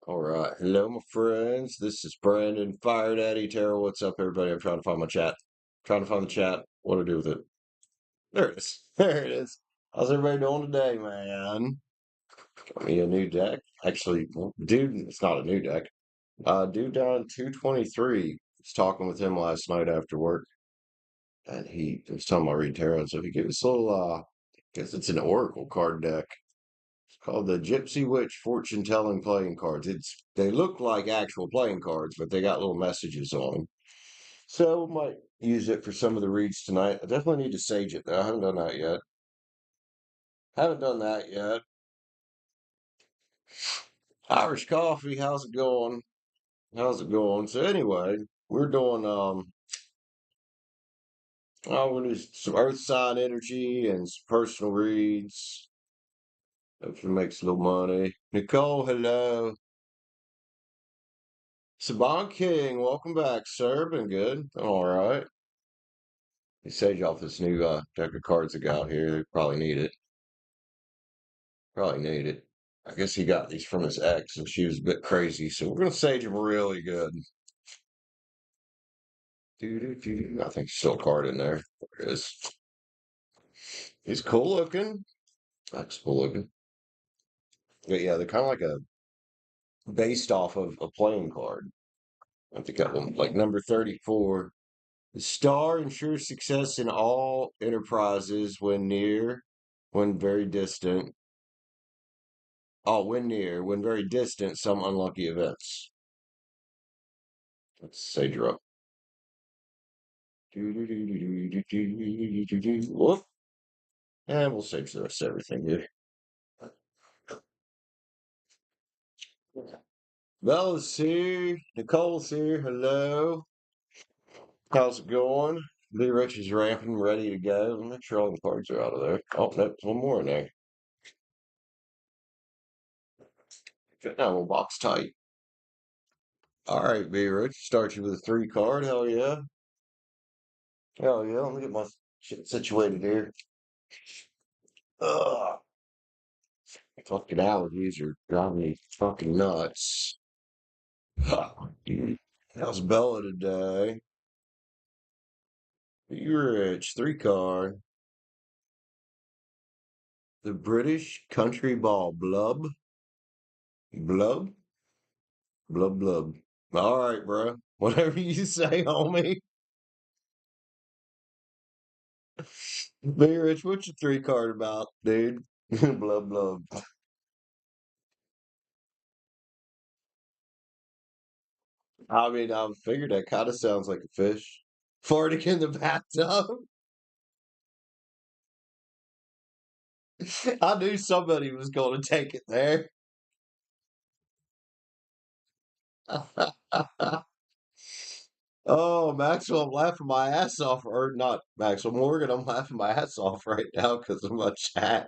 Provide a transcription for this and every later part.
All right. Hello, my friends. This is Brandon, Fire Daddy Terrell. What's up, everybody? I'm trying to find my chat. Trying to find the chat. What to do with it? There it is. There it is. How's everybody doing today, man? Got me a new deck. Actually, well, dude, it's not a new deck. Dude down 223. Was talking with him last night after work, and he was telling me I read tarot, so he gave us a little, guess it's an oracle card deck. Called the Gypsy Witch Fortune Telling Playing Cards. They look like actual playing cards, but they got little messages on them. So might use it for some of the reads tonight. I definitely need to sage it though. I haven't done that yet. Haven't done that yet. Irish coffee, how's it going? How's it going? So anyway, we're doing we're doing some earth sign energy and some personal reads. Hopefully makes a little money. Nicole, hello. Saban King, welcome back, sir. Been good. All right. He saved you off this new deck of cards that got here. Probably need it. Probably need it. I guess he got these from his ex, and she was a bit crazy. So we're gonna sage him really good. I think there's still a card in there. There it is. He's cool looking. That's cool looking. But yeah, they're kind of like a based off of a playing card. I think that one, like number 34. The star ensures success in all enterprises when near, when very distant. Oh, when near, when very distant, some unlucky events. Let's say drop. Whoop. And we'll save the rest of everything here. Bella's here. Nicole's here. Hello. How's it going? B Rich is ramping, ready to go. Let me make sure all the cards are out of there. Oh, no, there's one more in there. Fit that little box tight. All right, B Rich. Start you with a 3 card. Hell yeah. Hell yeah. Let me get my shit situated here. Ugh. Fucking allergies are driving me fucking nuts. How's Bella today? Be rich. 3 card. The British country ball. Blub. Blub. Blub blub. All right, bro. Whatever you say, homie. Be rich. What's your 3 card about, dude? Blub blub. I mean, I figured that kind of sounds like a fish. Farting in the bathtub. I knew somebody was going to take it there. Oh, Maxwell, I'm laughing my ass off. Or not Maxwell Morgan, I'm laughing my ass off right now because of my chat.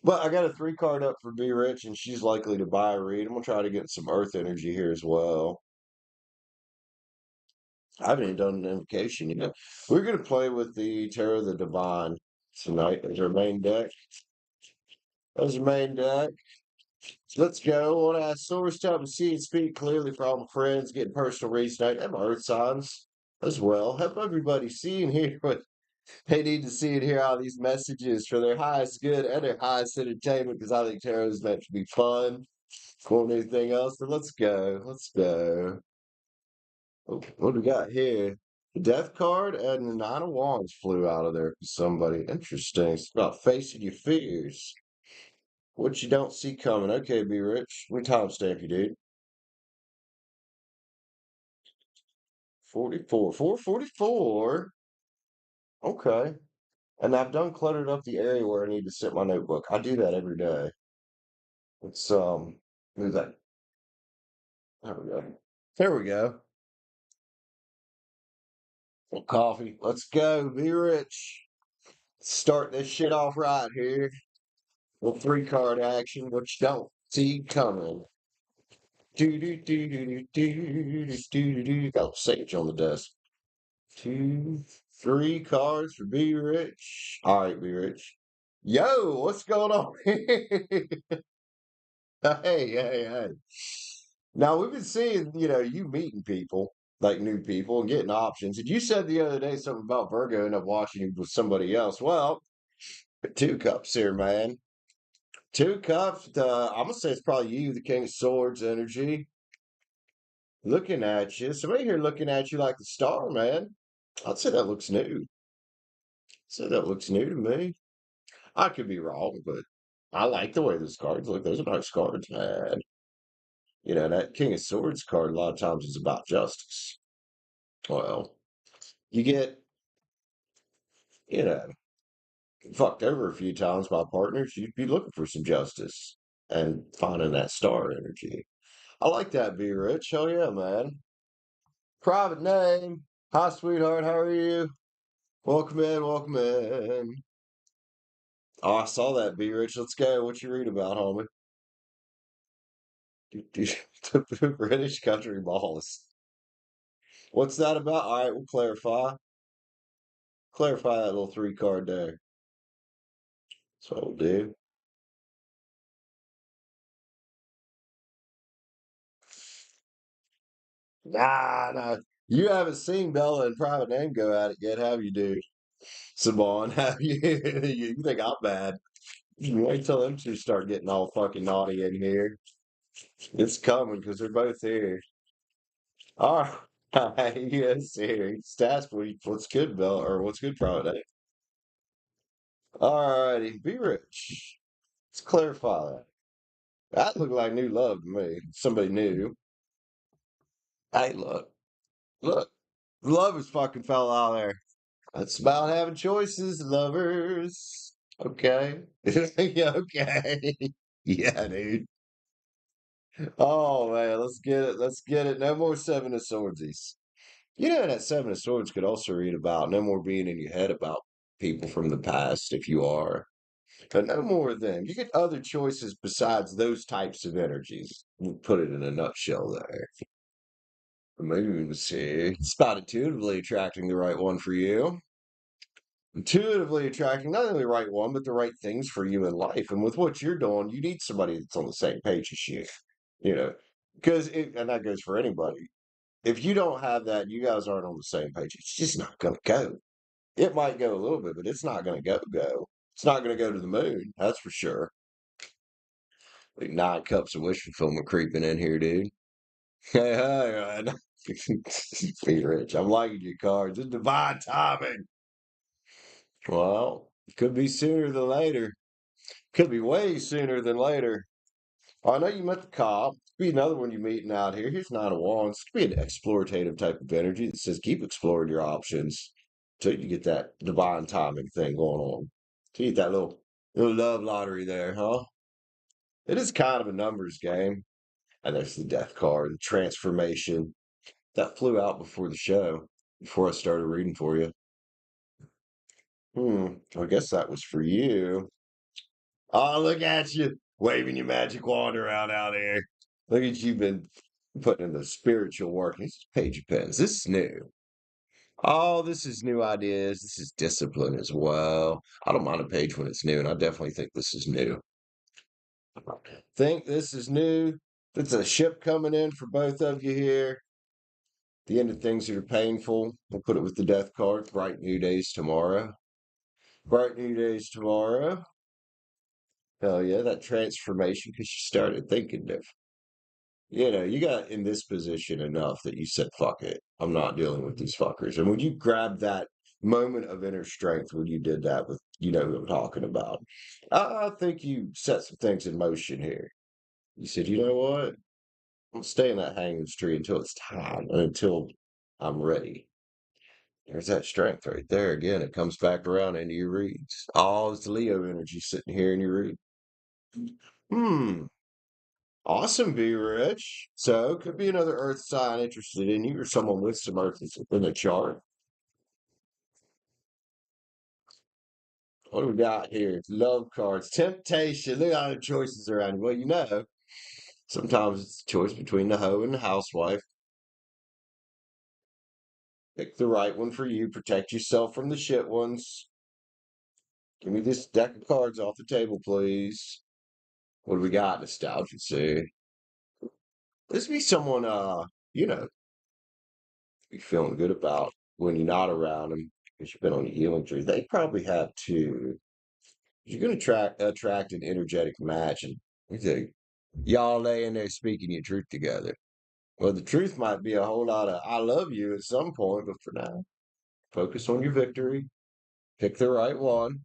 But I got a 3 card up for Be Rich, and she's likely to buy a read. I'm gonna try to get some Earth energy here as well. I haven't even done an invocation yet. We're gonna play with the Terror of the Divine tonight as our main deck. As our main deck. Let's go. I want to ask source time to see and speak clearly for all my friends, getting personal reads tonight, and my Earth signs as well. Help everybody see and hear what they need to see and hear all these messages for their highest good and their highest entertainment, because I think tarot is meant to be fun. Want anything else? Then let's go. Let's go. Oh, what do we got here? The Death card and the Nine of Wands flew out of there for somebody. Interesting. It's about facing your fears. What you don't see coming. Okay, be rich. We timestamp you, dude. 44. 444. Okay. And I've done cluttered up the area where I need to sit my notebook. I do that every day. Let's move that. There we go. There we go. Well, coffee. Let's go. Be rich. Start this shit off right here. Well, 3 card action, which don't see coming. Do do do do do do do do do. Got sage on the desk. 2, 3 cards for Be Rich. All right, Be Rich. Yo, what's going on? Hey. Now we've been seeing, you meeting people, like new people and getting options. And you said the other day something about Virgo and up watching you with somebody else. Well, two cups here, man. Two cups. I'm gonna say it's probably you, the King of Swords energy, looking at you. Somebody here looking at you like the star, man. I'd say that looks new. Say that looks new to me. I could be wrong, but I like the way those cards look. Those are nice cards, man. That King of Swords card a lot of times is about justice. Well, you get, you know, fucked over a few times by partners, you'd be looking for some justice and finding that star energy. I like that, Be Rich. Hell yeah, man. Private name. Hi, sweetheart. How are you? Welcome in. Welcome in. Oh, I saw that, Be Rich. Let's go. What you read about, homie? The British country balls. What's that about? All right, we'll clarify. Clarify that little three card there. That's what we'll do. Nah. You haven't seen Bella and Private Name go at it yet, have you, dude? Simone, have you? You think I'm bad? Wait till them two start getting all fucking naughty in here. It's coming because they're both here. All right, yes, here. Stats week. What's good, Bella? Or what's good, Private Name? All righty, be rich. Let's clarify that. That looked like new love to me. Somebody new. Hey, look. Love is fucking fell out there. It's about having choices, lovers. Okay. Yeah, okay. Yeah, dude. Oh man, let's get it. Let's get it. No more Seven of Swordsies. That Seven of Swords could also read about no more being in your head about people from the past if you are. But no more of them. You get other choices besides those types of energies. We'll put it in a nutshell there. The moon's here. It's about intuitively attracting the right one for you. Intuitively attracting not only the right one, but the right things for you in life. And with what you're doing, you need somebody that's on the same page as you. You know, and that goes for anybody. If you don't have that, you guys aren't on the same page. It's just not going to go. It might go a little bit, but it's not going to go. It's not going to go to the moon. That's for sure. Like 9 cups of wish fulfillment creeping in here, dude. Hey, be rich. I'm liking your cards. It's divine timing. Well, it could be sooner than later. Could be way sooner than later. I know you met the cop. Could be another one you're meeting out here. Here's 9 of Wands. Could be an explorative type of energy that says keep exploring your options till you get that divine timing thing going on. To get that little love lottery there, huh? It is kind of a numbers game. And there's the death card, the transformation. That flew out before the show, before I started reading for you. I guess that was for you. Oh, look at you waving your magic wand around out here. Look at you been putting in the spiritual work. This is Page of Pens. This is new. Oh, this is new ideas. This is discipline as well. I don't mind a page when it's new, and I definitely think this is new. Think this is new. It's a ship coming in for both of you here. The end of things that are painful. We'll put it with the death card. Bright new days tomorrow. Bright new days tomorrow. Hell yeah, that transformation because you started thinking different. You got in this position enough that you said, fuck it. I'm not dealing with these fuckers. And when you grabbed that moment of inner strength when you did that with, who I'm talking about, I think you set some things in motion here. You said, you know what? I'm staying in that hanging tree until it's time and until I'm ready. There's that strength right there again. It comes back around into your reads. Oh, it's the Leo energy sitting here in your read. Hmm. Awesome, be rich. So could be another Earth sign interested in you, or someone with some Earth in the chart. What do we got here? Love cards, temptation. Look at all the choices around you. Well, sometimes it's a choice between the hoe and the housewife. Pick the right one for you. Protect yourself from the shit ones. Give me this deck of cards off the table, please. What do we got? Nostalgia. See, this be someone you know, you feeling good about when you're not around them because you've been on the healing tree. They probably have too. You're going to attract an energetic match, and you think y'all laying there speaking your truth together. Well, the truth might be a whole lot of "I love you" at some point, but for now, focus on your victory. Pick the right one.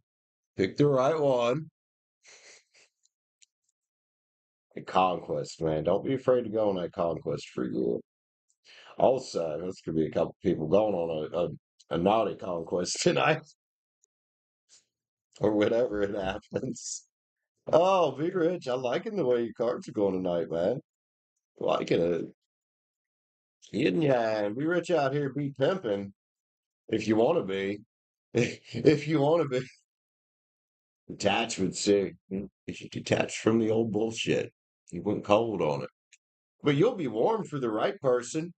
Pick the right one. And conquest, man. Don't be afraid to go on that conquest for you. Also, there's could be a couple people going on a naughty conquest tonight, or whenever it happens. Oh, be rich. I'm liking the way your cards are going tonight, man. Liking it. Yin yang. Be rich out here. Be pimping if you want to be. If you want to be. Detachment, see. If you detach from the old bullshit, you went cold on it. But you'll be warm for the right person,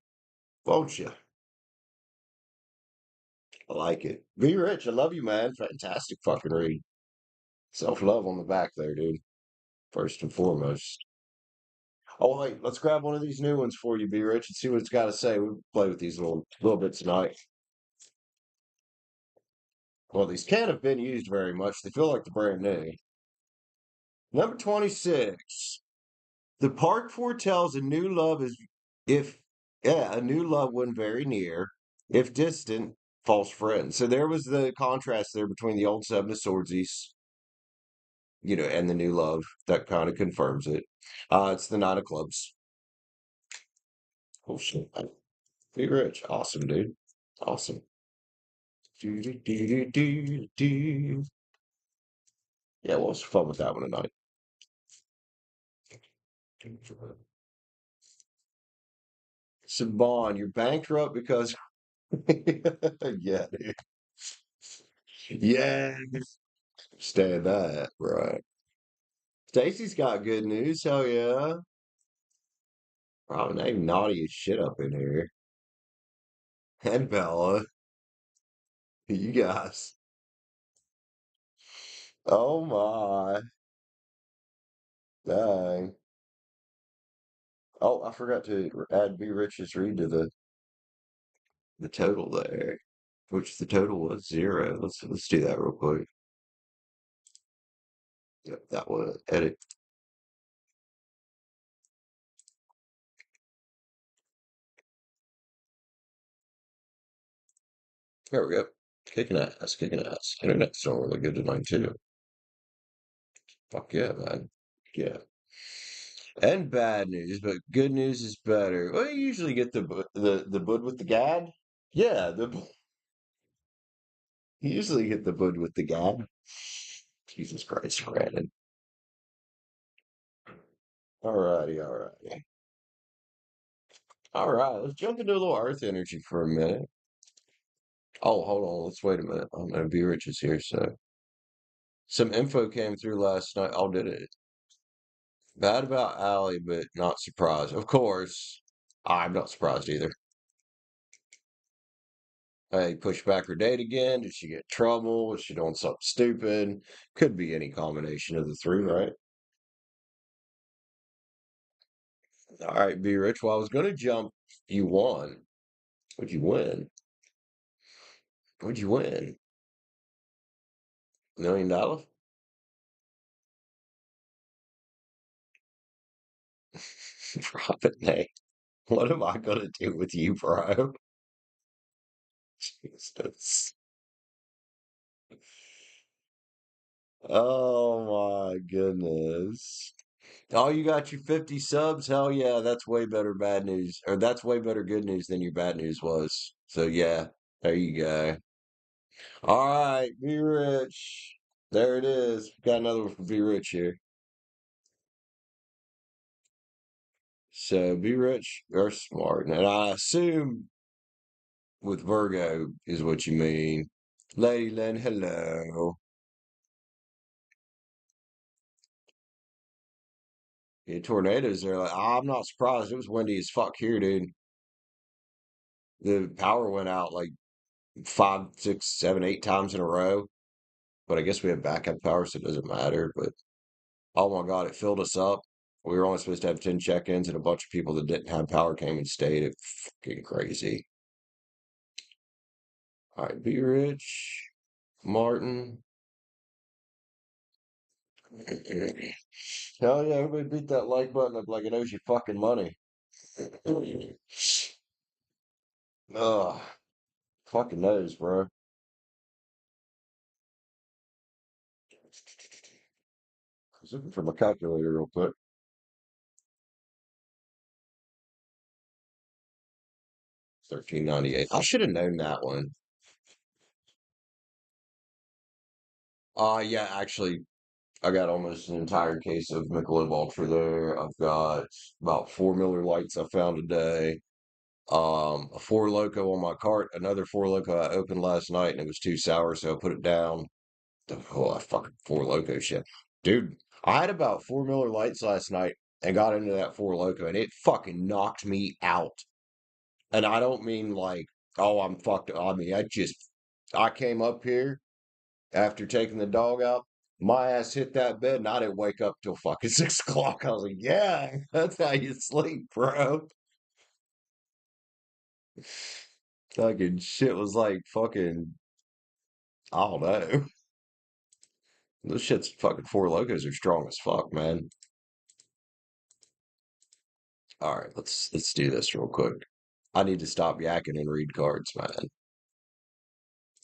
won't you? I like it. Be rich. I love you, man. Fantastic fucking read. Self love on the back there, dude. First and foremost. Oh, wait, let's grab one of these new ones for you, Be Rich, and see what it's got to say. We'll play with these little bit tonight. Well, these can't have been used very much. They feel like they're brand new. Number 26. The park foretells a new love is if yeah, a new love when very near, if distant, false friend. So there was the contrast there between the old Seven of Swordsies, and the new love that kind of confirms it. It's the Nine of Clubs. Oh shit. Be rich. Awesome, dude. Awesome. Do, do, do, do, do, do. Yeah, well, it's fun with that one tonight. Saban, you're bankrupt because yeah, dude. Yeah. Stand that, right. Stacy's got good news, hell yeah. Probably not even naughty as shit up in here. And Bella, you guys. Oh my. Dang. Oh, I forgot to add B Rich's read to the total there, which the total was 0. Let's do that real quick. Yep, that one. Edit. There we go. Kicking ass, kicking ass. Internet's doing really good tonight too. Fuck yeah, man. Yeah. And bad news, but good news is better. Well, you usually get the bud with the gad. Yeah, you usually get the bud with the gad. Jesus Christ, Brandon. Alrighty, alrighty. All right, let's jump into a little Earth energy for a minute. Oh, hold on. Let's wait a minute. I'm gonna be rich is here, so some info came through last night. Oh, did it? Bad about Allie, but not surprised. Of course, I'm not surprised either. Hey, push back her date again. Did she get trouble? Was she doing something stupid? Could be any combination of the three, right? All right, be rich. Well, I was gonna jump. You won. What'd you win? What'd you win? $1 million? Profit, Nate. What am I gonna do with you, bro? Jesus. Oh my goodness. Oh, you got your 50 subs? Hell yeah, that's way better bad news. Or that's way better good news than your bad news was. So yeah, there you go. All right, be rich. There it is. Got another one for be rich here. So be rich or smart. And I assume with Virgo is what you mean. Lady Lynn, hello. Yeah, tornadoes are like, I'm not surprised. It was windy as fuck here, dude. The power went out like 5, 6, 7, 8 times in a row. But I guess we have backup power, so it doesn't matter. But Oh my God, it filled us up. We were only supposed to have 10 check-ins, and a bunch of people that didn't have power came and stayed. It's fucking crazy. All right, Be Rich, Martin. Hell yeah, everybody beat that like button up like it owes you fucking money. Ugh, fucking knows, bro. I was looking for my calculator real quick. 13.98. I should have known that one. Yeah, actually, I got almost an entire case of Michelob Ultra there. I've got about 4 Miller Lights I found today. A Four Loco on my cart. Another Four Loco I opened last night and it was too sour, so I put it down. Oh, I fucking Four Loco shit. Dude, I had about 4 Miller Lights last night and got into that Four Loco and it fucking knocked me out. And I don't mean like, oh, I'm fucked. I mean, I came up here after taking the dog out. My ass hit that bed and I didn't wake up till fucking 6 o'clock. I was like, yeah, that's how you sleep, bro. Fucking shit was like fucking, I don't know. Those shit's fucking Four Locos are strong as fuck, man. All right, let's do this real quick. I need to stop yakking and read cards, man.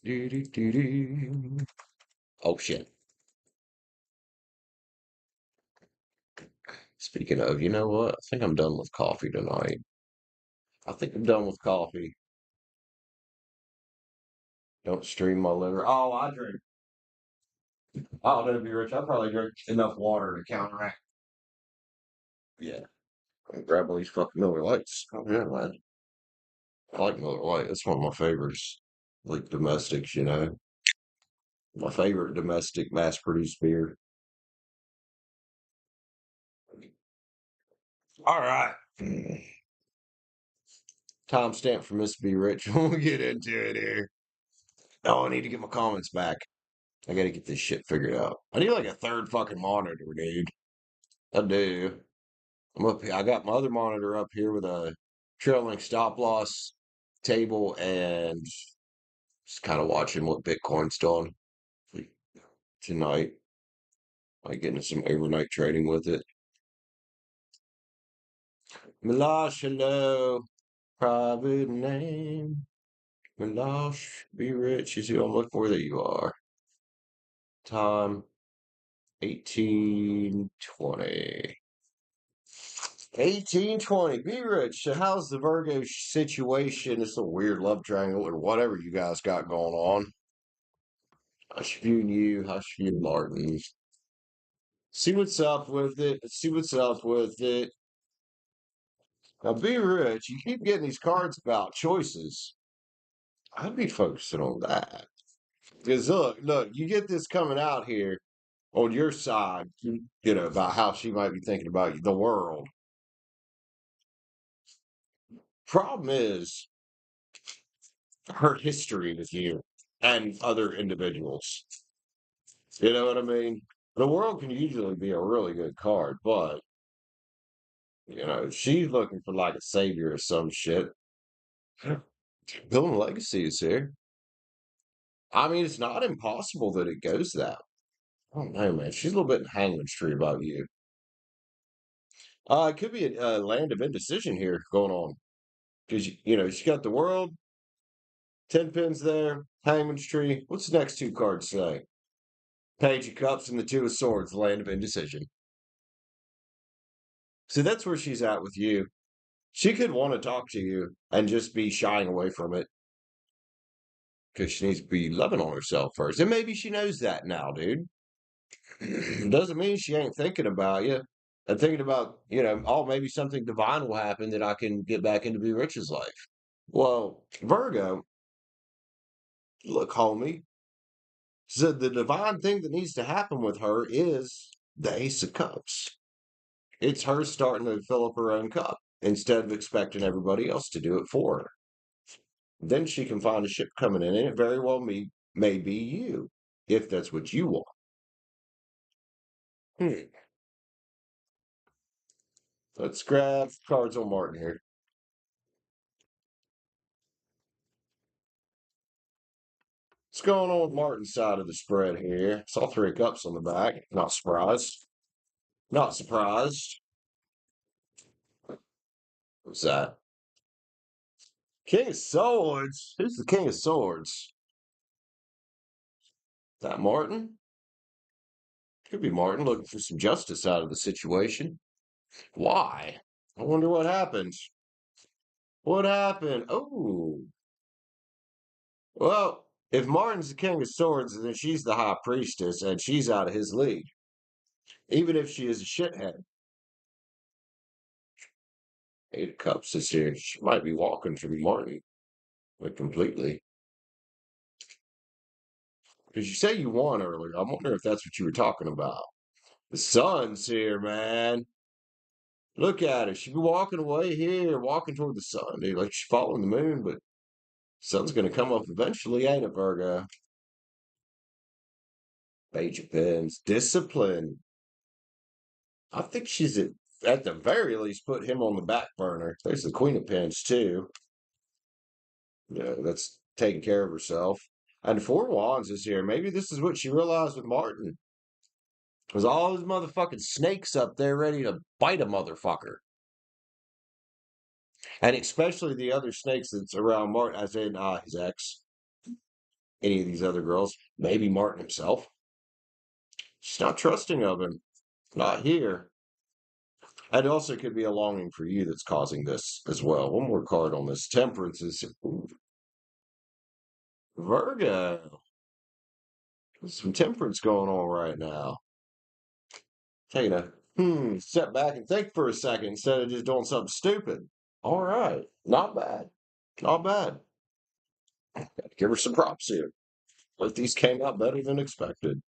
Do. Oh shit. Speaking of, you know what? I think I'm done with coffee tonight. I think I'm done with coffee. Don't stream my liver. Oh, I drink. I don't know to be rich. I probably drink enough water to counteract. Yeah. I'm grabbing these fucking Miller Lights. Oh yeah, man. I like Miller Lite. It's one of my favorites. Like domestics, you know. My favorite domestic mass-produced beer. All right. Timestamp for Miss Be Rich. We'll get into it here. Oh, I need to get my comments back. I gotta get this shit figured out. I need like a third fucking monitor, dude. I do. I'm up here. I got my other monitor up here with a trailing stop loss table and just kind of watching what Bitcoin's doing tonight. Like getting some overnight trading with it. Milosh, hello. Private name. Milosh, be rich. You see what I'm looking for? There you are. Time 1820. 1820. Be rich. So how's the Virgo situation? It's a weird love triangle or whatever you guys got going on. Hush you and you, hush you, Martin. See what's up with it. See what's up with it. Now be rich. You keep getting these cards about choices. I'd be focusing on that. Because look, you get this coming out here on your side, you know, about how she might be thinking about the world. Problem is her history with you and other individuals. You know what I mean? The world can usually be a really good card, but you know, she's looking for like a savior or some shit. Building legacies here. I mean, it's not impossible that it goes that. I don't know, man. She's a little bit in hangman's tree about you. It could be a land of indecision here going on because you know she got the world, 10 pins there, hangman's tree. What's the next two cards say? Page of Cups and the Two of Swords, land of indecision. So that's where she's at with you. She could want to talk to you and just be shying away from it because she needs to be loving on herself first. And maybe she knows that now, dude. Doesn't mean she ain't thinking about you and thinking about, you know, oh, maybe something divine will happen that I can get back into Be Rich's life. Well, Virgo, look, homie, said the divine thing that needs to happen with her is the Ace of Cups. It's her starting to fill up her own cup instead of expecting everybody else to do it for her. Then she can find a ship coming in, and it very well may be you, if that's what you want. Hmm. Let's grab cards on Martin here. What's going on with Martin's side of the spread here? Saw three cups on the back. Not surprised. Not surprised. What's that? King of Swords. Who's the King of Swords? Is that Martin? Could be Martin looking for some justice out of the situation. Why? I wonder what happened. What happened? Oh, well, if Martin's the King of Swords, then she's the High Priestess, and she's out of his league, even if she is a shithead. Eight of Cups this year. She might be walking from Martin, like completely. Because you say you won earlier. I wonder if that's what you were talking about. The sun's here, man. Look at her. She'd be walking away here, walking toward the sun, dude. Like she's following the moon, but sun's gonna come up eventually, ain't it, Virgo? Page of Pens. Discipline. I think she's at the very least put him on the back burner. There's the Queen of Pens too. Yeah, that's taking care of herself. And Four Wands is here. Maybe this is what she realized with Martin. There's all those motherfucking snakes up there ready to bite a motherfucker. And especially the other snakes that's around Martin, as in his ex, any of these other girls, maybe Martin himself. She's not trusting of him. Not here. And also could be a longing for you that's causing this as well. One more card on this. Temperance is ooh, Virgo. There's some temperance going on right now. Taking a step back and think for a second instead of just doing something stupid. All right. Not bad. Not bad. Gotta give her some props here. But these came out better than expected.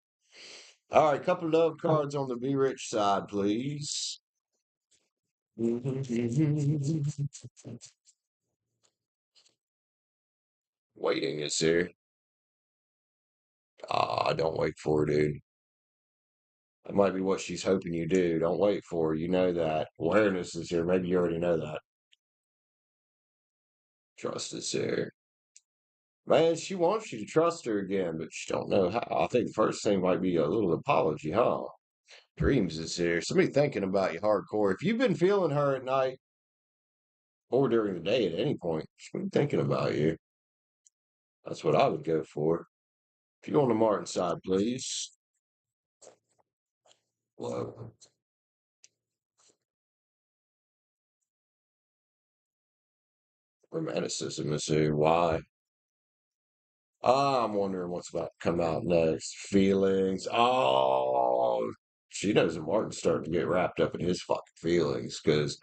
All right, couple of love cards on the Be Rich side, please. Waiting is here. Don't wait for her, dude. That might be what she's hoping you do. Don't wait for her. You know that. Awareness is here. Maybe you already know that. Trust is here. Man, she wants you to trust her again, but she don't know how. I think the first thing might be a little apology, huh? Dreams is here. Somebody thinking about you hardcore. If you've been feeling her at night or during the day at any point, she's been thinking about you. That's what I would go for. If you on the Martin side, please. Whoa. Romanticism is here. Why? I'm wondering what's about to come out next. Feelings. Oh, she knows that Martin's starting to get wrapped up in his fucking feelings because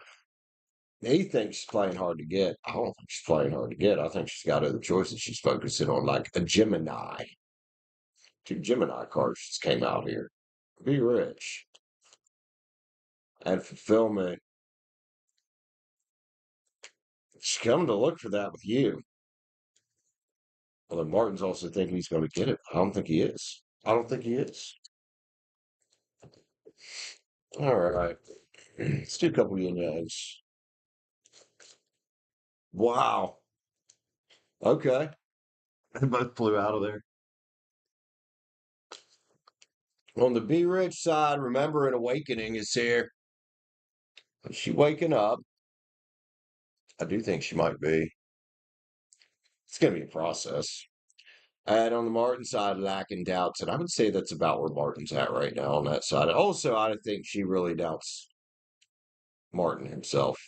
he thinks she's playing hard to get. I don't think she's playing hard to get. I think she's got other choices she's focusing on, like a Gemini. Two Gemini cards just came out here. Be rich and fulfillment. She's coming to look for that with you. Well, then Martin's also thinking he's going to get it. I don't think he is. I don't think he is. All right. Let's do a couple yin yangs. Wow. Okay. They both flew out of there. On the Be Rich side, remember an awakening is here. Is she waking up? I do think she might be. It's going to be a process. And on the Martin side, lacking doubts. And I would say that's about where Martin's at right now on that side. Also, I think she really doubts Martin himself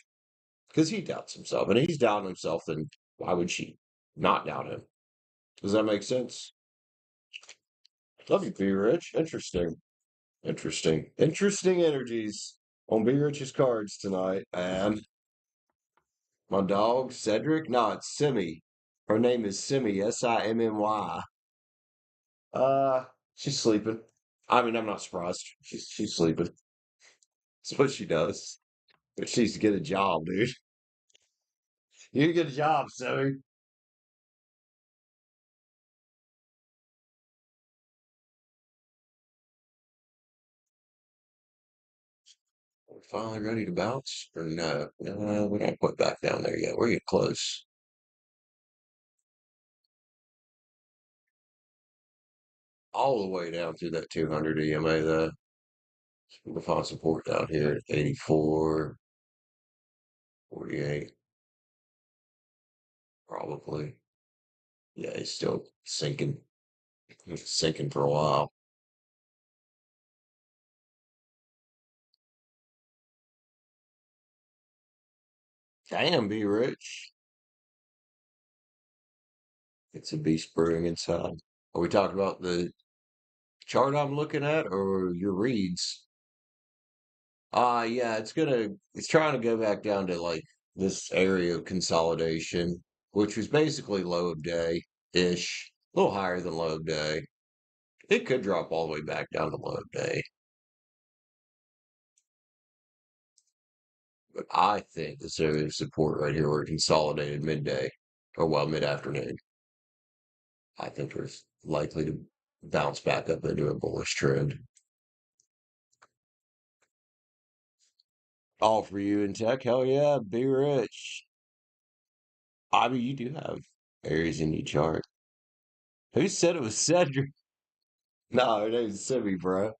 because he doubts himself. And he's doubting himself, then why would she not doubt him? Does that make sense? Love you, Be Rich. Interesting. Interesting. Interesting energies on Be Rich's cards tonight. And my dog, Cedric. No, it's Simmy. Her name is Simmy, Simmy. Uh, she's sleeping. I mean, I'm not surprised. She's sleeping. That's what she does. But she needs to get a job, dude. You need to get a job, Simmy. Finally ready to bounce? Or no? No, we're not quite back down there yet. We're getting close. All the way down through that 200 EMA, though. We'll find support down here at 84, 48, probably. Yeah, he's still sinking. He's sinking for a while. Damn, be rich. It's a beast brewing inside. Are we talking about the chart I'm looking at or your reads? Yeah, it's trying to go back down to like this area of consolidation, which was basically low of day-ish, a little higher than low of day. It could drop all the way back down to low of day, but I think this area of support right here, where it consolidated midday, or well, mid-afternoon, I think we're likely to bounce back up into a bullish trend. All for you in tech, hell yeah, be rich. I mean, you do have areas in your chart. Who said it was Cedric? No, it ain't Simi, bro.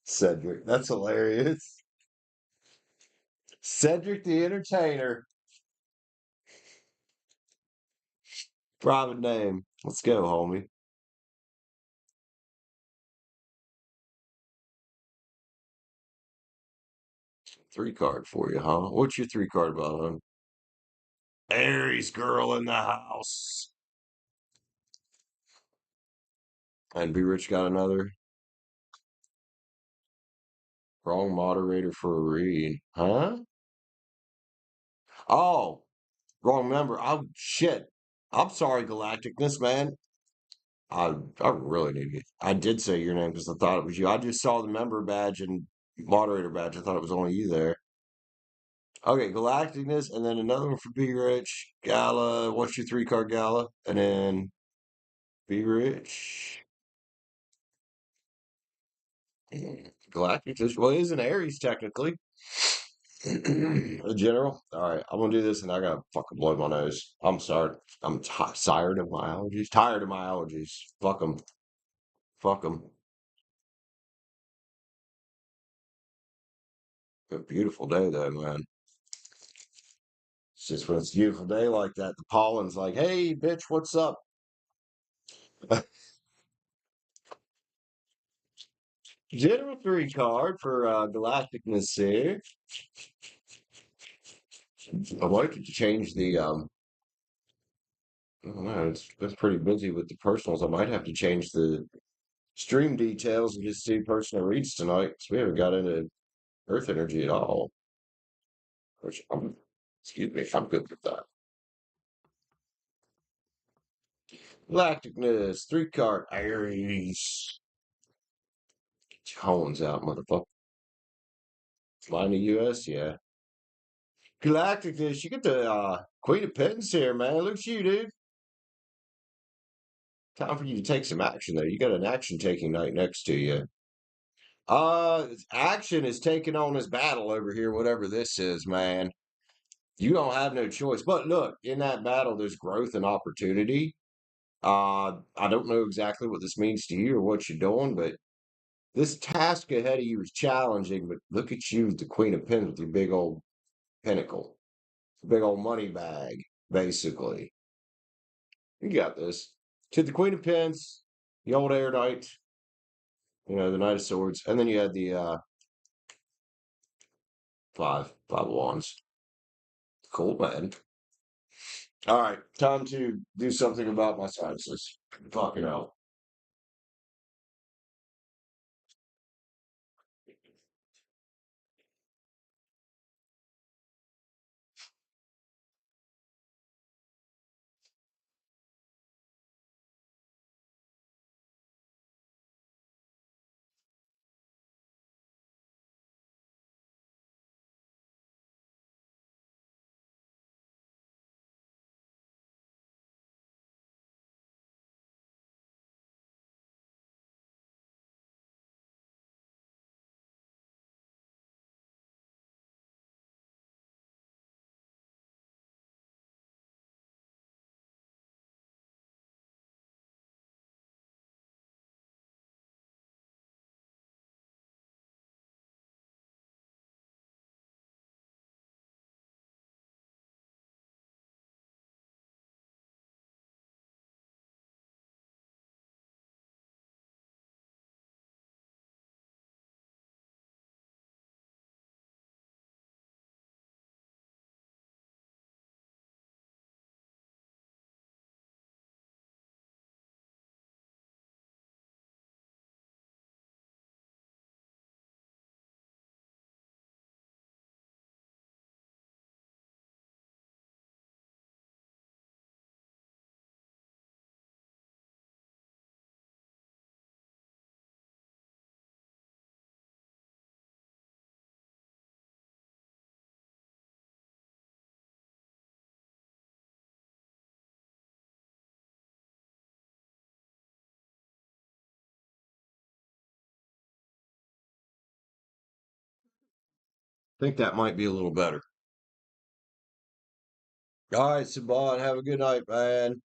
Cedric. That's hilarious. Cedric the Entertainer. Private name. Let's go, homie. Three card for you, huh? What's your three card about, huh? Aries girl in the house. And Be Rich got another wrong moderator for a read. Huh? Oh, wrong member. Oh, shit. I'm sorry, Galacticness, man. I really need to get. I did say your name because I thought it was you. I just saw the member badge and moderator badge. I thought it was only you there. Okay, Galacticness, and then another one for Be Rich. Gala. What's your three card gala? And then Be Rich. Galacticness. Well, it is an Aries technically. A general. All right, I'm gonna do this, and I gotta fucking blow my nose. I'm sorry. I'm tired of my allergies. Tired of my allergies. Fuck them. Fuck them. A beautiful day though, man. It's just when it's a beautiful day like that, the pollen's like, "Hey, bitch, what's up?" General three card for Galacticness here. I might have to change the I don't know, it's pretty busy with the personals. I might have to change the stream details and just do personal reads tonight because we haven't got into Earth energy at all. Which excuse me, I'm good with that. Galacticness, three card Aries. Tones out, motherfucker. Flying the US, yeah. Galacticus, you get the Queen of Pentacles here, man. Look at you, dude. Time for you to take some action there. You got an action taking knight next to you. Action is taking on this battle over here, whatever this is, man. You don't have no choice. But look, in that battle, there's growth and opportunity. I don't know exactly what this means to you or what you're doing, but this task ahead of you is challenging. But look at you, the Queen of Pentacles, with your big old pinnacle, big old money bag, basically. You got this. To the Queen of Pens, the old Air Knight, the Knight of Swords, and then you had the five of wands. Cool, man. All right, time to do something about my sinuses. Fucking hell. Think that might be a little better. All right, Saban, have a good night, man.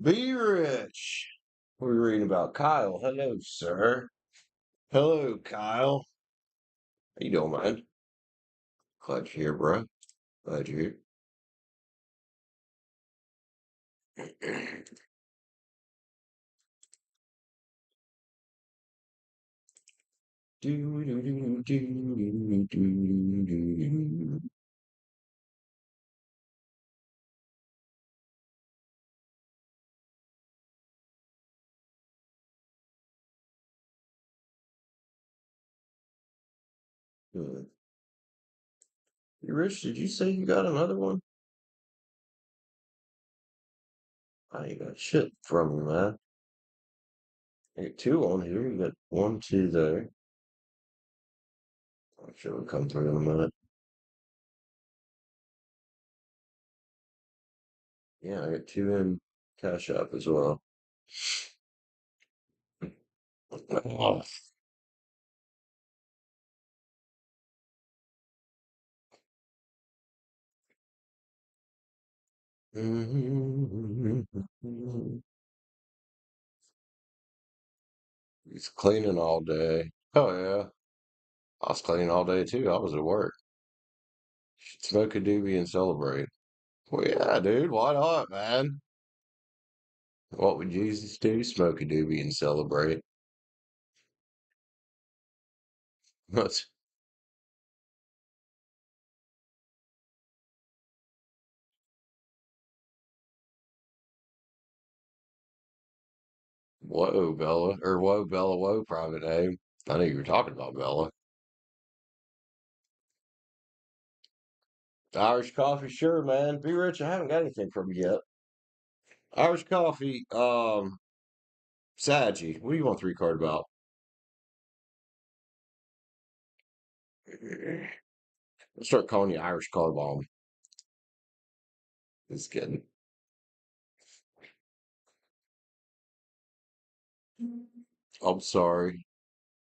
Be rich. What are we reading about? Kyle. Hello, sir. Hello, Kyle. How you doing, man? Glad you're here, bro. Glad you're here. Do, do, do, do, do, do. Good. You Rich, did you say you got another one? I ain't got shit from you, man. I got two on here. You got one, two there. I'm sure it'll come through in a minute. Yeah, I got two in Cash App as well. Oh. He's cleaning all day. Oh yeah. I was cleaning all day too. I was at work. Should smoke a doobie and celebrate. Well, yeah, dude. Why not, man? What would Jesus do? Smoke a doobie and celebrate. What's whoa, Bella, or whoa, Bella, whoa, private name. I knew you were talking about Bella. Irish coffee, sure, man. Be rich. I haven't got anything from you yet. Irish coffee, Saggy. What do you want three card about? I'll start calling you Irish car bomb. Just kidding. I'm sorry.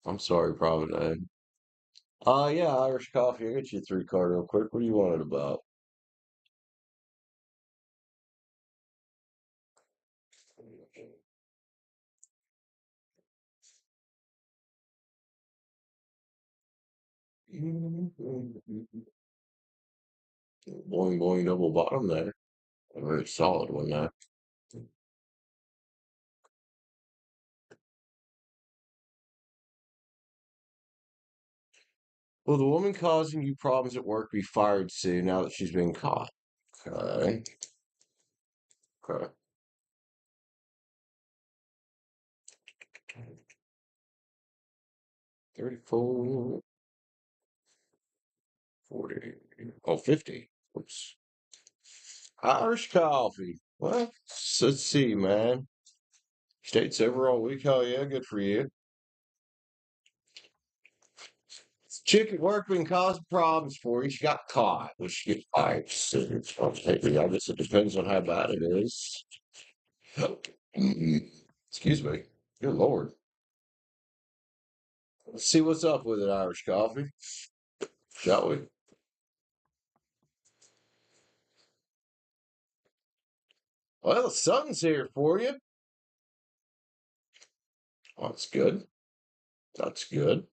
I'm sorry, private name. Yeah, Irish coffee. I'll get you a three card real quick. What do you want it about? 'Boing boing double bottom there. A very solid one there. Will the woman causing you problems at work be fired soon now that she's been caught? Okay. Okay. 34, 40. Oh, 50. Oops. Irish coffee. Well, let's see, man. States overall week. Hell yeah, good for you. Chick at work been causing problems for you. She got caught. Well, she get fired soon. Maybe. I guess it depends on how bad it is. Excuse me. Good Lord. Let's see what's up with it, Irish coffee, shall we? Well, the sun's here for you. Oh, that's good. That's good.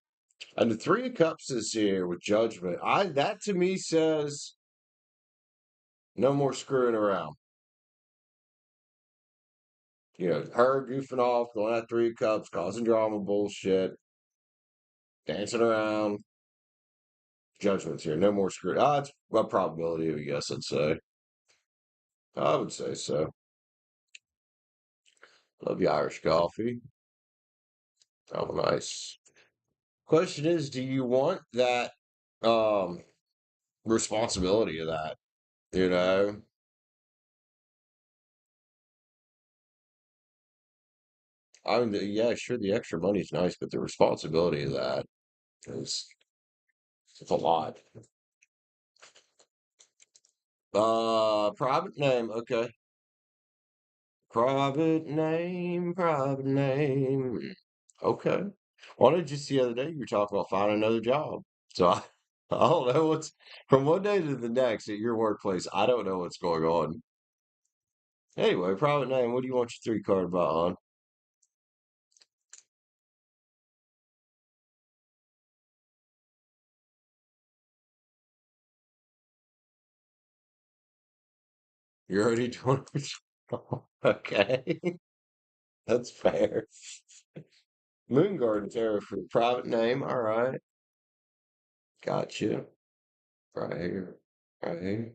And the Three of Cups is here with Judgment. I that to me says no more screwing around. You know, her goofing off, going at Three of Cups, causing drama, bullshit, dancing around. Judgment's here. No more screw. It's a probability, I guess I'd say. I would say so. Love you, Irish coffee. Oh, nice. Question is, do you want that um responsibility of that? You know? I mean, yeah, sure, the extra money's nice, but the responsibility of that is it's a lot. Private name, okay. Private name, private name. Okay. Well, I just the other day you were talking about finding another job. So I don't know what's from one day to the next at your workplace. I don't know what's going on. Anyway, private name. What do you want your three card about on? You're already doing okay. That's fair. Moon Garden Tarot for private name. All right. Got you. Right here. Right here.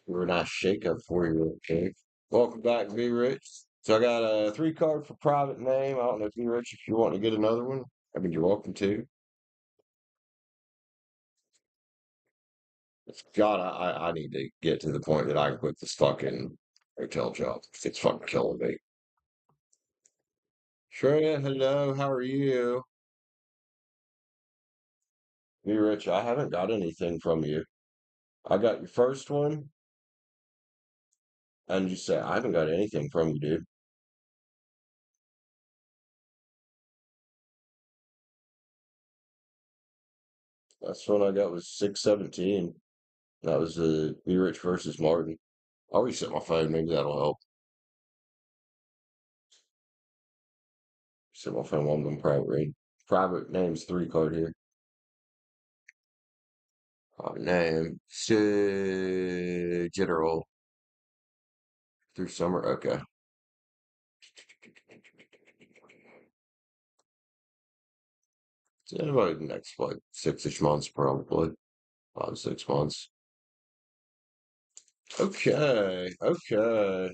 We're a nice shake-up for you, okay? Welcome back, Be Rich. So I got a three card for private name. I don't know if Be Rich, if you want to get another one. I mean, you're welcome to. God, I need to get to the point that I can quit this fucking hotel job. It's fucking killing me. Shreya, hello, how are you? Be Rich, I haven't got anything from you. I got your first one, and you say, I haven't got anything from you, dude. Last one I got was 617. That was Be Rich versus Martin. I'll reset my phone, maybe that'll help. Reset my phone while I'm doing private read. Private name's three card here. Private name, General through summer. Okay. So about the next like 6-ish months, probably 5 6 months. Okay, okay.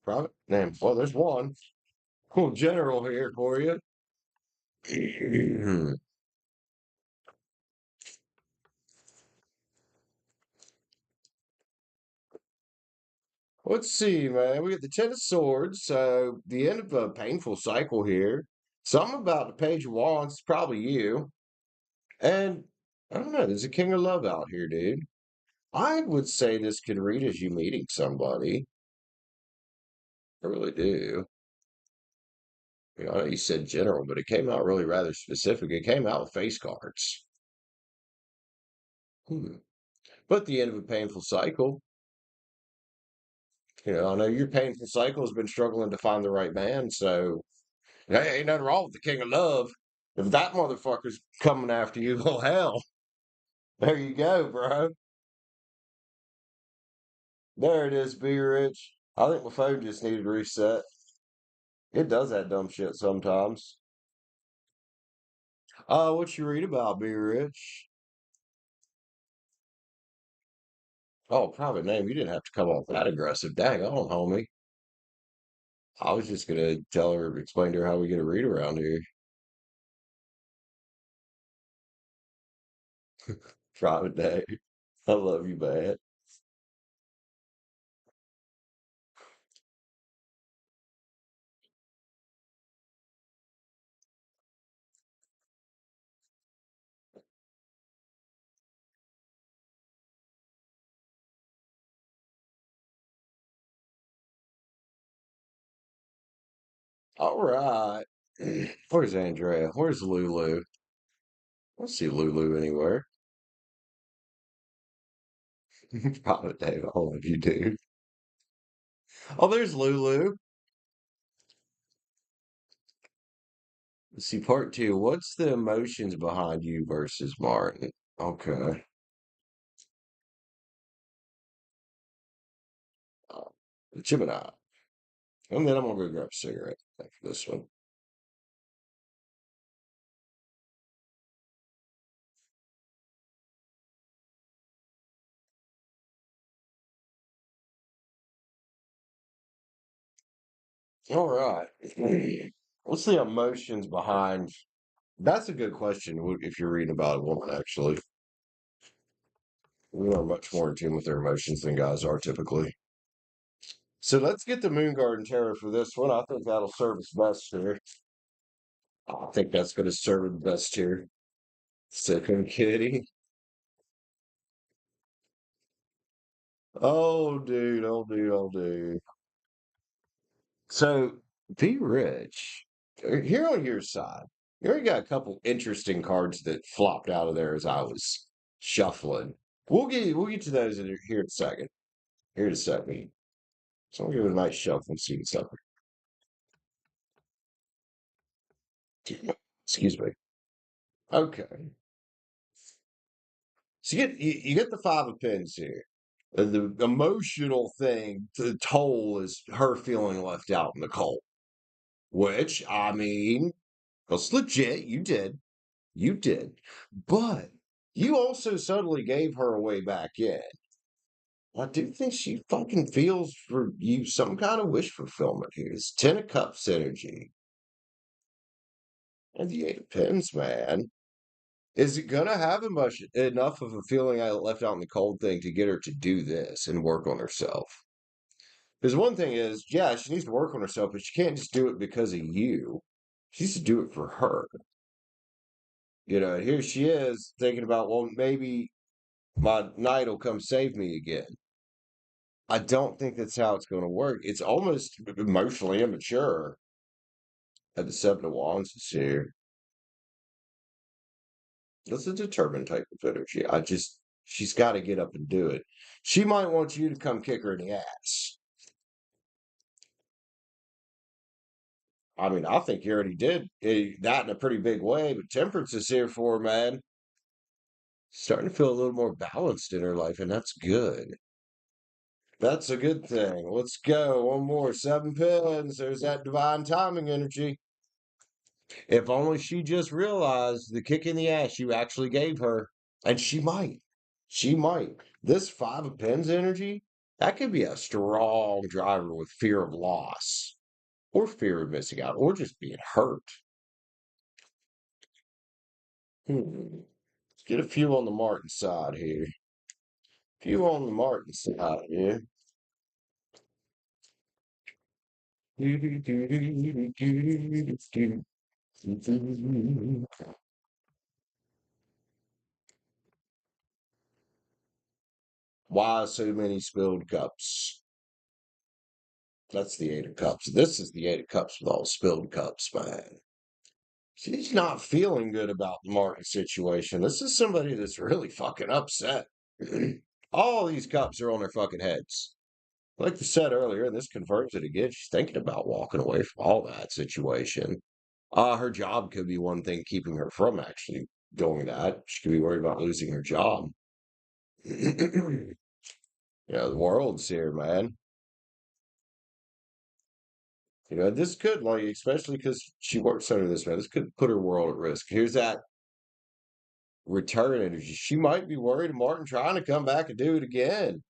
Private name. Well, there's one. Cool general here for you. Let's see, man. We got the Ten of Swords, so the end of a painful cycle here. Something about the Page of Wands, probably you. And I don't know, there's a King of Love out here, dude. I would say this could read as you meeting somebody. I really do. I know you said general, but it came out really rather specific. It came out with face cards. Hmm. But the end of a painful cycle. I know your painful cycle has been struggling to find the right man, so hey, ain't nothing wrong with the King of Love. If that motherfucker's coming after you, well, hell, there you go, bro. There it is, Be Rich. I think my phone just needed reset. It does that dumb shit sometimes. What you read about, Be Rich? Oh, private name. You didn't have to come off that aggressive. Dang on, homie. I was just gonna tell her, explain to her how we get a read around here. Private name. I love you, man. All right. Where's Andrea? Where's Lulu? I don't see Lulu anywhere. Private name. All of you do. Oh, there's Lulu. Let's see, part two. What's the emotions behind you versus Martin? Okay. Uh, Gemini. And then I'm gonna go grab a cigarette after this one. All right. What's the emotions behind? That's a good question. If you're reading about a woman, actually, we are much more in tune with their emotions than guys are typically. So let's get the Moon Garden Tarot for this one. I think that'll serve us best here. I think that's going to serve it best here. Second kitty. Oh, dude. Oh, dude. Oh, dude. So Be rich. Here on your side, you already got a couple interesting cards that flopped out of there as I was shuffling. We'll get to those here in a second. Here in a second. So I'll give it a nice shuffle and see what's up. Excuse me. Okay. So you get the five of pens here. The emotional thing, the toll is her feeling left out in the cold. Which, I mean, that's legit. You did. But you also suddenly gave her a way back in. I do think she fucking feels for you some kind of wish fulfillment here. It's Ten of Cups energy. And the Eight of Pens, man. Is it gonna have enough of a feeling I left out in the cold thing to get her to do this and work on herself? Because one thing is, yeah, she needs to work on herself, but she can't just do it because of you. She needs to do it for her. And here she is thinking about, well, maybe my knight will come save me again. I don't think that's how it's going to work. It's almost emotionally immature. At the Seven of Wands is here. That's a determined type of energy. She's got to get up and do it. She might want you to come kick her in the ass. I mean, I think you already did that in a pretty big way, but Temperance is here for her, man. Starting to feel a little more balanced in her life, and that's good. That's a good thing. Let's go. One more. Seven pins. There's that divine timing energy. If only she just realized the kick in the ass you actually gave her. And she might. She might. This five of pens energy, that could be a strong driver with fear of loss or fear of missing out or just being hurt. Hmm. Let's get a few on the Martin side here. Few on the Martin side here. Why so many spilled cups? That's the Eight of Cups. This is the Eight of Cups with all spilled cups, man. She's not feeling good about the Martin situation. This is somebody that's really fucking upset. All these cups are on their fucking heads. Like you said earlier, and this confirms it again, she's thinking about walking away from all that situation. Her job could be one thing keeping her from actually doing that. She could be worried about losing her job. The world's here, man. This could, like, especially because she works under this man, this could put her world at risk. Here's that return energy. She might be worried of Martin trying to come back and do it again.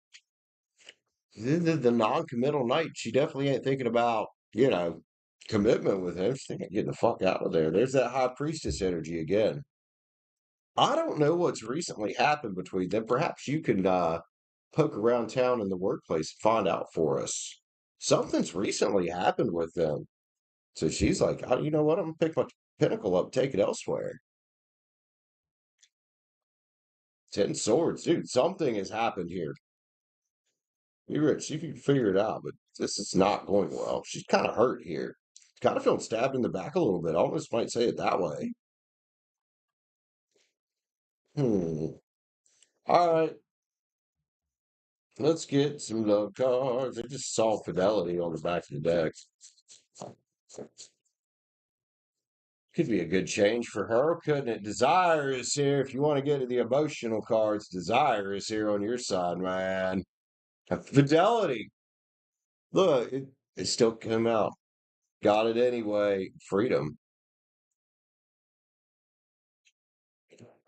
The non-committal night, she definitely ain't thinking about, commitment with him. She's thinking getting the fuck out of there. There's that high priestess energy again. I don't know what's recently happened between them. Perhaps you can poke around town in the workplace and find out for us. Something's recently happened with them. So she's like, oh, you know what? I'm gonna pick my pinnacle up, take it elsewhere. Ten swords, dude. Something has happened here. Be rich. See if you can figure it out, but this is not going well. She's kind of hurt here. Kind of feeling stabbed in the back a little bit. I almost might say it that way. Hmm. All right. Let's get some love cards. I just saw fidelity on the back of the deck. Could be a good change for her, couldn't it? Desire is here. If you want to get to the emotional cards, Desire is here on your side, man. Fidelity. Look, it still came out. Got it anyway. Freedom.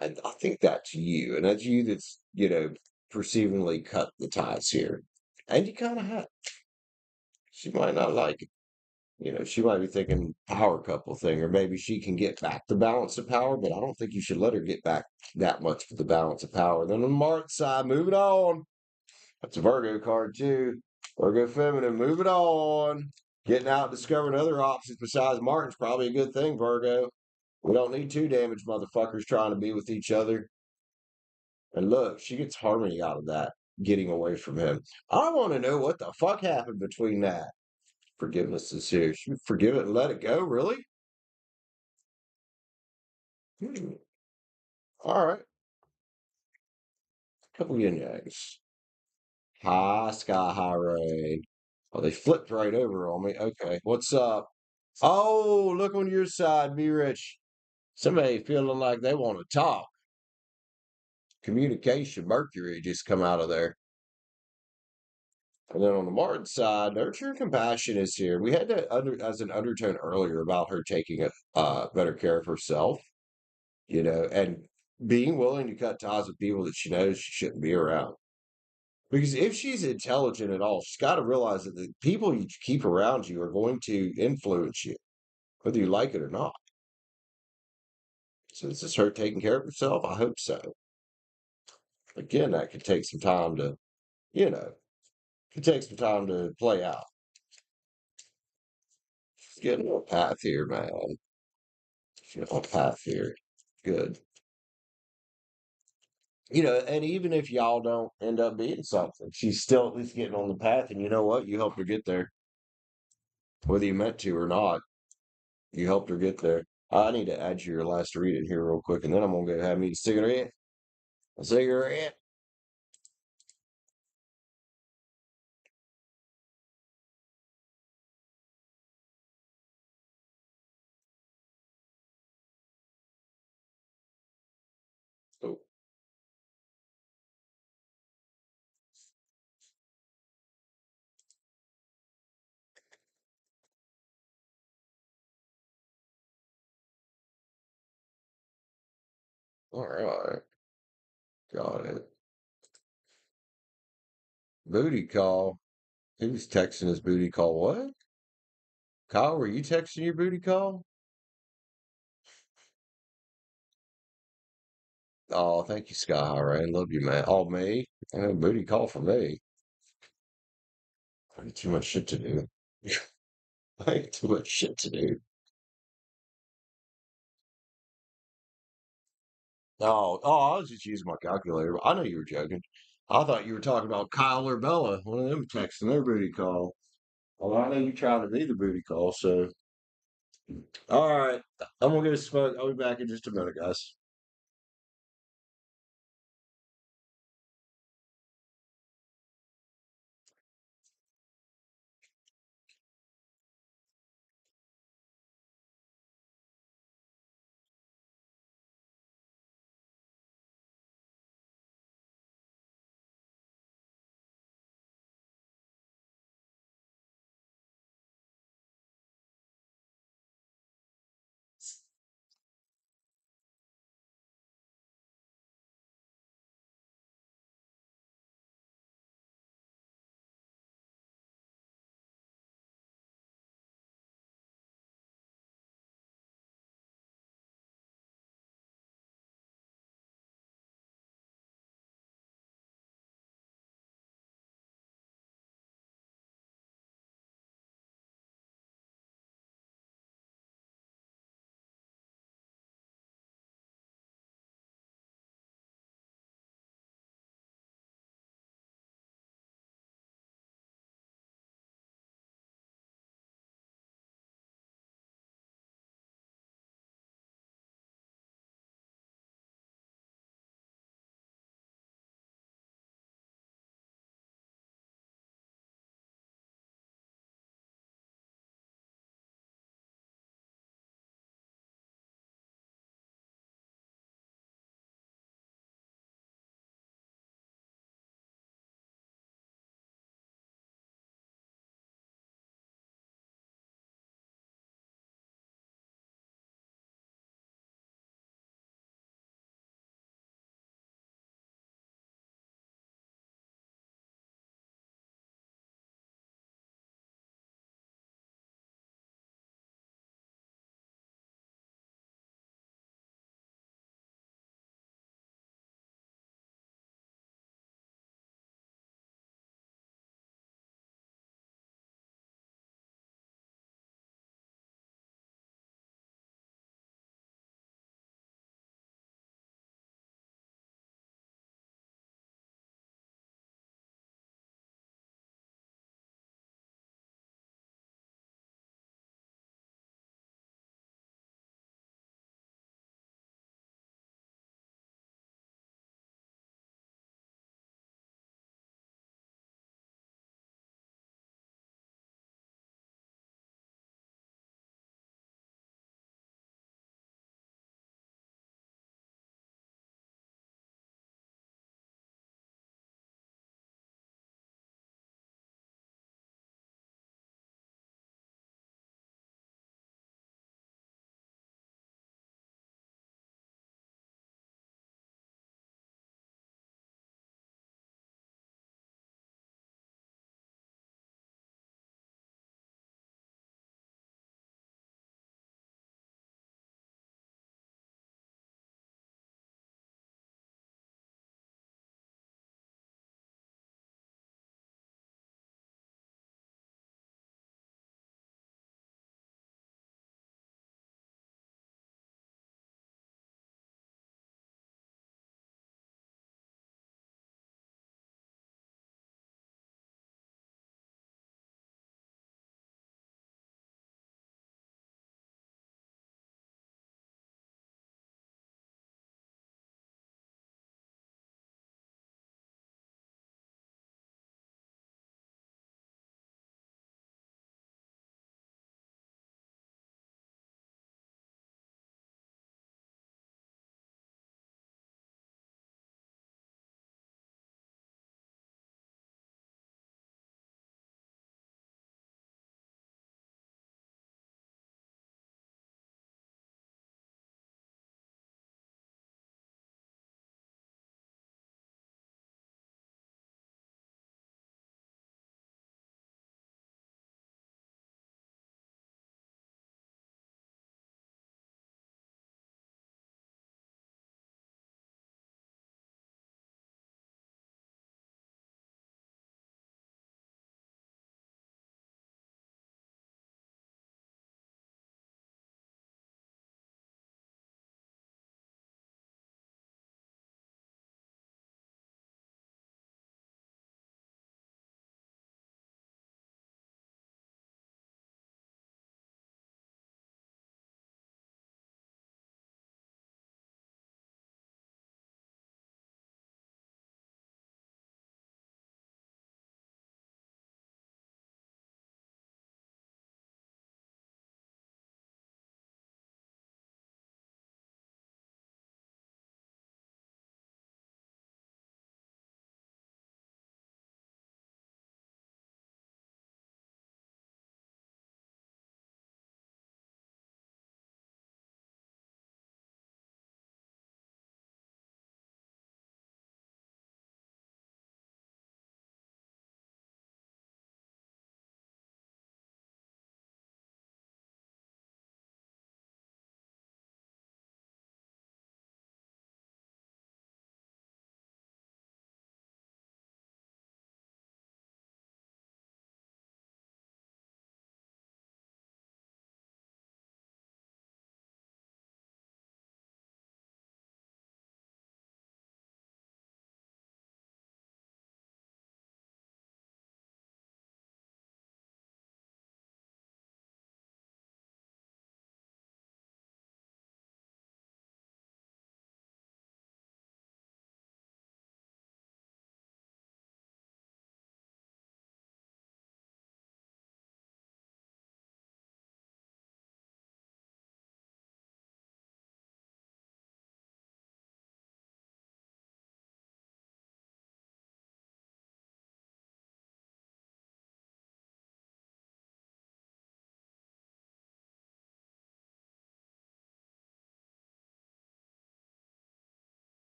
I think that's you, and that's you that's, perceivingly cut the ties here. And you kind of have. She might not like it. She might be thinking power couple thing, or maybe she can get back the balance of power, but I don't think you should let her get back that much for the balance of power. Then on the Mars side, moving on. That's a Virgo card too. Virgo feminine, moving on. Getting out, discovering other options besides Martin's probably a good thing, Virgo. We don't need two damaged motherfuckers trying to be with each other. And look, she gets harmony out of that, getting away from him. I want to know what the fuck happened between that. Forgiveness is here. Should we forgive it and let it go? Really? Hmm. All right. Couple yin yangs. High sky, high rain. Oh, they flipped right over on me. Okay, what's up? Oh, look on your side, be rich. Somebody feeling like they want to talk. Communication, Mercury just come out of there. And then on the Martin side, nurture and compassion is here. We had that under as an undertone earlier about her taking a better care of herself, and being willing to cut ties with people that she knows she shouldn't be around. Because if she's intelligent at all, she's got to realize that the people you keep around you are going to influence you, whether you like it or not. So is this her taking care of herself? I hope so. Again, that could take some time to, you know, could take some time to play out. She's getting on a path here, man. She's getting on a path here. Good. And even if y'all don't end up being something, she's still at least getting on the path. And you know what? You helped her get there, whether you meant to or not. You helped her get there. I need to add your last reading here real quick, and then I'm gonna go have me a cigarette. A cigarette. Oh, all right. Got it. Booty call. Who's texting his booty call? What? Kyle, were you texting your booty call? Oh, thank you, Sky High Rain. Love you, man. Oh, me? Booty call for me. I got too much shit to do. I got too much shit to do. I was just using my calculator. I know you were joking. I thought you were talking about Kyle or Bella, one of them texting their booty call. Well, I know you're trying to be the booty call, so all right. I'm gonna go smoke. I'll be back in just a minute, guys.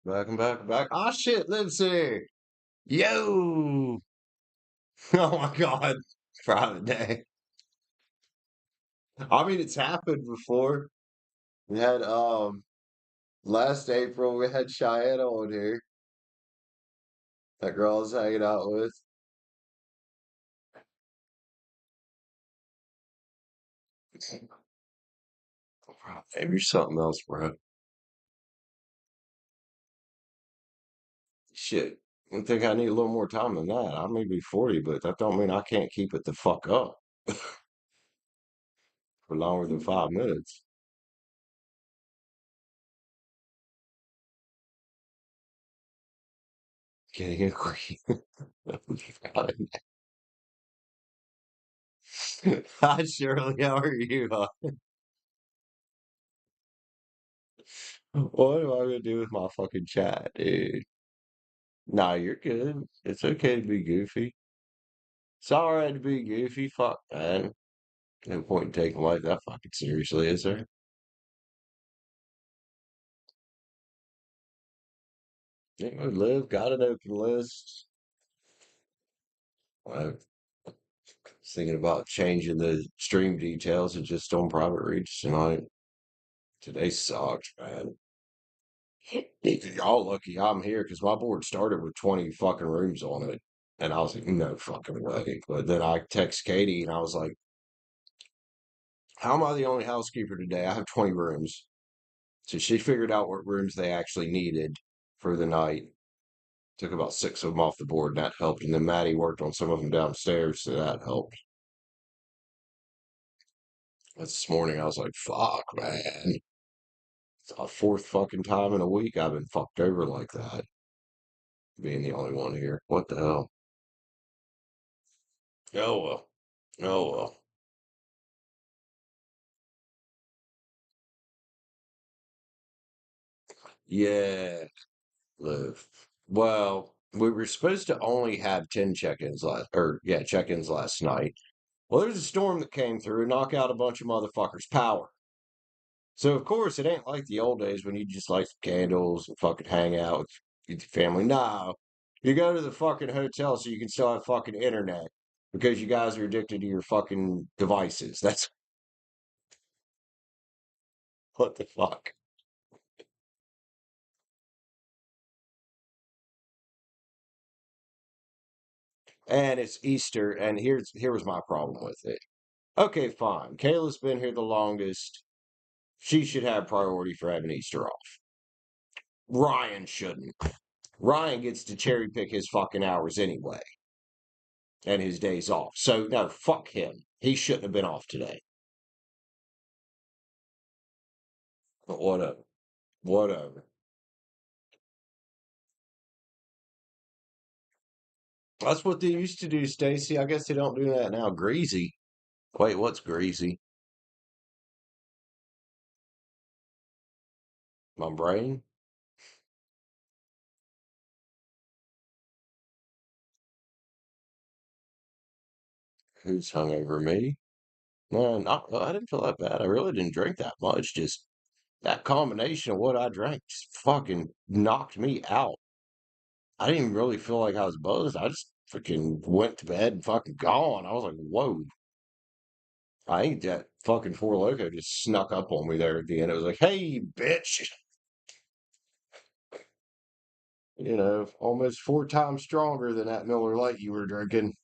Back and back and back. Oh shit, lives here. Yo. Oh my God. Private day. I mean, it's happened before. We had last April we had Cheyenne on here. That girl I was hanging out with. Maybe something else, bro. Shit. I think I need a little more time than that. I may be 40, but that don't mean I can't keep it the fuck up for longer than 5 minutes. Getting a queen. Hi, Shirley. How are you? What am I gonna do with my fucking chat, dude? Nah, you're good. It's okay to be goofy. It's all right to be goofy. Fuck, man. No point in taking life that fucking seriously, is there? Yeah, we live, got an open list. I was thinking about changing the stream details and just on private reach tonight. Today sucked, man. Y'all lucky I'm here because my board started with 20 fucking rooms on it. And I was like, no fucking way. But then I text Katie and I was like, how am I the only housekeeper today? I have 20 rooms. So she figured out what rooms they actually needed for the night. Took about six of them off the board, and that helped. And then Maddie worked on some of them downstairs, so that helped. But this morning I was like, fuck, man. It's a fourth fucking time in a week I've been fucked over like that, being the only one here. What the hell? Oh well. Oh well. Yeah, live. Well, we were supposed to only have 10 check-ins check-ins last night. Well, there's a storm that came through and knocked out a bunch of motherfuckers' power. So of course it ain't like the old days when you just light some candles and fucking hang out with your family. No. You go to the fucking hotel so you can still have fucking internet because you guys are addicted to your fucking devices. That's what the fuck. And it's Easter, and here was my problem with it. Okay, fine. Kayla's been here the longest. She should have priority for having Easter off. Ryan shouldn't. Ryan gets to cherry pick his fucking hours anyway and his days off. So no, fuck him. He shouldn't have been off today. But whatever. Whatever. That's what they used to do, Stacy. I guess they don't do that now. Greasy. Wait, what's greasy? My brain? Who's hung over me? Man, I didn't feel that bad. I really didn't drink that much. Just that combination of what I drank just fucking knocked me out. I didn't even really feel like I was buzzed. I just freaking went to bed and fucking gone. I was like, whoa. I think that fucking Four Loco just snuck up on me there at the end. It was like, hey, bitch. Almost four times stronger than that Miller Lite you were drinking.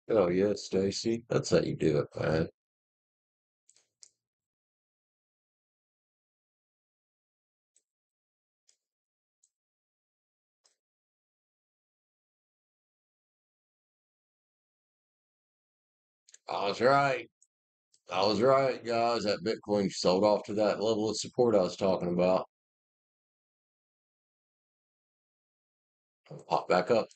Oh, yeah, Stacy. That's how you do it, man. I was right. I was right, guys. That Bitcoin sold off to that level of support I was talking about. Pop back up.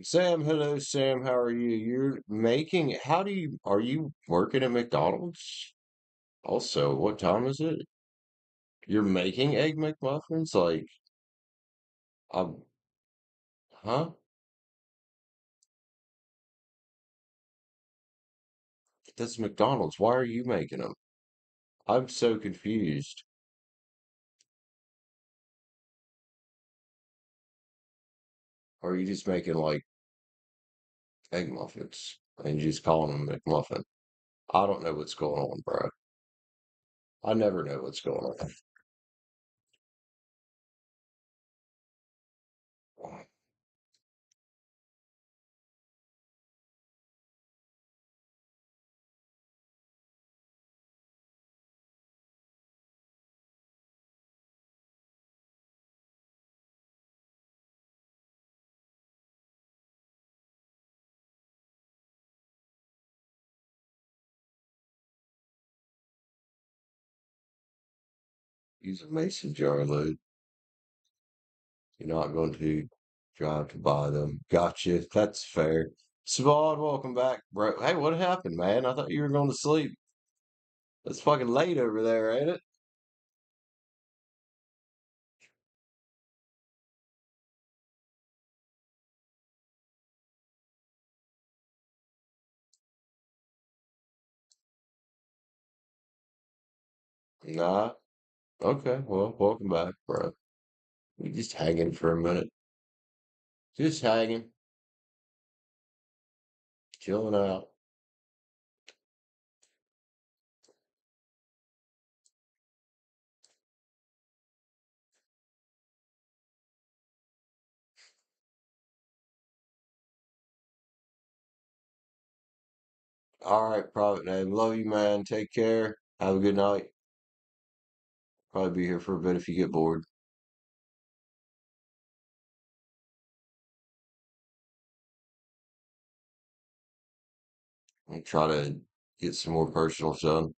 Sam, hello, Sam. How are you? Are you working at McDonald's? Also, what time is it? You're making egg McMuffins? Um, huh? That's McDonald's. Why are you making them? I'm so confused. Are you just making like egg muffins and you just calling them McMuffin? I don't know what's going on, bro. I never know what's going on. Use a mason jar load. You're not going to drive to buy them. Gotcha. That's fair. Swad, welcome back, bro. Hey, what happened, man? I thought you were going to sleep. It's fucking late over there, ain't it? Nah. Okay, well, welcome back, bro. We just hanging for a minute. Just hanging, chilling out. All right, private name. Love you, man. Take care. Have a good night. Probably be here for a bit if you get bored. And try to get some more personal sun.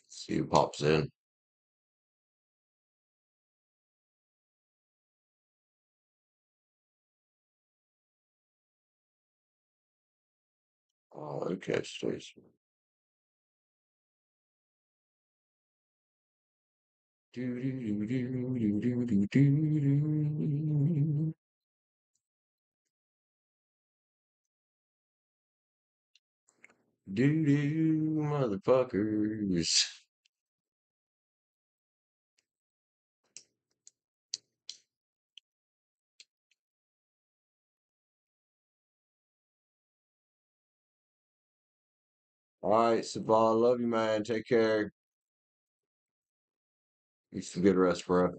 See who pops in. Oh, okay, Stacy. Do do do do do do do do. Do do, motherfuckers. All right, Savon, love you, man. Take care. Get some good rest, bro.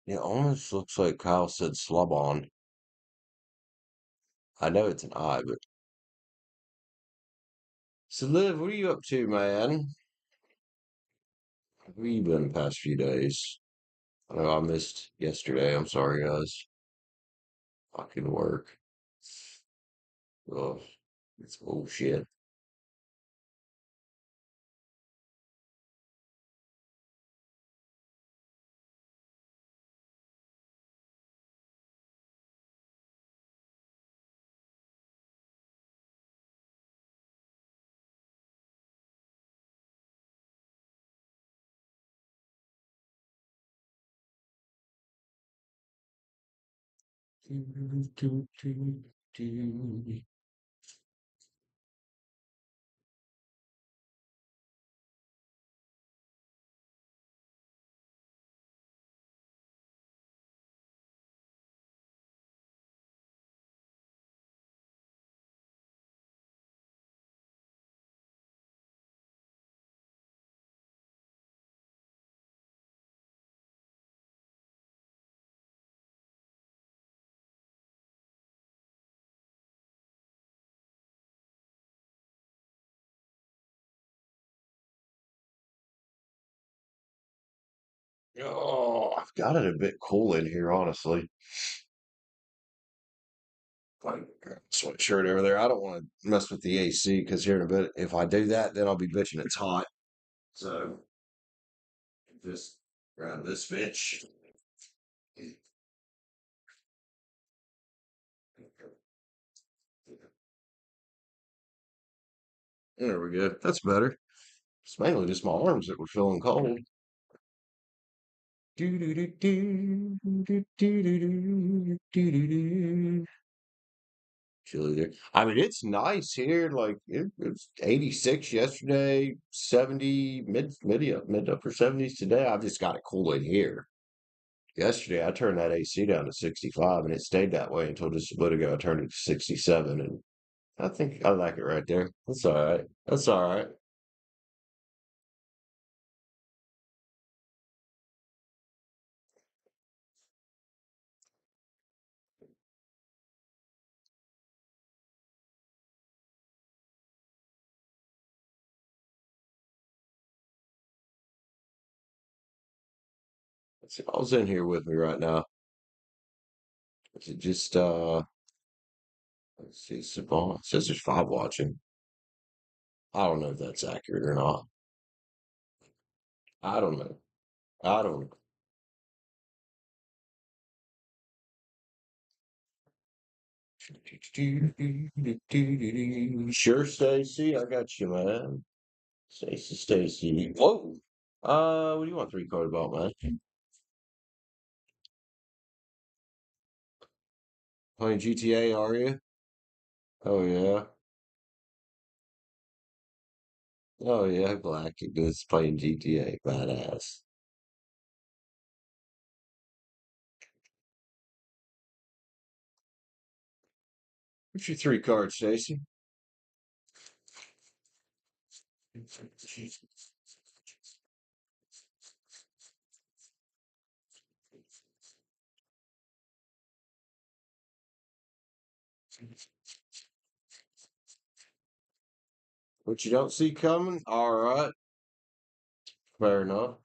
It almost looks like Kyle said Slobon. I know it's an I, but so Liv, what are you up to, man? Where you been the past few days? I know I missed yesterday. I'm sorry, guys. Fucking work. Ugh, it's bullshit. Oh, I've got it a bit cool in here, honestly. Like sweatshirt over there. I don't want to mess with the AC because here in a bit, if I do that, then I'll be bitching it's hot. So just grab this bitch. There we go. That's better. It's mainly just my arms that were feeling cold. Chilly there. I mean, it's nice here. Like it's 86 yesterday, 70 mid upper 70s today. I've just got it cool in here. Yesterday, I turned that AC down to 65, and it stayed that way until just a bit ago. I turned it to 67, and I think I like it right there. That's all right. That's all right. Let's see, all's in here with me right now. Is it just let's see, Savon. It says there's five watching. I don't know if that's accurate or not. I don't know. I don't know. Sure, Stacy. I got you, man. Stacy, Stacy. Whoa. What do you want three card about, man? Playing GTA, are you? Oh yeah. Oh yeah, Galactic is playing GTA. Badass. What's your three cards, Stacy? What you don't see coming? All right, fair enough.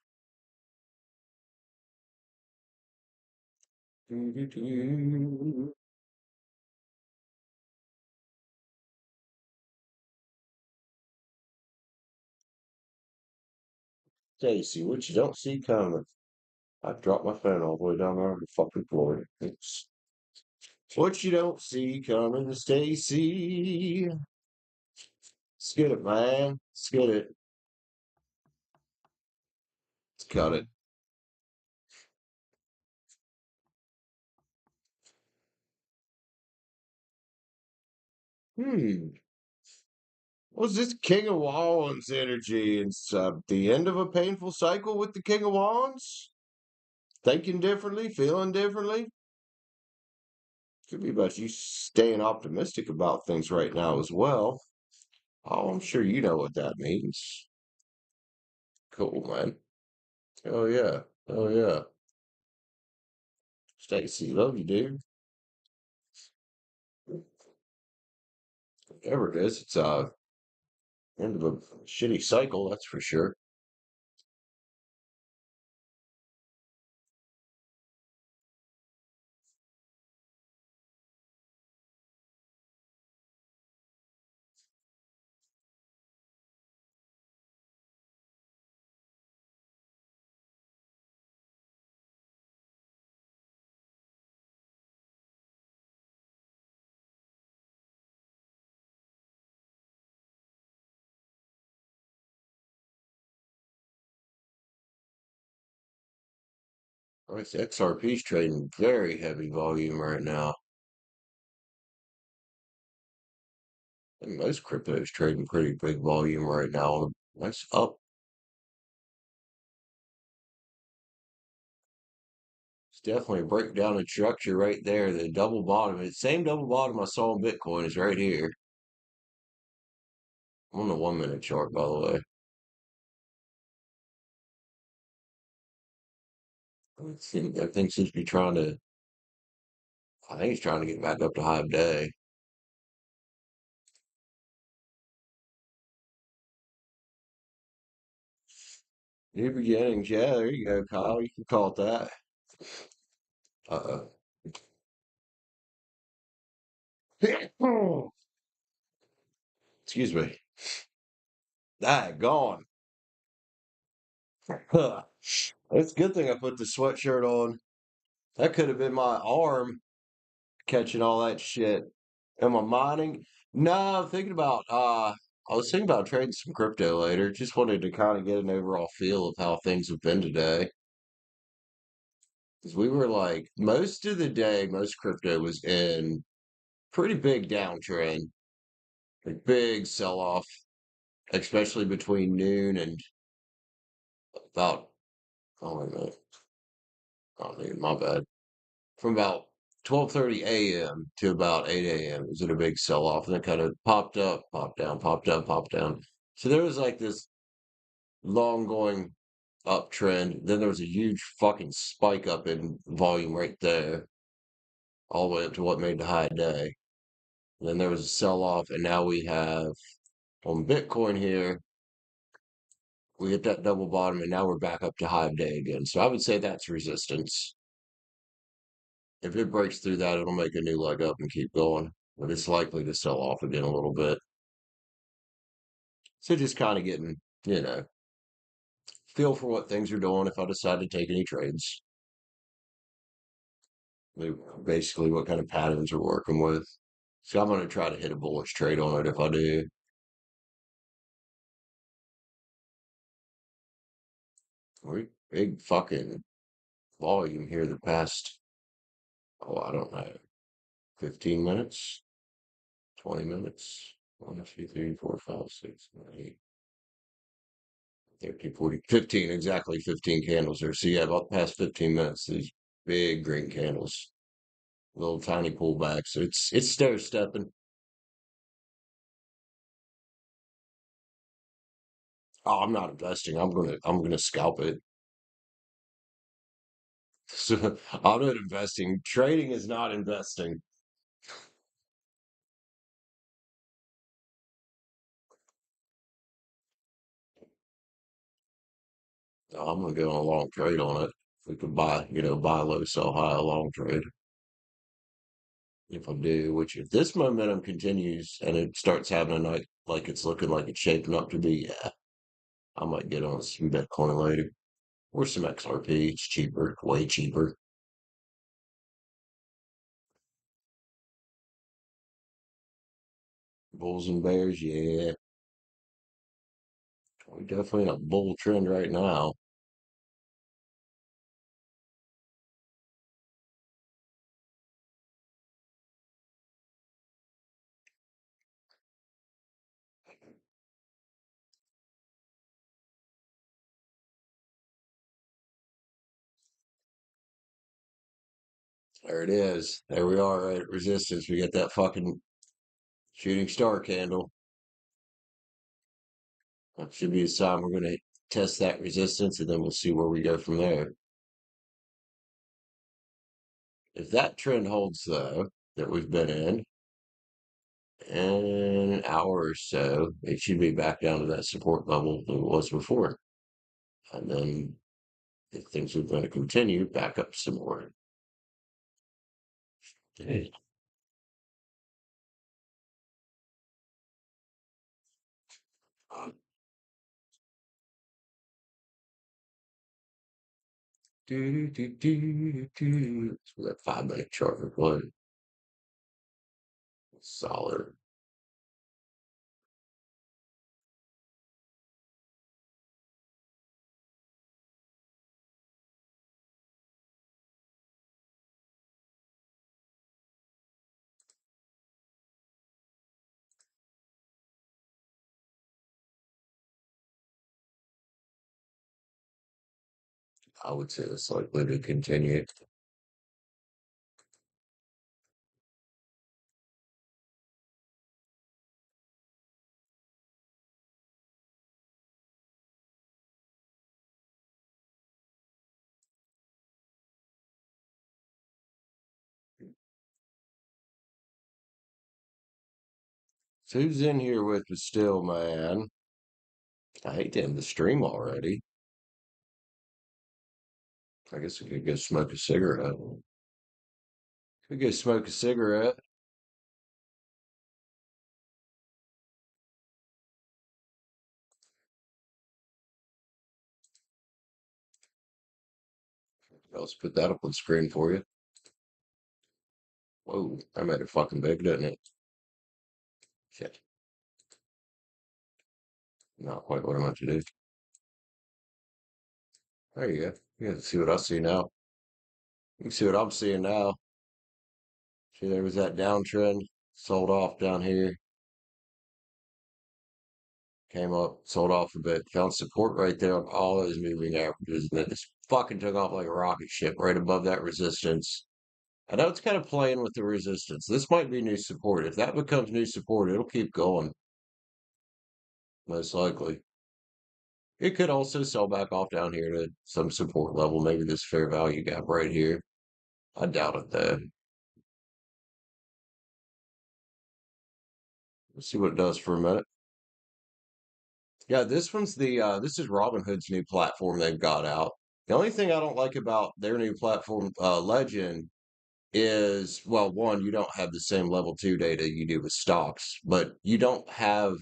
Stacy, what you don't see coming? I dropped my phone all the way down there on the fucking floor. It's what you don't see coming, Stacy. Let's get it, man. Let's get it. Let's cut it. Hmm. Was this King of Wands energy? It's the end of a painful cycle with the King of Wands? Thinking differently, feeling differently? Could be about you staying optimistic about things right now as well. Oh, I'm sure you know what that means. Cool, man. Oh yeah. Oh yeah. Stacy, love you, dude. Whatever it is, it's end of a shitty cycle, that's for sure. All right, the XRP's trading very heavy volume right now. I think most cryptos trading pretty big volume right now. Nice up. It's definitely a breakdown in structure right there. The double bottom, the same double bottom I saw in Bitcoin is right here. I'm on the 1 minute chart, by the way. Everything seems to be trying to, I think he's trying to get back up to high day. New beginnings. Yeah, there you go, Kyle. You can call it that. Uh-oh. Excuse me. Ah, gone. Huh. It's a good thing I put the sweatshirt on. That could have been my arm catching all that shit. Am I mining? No, I'm thinking about I was thinking about trading some crypto later. Just wanted to kind of get an overall feel of how things have been today. Because we were like most of the day, most crypto was in pretty big downtrend, like big sell off, especially between noon and about oh wait a minute, oh noon, my bad. From about 12:30 a.m. to about 8 a.m. was in a big sell off, and it kind of popped up, popped down, popped up, popped down. So there was like this long going uptrend. Then there was a huge fucking spike up in volume right there, all the way up to what made the high day. And then there was a sell off, and now we have on Bitcoin here, we hit that double bottom, and now we're back up to high of day again. So I would say that's resistance. If it breaks through that, it'll make a new leg up and keep going, but it's likely to sell off again a little bit. So just kind of getting, you know, feel for what things are doing if I decide to take any trades. Basically, what kind of patterns we're working with. So I'm going to try to hit a bullish trade on it if I do. Big fucking volume here the past, oh, I don't know, 15 minutes, 20 minutes. 1, 2, 3, 4, 5, 6, 7, 8, 13, 40, 15, exactly 15 candles there. So yeah, about the past 15 minutes, these big green candles, little tiny pullbacks. It's stair stepping. Oh, I'm not investing. I'm gonna scalp it. So I'm not investing. Trading is not investing. I'm gonna go on a long trade on it. We could buy, buy low, sell high, a long trade. If I do, which if this momentum continues and it starts having a night like it's looking like it's shaping up to be, yeah, I might get on some Bitcoin later or some XRP. It's cheaper, way cheaper. Bulls and bears, yeah. We're definitely in a bull trend right now. There it is. There we are right at resistance. We get that fucking shooting star candle. That should be a sign we're going to test that resistance and then we'll see where we go from there. If that trend holds, though, that we've been in an hour or so, it should be back down to that support level that it was before. And then if things are going to continue, back up some more. Okay. So that 5 minute chart for one. Solid. I would say it's likely to continue. So who's in here with the still, man? I hate to end the stream already. I guess we could go smoke a cigarette. We could go smoke a cigarette. Let's put that up on screen for you. Whoa, I made it fucking big, didn't it? Shit. Not quite what I meant to do. There you go. You can see what I see now. You can see what I'm seeing now. See, there was that downtrend, sold off down here, came up, sold off a bit, found support right there on all those moving averages, and then just fucking took off like a rocket ship right above that resistance. I know it's kind of playing with the resistance. This might be new support. If that becomes new support, it'll keep going, most likely. It could also sell back off down here to some support level, maybe this fair value gap right here. I doubt it though. Let's see what it does for a minute. Yeah, this is Robinhood's new platform they've got out. The only thing I don't like about their new platform, Legend, is, well, one, you don't have the same level two data you do with stocks, but you don't have,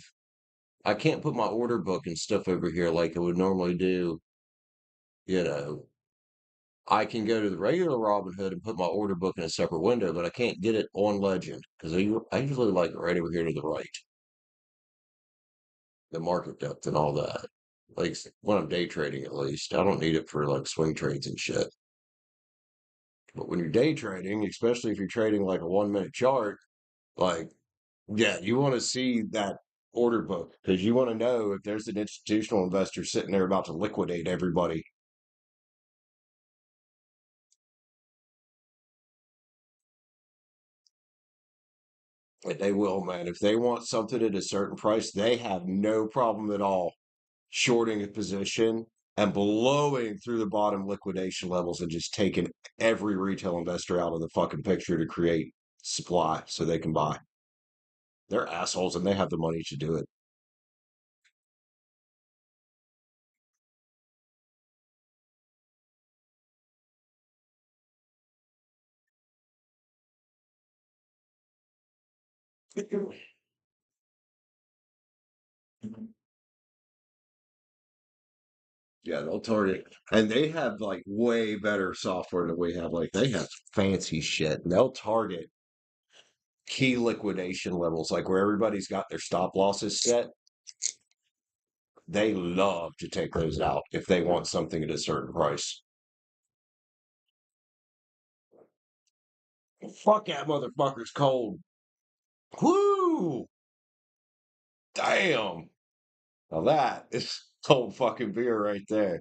I can't put my order book and stuff over here like I would normally do. You know, I can go to the regular Robinhood and put my order book in a separate window, but I can't get it on Legend because I usually like it right over here to the right, the market depth and all that. Like when I'm day trading, at least, I don't need it for like swing trades and shit. But when you're day trading, especially if you're trading like a 1 minute chart, like, yeah, you want to see that order book because you want to know if there's an institutional investor sitting there about to liquidate everybody. And they will, man. If they want something at a certain price, they have no problem at all shorting a position and blowing through the bottom liquidation levels and just taking every retail investor out of the fucking picture to create supply so they can buy. They're assholes and they have the money to do it. Yeah, they'll target, and they have like way better software than we have. Like they have fancy shit, and they'll target key liquidation levels, like where everybody's got their stop losses set. They love to take those out if they want something at a certain price. Fuck that motherfucker's cold. Whoo! Damn. Now that is cold fucking beer right there.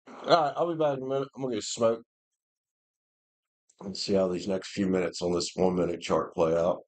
All right, I'll be back in a minute. I'm gonna get smoke and see how these next few minutes on this 1 minute chart play out.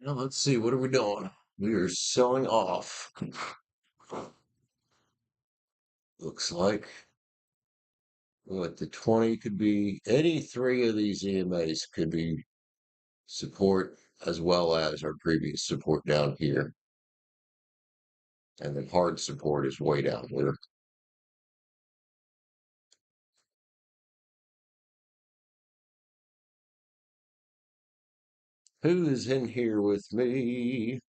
Now let's see, what are we doing? We are selling off. Looks like what the 20 could be. Any three of these EMAs could be support as well as our previous support down here. And then hard support is way down here. Who is in here with me?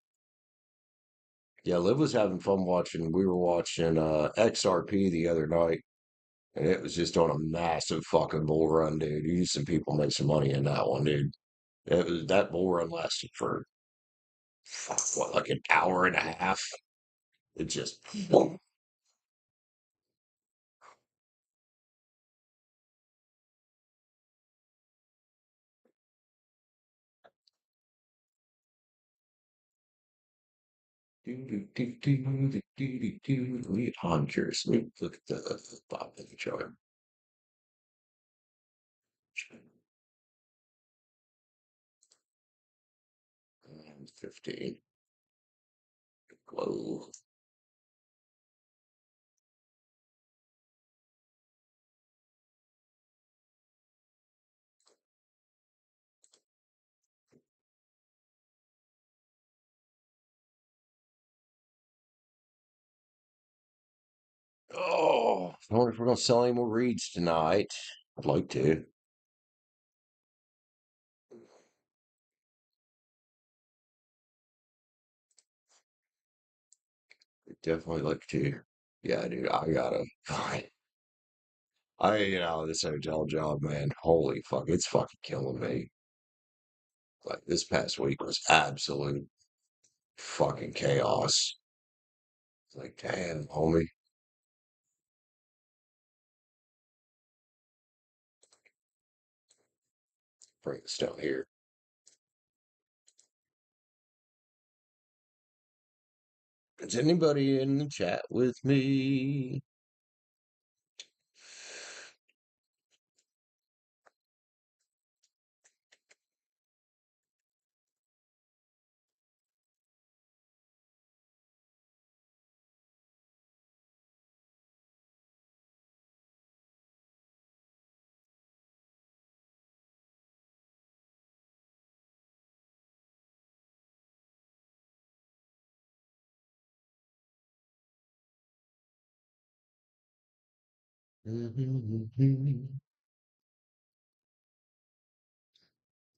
Yeah, Liv was having fun watching. We were watching XRP the other night, and it was just on a massive fucking bull run, dude. You some people make some money in that one, dude. It was that bull run lasted for fuck, what, like an hour and a half. It just boom. I'm curious. Let me look at the Bob and Joe. 15. Glow. Oh, I wonder if we're gonna sell any more reads tonight. I'd like to. I'd definitely like to. Yeah, dude, I gotta. This hotel job, man. Holy fuck, it's fucking killing me. Like this past week was absolute fucking chaos. Like, damn, homie, bring this down here. Is anybody in the chat with me?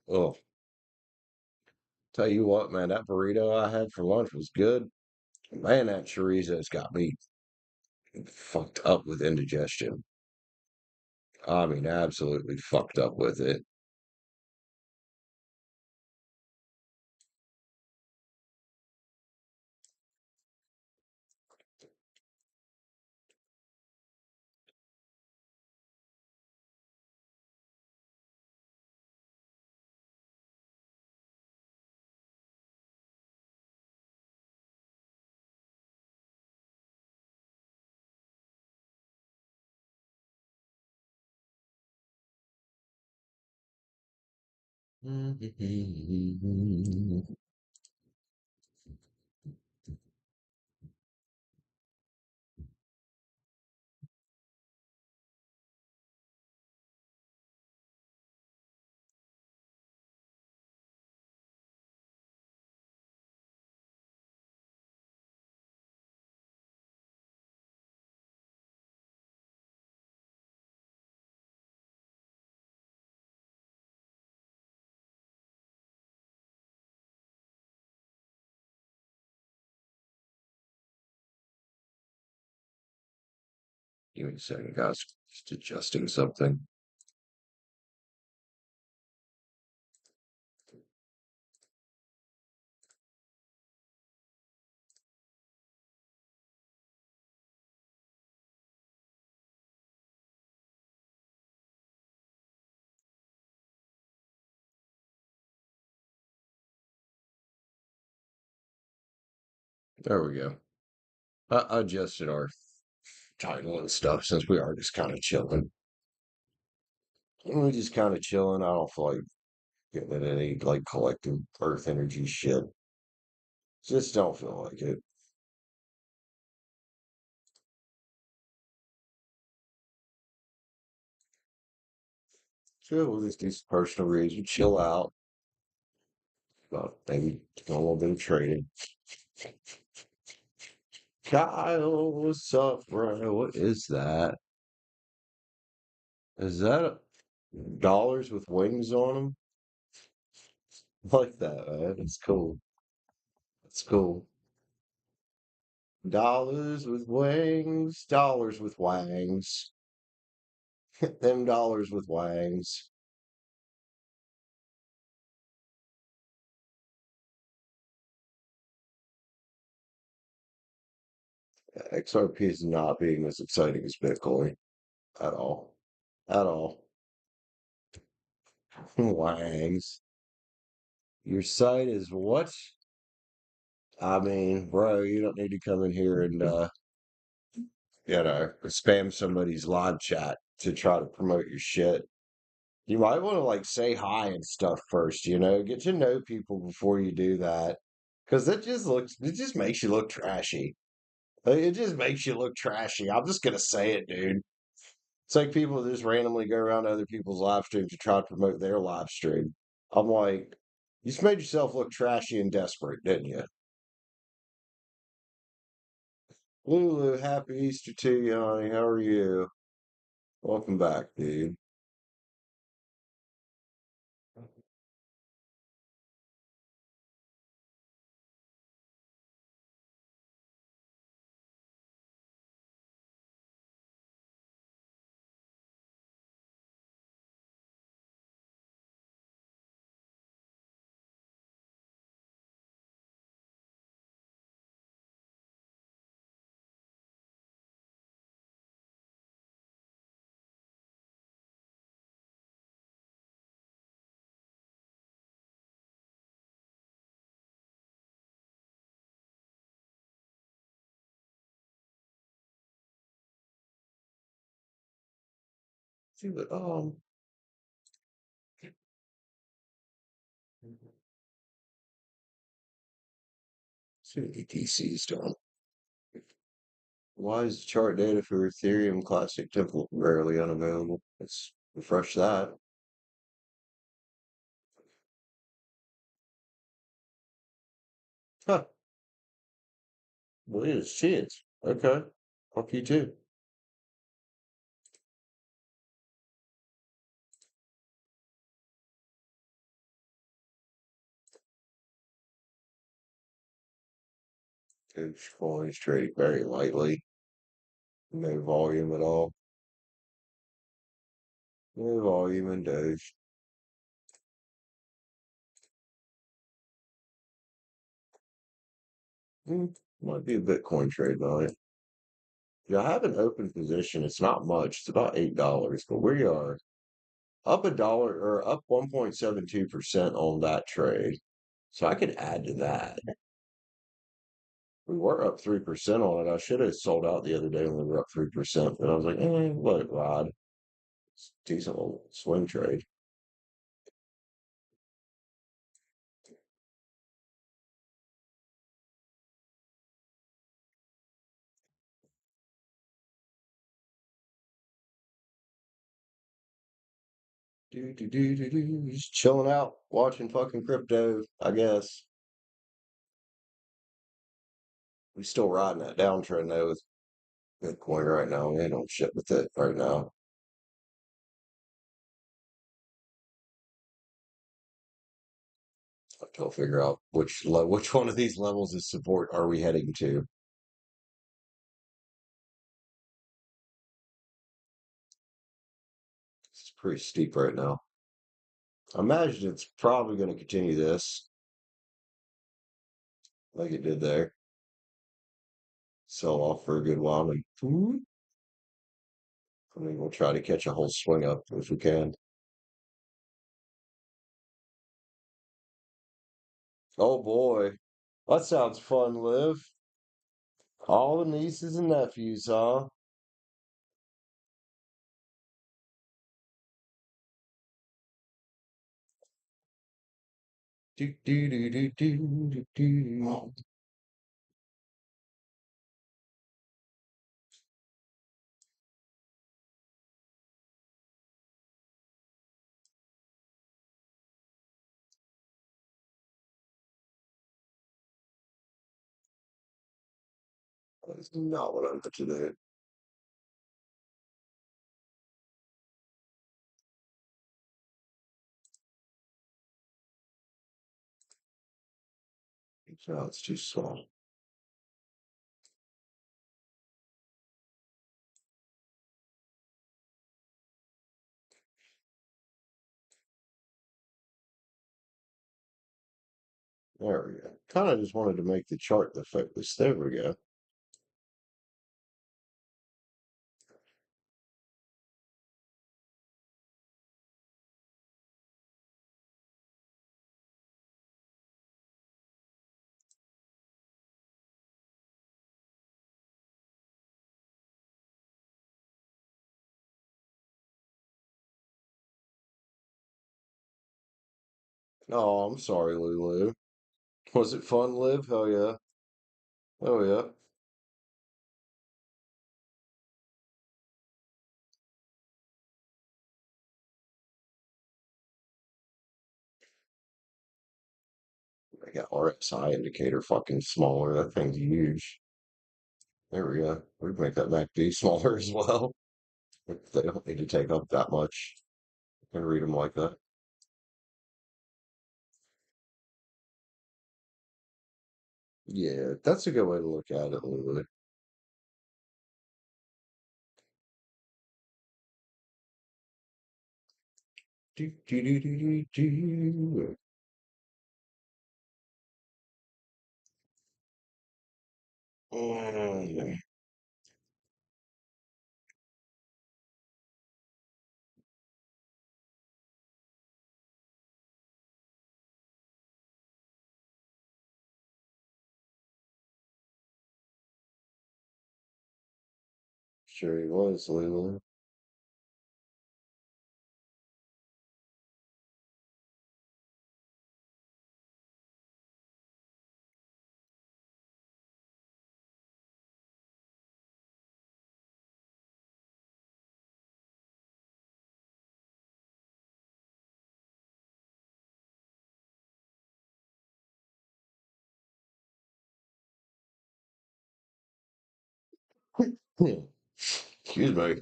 Oh, tell you what, man, that burrito I had for lunch was good. Man, that chorizo's got me fucked up with indigestion. I mean, absolutely fucked up with it. Give me a second, guys. Just adjusting something. There we go. I adjusted our title and stuff since we are just kind of chilling. We're just kind of chilling. I don't feel like getting into any like collective Earth energy shit. Just don't feel like it. Chill, we'll just do some personal reads. You chill out. Maybe do a little bit of trading. Kyle, what's up, bro? What is that? Is that dollars with wings on them? I like that, man. It's cool. It's cool. Dollars with wings, dollars with wangs. Them dollars with wangs. XRP is not being as exciting as Bitcoin at all. At all. Wangs. Your site is what? I mean, bro, you don't need to come in here and spam somebody's live chat to try to promote your shit. You might want to like say hi and stuff first, get to know people before you do that. Cause it just makes you look trashy. Like, it just makes you look trashy. I'm just gonna say it, dude. It's like people that just randomly go around to other people's live streams to try to promote their live stream. I'm like, you just made yourself look trashy and desperate, didn't you? Lulu, happy Easter to you, honey. How are you? Welcome back, dude. See what see what ETC is doing. Why is the chart data for Ethereum Classic template rarely unavailable? Let's refresh that. Huh. Well, it is chance. Okay. Fuck you too. Dogecoin is trading very lightly. No volume at all. No volume in Doge. Hmm, might be a Bitcoin trade on it. Yeah, I have an open position. It's not much. It's about $8, but we are up a dollar or up 1.72% on that trade. So I could add to that. We were up 3% on it. I should have sold out the other day when we were up 3%, but I was like, let it ride. It's a decent little swing trade. Just chilling out, watching fucking crypto, I guess. We still riding that downtrend though with Bitcoin right now. We ain't on shit with it right now. I have to figure out which one of these levels of support are we heading to. It's pretty steep right now. I imagine it's probably going to continue this like it did there. Sell off for a good while and I mean we'll try to catch a whole swing up if we can. Oh boy. That sounds fun, Liv. All the nieces and nephews, huh? Do, do, do, do, do, do, do. That's not what I'm to do. No, it's too small. There we go. Kind of just wanted to make the chart the focus. There we go. Oh, I'm sorry, Lulu. Was it fun, Liv? Hell yeah. Oh yeah. I got RSI indicator fucking smaller. That thing's huge. There we go. We can make that MACD smaller as well. They don't need to take up that much. I can read them like that. Yeah, that's a good way to look at it, Lulu. Do, do, do, do, do, do. Mm, sure he was, Lulu. Hmm. Excuse me.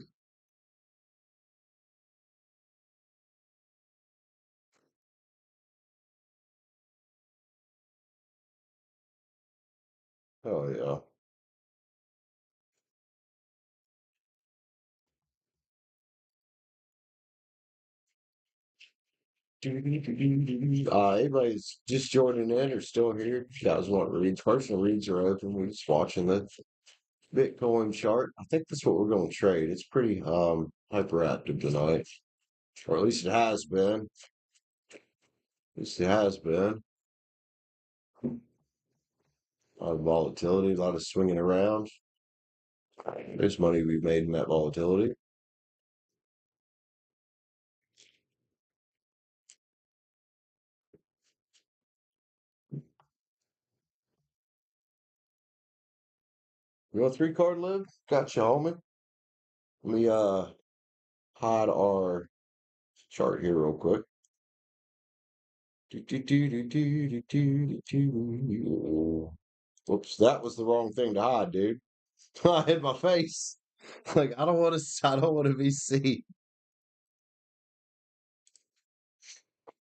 Oh yeah. Anybody's just joining in or still here? You guys want reads? Personal reads are open. We're just watching the Bitcoin chart. I think that's what we're going to trade. It's pretty hyperactive tonight, or at least it has been. At least it has been. A lot of volatility, a lot of swinging around. There's money we've made in that volatility. You want a three card live? Gotcha, homie. Let me hide our chart here real quick. Do, do, do, do, do, do, do, do. Whoops, that was the wrong thing to hide, dude. I hit my face. Like I don't want to. I don't want to be seen.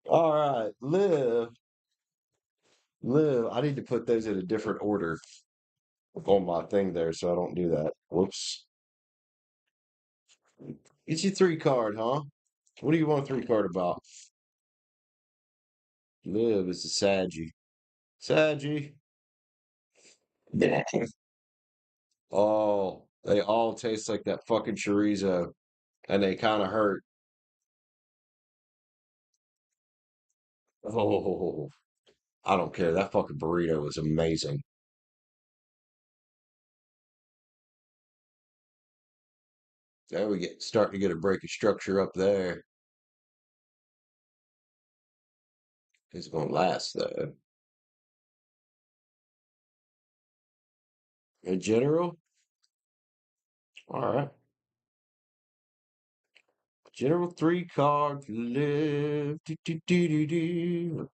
All right, live, live. I need to put those in a different order on my thing there, so I don't do that. Whoops. It's your three card, huh? What do you want a three card about? Live is a Saggy. Saggy. Yeah. Oh, they all taste like that fucking chorizo, and they kind of hurt. Oh, I don't care. That fucking burrito was amazing. There we get starting to get a break of structure up there. It's gonna last though. In general, all right. General three card live. Do, do, do, do, do.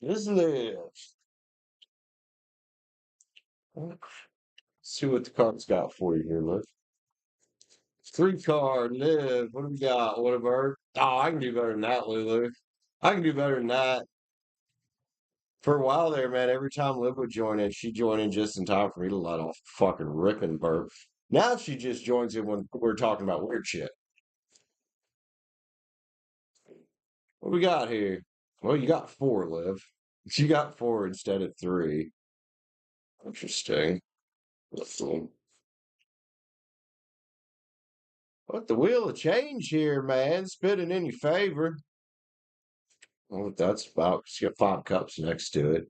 This lives. Let's see what the card's got for you here, look. Three card live. What do we got? What a bird. Oh, I can do better than that, Lulu. I can do better than that. For a while there, man, every time Liv would join in, she'd join in just in time for me to let off a fucking ripping burp. Now she just joins in when we're talking about weird shit. What we got here? Well, you got four, Liv. You got four instead of three. Interesting. Listen. What the wheel of change here, man? Spinning in your favor. Well, that's about. It's got five cups next to it.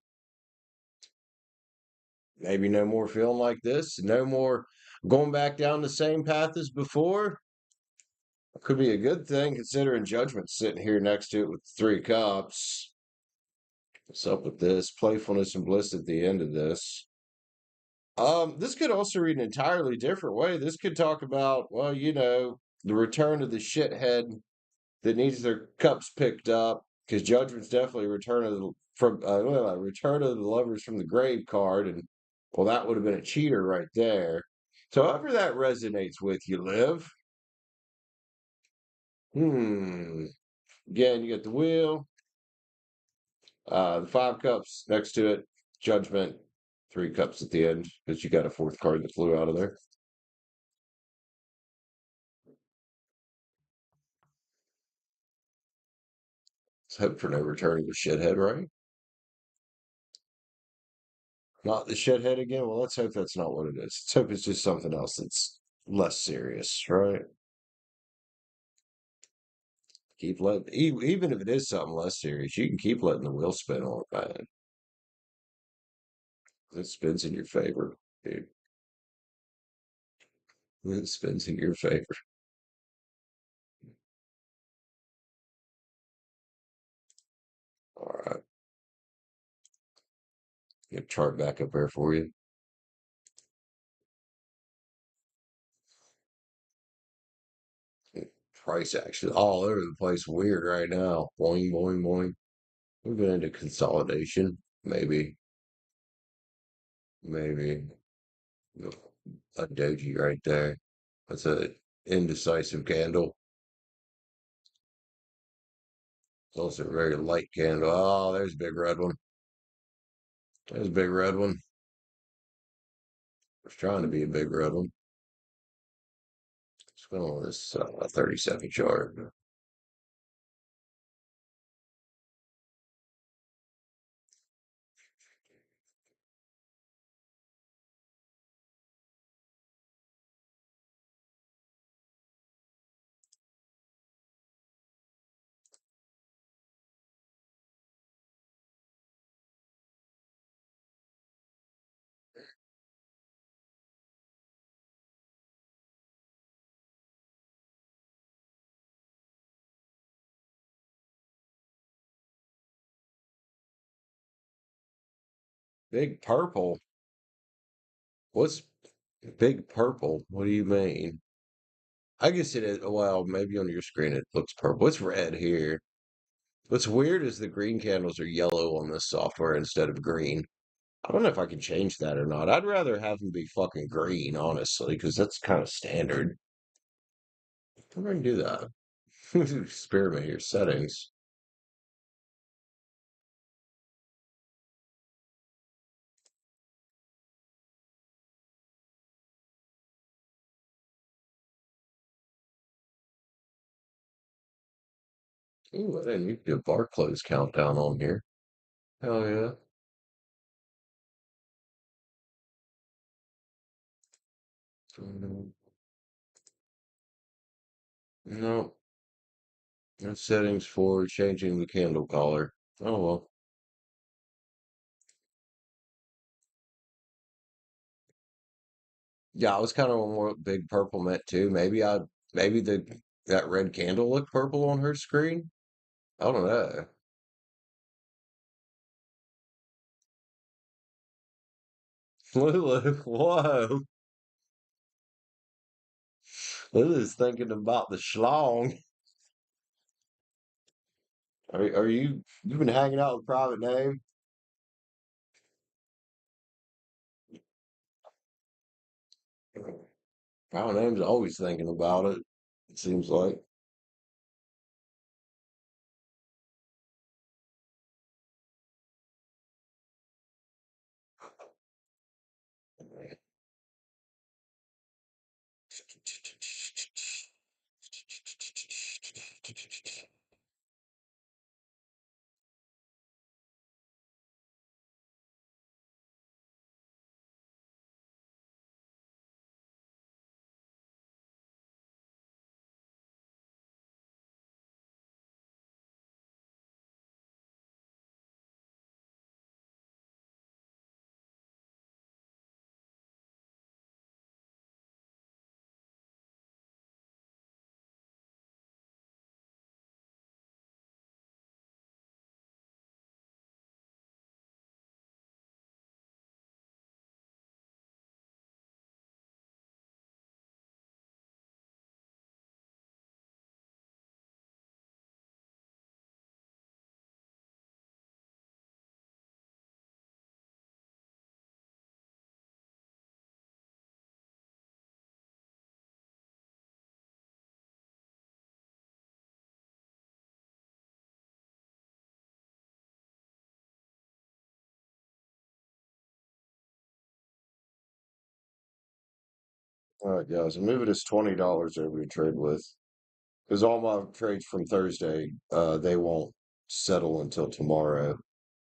Maybe no more feeling like this. No more going back down the same path as before. Could be a good thing considering Judgment's sitting here next to it with three cups. What's up with this? Playfulness and bliss at the end of this. This could also read an entirely different way. This could talk about, well, the return of the shithead that needs their cups picked up, because Judgment's definitely return of the lovers from the grave card, and well, that would have been a cheater right there. So, however that resonates with you, Liv. Hmm. Again, you get the wheel, the five cups next to it, Judgment, three cups at the end, because you got a fourth card that flew out of there. Let's hope for no return of the shithead, right? Not the shithead again. Well, let's hope that's not what it is. Let's hope it's just something else that's less serious, right? Keep letting, even if it is something less serious, you can keep letting the wheel spin on it, man. It spins in your favor, dude. It spins in your favor. All right. Get chart back up there for you. Price action all over the place. Weird right now. Boing, boing, boing. Moving into consolidation. Maybe. Maybe. A doji right there. That's a indecisive candle. It's also a very light candle. Oh, there's a big red one. There's a big red one. It's trying to be a big red one. Let's go on this 30-second chart. Big purple. What's big purple? What do you mean? I guess it is. Well, maybe on your screen it looks purple. It's red here. What's weird is the green candles are yellow on this software instead of green. I don't know if I can change that or not. I'd rather have them be fucking green, honestly, because that's kind of standard. I'm going to do that. Experiment your settings. Ooh, I didn't need to do a bar close countdown on here. Hell yeah. No, that's settings for changing the candle color. Oh well. Yeah, I was kind of on what Big Purple meant too. Maybe the that red candle looked purple on her screen. I don't know. Lulu, whoa. Lulu's thinking about the schlong. Are you've been hanging out with Private Name? Private Name's always thinking about it, it seems like. All right, guys, I'm moving this $20 over to trade with. Because all my trades from Thursday, they won't settle until tomorrow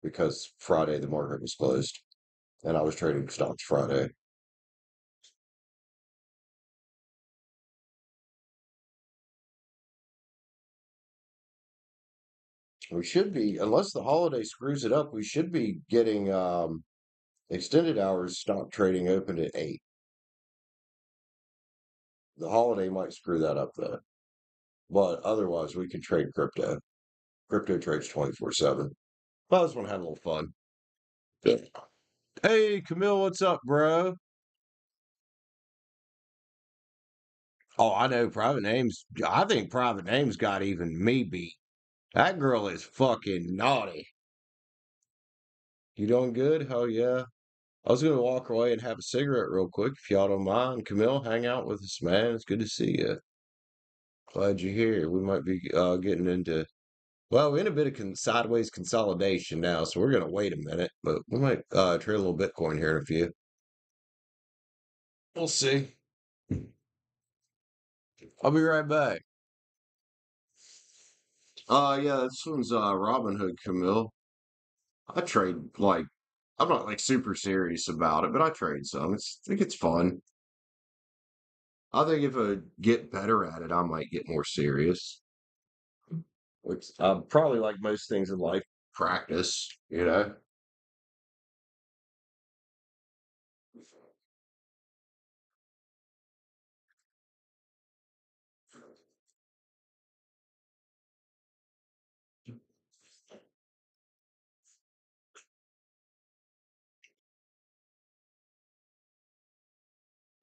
because Friday the market was closed and I was trading stocks Friday. We should be, unless the holiday screws it up, we should be getting extended hours stock trading open at 8. The holiday might screw that up though. But otherwise, we can trade crypto. Crypto trades 24/7. I just want to have a little fun. Yeah. Hey, Camille, what's up, bro? Oh, I know private names. I think private names got even me beat. That girl is fucking naughty. You doing good? Hell yeah. I was gonna walk away and have a cigarette real quick if y'all don't mind. Camille, hang out with us, man. It's good to see you. Glad you're here. We might be getting into well, we're in a bit of sideways consolidation now, so we're gonna wait a minute, but we might trade a little Bitcoin here in a few. We'll see. I'll be right back. Yeah, this one's Robinhood, Camille. I trade like I'm not like super serious about it, but I trade some. I think it's fun. I think if I get better at it, I might get more serious. Which probably like most things in life, practice.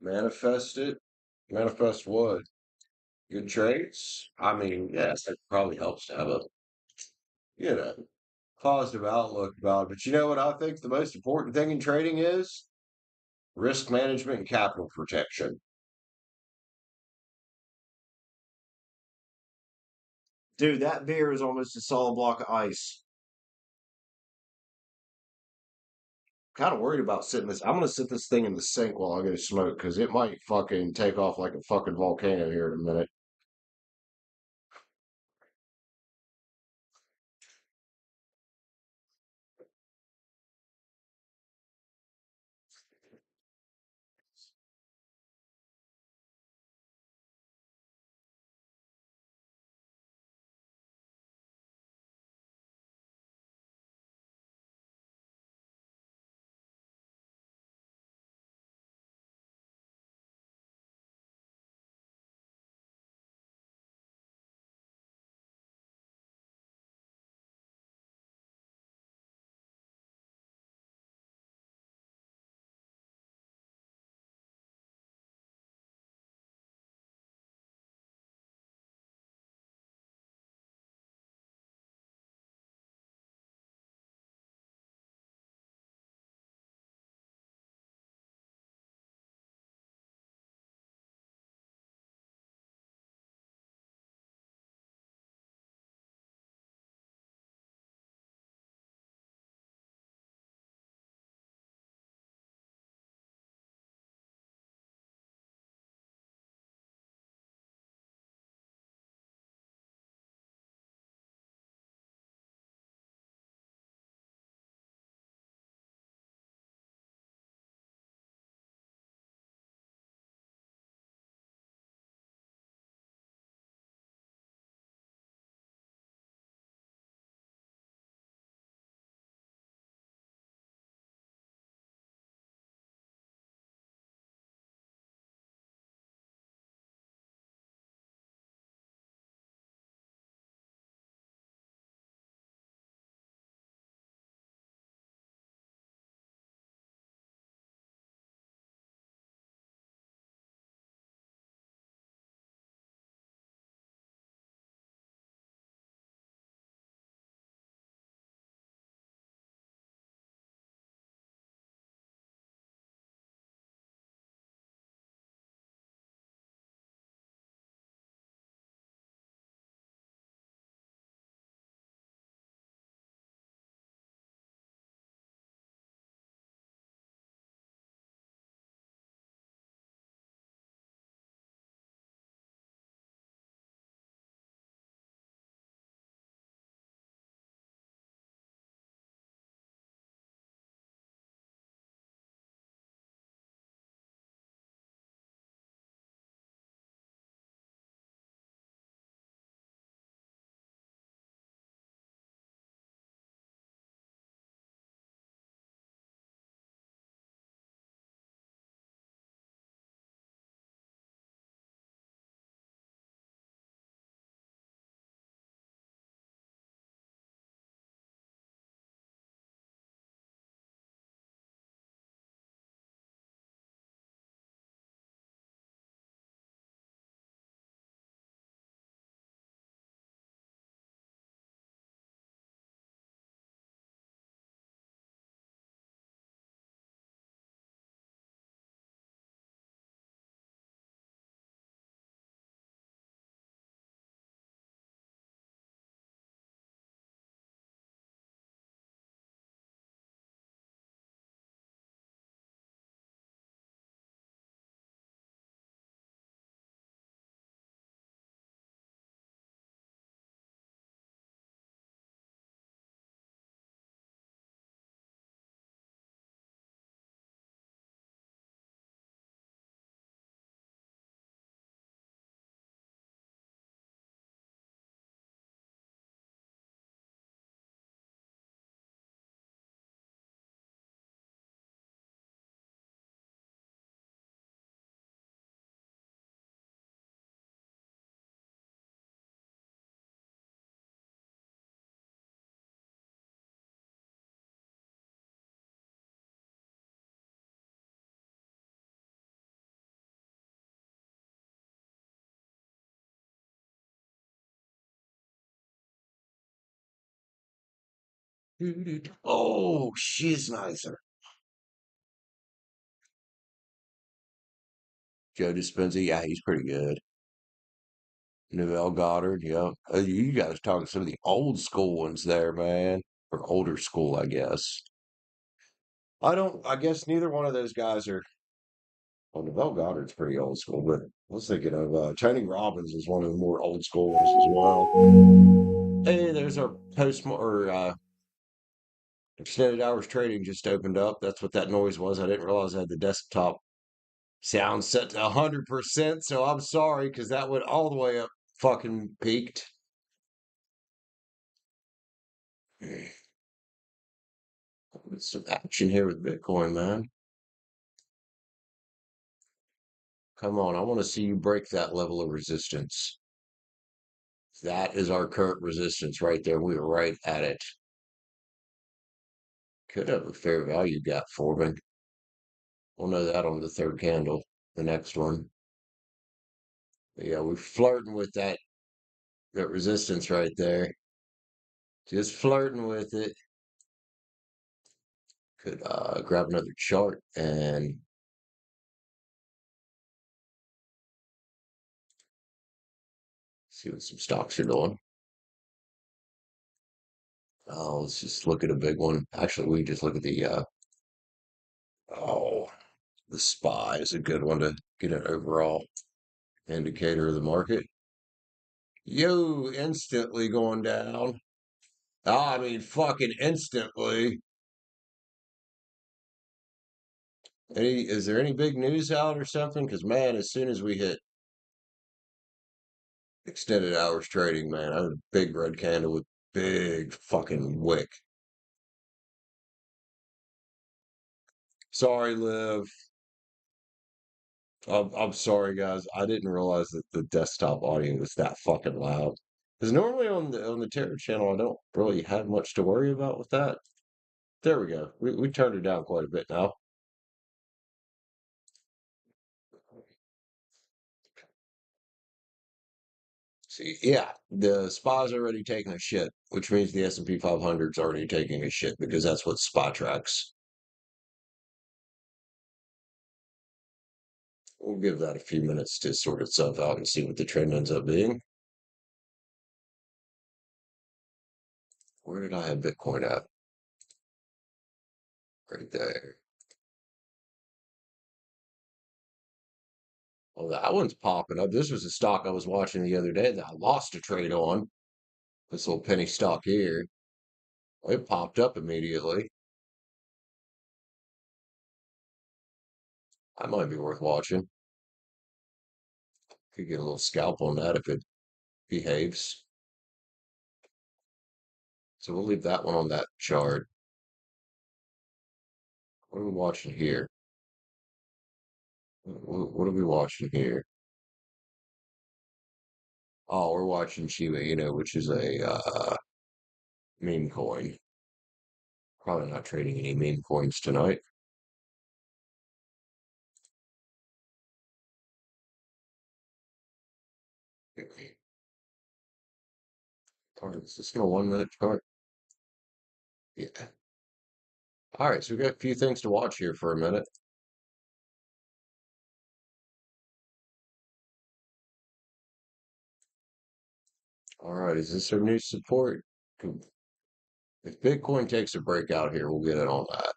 Manifest it. Manifest what? Good trades. I mean, yes, it probably helps to have a you know positive outlook about it. But you know what I think the most important thing in trading is risk management and capital protection. Dude, that beer is almost a solid block of ice. Kind of worried about sitting this. I'm gonna sit this thing in the sink while I go smoke because it might fucking take off like a fucking volcano here in a minute. Oh, she's nicer. Joe Dispenza, yeah, he's pretty good. Novell Goddard, yeah. You guys talking some of the old school ones there, man. Or older school, I guess. I guess neither one of those guys are. Well, Novell Goddard's pretty old school, but I was thinking of Tony Robbins is one of the more old school ones as well. Hey, there's our post or extended hours trading just opened up. That's what that noise was. I didn't realize I had the desktop sound set to 100%, so I'm sorry because that went all the way up fucking peaked. Some action here with Bitcoin, man. Come on, I want to see you break that level of resistance. That is our current resistance right there. We are right at it. Could have a fair value gap forming. We'll know that on the third candle, the next one. But yeah, we're flirting with that resistance right there. Just flirting with it. Could grab another chart and see what some stocks are doing. Oh, let's just look at a big one. Actually, we just look at the oh, the SPY is a good one to get an overall indicator of the market. Yo, instantly going down. I mean, fucking instantly. Is there any big news out or something? Because man, as soon as we hit extended hours trading, man, I had a big red candle with big fucking wick. Sorry, Liv. I'm sorry, guys. I didn't realize that the desktop audio was that fucking loud. Because normally on the Terror channel, I don't really have much to worry about with that. There we go. We turned it down quite a bit now. See, yeah, the SPA's already taking a shit, which means the S&P 500's already taking a shit because that's what SPA tracks. We'll give that a few minutes to sort itself out and see what the trend ends up being. Where did I have Bitcoin at? Right there. Oh, that one's popping up. This was a stock I was watching the other day that I lost a trade on. This little penny stock here. It popped up immediately. That might be worth watching. Could get a little scalp on that if it behaves. So we'll leave that one on that chart. What are we watching here? What are we watching here? Oh, we're watching Shiba Inu, which is a meme coin. Probably not trading any meme coins tonight. Is this in a 1 minute chart? Yeah. All right, so we got a few things to watch here for a minute. All right, is this our new support? If Bitcoin takes a breakout here, we'll get it on that.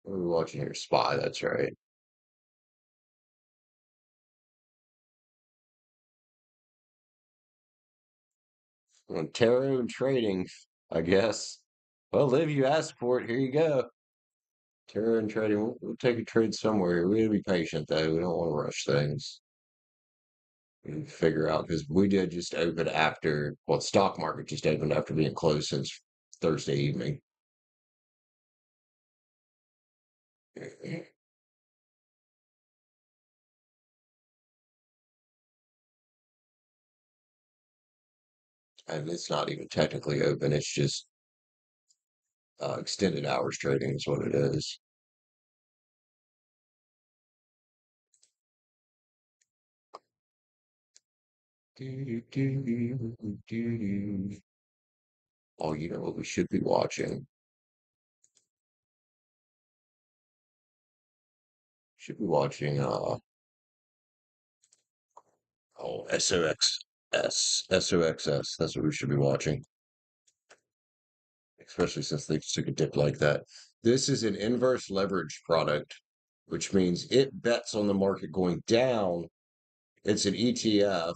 What are we watching here? SPY, that's right. On tarot and trading, I guess. Well, Liv, you asked for it. Here you go. Tarot and trading. We'll take a trade somewhere. We gotta be patient, though. We don't want to rush things. We need to figure out because we did just open after, well, the stock market just opened after being closed since Thursday evening. And it's not even technically open. It's just extended hours trading is what it is. Oh, you know what we should be watching? Should be watching oh SOXS. That's what we should be watching. Especially since they took a dip like that. This is an inverse leverage product, which means it bets on the market going down. It's an ETF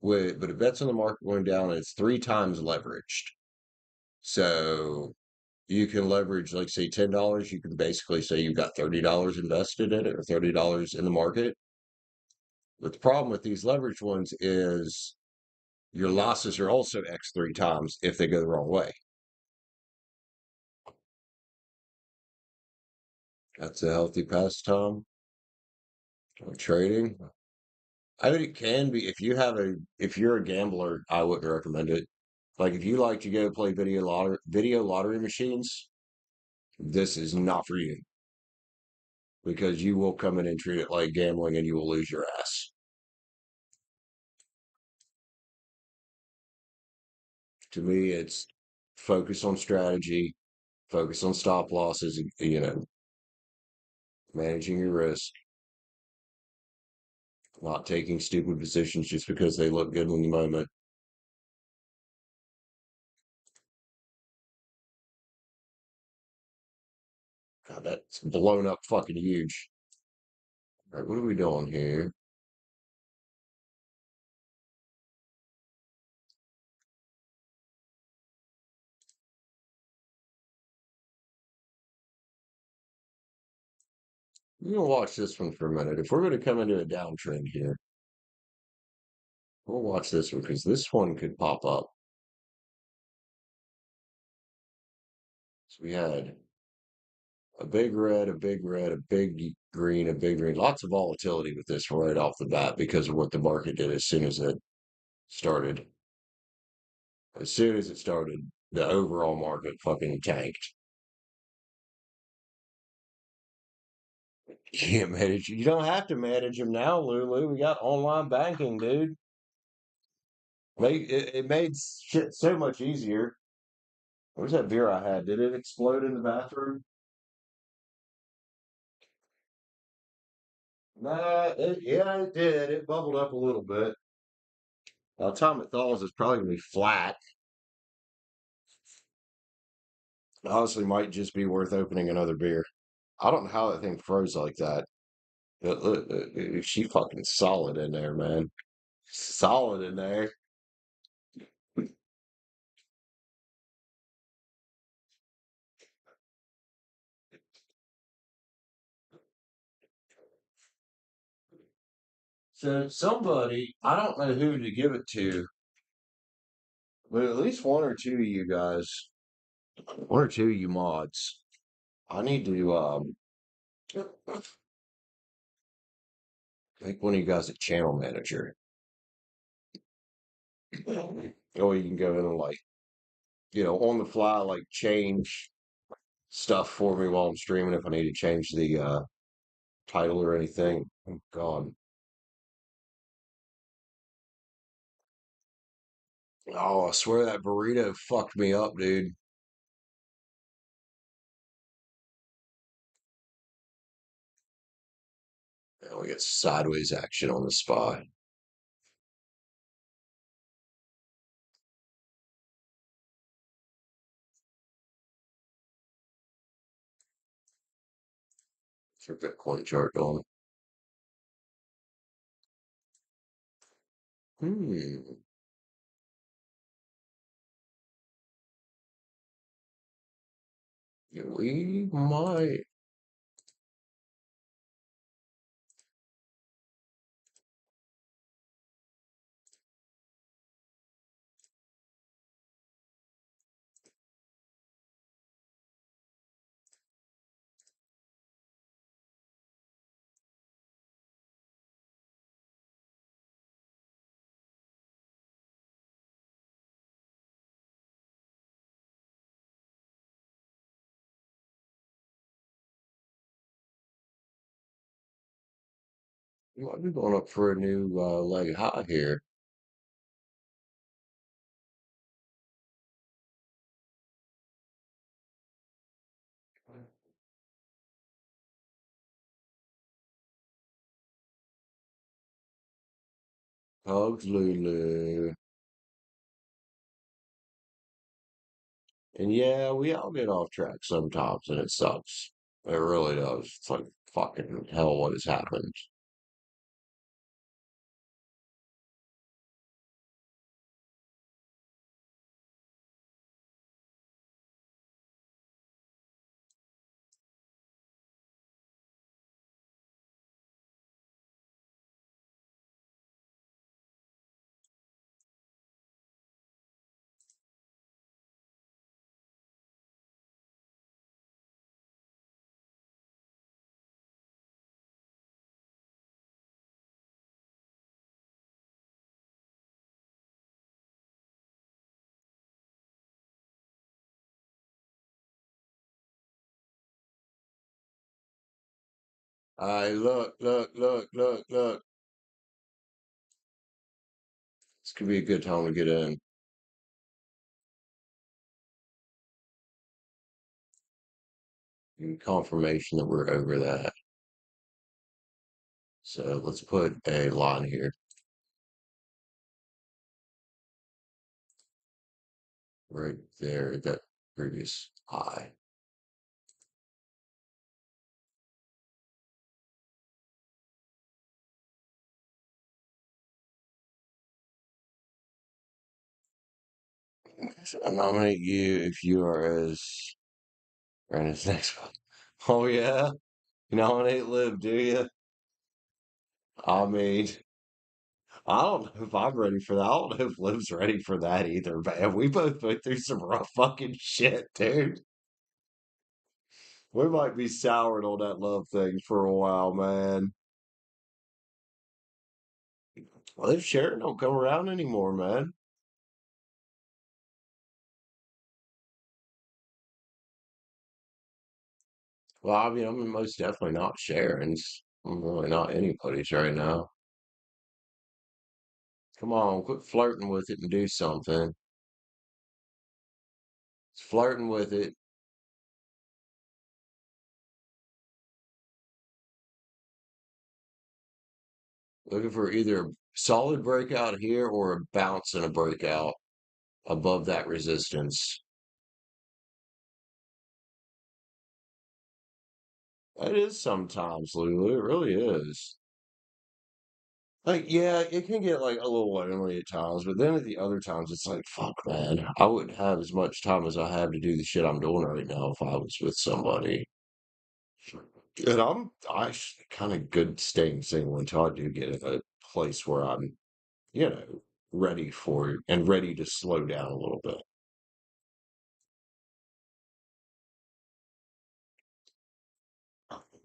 but it bets on the market going down and it's three times leveraged. So you can leverage, like say $10, you can basically say you've got $30 invested in it or $30 in the market. But the problem with these leveraged ones is your losses are also X three times if they go the wrong way. That's a healthy pastime. Trading. I mean, it can be if you're a gambler, I wouldn't recommend it. Like if you like to go play video lottery machines, this is not for you because you will come in and treat it like gambling and you will lose your ass. To me, it's focus on strategy, focus on stop losses, managing your risk, not taking stupid positions just because they look good in the moment. God, that's blown up fucking huge. All right, what are we doing here? We're gonna watch this one for a minute. If we're gonna come into a downtrend here, we'll watch this one because this one could pop up. So we had a big red, a big red, a big green, a big green. Lots of volatility with this right off the bat because of what the market did as soon as it started. As soon as it started, the overall market fucking tanked. You can't manage. You don't have to manage them now, Lulu. We got online banking, dude. It made shit so much easier. Where's that beer I had? Did it explode in the bathroom? Yeah, it did. It bubbled up a little bit. By the time it thaws, it's probably gonna be flat. Honestly, might just be worth opening another beer. I don't know how that thing froze like that. She fucking solid in there, man. Solid in there. So somebody, I don't know who to give it to, but at least one or two of you guys, one or two of you mods, I need to make one of you guys a channel manager. Or you can go in and like, on the fly, like change stuff for me while I'm streaming if I need to change the title or anything. Oh God. Oh, I swear that burrito fucked me up, dude. And we get sideways action on the spot. For Bitcoin chart on. Hmm. Yeah, we might. We might be going up for a new leg high here. Hugs Lulu. And yeah, we all get off track sometimes and it sucks. It really does. It's like fucking hell what has happened. I look. This could be a good time to get in. Confirmation that we're over that. So let's put a line here, right there, that previous high. So I nominate you if you are as Brandon's next one. Oh yeah? You nominate Liv, do you? I mean, I don't know if I'm ready for that. I don't know if Liv's ready for that either, man. We both went through some rough fucking shit, dude. We might be soured on that love thing for a while, man. Liv Sharon don't come around anymore, man. Well, I mean, I'm most definitely not Sharon's. I'm really not anybody's right now. Come on, quit flirting with it and do something. It's flirting with it. Looking for either a solid breakout here or a bounce and a breakout above that resistance. It is sometimes, Lulu. It really is. Like, yeah, it can get like a little lonely at times, but then at the other times, it's like, fuck, man, I wouldn't have as much time as I have to do the shit I'm doing right now if I was with somebody. And I kind of good staying single until I do get in a place where I'm, you know, ready for it and ready to slow down a little bit.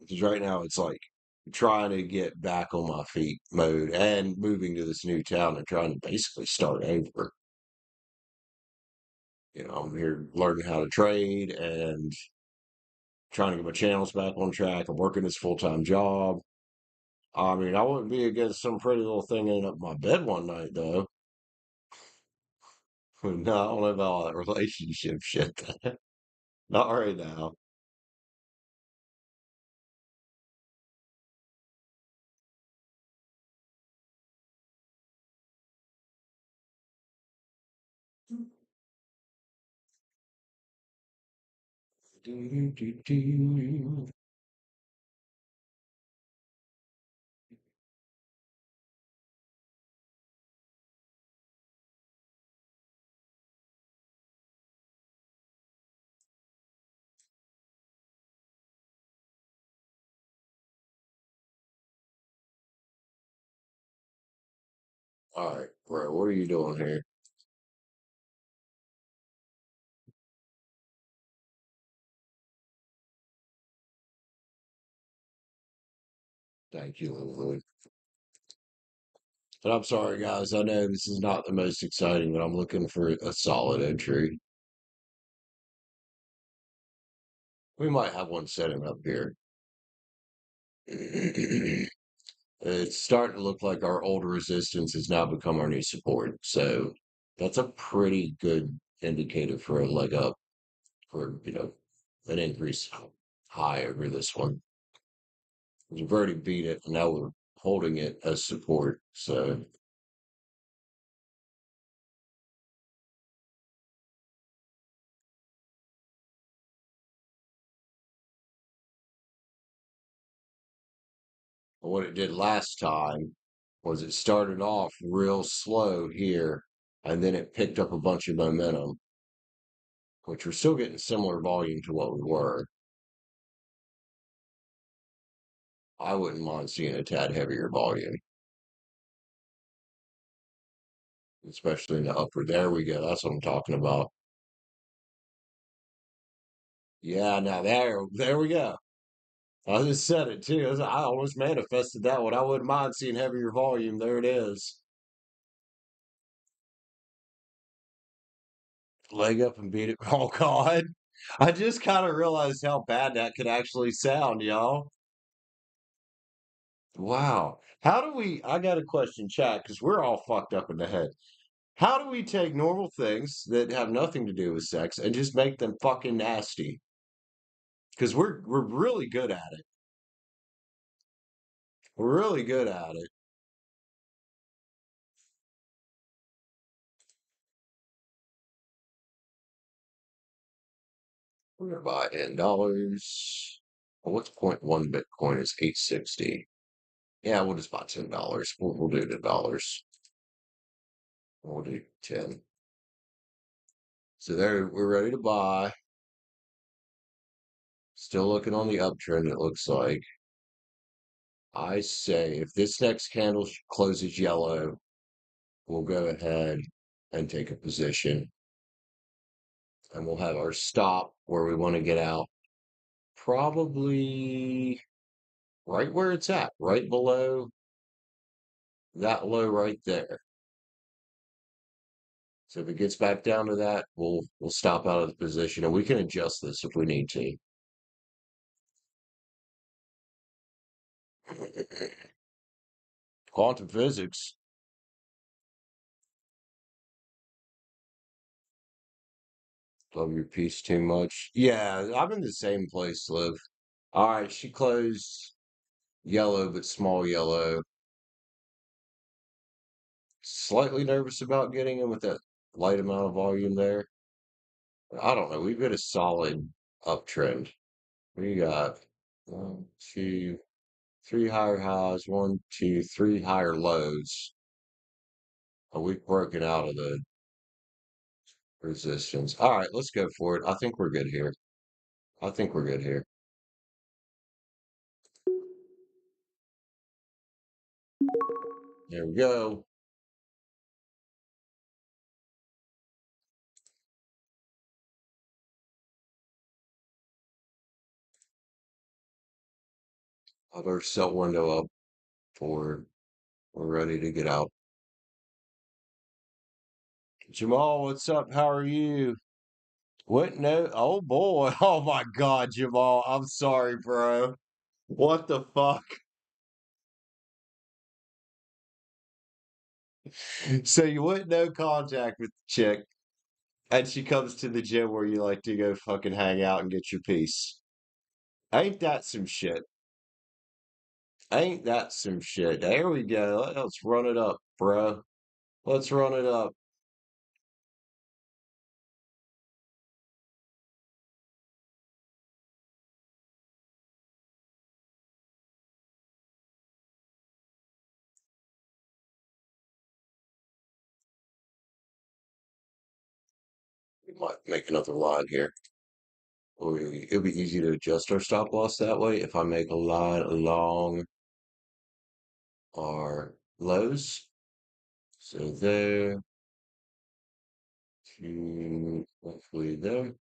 Because right now it's like trying to get back on my feet mode and moving to this new town and trying to basically start over. You know, I'm here learning how to trade and trying to get my channels back on track. I'm working this full-time job. I mean, I wouldn't be against some pretty little thing ending up in my bed one night, though. No, I don't know about all that relationship shit. Not right now. All right, bro, what are you doing here? Thank you, Lily. And I'm sorry, guys. I know this is not the most exciting, but I'm looking for a solid entry. We might have one setting up here. It's starting to look like our old resistance has now become our new support. So that's a pretty good indicator for a leg up for, an increase high over this one. We've already beat it, and now we're holding it as support. So What it did last time was it started off real slow here, and then it picked up a bunch of momentum, which we're still getting similar volume to what we were. I wouldn't mind seeing a tad heavier volume, especially in the upper. There we go. That's what I'm talking about. Yeah, now there we go. I just said it too. I almost manifested that one. I wouldn't mind seeing heavier volume. There it is. Leg up and beat it. Oh God. I just kind of realized how bad that could actually sound, y'all. Wow. How do I got a question, chat, because we're all fucked up in the head. How do we take normal things that have nothing to do with sex and just make them fucking nasty? Because we're really good at it. We're really good at it. We're gonna buy in dollars. Well, what's point one Bitcoin is 860. Yeah, we'll just buy $10. We'll do it in dollars. We'll do 10. So there we're ready to buy. Still looking on the uptrend, it looks like. I say if this next candle closes yellow, we'll go ahead and take a position and we'll have our stop where we want to get out. Probably right where it's at, right below that low right there. So if it gets back down to that, we'll stop out of the position and we can adjust this if we need to. Quantum physics. Love your piece too much. Yeah, I'm in the same place, Liv. All right, she closed yellow, but small yellow. Slightly nervous about getting him with that light amount of volume there. I don't know. We've got a solid uptrend. We got one, two, three higher highs, one, two, three higher lows. We've broken out of the resistance. All right, let's go for it. I think we're good here. I think we're good here. There we go. Have our sell window up for we're ready to get out. Jamal, what's up? How are you? What? No. Oh boy. Oh my God, Jamal. I'm sorry, bro. What the fuck? So you went no contact with the chick, and she comes to the gym where you like to go fucking hang out and get your piece. Ain't that some shit? Ain't that some shit? There we go. Let's run it up, bro. Let's run it up. We might make another line here. It'll be easy to adjust our stop loss that way if I make a line along our lows. So there to hopefully there.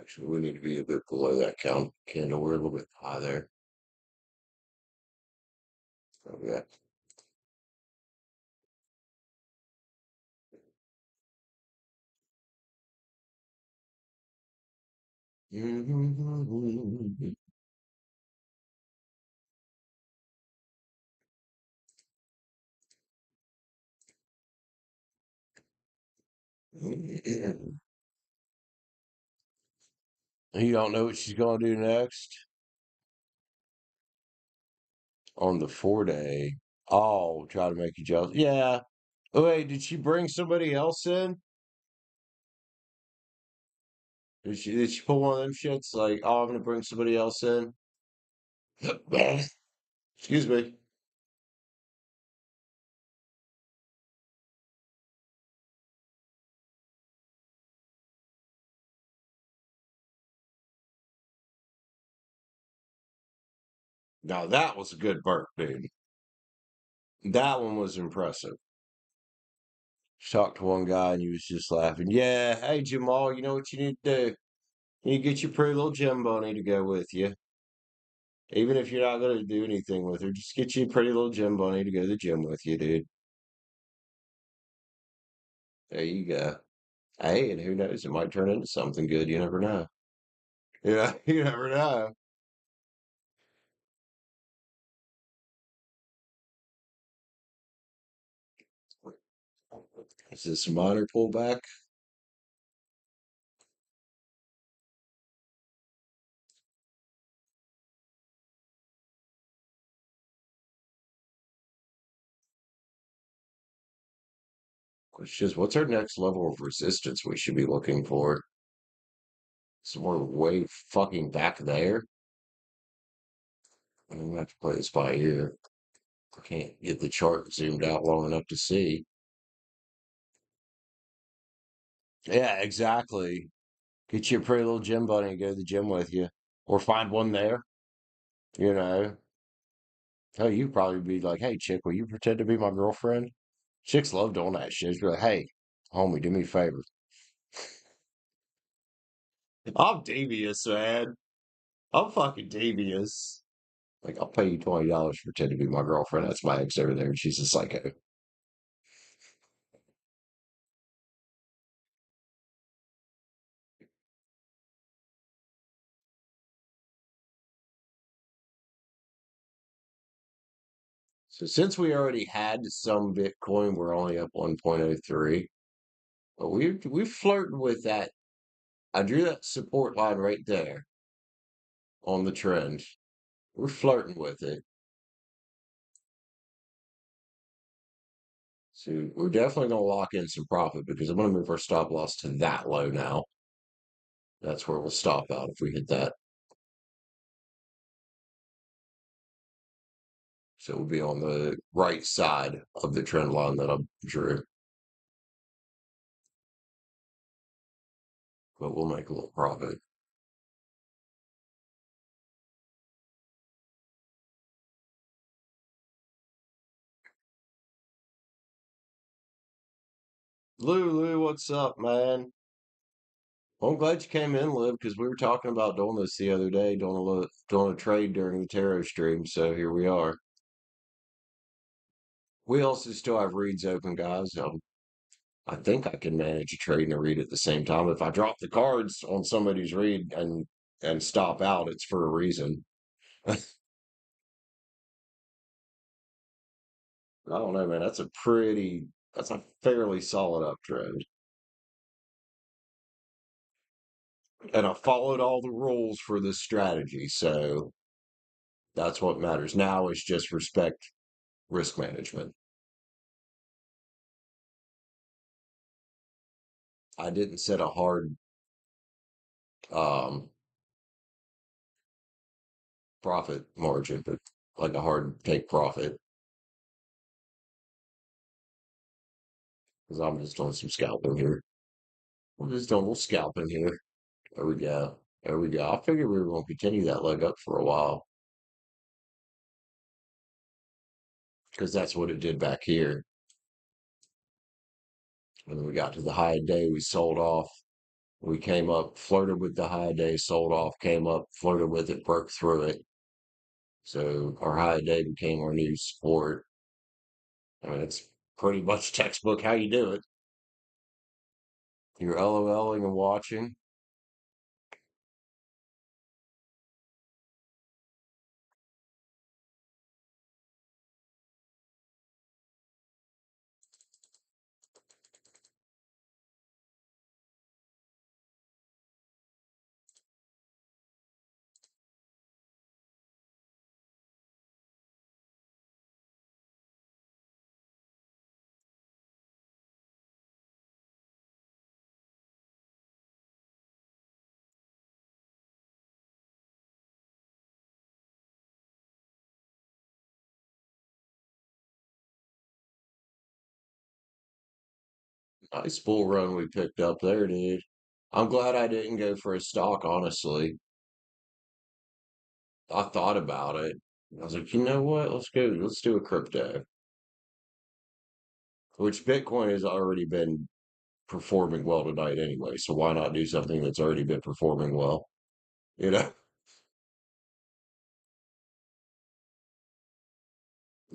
Actually, we need to be a bit below that count candle. We're a little bit high there. Okay. You don't know what she's gonna do next on the 4 day. Oh, try to make you jealous. Yeah. Oh, wait, did she bring somebody else in? Did she pull one of them shits like, oh, I'm gonna bring somebody else in? Excuse me. Now that was a good burp, dude. That one was impressive. She talked to one guy and he was just laughing. Yeah, hey Jamal, you know what you need to do? You need to get your pretty little gym bunny to go with you. Even if you're not gonna do anything with her, just get you a pretty little gym bunny to go to the gym with you, dude. There you go. Hey, and who knows? It might turn into something good. You never know. Yeah, you never know. Is this a minor pullback? It's just what's our next level of resistance we should be looking for? Somewhere way fucking back there. I'm gonna have to play this by ear. I can't get the chart zoomed out long enough to see. Yeah, exactly. Get you a pretty little gym buddy and go to the gym with you, or find one there. You know, oh, you'd probably be like, "Hey, chick, will you pretend to be my girlfriend?" Chicks love doing that shit. It's like, "Hey, homie, do me a favor." I'm devious, man. I'm fucking devious. Like, I'll pay you $20 to pretend to be my girlfriend. That's my ex over there, and she's a psycho. So since we already had some Bitcoin, we're only up 1.03. But we flirting with that. I drew that support line right there on the trend. We're flirting with it. So we're definitely going to lock in some profit because I'm going to move our stop loss to that low now. That's where we'll stop out if we hit that. So we'll be on the right side of the trend line that I drew. But we'll make a little profit. Lou, what's up, man? Well, I'm glad you came in, Liv, because we were talking about doing this the other day, doing a trade during the tarot stream. So here we are. We also still have reads open, guys. I think I can manage a trade and a read at the same time. If I drop the cards on somebody's read and stop out, it's for a reason. I don't know, man. That's a fairly solid uptrend. And I followed all the rules for this strategy, so that's what matters. Now is just respect risk management. I didn't set a hard um profit margin, but like a hard take profit because I'm just doing some scalping here. I'm just doing a little scalping here. There we go. There we go. I figured we were going to continue that leg up for a while because that's what it did back here. When we got to the high day, we sold off. We came up, flirted with the high day, sold off, came up, flirted with it, broke through it. So our high day became our new support. I mean, it's pretty much textbook how you do it. You're LOLing and watching. Nice bull run we picked up there, dude. I'm glad I didn't go for a stock, honestly. I thought about it. I was like, you know what? Let's go. Let's do a crypto, which Bitcoin has already been performing well tonight anyway. So why not do something that's already been performing well? You know?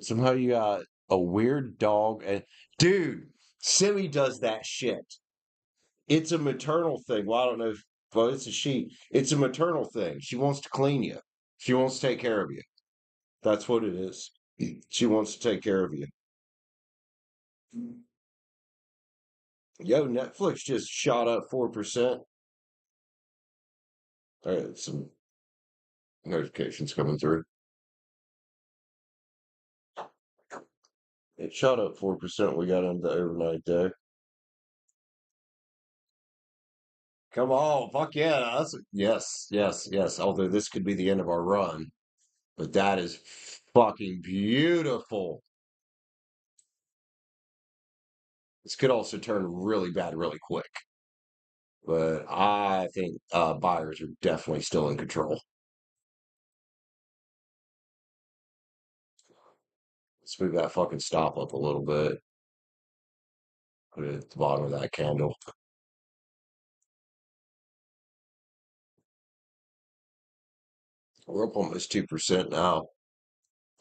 Somehow you got a weird dog and dude, Simi does that shit. It's a maternal thing. Well, I don't know if well, it's a she. It's a maternal thing. She wants to clean you. She wants to take care of you. That's what it is. She wants to take care of you. Yo, Netflix just shot up 4%. All right, some notifications coming through. It shot up 4%. We got into the overnight there. Come on, fuck yeah. Yes, yes, yes. Although this could be the end of our run, but that is fucking beautiful. This could also turn really bad really quick, but I think buyers are definitely still in control. Let's move that fucking stop up a little bit. Put it at the bottom of that candle. We're up almost 2% now.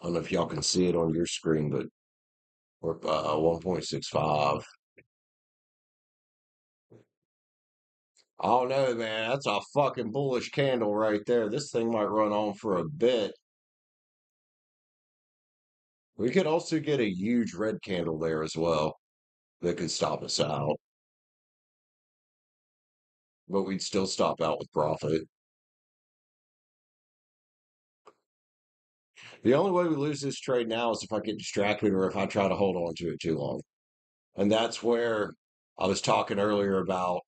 I don't know if y'all can see it on your screen, but we're up 1.65. I don't know, man. That's a fucking bullish candle right there. This thing might run on for a bit. We could also get a huge red candle there as well that could stop us out, but we'd still stop out with profit. The only way we lose this trade now is if I get distracted or if I try to hold on to it too long. And that's where I was talking earlier about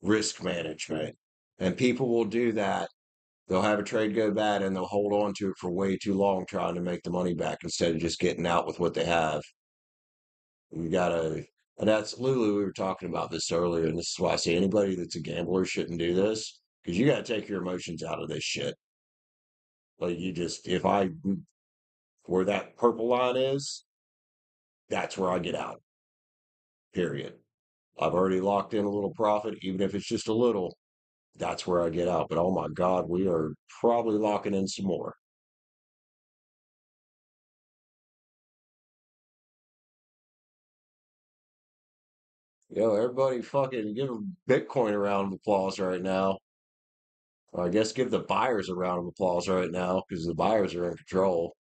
risk management. And people will do that. They'll have a trade go bad and they'll hold on to it for way too long trying to make the money back instead of just getting out with what they have. You gotta, and that's Lulu. We were talking about this earlier, and this is why I say anybody that's a gambler shouldn't do this because you gotta take your emotions out of this shit. Like you just, if I where that purple line is, that's where I get out. Period. I've already locked in a little profit, even if it's just a little. That's where I get out. But oh my God, we are probably locking in some more. Yo, everybody fucking give Bitcoin a round of applause right now. Or I guess give the buyers a round of applause right now because the buyers are in control.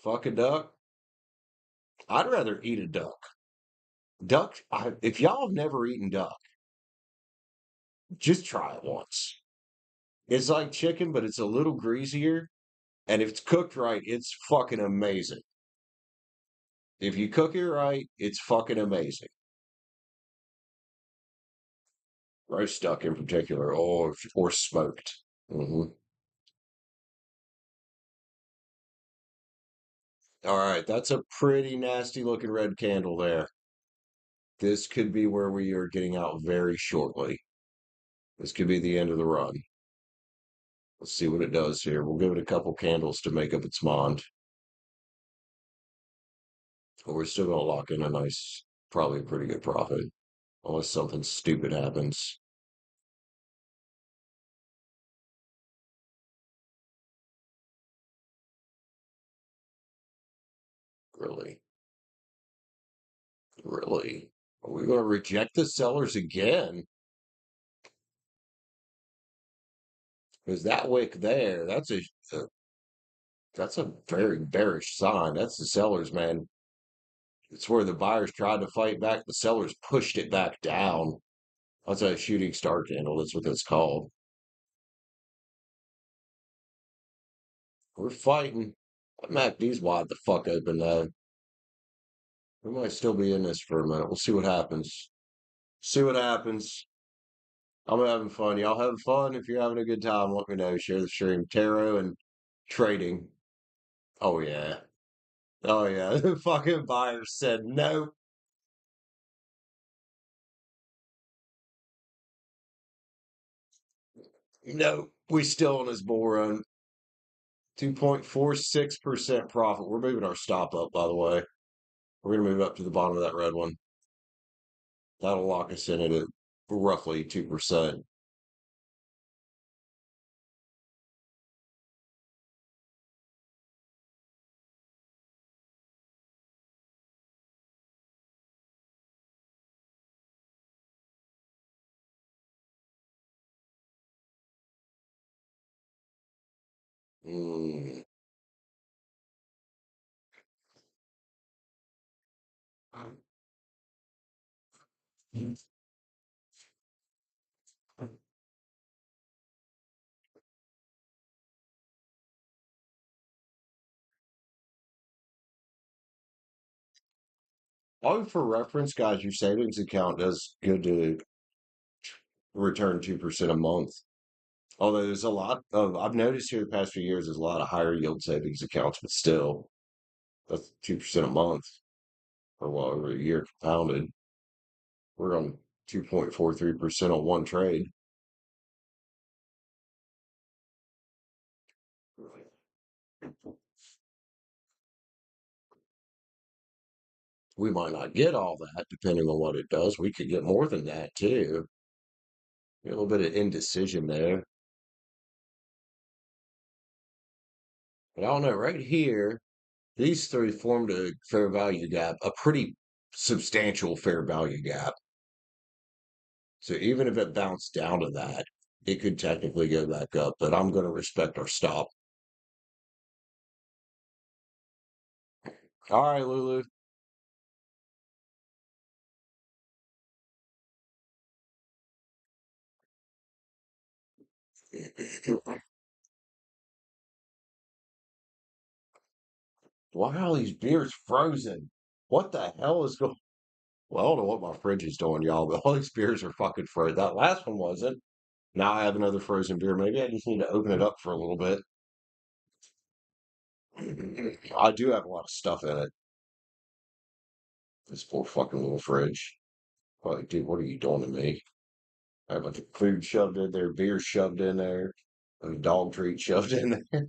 Fuck a duck. I'd rather eat a duck. If y'all have never eaten duck, just try it once. It's like chicken, but it's a little greasier. And if it's cooked right, it's fucking amazing. If you cook it right, it's fucking amazing. Roast duck in particular, or smoked. All right, that's a pretty nasty looking red candle there. This could be where we are getting out very shortly. This could be the end of the run. Let's see what it does here. We'll give it a couple candles to make up its mind. But we're still going to lock in a nice, probably a pretty good profit, unless something stupid happens. Really, really. Are we going to reject the sellers again? Because that wick there, that's a very bearish sign. That's the sellers, man. It's where the buyers tried to fight back. The sellers pushed it back down. That's a shooting star candle. That's what that's called. We're fighting. MACD's wide the fuck open though. We might still be in this for a minute. We'll see what happens. See what happens. I'm having fun. Y'all having fun? If you're having a good time, let me know. Share the stream. Tarot and trading. Oh yeah. Oh yeah, the fucking buyer said nope, nope. We still on his bull run. 2.46% profit. We're moving our stop up, by the way. We're gonna move up to the bottom of that red one. That'll lock us in at roughly 2%. Mm. Oh, for reference, guys, your savings account does good to return 2% a month. Although there's a lot of, I've noticed here the past few years, there's a lot of higher yield savings accounts, but still, that's 2% a month or well over a year compounded. We're on 2.43% on one trade. We might not get all that depending on what it does. We could get more than that too. A little bit of indecision there. But I don't know, right here, these three formed a fair value gap, a pretty substantial fair value gap. So even if it bounced down to that, it could technically go back up, but I'm going to respect our stop. All right, Lulu. Why are all these beers frozen? What the hell is going? Well, I don't know what my fridge is doing, y'all, but all these beers are fucking frozen. That last one wasn't. Now I have another frozen beer. Maybe I just need to open it up for a little bit. I do have a lot of stuff in it. This poor fucking little fridge. Like, dude, what are you doing to me? I have a bunch of food shoved in there, beer shoved in there, a dog treat shoved in there.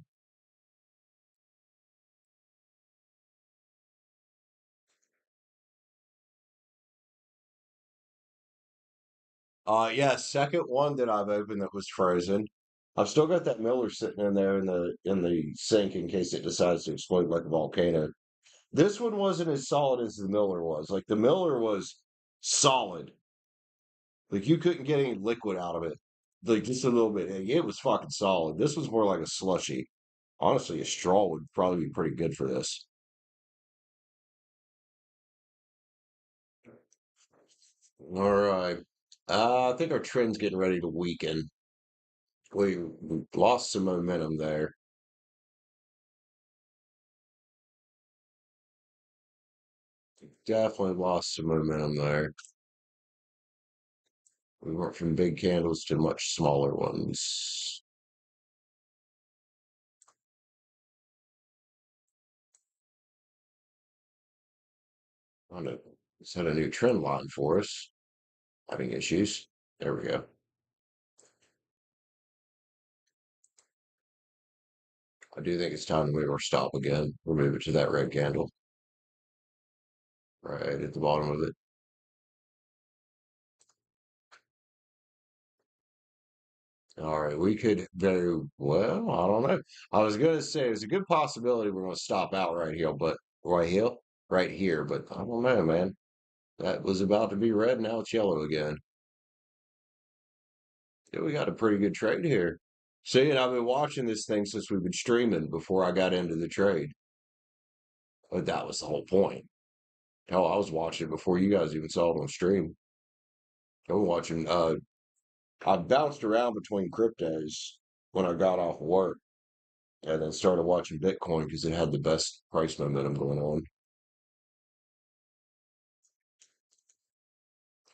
Yeah, second one that I've opened that was frozen. I've still got that Miller sitting in there in the sink in case it decides to explode like a volcano. This one wasn't as solid as the Miller was. Like the Miller was solid. Like you couldn't get any liquid out of it. Like just a little bit. It was fucking solid. This was more like a slushy. Honestly, a straw would probably be pretty good for this. All right. I think our trend's getting ready to weaken. We lost some momentum there. Definitely lost some momentum there. We went from big candles to much smaller ones. On it. Set a new trend line for us. Having issues. There we go. I do think it's time to move our stop again. We'll move it to that red candle right at the bottom of it. All right, we could very well. I don't know. I was gonna say there's a good possibility we're gonna stop out right here, right here. But I don't know, man. That was about to be red. Now it's yellow again. Yeah, we got a pretty good trade here. See, and I've been watching this thing since we've been streaming before I got into the trade. But that was the whole point. Hell, I was watching it before you guys even saw it on stream. I'm watching. I bounced around between cryptos when I got off work, and then started watching Bitcoin because it had the best price momentum going on.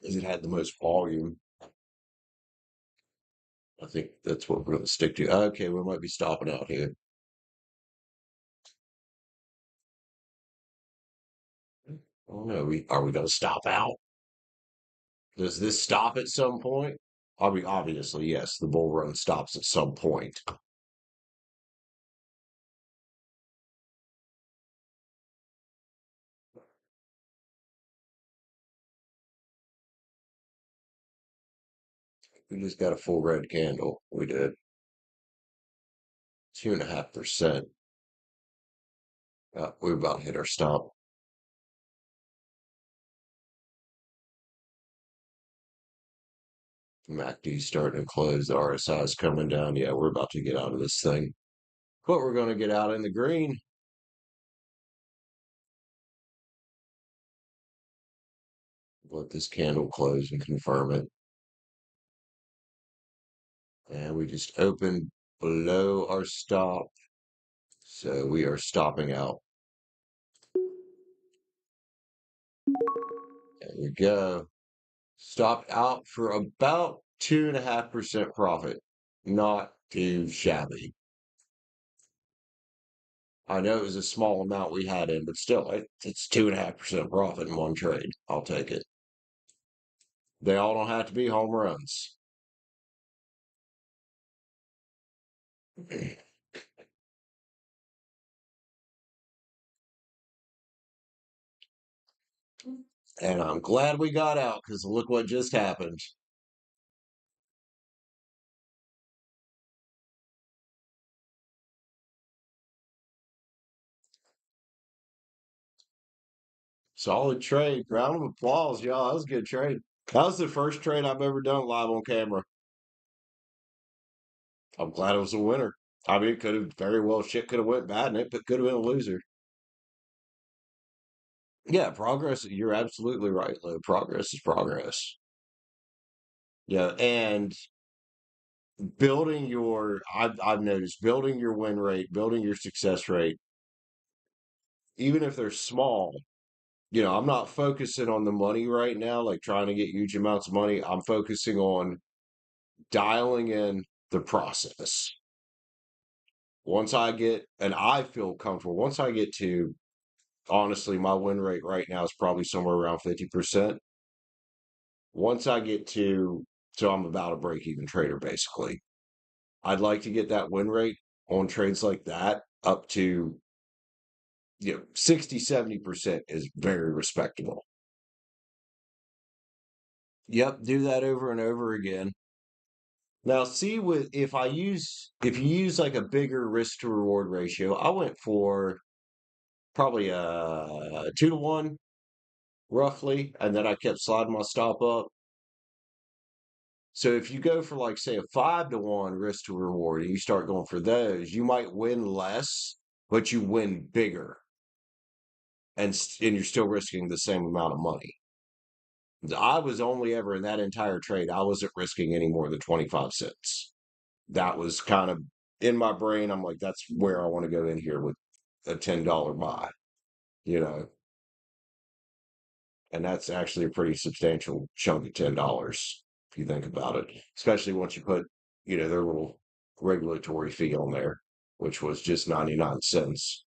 Because it had the most volume. I think that's what we're going to stick to. Okay, we might be stopping out here. Oh no, are we going to stop out? Does this stop at some point? I mean, obviously, yes, the bull run stops at some point. We just got a full red candle. We did 2.5%. We're about to hit our stop. MACD starting to close. The RSI is coming down. Yeah, we're about to get out of this thing. But we're going to get out in the green. Let this candle close and confirm it. And we just opened below our stop. So we are stopping out. There we go. Stopped out for about 2.5% profit. Not too shabby. I know it was a small amount we had in, but still, it's 2.5% profit in one trade. I'll take it. They all don't have to be home runs. And I'm glad we got out because look what just happened. Solid trade. Round of applause, y'all. That was a good trade. That was the first trade I've ever done live on camera. I'm glad it was a winner. I mean, it could have very well shit could have went bad in it, but could have been a loser. Yeah, progress. You're absolutely right, Lou. Progress is progress. Yeah, and I've noticed building your win rate, building your success rate, even if they're small. I'm not focusing on the money right now, like trying to get huge amounts of money. I'm focusing on dialing in the process. Once I get, and I feel comfortable, once I get to, honestly, my win rate right now is probably somewhere around 50%. Once I get to, so I'm about a break even trader basically. I'd like to get that win rate on trades like that up to, 60, 70% is very respectable. Yep, do that over and over again. Now, see with if you use like a bigger risk to reward ratio, I went for probably a 2 to 1 roughly, and then I kept sliding my stop up. So if you go for like say a 5 to 1 risk to reward and you start going for those, you might win less, but you win bigger, and you're still risking the same amount of money. I was only ever in that entire trade, I wasn't risking any more than 25 cents. That was kind of in my brain. I'm like, that's where I want to go in here with a $10 buy, you know, and that's actually a pretty substantial chunk of $10 if you think about it, especially once you put, their little regulatory fee on there, which was just 99 cents.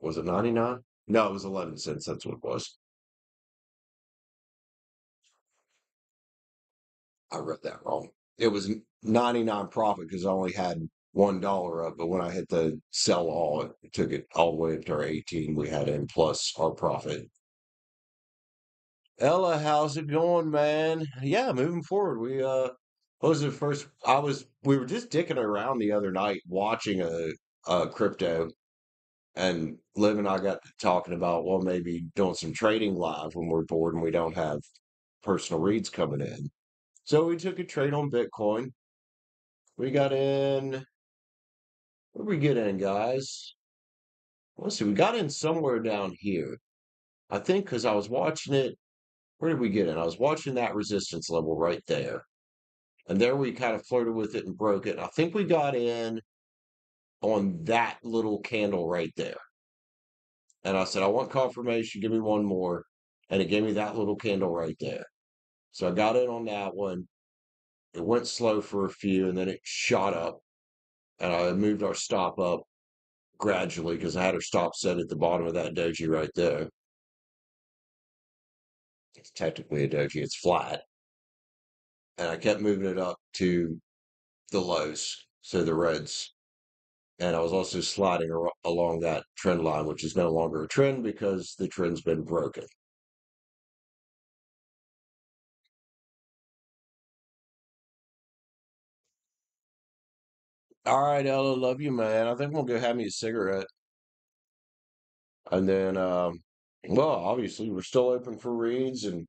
Was it 99? No, it was 11 cents. That's what it was. I read that wrong. It was 99 profit because I only had $1 up, but when I hit the sell all, it took it all the way up to our 18 we had in plus our profit. Ella, how's it going, man? Yeah, moving forward. What was the first? We were just dicking around the other night watching a crypto, and Liv and I got to talking about, well, maybe doing some trading live when we're bored and we don't have personal reads coming in. So we took a trade on Bitcoin. We got in, where did we get in, guys? Let's see, we got in somewhere down here. I think because I was watching it. Where did we get in? I was watching that resistance level right there. And there we kind of flirted with it and broke it. And I think we got in on that little candle right there. And I said, I want confirmation. Give me one more. And it gave me that little candle right there. So I got in on that one. It went slow for a few and then it shot up. And I moved our stop up gradually because I had our stop set at the bottom of that doji right there. It's technically a doji, it's flat. And I kept moving it up to the lows, so the reds. And I was also sliding along that trend line, which is no longer a trend because the trend's been broken. All right, Ella, love you, man. I think we'll go have me a cigarette. And then, well, obviously, we're still open for reads. And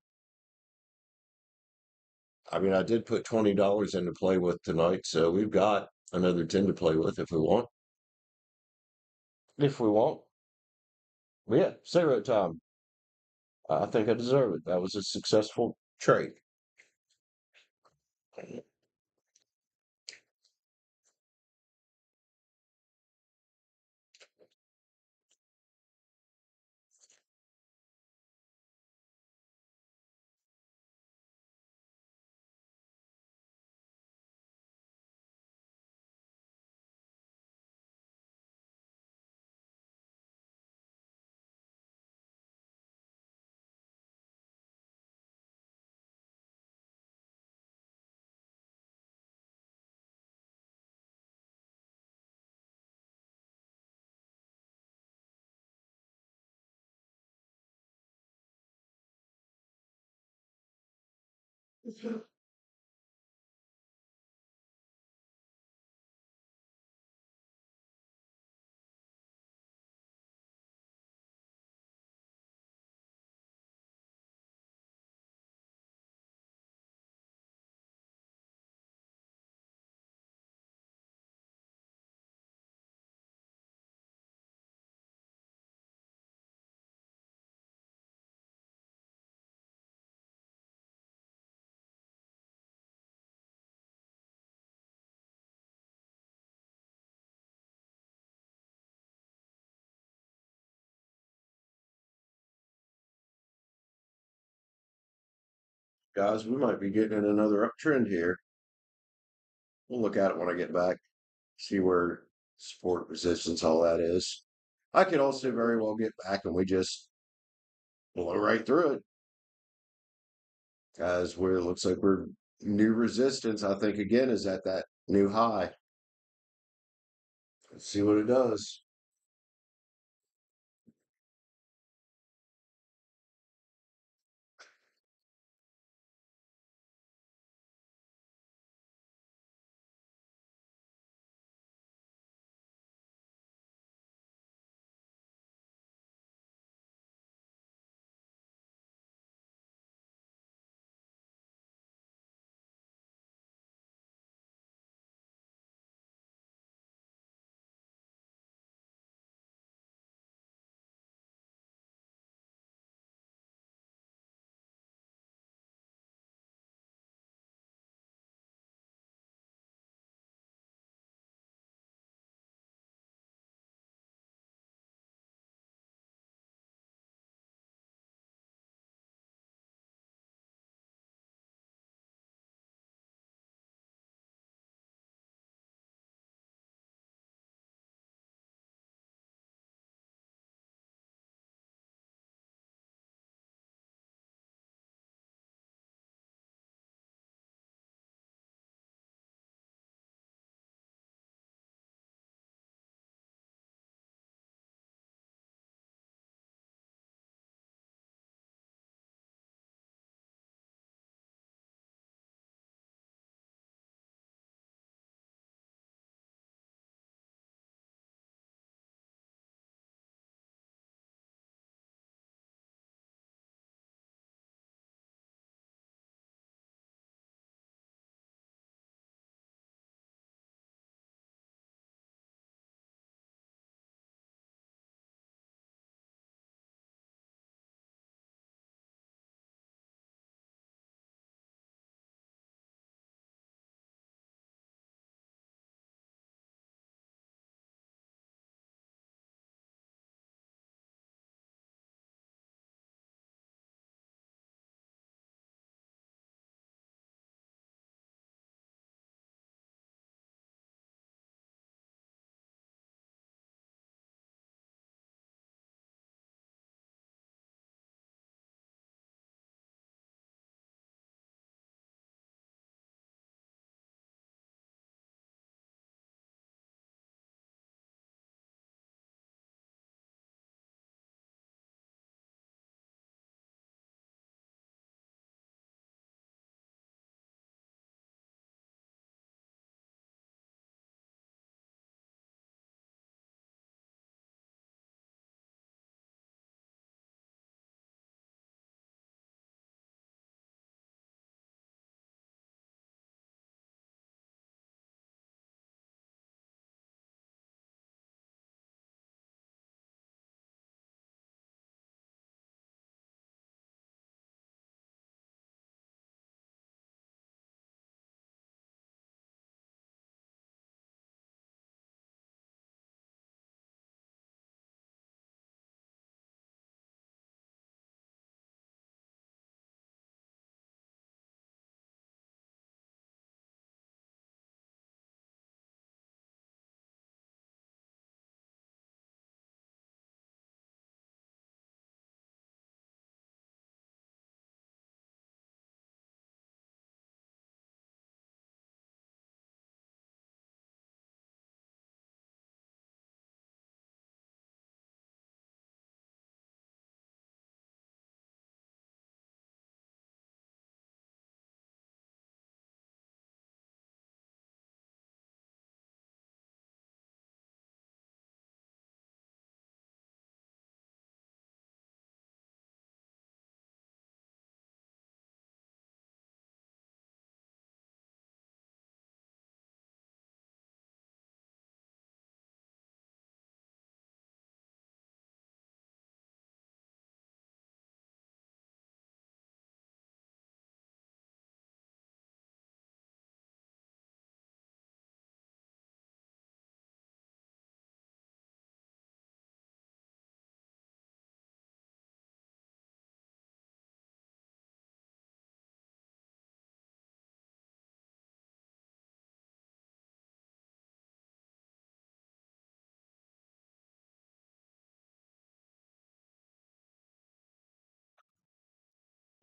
I mean, I did put $20 in to play with tonight. So we've got another 10 to play with if we want. If we want. But yeah, cigarette time. I think I deserve it. That was a successful trade. Guys, we might be getting in another uptrend here. We'll look at it when I get back, see where support resistance, all that is. I could also very well get back and we just blow right through it. As where it looks like we're new resistance, I think again is at that new high. Let's see what it does.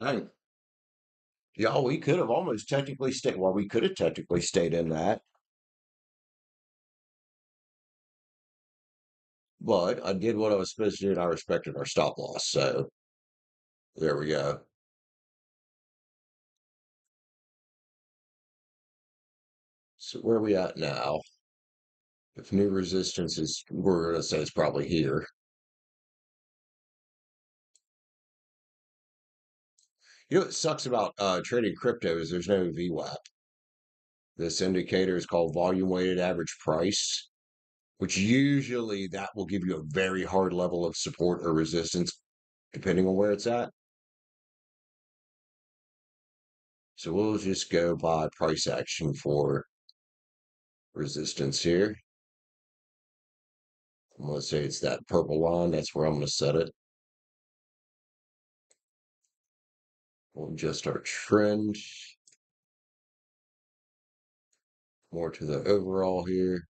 Dang. Yeah, we could have almost technically stayed. Well, we could have technically stayed in that, but I did what I was supposed to do and I respected our stop loss. So there we go. So where are we at now? If new resistance is, we're going to say it's probably here. You know what sucks about trading crypto is there's no VWAP. This indicator is called volume weighted average price, which usually that will give you a very hard level of support or resistance depending on where it's at. So we'll just go by price action for resistance here. I'm going to say it's that purple line. That's where I'm going to set it. We'll adjust our trend more to the overall here.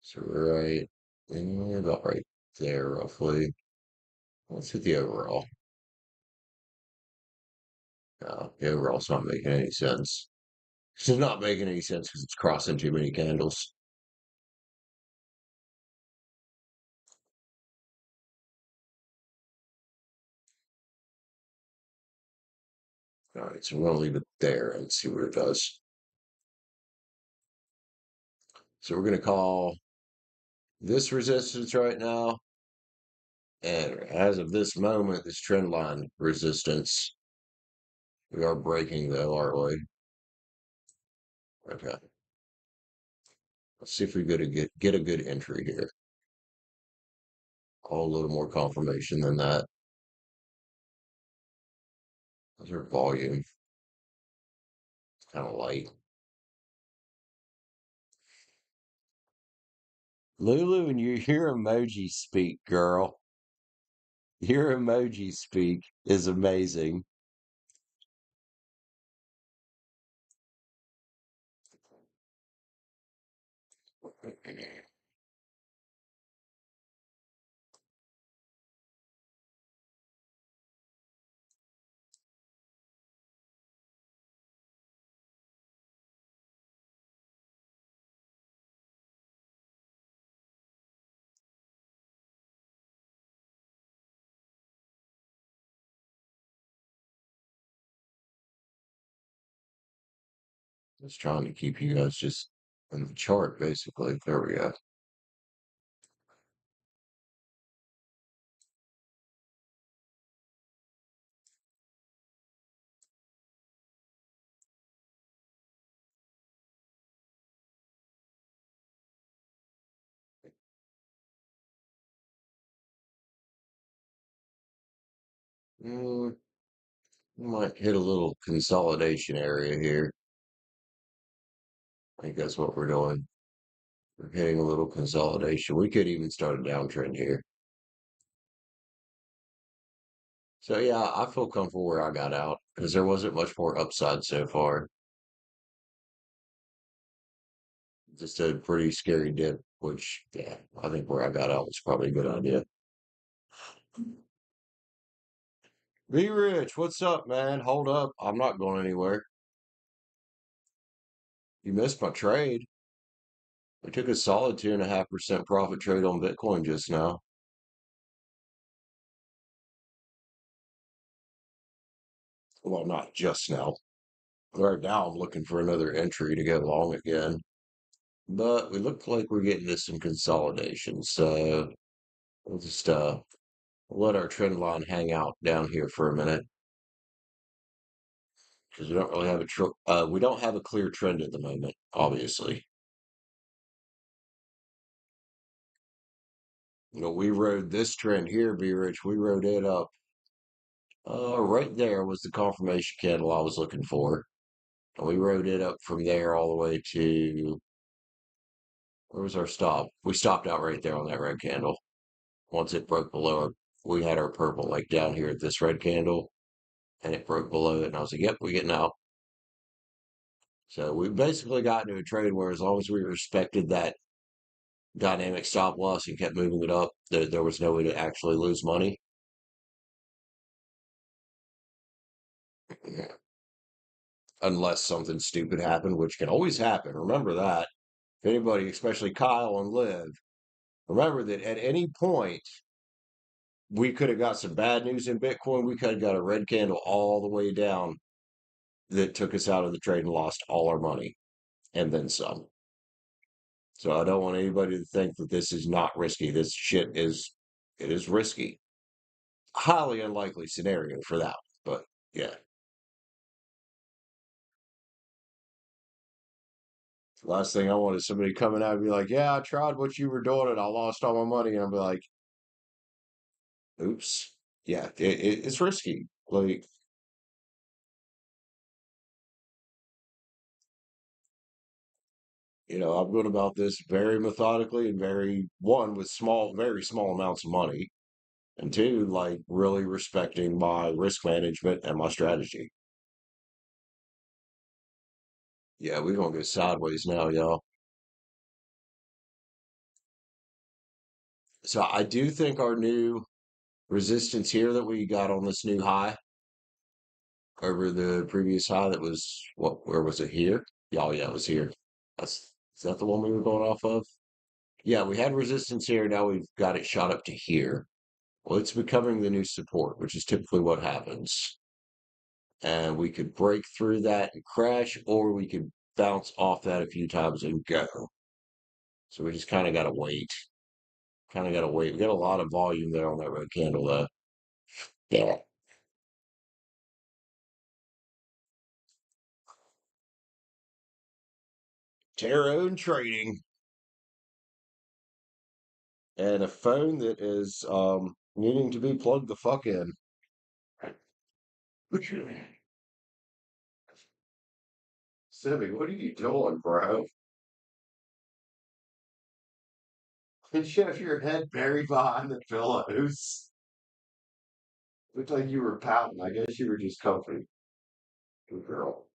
So right, about right there roughly. Let's hit the overall. No, the overall's not making any sense. It's not making any sense because it's crossing too many candles. All right, so we're gonna leave it there and see what it does. So we're gonna call this resistance right now, and as of this moment, this trend line resistance. We are breaking though, aren't we? Okay. Let's see if we get a good entry here. Call a little more confirmation than that. How's our volume? It's kind of light. Lulu, and you hear emoji speak, girl. Your emoji speak is amazing. Just trying to keep you guys just in the chart, basically. There we go. Mm, we might hit a little consolidation area here. I think that's what we're doing. We're hitting a little consolidation. We could even start a downtrend here. So yeah, I feel comfortable where I got out because there wasn't much more upside so far. Just a pretty scary dip, which yeah, I think where I got out was probably a good idea. Be rich, what's up, man? Hold up. I'm not going anywhere. You missed my trade. I took a solid 2.5% profit trade on Bitcoin just now. Well, not just now. Right now, I'm looking for another entry to go long again. But we look like we're getting to some consolidation. So we'll just let our trend line hang out down here for a minute because we don't really have we don't have a clear trend at the moment, obviously. You know, we rode this trend here, be rich. We rode it up. Right there was the confirmation candle I was looking for. And we rode it up from there all the way to where was our stop? We stopped out right there on that red candle. Once it broke below it, we had our purple like down here at this red candle, and it broke below it. And I was like, "Yep, we're getting out." So we basically got into a trade where as long as we respected that dynamic stop loss and kept moving it up, there was no way to actually lose money. unless something stupid happened, which can always happen. Remember that. If anybody, especially Kyle and Liv, remember that at any point we could have got some bad news in Bitcoin. We could have got a red candle all the way down that took us out of the trade and lost all our money and then some. So I don't want anybody to think that this is not risky. This shit is it is risky. Highly unlikely scenario for that. But yeah. Last thing I want is somebody coming out and be like, "Yeah, I tried what you were doing and I lost all my money." And I'll be like, "Oops, yeah, it's risky." Like, I'm going about this very methodically and very one with very small amounts of money, and two, like really respecting my risk management and my strategy. Yeah, we're gonna go sideways now, y'all. So I do think our new resistance here that we got on this new high over the previous high that was where was it here? Yeah, oh yeah, it was here. Is that the one we were going off of? Yeah, we had resistance here, now we've got it shot up to here. Well, it's becoming the new support, which is typically what happens. And we could break through that and crash, or we could bounce off that a few times and go. So we just kind of gotta wait. Kind of gotta wait. We got a lot of volume there on that red candle though. Yeah. Tarot and trading. And a phone that is needing to be plugged the fuck in. Sibby, what are you doing, bro? Did you have your head buried behind the pillows? Looked like you were pouting. I guess you were just comfy. Good girl.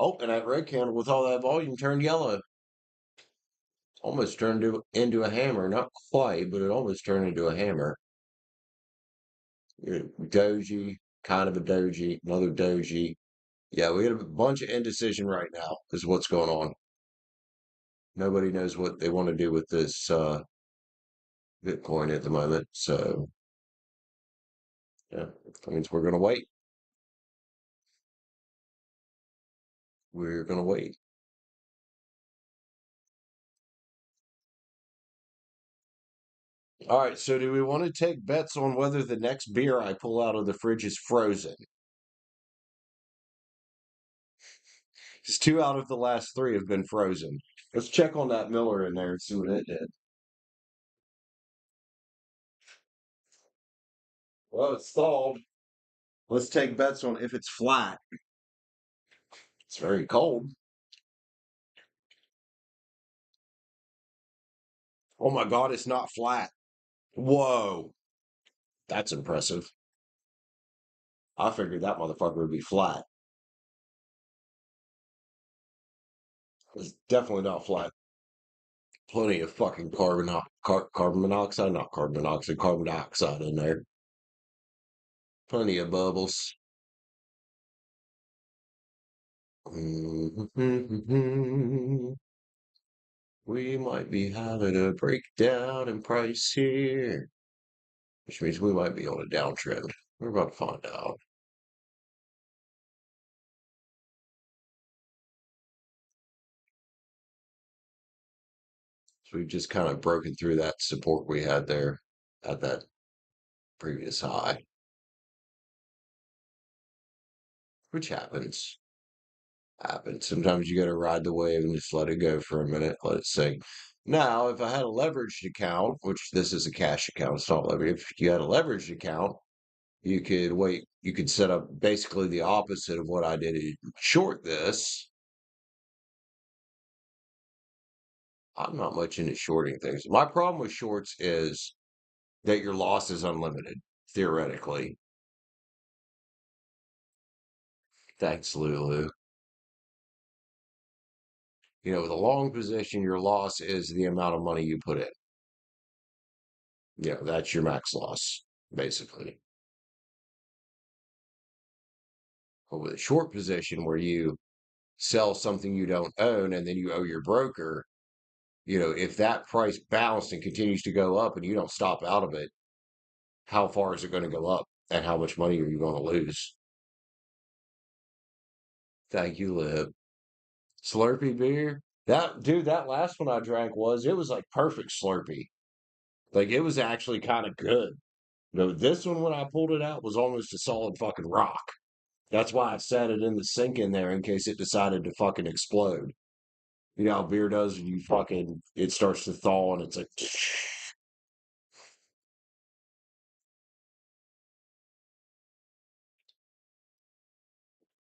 Oh, and that red candle with all that volume turned yellow. Almost turned into a hammer. Not quite, but it almost turned into a hammer. Doji, kind of a doji, another doji. Yeah, we have a bunch of indecision right now, is what's going on. Nobody knows what they want to do with this Bitcoin at the moment. So, yeah, that means we're going to wait. We're going to wait. All right, so do we want to take bets on whether the next beer I pull out of the fridge is frozen? Because two out of the last three have been frozen. Let's check on that Miller in there and see what it did. Well, it's thawed. Let's take bets on if it's flat. It's very cold. Oh my God, it's not flat. Whoa, that's impressive. I figured that motherfucker would be flat. It's definitely not flat. Plenty of fucking carbon monoxide, not carbon monoxide, carbon dioxide in there. Plenty of bubbles. We might be having a breakdown in price here, which means we might be on a downtrend. We're about to find out. So we've just kind of broken through that support we had there at that previous high, which happens. Happens. Sometimes you got to ride the wave and just let it go for a minute, let it sink. Now, if I had a leveraged account, which this is a cash account, it's not leveraged. If you had a leveraged account, you could wait. You could set up basically the opposite of what I did. Short this. I'm not much into shorting things. My problem with shorts is that your loss is unlimited, theoretically. Thanks, Lulu. You know, with a long position, your loss is the amount of money you put in. You know, that's your max loss, basically. But with a short position where you sell something you don't own and then you owe your broker, you know, if that price bounced and continues to go up and you don't stop out of it, how far is it going to go up and how much money are you going to lose? Thank you, Lib. Slurpee beer. That dude, that last one I drank it was like perfect Slurpee. Like it was actually kind of good. No, this one when I pulled it out was almost a solid fucking rock. That's why I sat it in the sink in there in case it decided to fucking explode. You know how beer does when you fucking it starts to thaw and it's like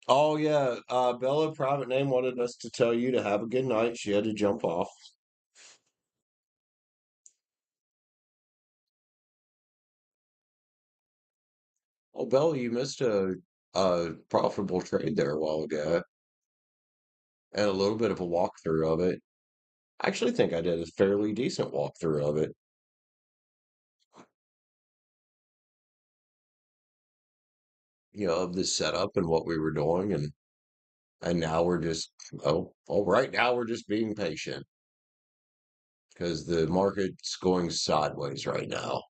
oh yeah, Bella private name wanted us to tell you to have a good night. She had to jump off. Oh Bella, you missed a profitable trade there a while ago and a little bit of a walkthrough of it. I actually think I did a fairly decent walkthrough of it. You know, of this setup and what we were doing and now we're just right now we're just being patient because the market's going sideways right now.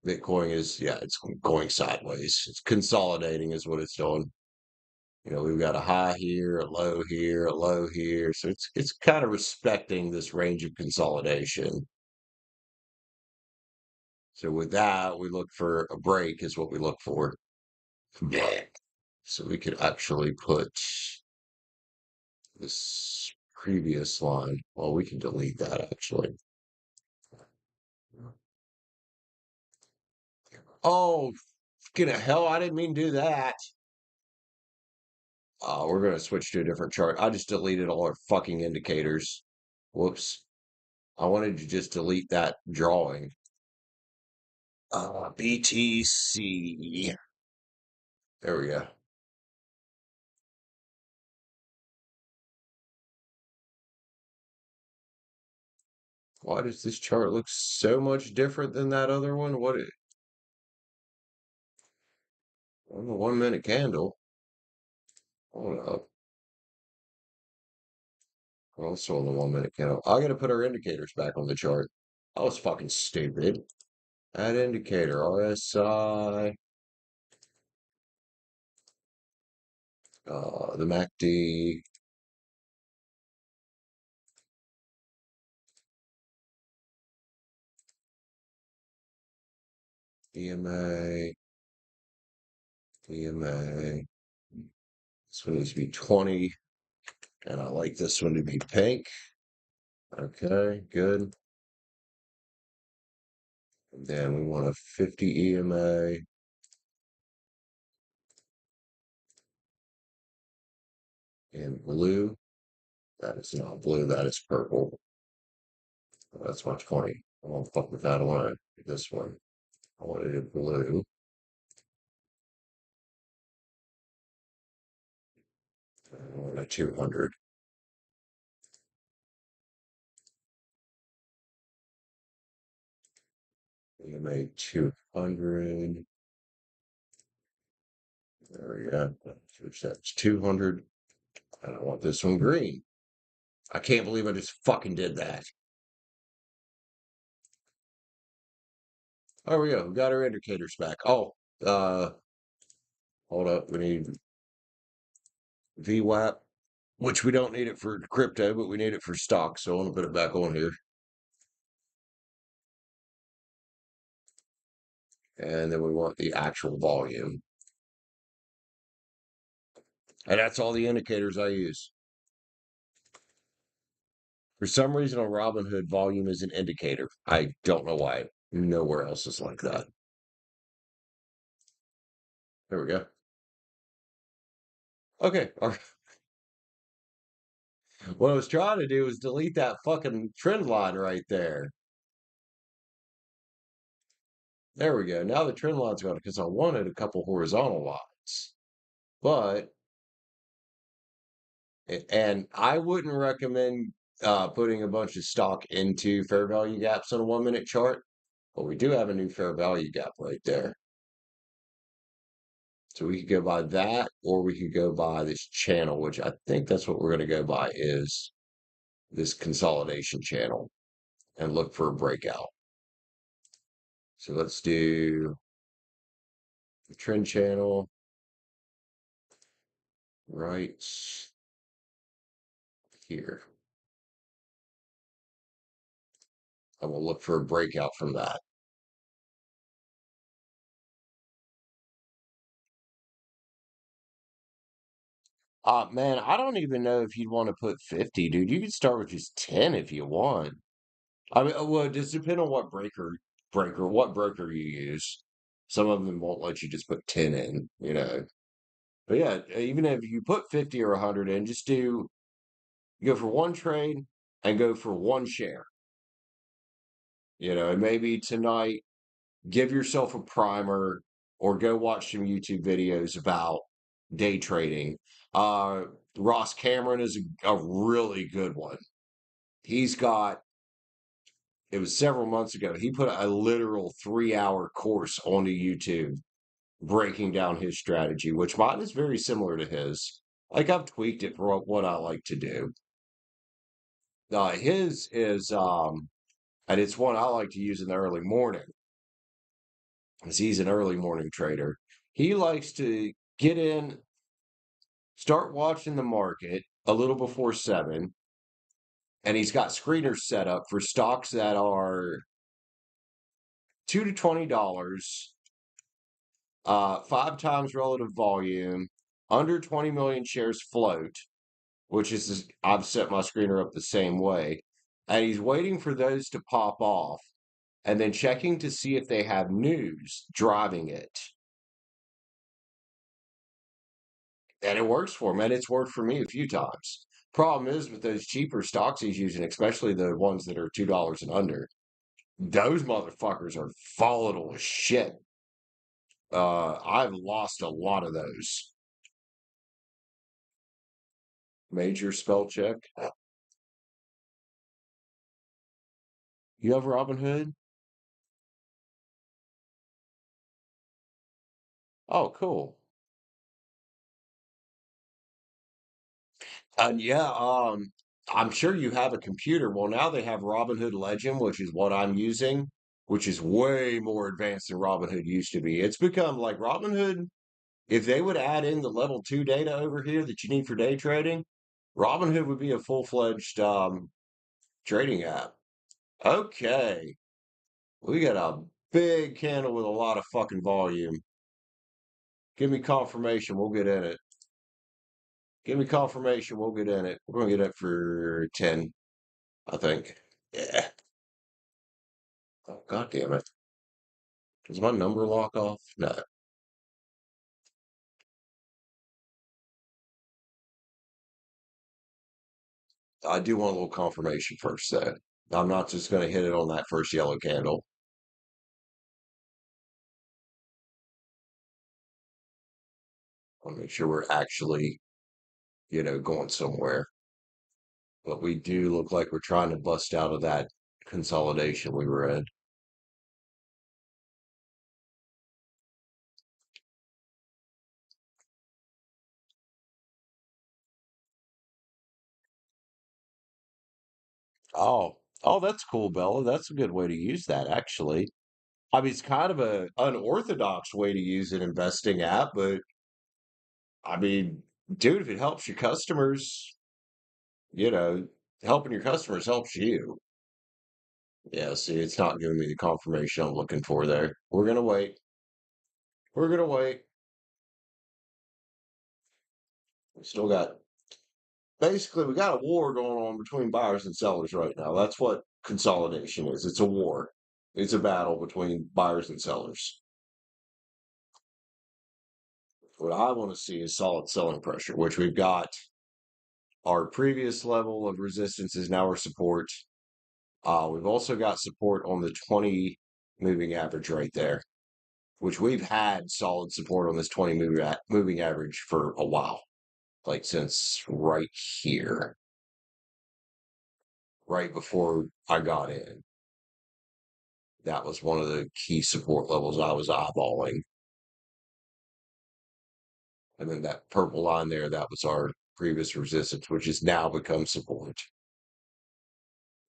Bitcoin is yeah, it's going sideways. It's consolidating is what it's doing. You know, we've got a high here, a low here, a low here. So it's kind of respecting this range of consolidation. So with that, we look for a break is what we look for. Yeah. So we could actually put this previous line. Well, we can delete that actually. Oh, fucking hell, I didn't mean to do that. We're going to switch to a different chart. I just deleted all our fucking indicators. Whoops. I wanted to just delete that drawing. BTC. There we go. Why does this chart look so much different than that other one? On the 1 minute candle. Hold up. Also on the 1 minute candle. I gotta put our indicators back on the chart. I was fucking stupid. Add indicator, RSI, the MACD, EMA, EMA. This one needs to be 20, and I like this one to be pink. Okay, good. And then we want a 50 EMA. In blue. That is not blue, that is purple. That's my 20. I won't fuck with that. I want this one. I want it in blue. I want a 200. EMA 200. There we go. That's 200. And I want this one green. I can't believe I just fucking did that. There we go. We got our indicators back. Oh, hold up. We need VWAP, which we don't need it for crypto, but we need it for stock. So I want to put it back on here. And then we want the actual volume. And that's all the indicators I use. For some reason on Robinhood, volume is an indicator. I don't know why. Nowhere else is like that. There we go. Okay. What I was trying to do was delete that fucking trend line right there. There we go. Now the trend line's got it because I wanted a couple horizontal lines. But and I wouldn't recommend putting a bunch of stock into fair value gaps on a 1 minute chart, but we do have a new fair value gap right there. So we could go by that, or we could go by this channel, which I think that's what we're going to go by is this consolidation channel and look for a breakout. So let's do the trend channel right here. And we'll look for a breakout from that. Man, I don't even know if you'd want to put 50, dude. You could start with just 10 if you want. I mean, well, it just depend on what broker you use. Some of them won't let you just put 10 in, you know. But yeah, even if you put 50 or 100 in, just go for one trade and go for one share. You know, and maybe tonight give yourself a primer or go watch some YouTube videos about day trading. Uh, Ross Cameron is a really good one. He's got, it was several months ago, he put a literal 3 hour course onto YouTube breaking down his strategy, which mine is very similar to his. Like I've tweaked it for what I like to do. His is, and it's one I like to use in the early morning, because he's an early morning trader. He likes to get in, start watching the market a little before 7, and he's got screeners set up for stocks that are $2 to $20, 5 times relative volume, under 20 million shares float, which is I've set my screener up the same way, and he's waiting for those to pop off, and then checking to see if they have news driving it. And it works for him, and it's worked for me a few times. Problem is with those cheaper stocks he's using, especially the ones that are $2 and under, those motherfuckers are volatile as shit. I've lost a lot of those. Major spell check. You have Robinhood? Oh, cool. And yeah, I'm sure you have a computer. Well, now they have Robinhood Legend, which is what I'm using, which is way more advanced than Robinhood used to be. It's become like Robinhood. If they would add in the level 2 data over here that you need for day trading, Robinhood would be a full-fledged trading app. Okay, we got a big candle with a lot of fucking volume. Give me confirmation, we'll get in it. Give me confirmation, we'll get in it. We're gonna get it for 10, I think. Yeah. Oh, God damn it. Does my number lock off? No. I do want a little confirmation first, though. I'm not just going to hit it on that first yellow candle. I'll make sure we're actually, going somewhere. But we do look like we're trying to bust out of that consolidation we were in. Oh, that's cool, Bella. That's a good way to use that, actually. I mean, it's kind of a unorthodox way to use an investing app, but I mean, dude, if it helps your customers, you know, helping your customers helps you. Yeah, see, it's not giving me the confirmation I'm looking for there. We're gonna wait. We're gonna wait. We still got basically we got a war going on between buyers and sellers right now. That's what consolidation is. It's a war. It's a battle between buyers and sellers. What I want to see is solid selling pressure, which we've got our previous level of resistance is now our support. We've also got support on the 20 moving average right there, which we've had solid support on this 20 moving average for a while, like since right here, right before I got in. That was one of the key support levels I was eyeballing. And then that purple line there, that was our previous resistance, which has now become support.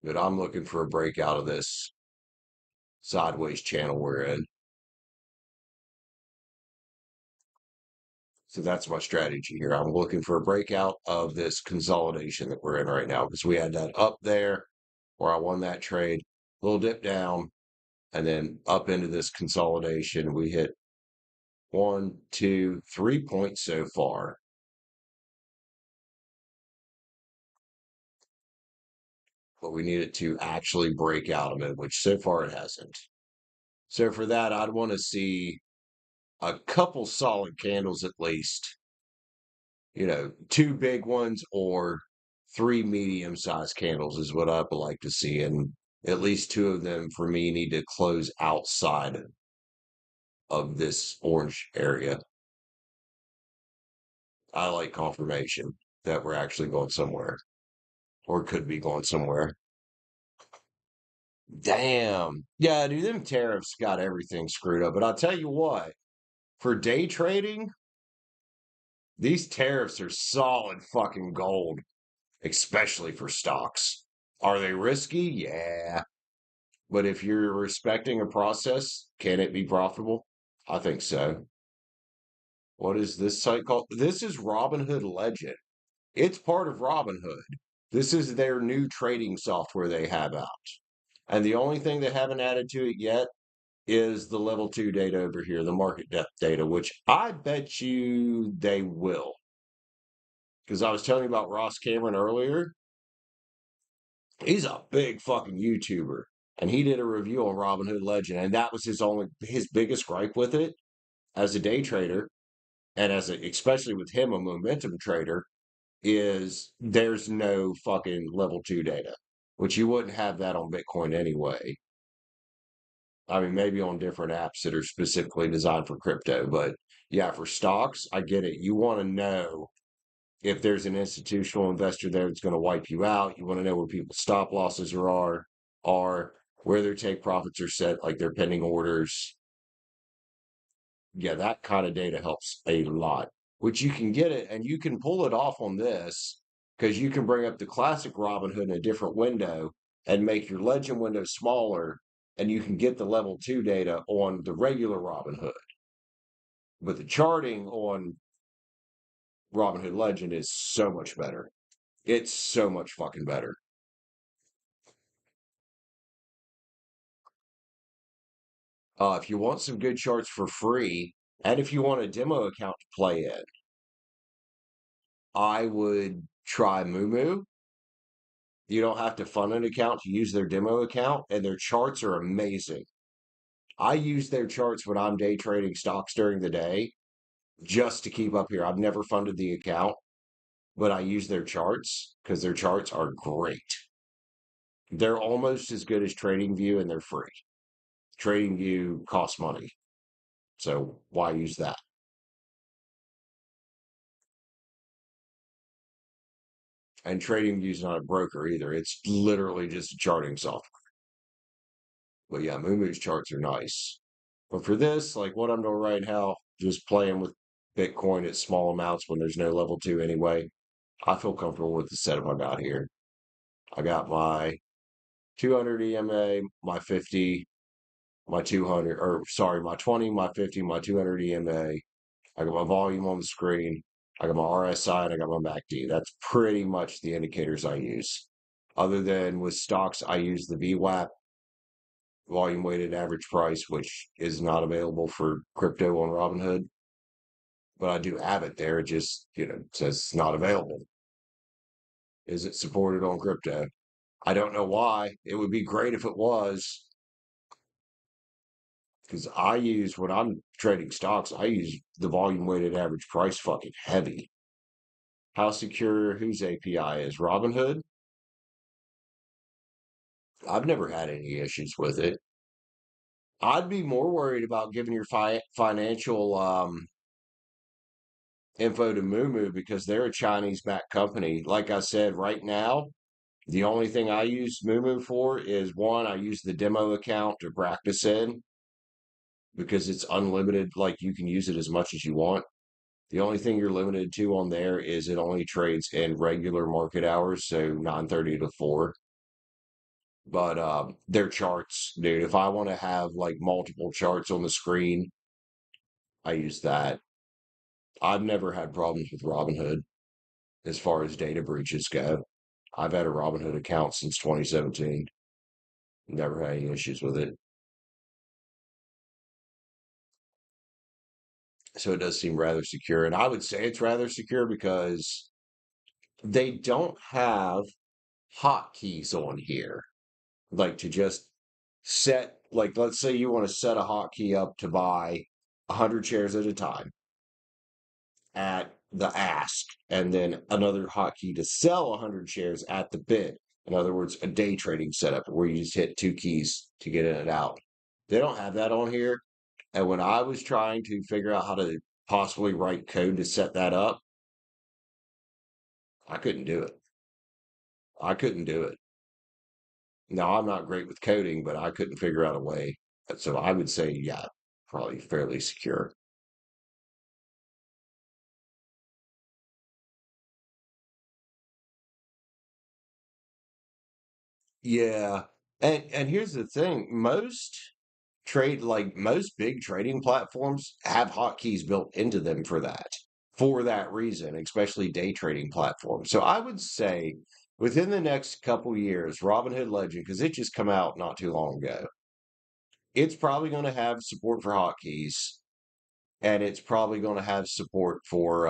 But I'm looking for a breakout of this sideways channel we're in. So that's my strategy here. I'm looking for a breakout of this consolidation that we're in right now because we had that up there where I won that trade, little dip down, and then up into this consolidation. We hit 1, 2, 3 points so far. But we need it to actually break out of it, which so far it hasn't. So for that, I'd want to see a couple solid candles at least, two big ones or three medium-sized candles is what I'd like to see. And at least two of them for me need to close outside of this orange area. I like confirmation that we're actually going somewhere or could be going somewhere. Damn. Yeah, dude, them tariffs got everything screwed up. But I'll tell you what, for day trading, these tariffs are solid fucking gold, especially for stocks. Are they risky? Yeah. But if you're respecting a process, can it be profitable? I think so. What is this site called? This is Robinhood Legend. It's part of Robinhood. This is their new trading software they have out. And the only thing they haven't added to it yet is the level 2 data over here, the market depth data, which I bet you they will. Because I was telling you about Ross Cameron earlier. He's a big fucking YouTuber. And he did a review on Robinhood Legend. And that was his biggest gripe with it as a day trader. And especially with him, a momentum trader, is there's no fucking level 2 data, which you wouldn't have that on Bitcoin anyway. I mean, maybe on different apps that are specifically designed for crypto, but yeah, for stocks, I get it. You want to know if there's an institutional investor there that's going to wipe you out. You want to know where people's stop losses are where their take profits are set, like their pending orders. Yeah, that kind of data helps a lot, which you can get it and you can pull it off on this because you can bring up the classic Robinhood in a different window and make your legend window smaller and you can get the level 2 data on the regular Robinhood. But the charting on Robinhood Legend is so much better. It's so much fucking better. If you want some good charts for free, and if you want a demo account to play in, I would try Moo. You don't have to fund an account to use their demo account, and their charts are amazing. I use their charts when I'm day trading stocks during the day just to keep up here. I've never funded the account, but I use their charts because their charts are great. They're almost as good as TradingView and they're free. TradingView costs money. So why use that? And TradingView is not a broker either. It's literally just a charting software. But yeah, Moomoo's charts are nice. But for this, like what I'm doing right now, just playing with Bitcoin at small amounts when there's no level 2 anyway, I feel comfortable with the setup I got here. I got my 200 EMA, my 50, my 200, or sorry, my 20, my 50, my 200 EMA. I got my volume on the screen. I got my RSI and I got my MACD. That's pretty much the indicators I use. Other than with stocks, I use the VWAP, volume weighted average price, which is not available for crypto on Robinhood. But I do have it there. It just, says it's not available. Is it supported on crypto? I don't know why. It would be great if it was. Because when I'm trading stocks, I use the volume weighted average price fucking heavy. How secure whose API is? Robinhood? I've never had any issues with it. I'd be more worried about giving your financial info to Moo because they're a Chinese backed company. Like I said, right now, the only thing I use Moo for is one, I use the demo account to practice in because it's unlimited. Like you can use it as much as you want. The only thing you're limited to on there is it only trades in regular market hours, so 9:30 to 4. But their charts, dude, if I want to have like multiple charts on the screen, I use that. I've never had problems with Robinhood as far as data breaches go. I've had a Robinhood account since 2017. Never had any issues with it. So it does seem rather secure. And I would say it's rather secure because they don't have hotkeys on here. Like to just set, like, let's say you want to set a hotkey up to buy 100 shares at a time at the ask, and then another hotkey to sell 100 shares at the bid. In other words, a day trading setup where you just hit two keys to get in and out. They don't have that on here. And when I was trying to figure out how to possibly write code to set that up, I couldn't do it. I couldn't do it. Now, I'm not great with coding, but I couldn't figure out a way. So I would say, yeah, probably fairly secure. Yeah. And here's the thing, most big trading platforms have hotkeys built into them for that reason, especially day trading platforms. So I would say within the next couple years, Robinhood Legend, because it just come out not too long ago, it's probably going to have support for hotkeys, and it's probably going to have support for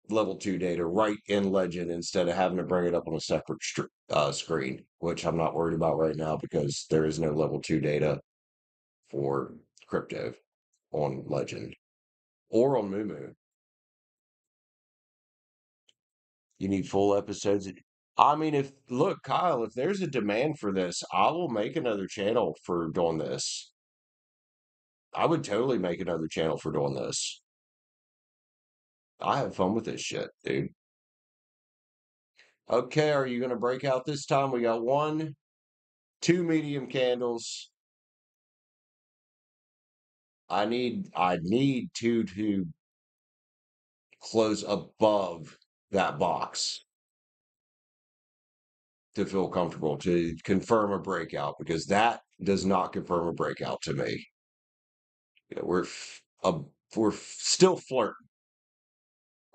level two data right in Legend instead of having to bring it up on a separate screen, which I'm not worried about right now because there is no level two data for crypto on Legend or on Moo. You need full episodes. I mean, if look, Kyle, if there's a demand for this, I will make another channel for doing this. I would totally make another channel for doing this. I have fun with this shit, dude. Okay, are you going to break out this time? We got one, two medium candles. I need two to close above that box to feel comfortable to confirm a breakout because that does not confirm a breakout to me. You know, we're still flirting.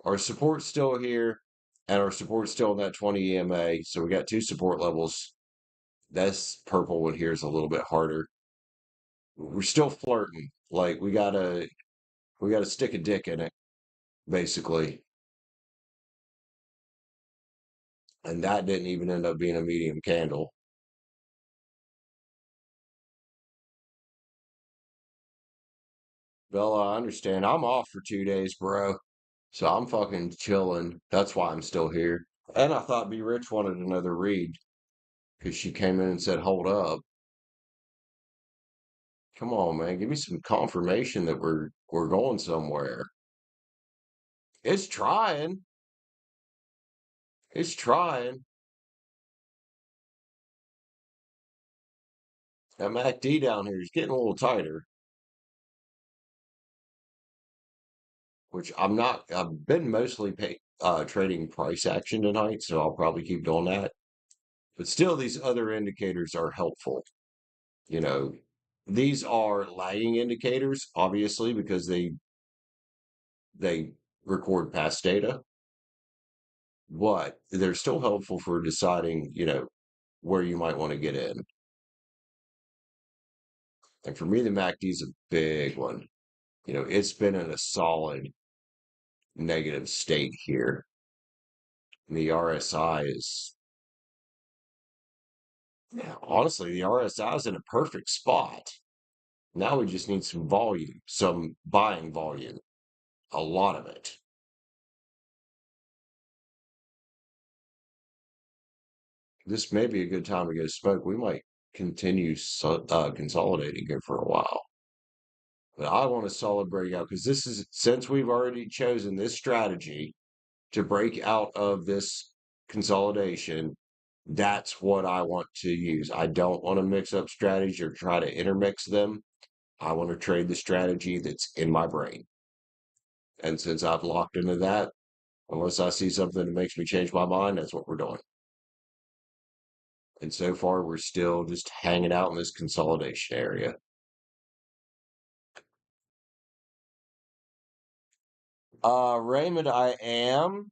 Our support's still here, and our support's still in that 20 EMA. So we got two support levels. This purple one here is a little bit harder. We're still flirting. Like we gotta stick a dick in it, basically. And that didn't even end up being a medium candle. Bella, I understand. I'm off for 2 days, bro. So I'm fucking chilling. That's why I'm still here. And I thought B Rich wanted another read because she came in and said, hold up. Come on, man. Give me some confirmation that we're going somewhere. It's trying. It's trying. That MACD down here is getting a little tighter, which I've been mostly trading price action tonight, so I'll probably keep doing that. But still, these other indicators are helpful. You know, these are lagging indicators, obviously, because they record past data, but they're still helpful for deciding, where you might want to get in. And for me, the MACD is a big one. It's been in a solid negative state here. And the RSI is, yeah, honestly, the RSI is in a perfect spot. Now we just need some volume, some buying volume, a lot of it. This may be a good time to go smoke. We might continue consolidating here for a while. But I want a solid breakout because this is since we've already chosen this strategy to break out of this consolidation. That's what I want to use. I don't want to mix up strategies or try to intermix them. I want to trade the strategy that's in my brain. And since I've locked into that, unless I see something that makes me change my mind, that's what we're doing. And so far, we're still just hanging out in this consolidation area. Raymond, I am.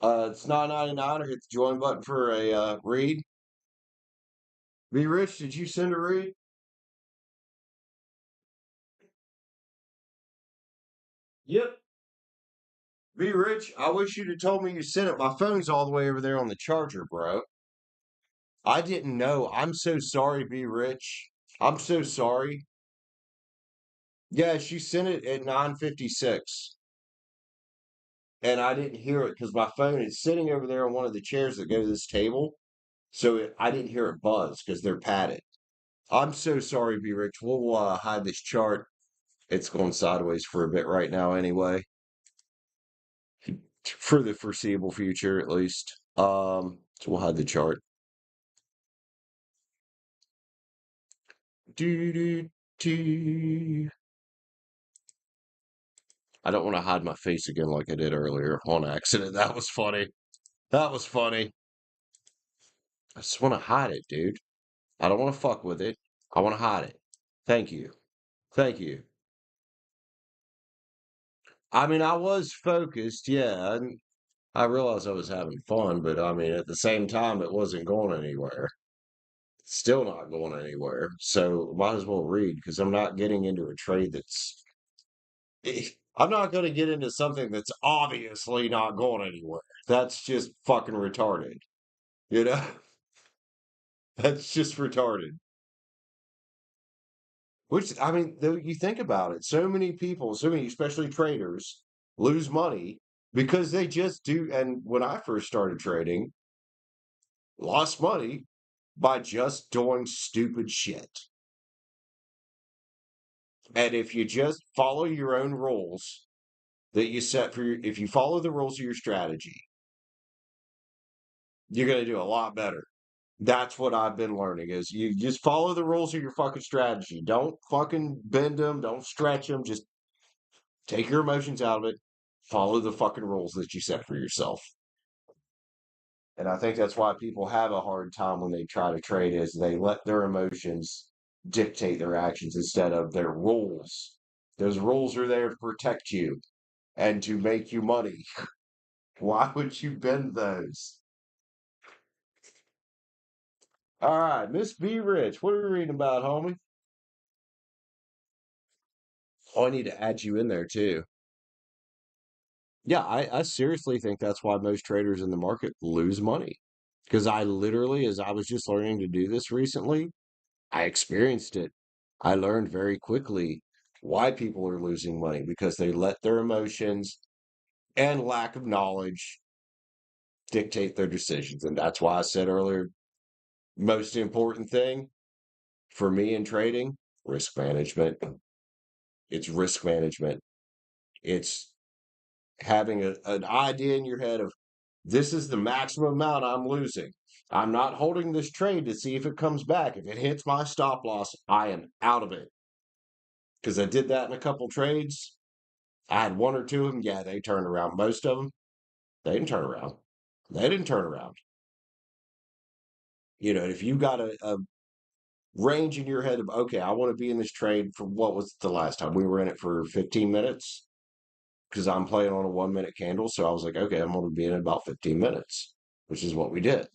It's 9.99. Or hit the join button for a read. Be Rich, did you send a read? Yep. Be Rich, I wish you'd have told me you sent it. My phone's all the way over there on the charger, bro. I didn't know. I'm so sorry, Be Rich. I'm so sorry. Yeah, she sent it at 9:56, and I didn't hear it because my phone is sitting over there on one of the chairs that go to this table. So I didn't hear it buzz because they're padded. I'm so sorry, B Rich. We'll hide this chart. It's going sideways for a bit right now, anyway, for the foreseeable future, at least. So we'll hide the chart. Do do do. I don't want to hide my face again like I did earlier on accident. That was funny. That was funny. I just want to hide it, dude. I don't want to fuck with it. I want to hide it. Thank you. Thank you. I mean, I was focused, yeah, and I realized I was having fun, but I mean, at the same time, it wasn't going anywhere. Still not going anywhere. So might as well read because I'm not getting into a trade that's. I'm not going to get into something that's obviously not going anywhere. That's just fucking retarded. You know, that's just retarded. Which I mean, though you think about it, so many people, so many, especially traders, lose money because they just do. And when I first started trading, lost money by just doing stupid shit. And if you just follow your own rules that you set for your, if you follow the rules of your strategy, you're going to do a lot better. That's what I've been learning is you just follow the rules of your fucking strategy. Don't fucking bend them. Don't stretch them. Just take your emotions out of it. Follow the fucking rules that you set for yourself. And I think that's why people have a hard time when they try to trade is they let their emotions dictate their actions instead of their rules. Those rules are there to protect you and to make you money. Why would you bend those? All right, Miss B Rich, what are we reading about, homie? Oh, I need to add you in there too. Yeah, I seriously think that's why most traders in the market lose money. Because I literally, as I was just learning to do this recently, I experienced it. I learned very quickly why people are losing money because they let their emotions and lack of knowledge dictate their decisions. And that's why I said earlier, most important thing for me in trading, risk management. It's risk management. It's having an idea in your head of this is the maximum amount I'm losing. I'm not holding this trade to see if it comes back. If it hits my stop loss, I am out of it. Because I did that in a couple trades. I had one or two of them. Yeah, they turned around. Most of them, they didn't turn around. They didn't turn around. You know, if you got a range in your head of, okay, I want to be in this trade for what was the last time? We were in it for 15 minutes because I'm playing on a 1 minute candle. So I was like, okay, I'm going to be in about 15 minutes, which is what we did.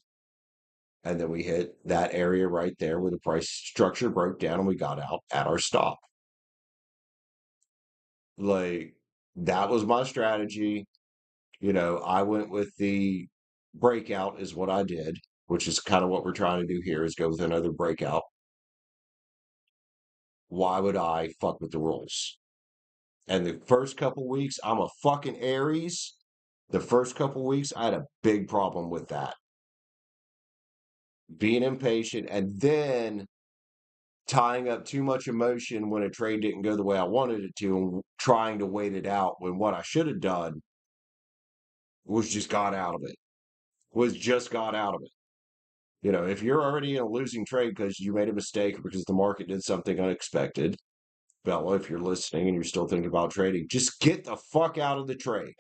And then we hit that area right there where the price structure broke down and we got out at our stop. Like, that was my strategy. You know, I went with the breakout, is what I did, which is kind of what we're trying to do here is go with another breakout. Why would I fuck with the rules? And the first couple weeks, I'm a fucking Aries. The first couple weeks, I had a big problem with that. being impatient, and then tying up too much emotion when a trade didn't go the way I wanted it to, and trying to wait it out when what I should have done was just got out of it. Was just got out of it. If you're already in a losing trade because you made a mistake or because the market did something unexpected, Bella, if you're listening and you're still thinking about trading, just get the fuck out of the trade.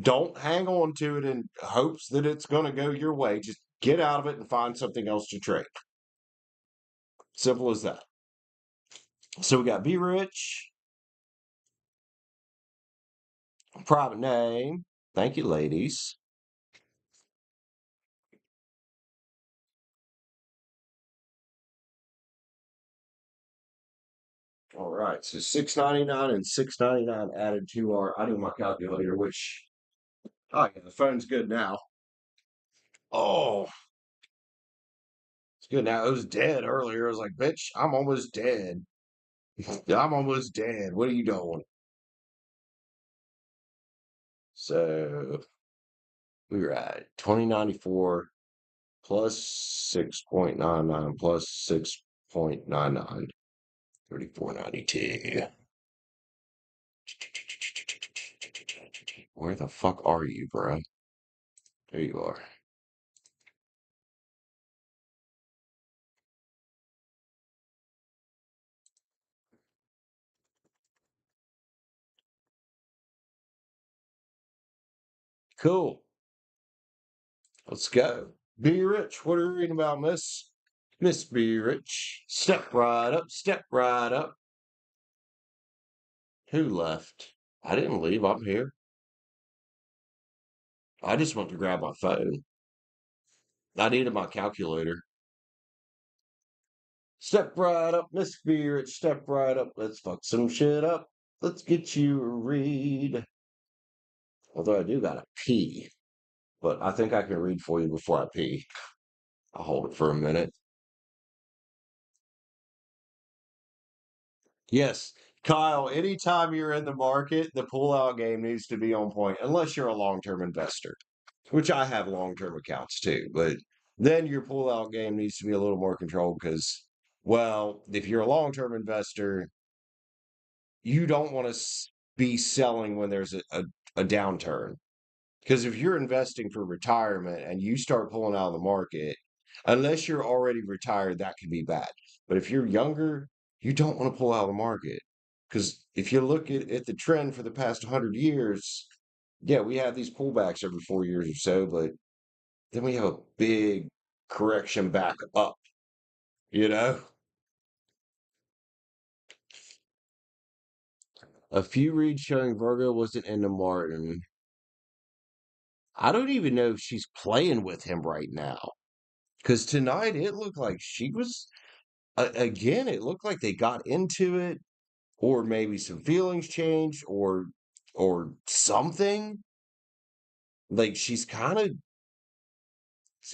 Don't hang on to it in hopes that it's going to go your way. Just get out of it and find something else to trade. Simple as that. So we got Be Rich, private name. Thank you, ladies. All right, so 6.99 and 6.99 added to our. I need my calculator, which oh yeah, the phone's good now. Oh, it's good now. It was dead earlier. I was like, bitch, I'm almost dead. I'm almost dead. What are you doing? So we were at 2094 plus 6.99 plus 6.99, 34.92. Where the fuck are you, bro? There you are. Cool. Let's go. Be rich. What are you reading about, miss? Miss Be Rich. Step right up. Step right up. Who left? I didn't leave. I'm here. I just went to grab my phone. I needed my calculator. Step right up, Miss Be Rich. Step right up. Let's fuck some shit up. Let's get you a read. Although I do gotta pee, but I think I can read for you before I pee. I'll hold it for a minute. Yes, Kyle, anytime you're in the market, the pull-out game needs to be on point, unless you're a long-term investor, which I have long-term accounts too. But then your pull-out game needs to be a little more controlled because, well, if you're a long-term investor, you don't want to be selling when there's a downturn. Because if you're investing for retirement and you start pulling out of the market, unless you're already retired, that can be bad. But if you're younger, you don't want to pull out of the market. Because if you look at the trend for the past 100 years, yeah, we have these pullbacks every 4 years or so, but then we have a big correction back up, you know? A few reads showing Virgo wasn't into Martin. I don't even know if she's playing with him right now. Because tonight it looked like she was again, it looked like they got into it, or maybe some feelings changed, or something. Like she's kind of,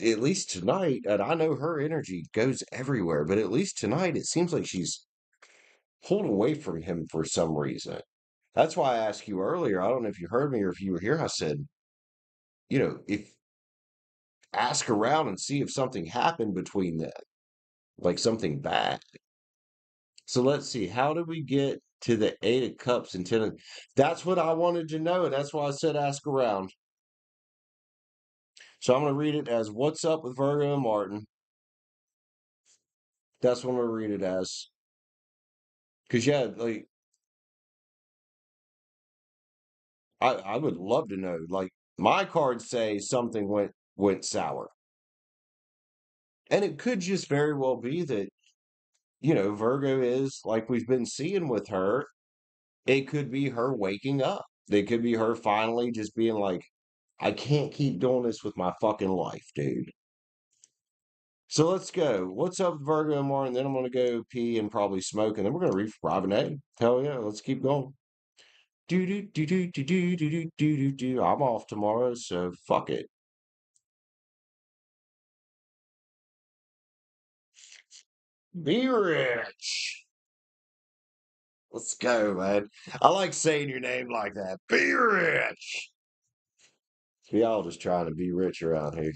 at least tonight, and I know her energy goes everywhere, but at least tonight it seems like she's pulled away from him for some reason. That's why I asked you earlier. I don't know if you heard me or if you were here. I said, if ask around and see if something happened between them, like something bad. So let's see. How did we get to the Eight of Cups and Ten of... That's what I wanted to know, and that's why I said ask around. So I'm going to read it as "What's up with Virgo and Martin?" That's what I'm going to read it as. Because yeah, like I would love to know. Like my cards say something went sour, and it could just very well be that Virgo is like we've been seeing with her. It could be her waking up. It could be her finally just being like, I can't keep doing this with my fucking life, dude. So let's go. What's up, Virgo and Martin? Then I'm going to go pee and probably smoke, and then we're going to read for Robin A. Hell yeah, let's keep going. Do do do do do do do do do do do. I'm off tomorrow, so fuck it. Be rich. Let's go, man. I like saying your name like that. Be rich. We all just trying to be rich around here.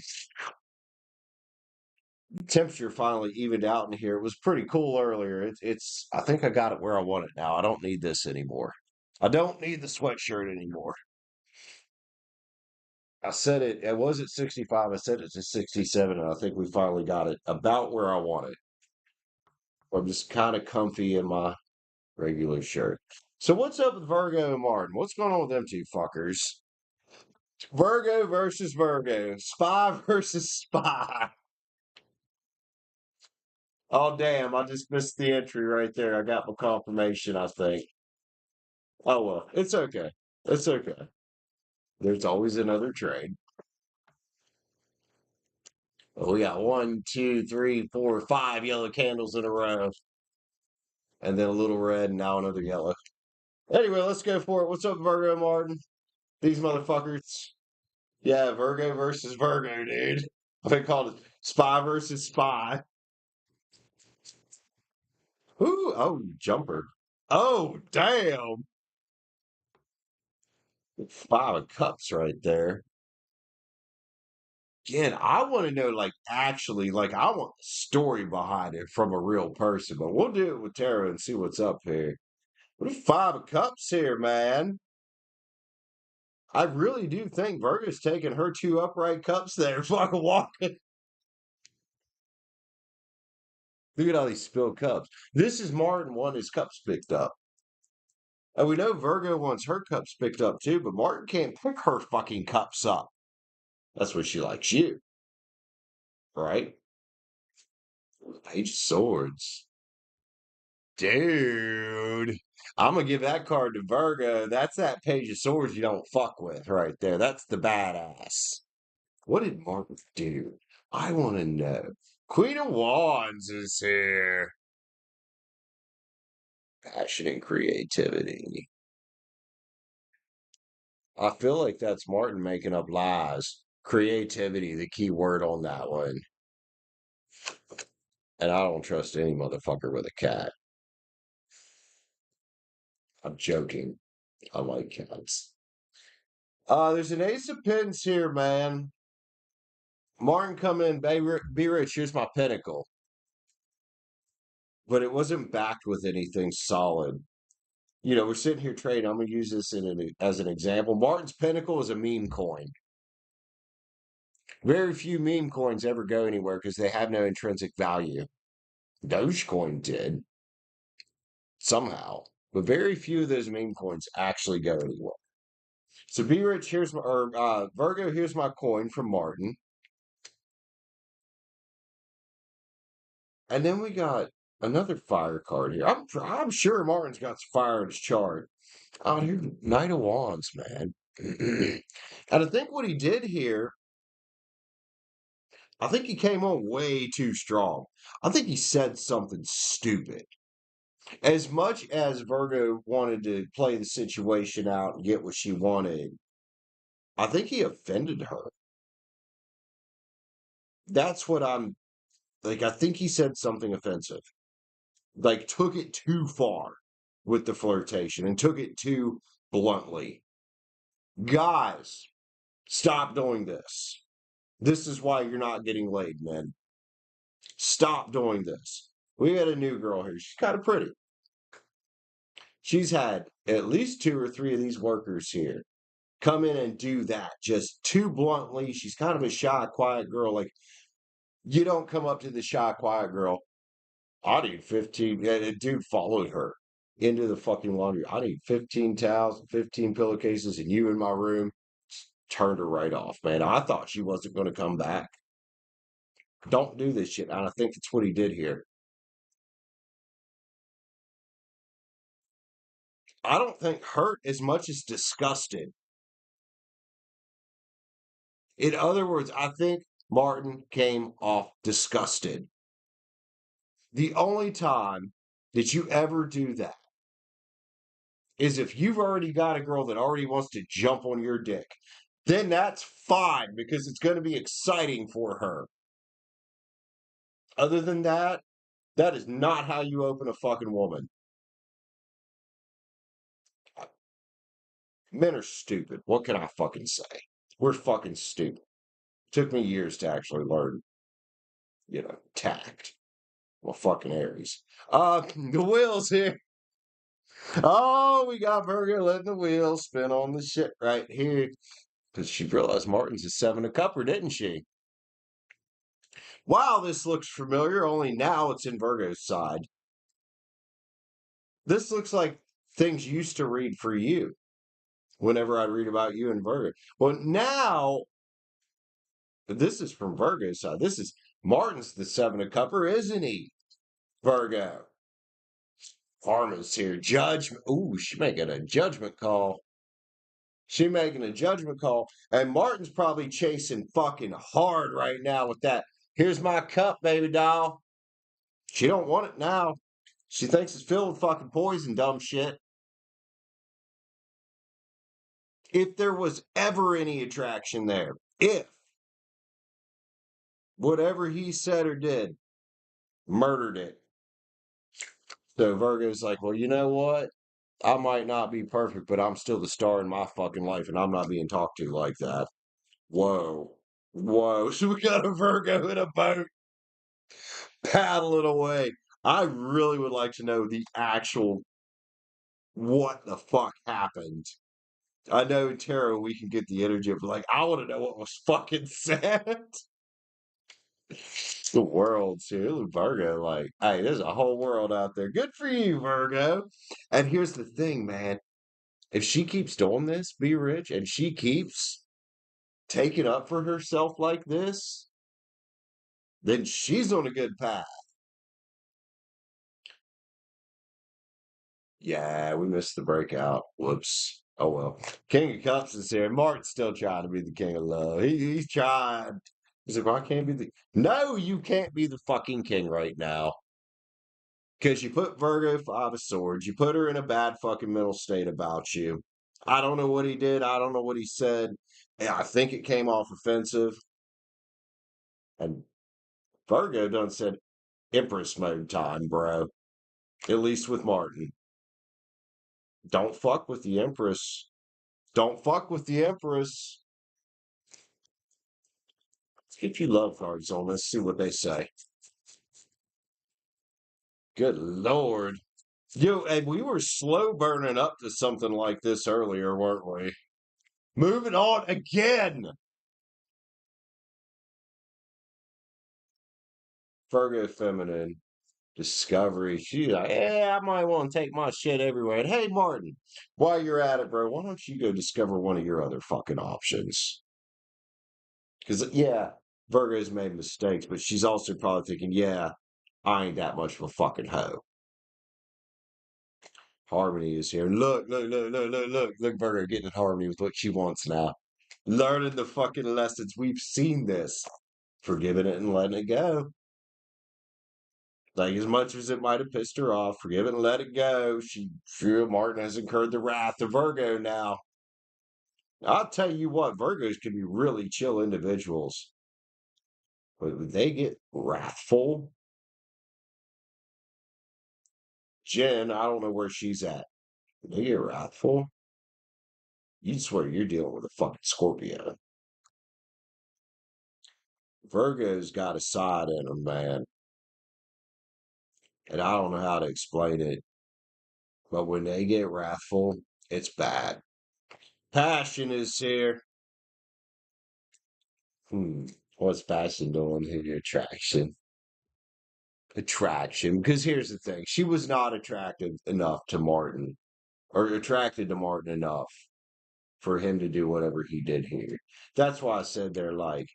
Temperature finally evened out in here. It was pretty cool earlier. It's I think I got it where I want it now. I don't need this anymore. I don't need the sweatshirt anymore. I set it, it was at 65. I set it to 67, and I think we finally got it about where I want it. I'm just kind of comfy in my regular shirt. So what's up with Virgo and Martin? What's going on with them two fuckers? Virgo versus Virgo. Spy versus spy. Oh damn, I just missed the entry right there. I got my confirmation, I think. Oh well, it's okay. It's okay. There's always another trade. Oh, we got one, two, three, four, five yellow candles in a row. And then a little red, and now another yellow. Anyway, let's go for it. What's up, Virgo Martin? These motherfuckers. Yeah, Virgo versus Virgo, dude. They called it spy versus spy. Ooh, oh, jumper. Oh, damn. Five of cups right there. Again, I want to know, like, actually, like, I want the story behind it from a real person, but we'll do it with tarot and see what's up here. What if five of cups here, man? I really do think Virgo's taking her two upright cups there. Fucking walking. Look at all these spilled cups. This is Martin wanting his cups picked up. And we know Virgo wants her cups picked up too, but Martin can't pick her fucking cups up. That's what she likes you, right? Page of Swords. Dude. I'm gonna give that card to Virgo. That's that Page of Swords you don't fuck with right there. That's the badass. What did Martin do? I want to know. Queen of Wands is here. Passion and creativity. I feel like that's Martin making up lies. Creativity, the key word on that one. And I don't trust any motherfucker with a cat. I'm joking. I like cats. There's an ace of pins here, man. Martin come in, be rich, here's my pinnacle. But it wasn't backed with anything solid. You know, we're sitting here trading. I'm gonna use this as an example. Martin's pinnacle is a meme coin. Very few meme coins ever go anywhere because they have no intrinsic value. Dogecoin did somehow, but very few of those meme coins actually go anywhere. So be rich. Here's my or Virgo. Here's my coin from Martin, and then we got another fire card here. I'm sure Martin's got some fire in his chart. Oh, here's Knight of Wands, man. And I think what he did here, I think he came on way too strong. I think he said something stupid. As much as Virgo wanted to play the situation out and get what she wanted, I think he offended her. That's what I'm like. I think he said something offensive, like took it too far with the flirtation and took it too bluntly. Guys, stop doing this. This is why you're not getting laid, men. Stop doing this. We got a new girl here. She's kind of pretty. She's had at least two or three of these workers here come in and do that just too bluntly. She's kind of a shy, quiet girl. Like, you don't come up to the shy, quiet girl. I need 15. And a dude followed her into the fucking laundry. I need 15 towels, 15 pillowcases, and you in my room. Turned her right off, man. I thought she wasn't going to come back. Don't do this shit. And I think that's what he did here. I don't think hurt as much as disgusted. In other words, I think Martin came off disgusted. The only time that you ever do that is if you've already got a girl that already wants to jump on your dick. Then that's fine because it's going to be exciting for her. Other than that, that is not how you open a fucking woman. Men are stupid. What can I fucking say? We're fucking stupid. Took me years to actually learn. tact. Well, fucking Aries. The wheels here. Oh, we got Virgo letting the wheels spin on the shit right here. Because she realized Martin's a seven of cupper, didn't she? Wow, this looks familiar, only now it's in Virgo's side. This looks like things used to read for you whenever I read about you and Virgo. Well, now this is from Virgo's side. This is Martin's the seven of cupper, isn't he? Virgo. Karma's here. Judgment. Ooh, she's making a judgment call. She making a judgment call. And Martin's probably chasing fucking hard right now with that. Here's my cup, baby doll. She don't want it now. She thinks it's filled with fucking poison, dumb shit. If there was ever any attraction there, if whatever he said or did murdered it. So Virgo's like, well, you know what? I might not be perfect, but I'm still the star in my fucking life, and I'm not being talked to like that. Whoa. Whoa. So we got a Virgo in a boat paddling away. I really would like to know the actual what the fuck happened. I know in tarot we can get the energy of like, I want to know what was fucking said. The world's here. Look, Virgo, like, hey, there's a whole world out there. Good for you, Virgo. And here's the thing, man. If she keeps doing this, be rich, and she keeps taking up for herself like this, then she's on a good path. Yeah, we missed the breakout. Whoops. Oh well. King of Cups is here. Mark's still trying to be the king of love. He's trying. He's like, well, I can't be the. No, you can't be the fucking king right now. Because you put Virgo five of swords. You put her in a bad fucking mental state about you. I don't know what he did. I don't know what he said. I think it came off offensive. And Virgo done said Empress mode time, bro. At least with Martin. Don't fuck with the Empress. Don't fuck with the Empress. Let's get you love cards on. Let's see what they say. Good Lord. Yo, and we were slow burning up to something like this earlier, weren't we? Moving on again. Virgo feminine. Discovery. She's like, yeah, I might want to take my shit everywhere. And hey, Martin, while you're at it, bro, why don't you go discover one of your other fucking options? Because, yeah, Virgo's made mistakes, but she's also probably thinking, yeah, I ain't that much of a fucking hoe. Harmony is here. Look, Virgo getting in harmony with what she wants now. Learning the fucking lessons. We've seen this. Forgiving it and letting it go. Like, as much as it might have pissed her off, forgive it and let it go. She fear Martin has incurred the wrath of Virgo now. I'll tell you what, Virgos can be really chill individuals. But when they get wrathful, Jen, I don't know where she's at. When they get wrathful, you swear you're dealing with a fucking Scorpio. Virgo's got a side in them, man. And I don't know how to explain it. But when they get wrathful, it's bad. Passion is here. What's passion doing here? Attraction. Attraction. Because here's the thing. She was not attractive enough to Martin. Or attracted to Martin enough for him to do whatever he did here. That's why I said they're like,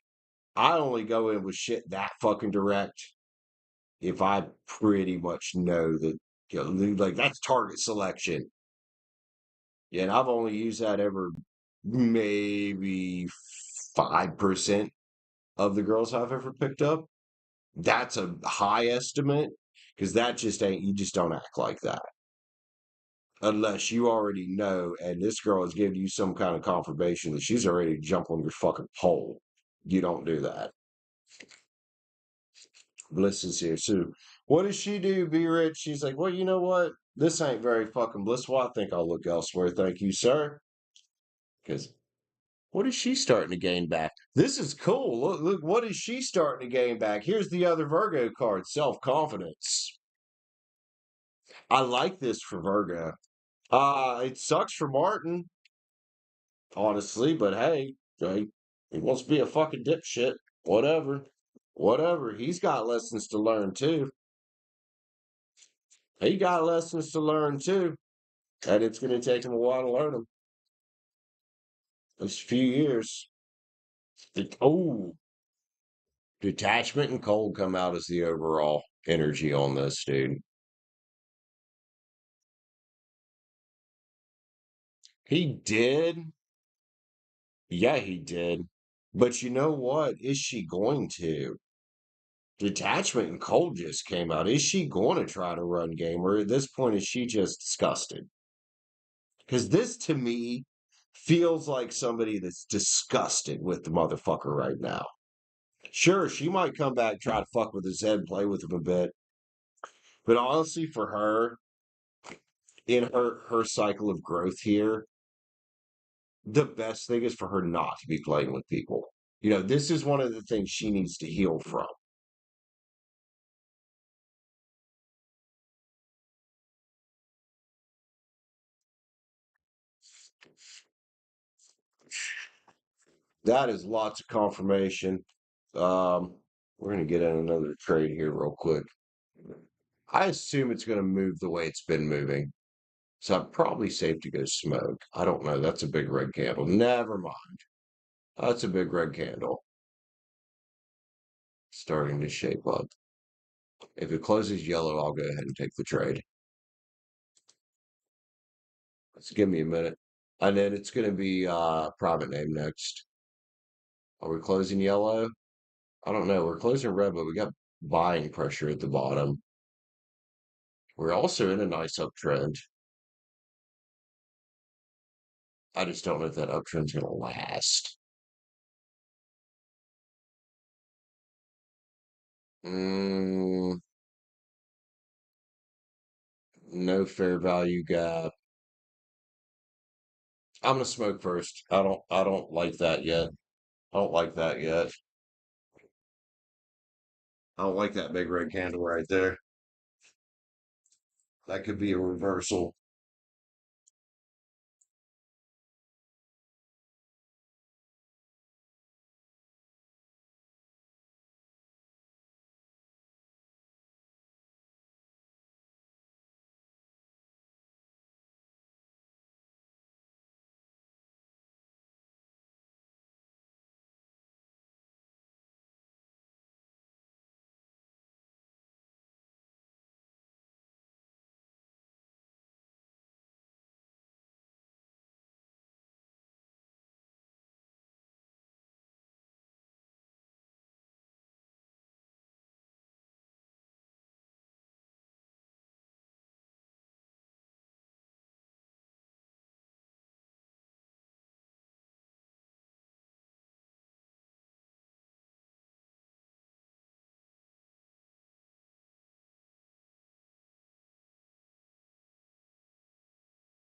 I only go in with shit that fucking direct if I pretty much know that, like, that's target selection. Yeah, and I've only used that ever maybe 5% of the girls I've ever picked up. That's a high estimate because that just ain't, you just don't act like that unless you already know. And this girl has given you some kind of confirmation that she's already jumped on your fucking pole. You don't do that. Bliss is here. So what does she do? Be rich. She's like, well, you know what? This ain't very fucking blissful. I think I'll look elsewhere. Thank you, sir. Because What is she starting to gain back? This is cool. Look, what is she starting to gain back? Here's the other Virgo card, self-confidence. I like this for Virgo. It sucks for Martin, honestly, but hey, he wants to be a fucking dipshit. Whatever. Whatever. He's got lessons to learn too. He got lessons to learn too. And it's going to take him a while to learn them. It's a few years. Oh, detachment and cold come out as the overall energy on this, dude. He did. Yeah, he did. But you know what? Is she going to? Detachment and cold just came out. Is she going to try to run game? Or at this point, is she just disgusted? Because this to me feels like somebody that's disgusted with the motherfucker right now. Sure, she might come back, try to fuck with his head, play with him a bit. But honestly, for her, in her cycle of growth here, the best thing is for her not to be playing with people. This is one of the things she needs to heal from. That is lots of confirmation. We're gonna get in another trade here real quick. I assume it's gonna move the way it's been moving. So I'm probably safe to go smoke. I don't know. That's a big red candle. Never mind. That's a big red candle starting to shape up. If it closes yellow, I'll go ahead and take the trade. Let's give me a minute. And then it's going to be private name next. Are we closing yellow? I don't know. We're closing red, but we got buying pressure at the bottom. We're also in a nice uptrend. I just don't know if that uptrend's going to last. Mm, no fair value gap. I'm gonna smoke first. I don't like that yet. I don't like that yet. I don't like that big red candle right there. That could be a reversal.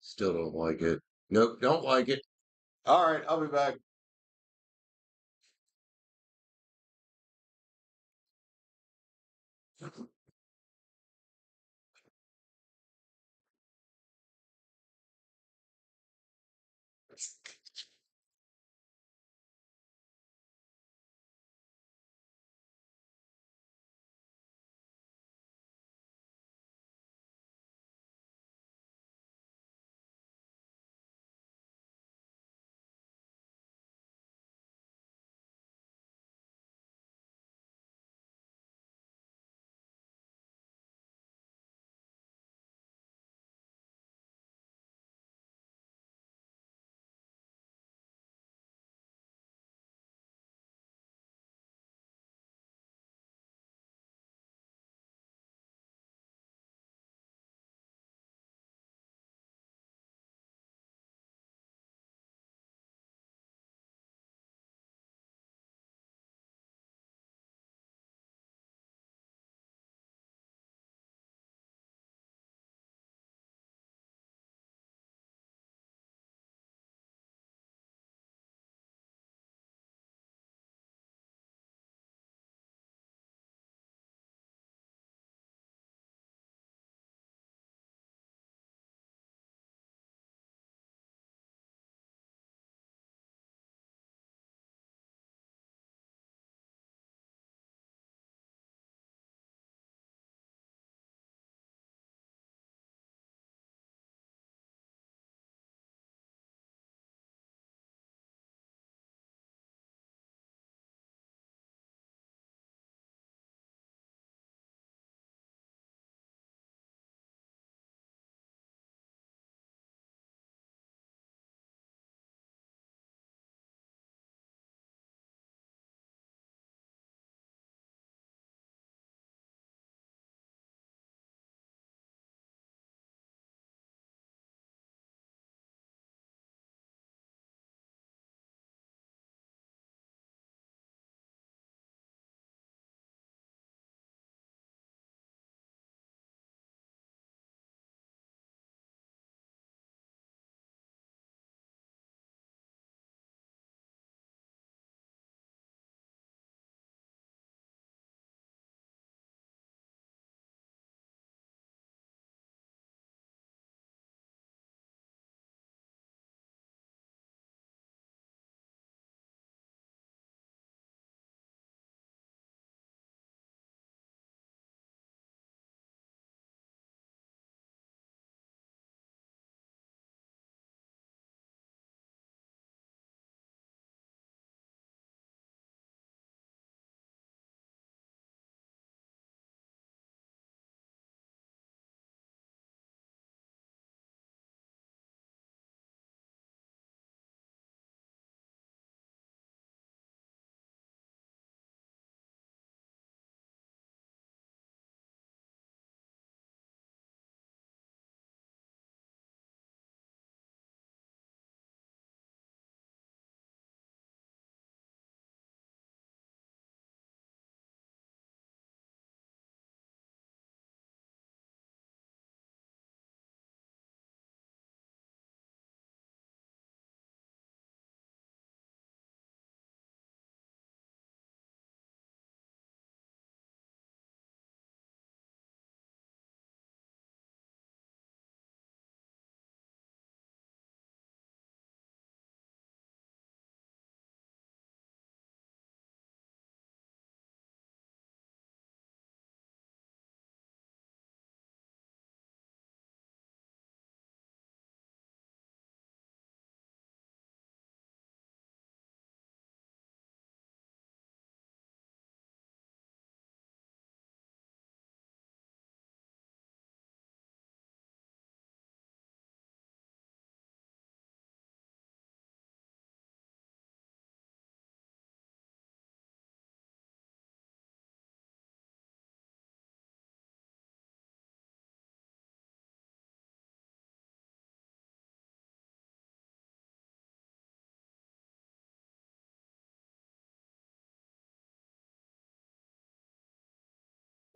Still don't like it. Nope, don't like it. All right, I'll be back.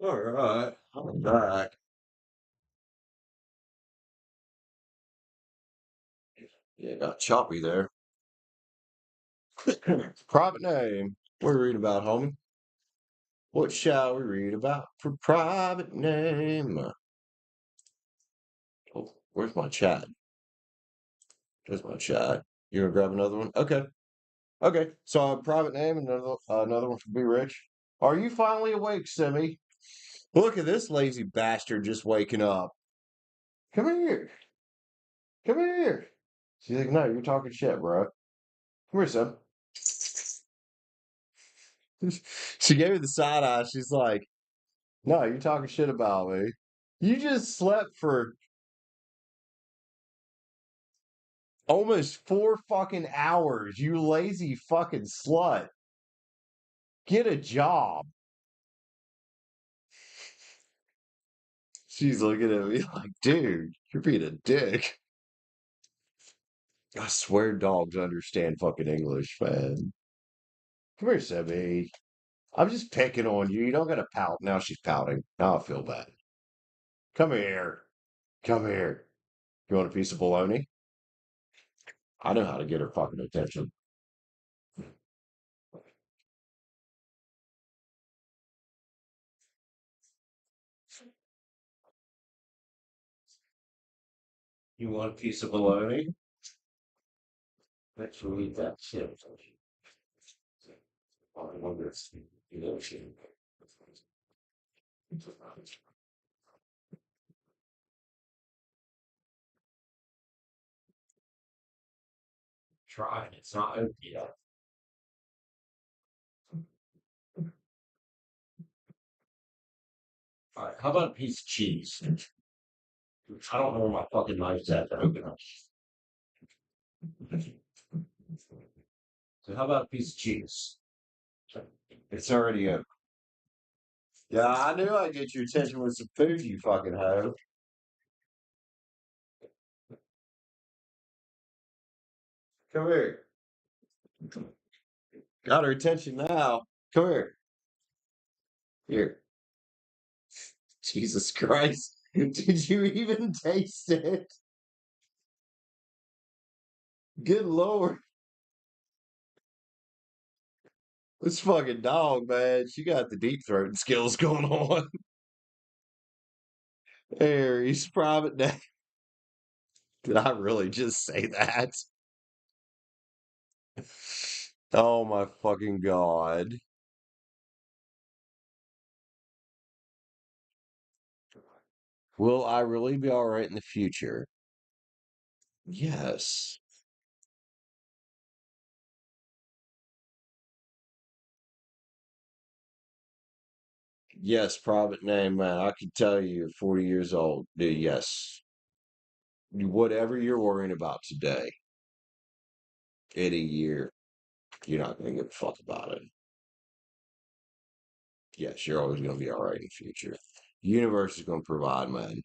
All right, I'm back. Yeah, got choppy there. Private name. What do we read about, homie? What shall we read about for private name? Oh, where's my chat? There's my chat. You gonna grab another one? Okay. Okay. So a private name, another one for Be Rich. Are you finally awake, Simi? Look at this lazy bastard just waking up. Come here. Come here. She's like, no, you're talking shit, bro. Come here, Sim. She gave me the side eye. She's like, no, you're talking shit about me. You just slept for almost 4 fucking hours, you lazy fucking slut. Get a job. She's looking at me like, dude, you're being a dick. I swear dogs understand fucking English, man. Come here, Sebby. I'm just picking on you. You don't gotta pout. Now she's pouting. Now I feel bad. Come here. Come here. You want a piece of bologna? I know how to get her fucking attention. You want a piece of bologna? Make sure you eat that shit. I wonder if you know she. Try it. It's not open yet. All right. How about a piece of cheese? I don't know where my fucking knife's at to open it. So how about a piece of cheese? It's already open. Yeah, I knew I'd get your attention with some food, you fucking hoe. Come here. Got her attention now. Come here. Here. Jesus Christ. Did you even taste it? Good Lord. This fucking dog, man. She got the deep throat skills going on. Harry's private day. Did I really just say that? Oh my fucking God. Will I really be all right in the future? Yes. Yes, private name, man. I can tell you, 40 years old. Dude, yes. Whatever you're worrying about today, in a year, you're not going to give a fuck about it. Yes, you're always going to be all right in the future. Universe is going to provide, man.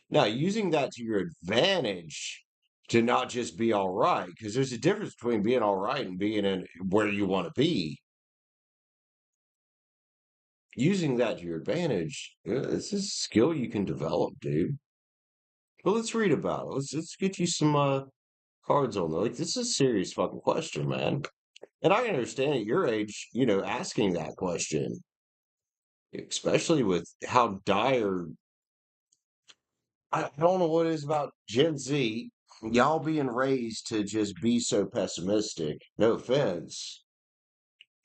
Now, using that to your advantage to not just be all right, because there's a difference between being all right and being in where you want to be. Using that to your advantage, this is a skill you can develop, dude. But let's read about it. Let's get you some cards on there. Like this is a serious fucking question, man. And I can understand at your age, asking that question, especially with how dire. I don't know what it is about Gen Z. Y'all being raised to just be so pessimistic. No offense.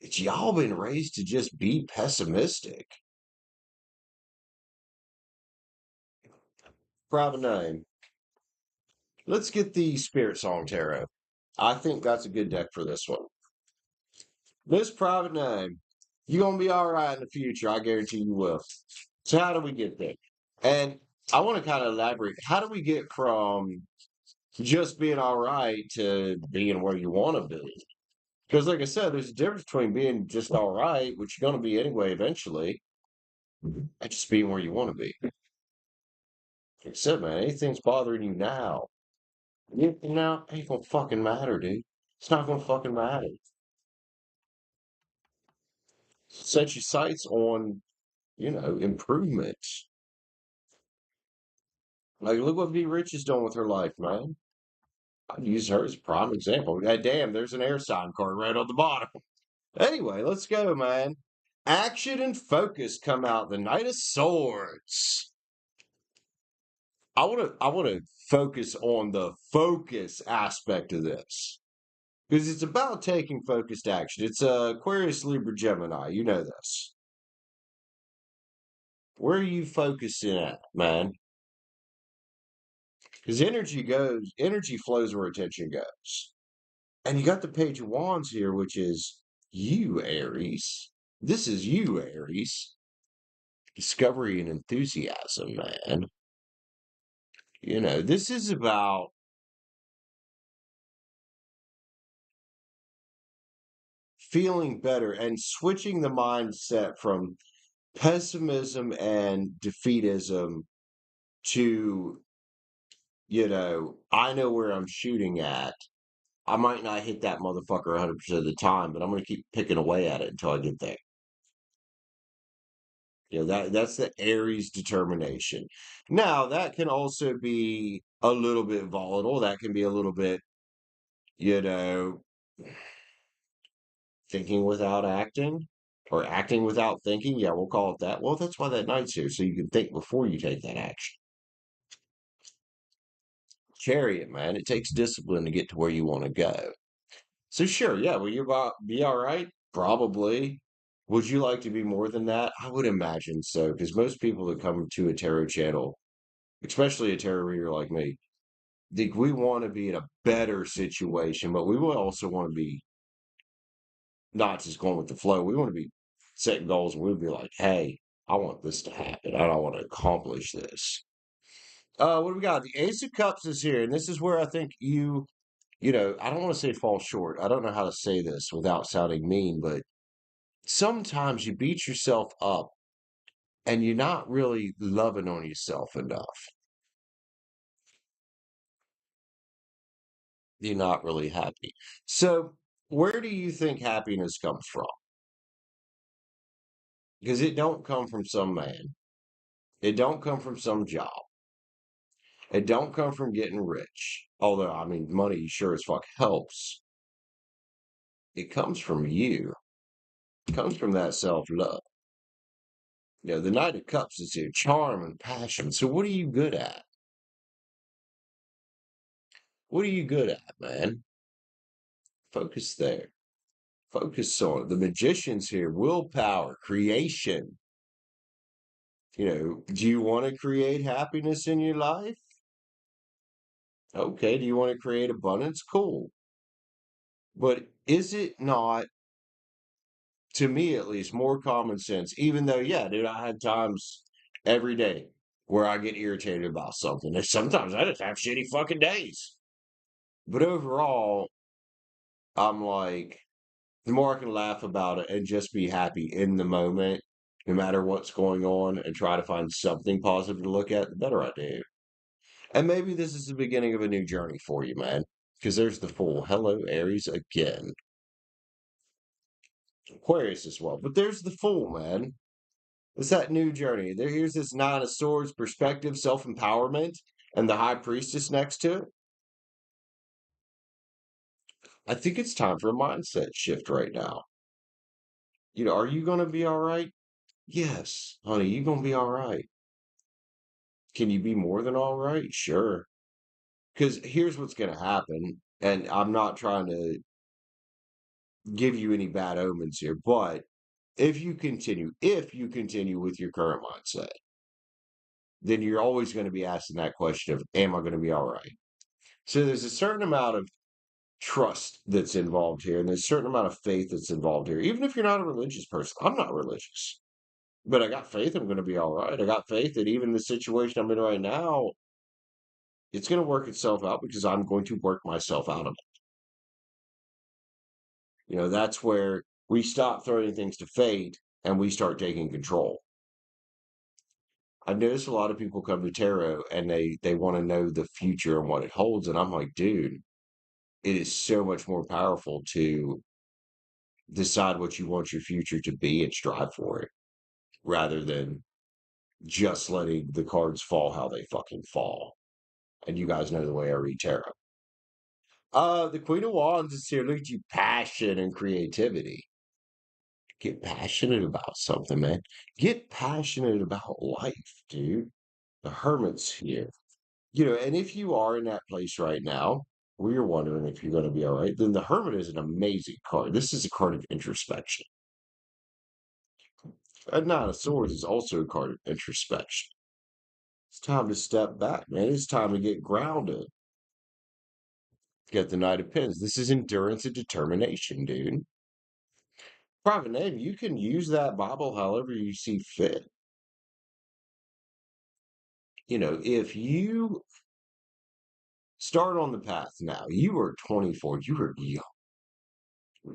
It's y'all been raised to just be pessimistic. Private name. Let's get the Spirit Song Tarot. I think that's a good deck for this one. This private name. You're gonna be all right in the future. I guarantee you will. So how do we get there? And I want to kind of elaborate. How do we get from just being all right to being where you want to be? Because, like I said, there's a difference between being just all right, which you're going to be anyway eventually, and just being where you want to be. Like I said, man, anything's bothering you now, now ain't gonna fucking matter, dude. It's not gonna fucking matter. Set your sights on improvements. Like, look what B Rich is doing with her life, man. I'd use her as a prime example. Damn, there's an air sign card right on the bottom. Anyway, let's go, man. Action and focus come out. The Knight of Swords. I want to focus on the focus aspect of this because it's about taking focused action. It's Aquarius, Libra, Gemini. You know this. Where are you focusing at, man? Because energy flows where attention goes. And you got the Page of Wands here, which is you, Aries. This is you, Aries. Discovery and enthusiasm, man. This is about feeling better and switching the mindset from pessimism and defeatism to, I know where I'm shooting at. I might not hit that motherfucker 100% of the time, but I'm going to keep picking away at it until I get there. That's the Aries determination. Now, that can also be a little bit volatile. That can be a little bit, you know, thinking without acting or acting without thinking. Yeah, we'll call it that. Well, that's why that knight's here, so you can think before you take that action. Chariot, man, it takes discipline to get to where you want to go. So sure, yeah, will you be all right? Probably. Would you like to be more than that? I would imagine so, because most people that come to a tarot channel, especially a tarot reader like me, think we want to be in a better situation, but we will also want to be not just going with the flow. We want to be setting goals and we'll be like, hey, I want this to happen. I want to accomplish this. What do we got? The Ace of Cups is here, and this is where I think I don't want to say fall short. I don't know how to say this without sounding mean, but sometimes you beat yourself up and you're not really loving on yourself enough. You're not really happy. So, where do you think happiness comes from? Because it don't come from some man. It don't come from some job. It don't come from getting rich. Although, I mean, money sure as fuck helps. It comes from you. It comes from that self-love. The Knight of Cups is here, charm and passion. So what are you good at? What are you good at, man? Focus there. Focus on it. The Magician's here, willpower, creation. Do you want to create happiness in your life? Okay. Do you want to create abundance? Cool. But is it not, to me at least, more common sense? Even though, yeah, dude, I had times every day where I get irritated about something. And sometimes I just have shitty fucking days. But overall, I'm like, the more I can laugh about it and just be happy in the moment, no matter what's going on, and try to find something positive to look at, the better I do. And maybe this is the beginning of a new journey for you, man. Because there's the Fool. Hello, Aries again. Aquarius as well. But there's the Fool, man. It's that new journey. Here's this Nine of Swords perspective, self-empowerment, and the High Priestess next to it. I think it's time for a mindset shift right now. Are you going to be all right? Yes, honey, you're going to be all right. Can you be more than all right? Sure. Because here's what's going to happen. And I'm not trying to give you any bad omens here, but if you continue with your current mindset, then you're always going to be asking that question of, am I going to be all right? So there's a certain amount of trust that's involved here, and there's a certain amount of faith that's involved here. Even if you're not a religious person, I'm not religious, but I got faith I'm going to be all right. I got faith that even the situation I'm in right now, it's going to work itself out because I'm going to work myself out of it. That's where we stop throwing things to fate and we start taking control. I've noticed a lot of people come to tarot and they want to know the future and what it holds. And I'm like, dude, it is so much more powerful to decide what you want your future to be and strive for it. rather than just letting the cards fall how they fucking fall. And you guys know the way I read tarot. The Queen of Wands is here. Look at you, passion and creativity. Get passionate about something, man. Get passionate about life, dude. The Hermit's here. And if you are in that place right now where you're wondering if you're going to be all right, then the Hermit is an amazing card. This is a card of introspection. And Nine of Swords is also a card of introspection. It's time to step back, man. It's time to get grounded. Get the Knight of Pens. This is endurance and determination, dude. Private name, you can use that Bible however you see fit. If you start on the path now, you are 24, you are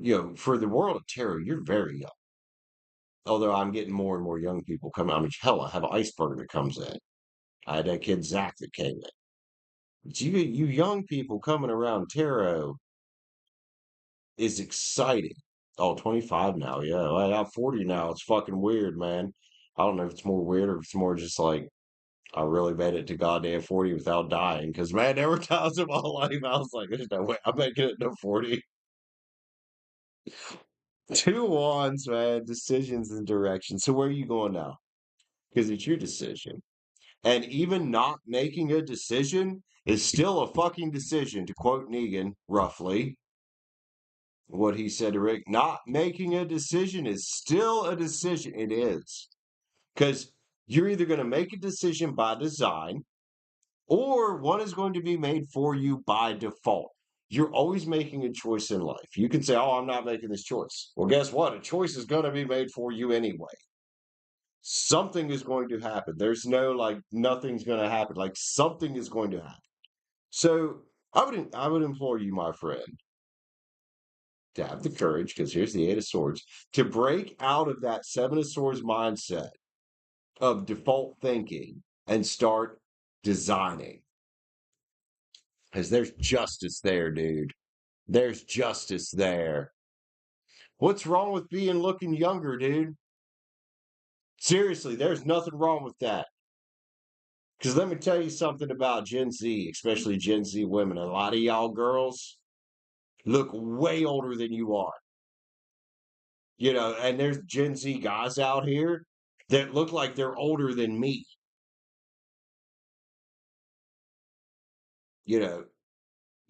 young. For the world of tarot, you're very young. Although I'm getting more and more young people coming. I mean, hell, I have an iceberg that comes in. I had that kid Zach that came in. But you young people coming around tarot is exciting. Oh, 25 now, yeah. Well, I'm 40 now. It's fucking weird, man. I don't know if it's more weird or if it's more just like I really made it to goddamn 40 without dying. Because, man, there were times in my life I was like, there's no way I'm making it to 40. Two wands, man. Decisions and direction. So where are you going now? Because it's your decision. And even not making a decision is still a fucking decision, to quote Negan, roughly. What he said to Rick, not making a decision is still a decision. It is. Because you're either going to make a decision by design or one is going to be made for you by default. You're always making a choice in life. You can say, oh, I'm not making this choice. Well, guess what? A choice is going to be made for you anyway. Something is going to happen. There's no like nothing's going to happen. Like something is going to happen. So I would implore you, my friend, to have the courage, because here's the Eight of Swords, to break out of that Seven of Swords mindset of default thinking and start designing. Because there's justice there, dude. There's justice there. What's wrong with being looking younger, dude? Seriously, there's nothing wrong with that. Because let me tell you something about Gen Z, especially Gen Z women. A lot of y'all girls look way older than you are. And there's Gen Z guys out here that look like they're older than me. You know,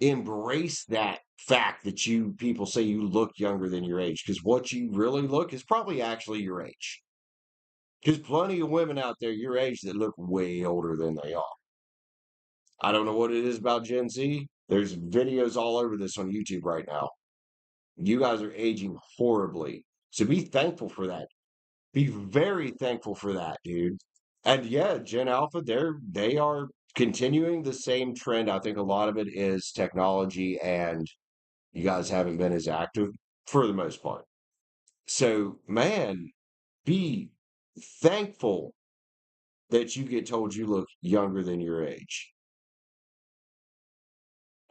embrace that fact that you people say you look younger than your age, because what you really look is probably actually your age. There's plenty of women out there your age that look way older than they are. I don't know what it is about Gen Z. There's videos all over this on YouTube right now. You guys are aging horribly. So be thankful for that. Be very thankful for that, dude. And yeah, Gen Alpha, they are continuing the same trend. I think a lot of it is technology and you guys haven't been as active for the most part. So, man, be thankful that you get told you look younger than your age.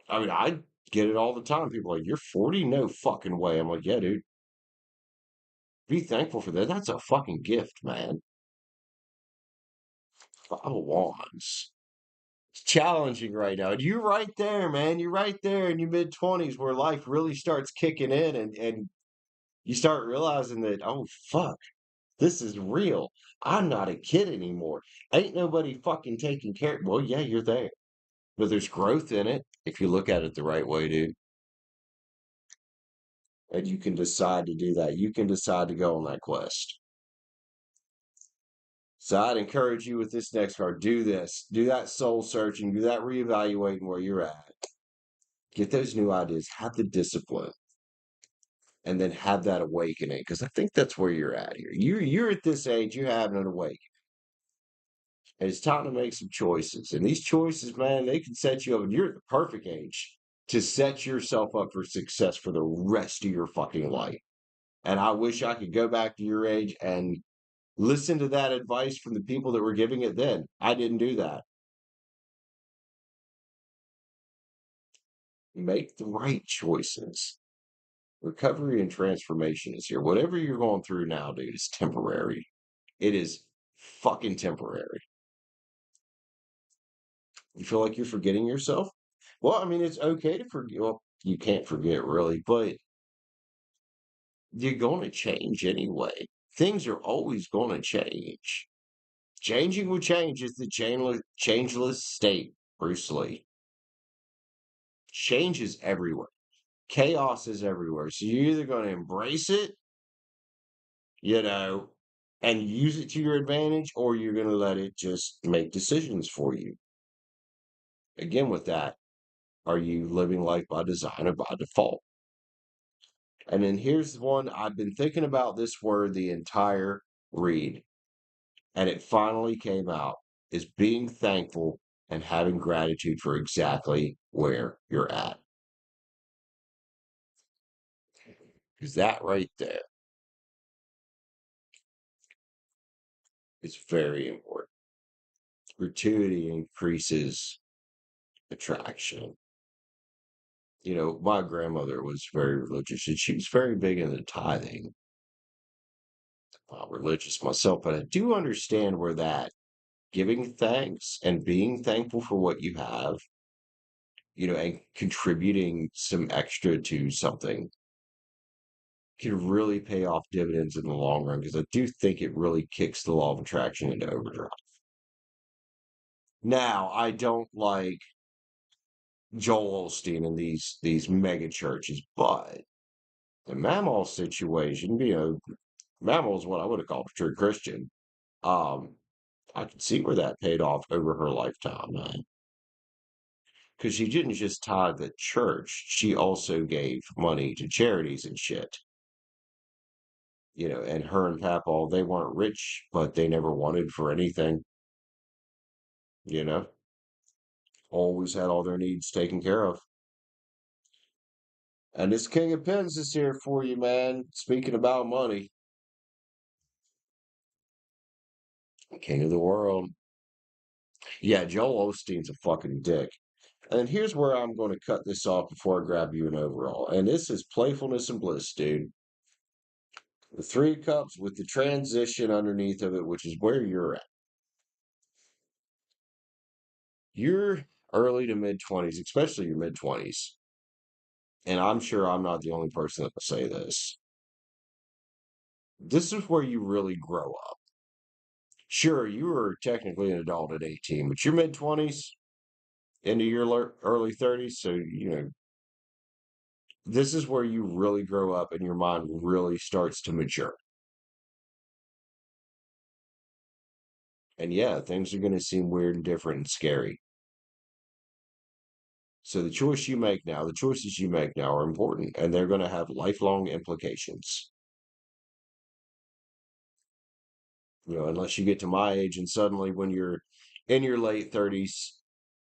I mean, I get it all the time. People are like, you're 40? No fucking way. I'm like, yeah, dude. Be thankful for that. That's a fucking gift, man. Five of Wands. It's challenging right now. And you're right there, man. You're right there in your mid 20s where life really starts kicking in and you start realizing that, oh, fuck, this is real. I'm not a kid anymore. Ain't nobody fucking taking care. Well, yeah, you're there. But there's growth in it if you look at it the right way, dude. And you can decide to do that. You can decide to go on that quest. So I'd encourage you with this next card. Do this. Do that soul searching. Do that reevaluating where you're at. Get those new ideas. Have the discipline. And then have that awakening. Because I think that's where you're at here. You're at this age, you're having an awakening. And it's time to make some choices. And these choices, man, they can set you up. And you're at the perfect age to set yourself up for success for the rest of your fucking life. And I wish I could go back to your age and listen to that advice from the people that were giving it then. I didn't do that. Make the right choices. Recovery and transformation is here. Whatever you're going through now, dude, is temporary. It is fucking temporary. You feel like you're forgetting yourself? Well, I mean, it's okay to forget. Well, you can't forget really, but you're going to change anyway. Things are always going to change. Changing with change is the changeless state, Bruce Lee. Change is everywhere. Chaos is everywhere. So you're either going to embrace it, you know, and use it to your advantage, or you're going to let it just make decisions for you. Again, with that, are you living life by design or by default? And then here's one I've been thinking about this word the entire read, and it finally came out is being thankful and having gratitude for exactly where you're at. Because that right there is very important. Gratuity increases attraction. My grandmother was very religious and she was very big into tithing. I'm not religious myself, but I do understand where that giving thanks and being thankful for what you have, and contributing some extra to something can really pay off dividends in the long run because I do think it really kicks the law of attraction into overdrive. Now, I don't like Joel Osteen and these mega churches, but the Mammal situation, Mammal is what I would have called a true Christian. Um, I could see where that paid off over her lifetime, man. Because she didn't just tithe the church, she also gave money to charities and shit. And her and Papal, they weren't rich, but they never wanted for anything, you know, always had all their needs taken care of. And this King of Pens is here for you, man. Speaking about money, King of the world. Yeah, Joel Osteen's a fucking dick. And here's where I'm going to cut this off before I grab you an overall. And this is playfulness and bliss, dude. The three cups with the transition underneath of it, which is where you're at. You're early to mid 20s, especially your mid 20s. And I'm sure I'm not the only person that will say this. This is where you really grow up. Sure, you were technically an adult at 18, but your mid 20s into your early 30s. So, this is where you really grow up and your mind really starts to mature. And yeah, things are going to seem weird and different and scary. So the choices you make now are important and they're going to have lifelong implications. Unless you get to my age and suddenly when you're in your late 30s,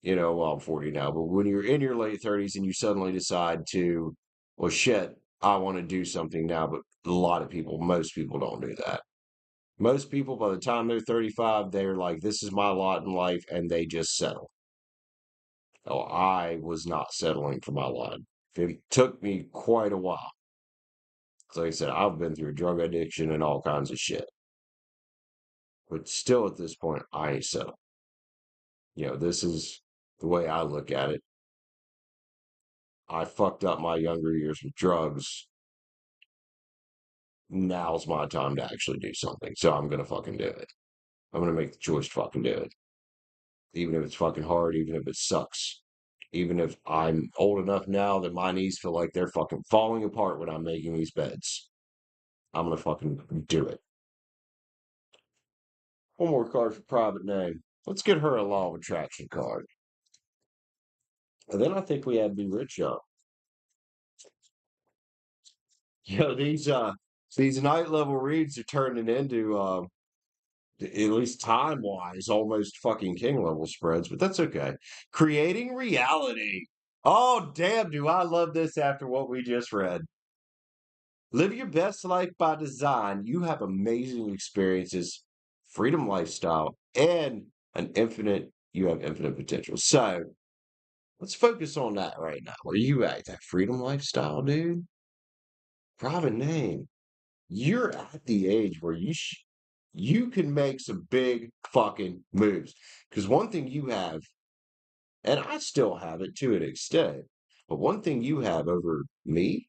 well, I'm 40 now, but when you're in your late 30s and you suddenly decide to, well, shit, I want to do something now, but most people don't do that. Most people, by the time they're 35, they're like, this is my lot in life, and they just settle. Oh, I was not settling for my lot. It took me quite a while. Like I said, I've been through drug addiction and all kinds of shit. But still, at this point, I ain't settled. This is the way I look at it. I fucked up my younger years with drugs. Now's my time to actually do something. So I'm going to fucking do it. I'm going to make the choice to fucking do it. Even if it's fucking hard, even if it sucks. Even if I'm old enough now that my knees feel like they're fucking falling apart when I'm making these beds. I'm going to fucking do it. One more card for private name. Let's get her a law of attraction card. And then I think we have Be Rich up. These night level reads are turning into at least time wise, almost fucking king level spreads, but that's okay. Creating reality. Oh, damn, do I love this after what we just read. Live your best life by design. You have amazing experiences, freedom lifestyle, and you have infinite potential. So let's focus on that right now. Where you at? That freedom lifestyle, dude? Private name. You're at the age where You can make some big fucking moves. Because one thing you have, and I still have it to an extent, but one thing you have over me,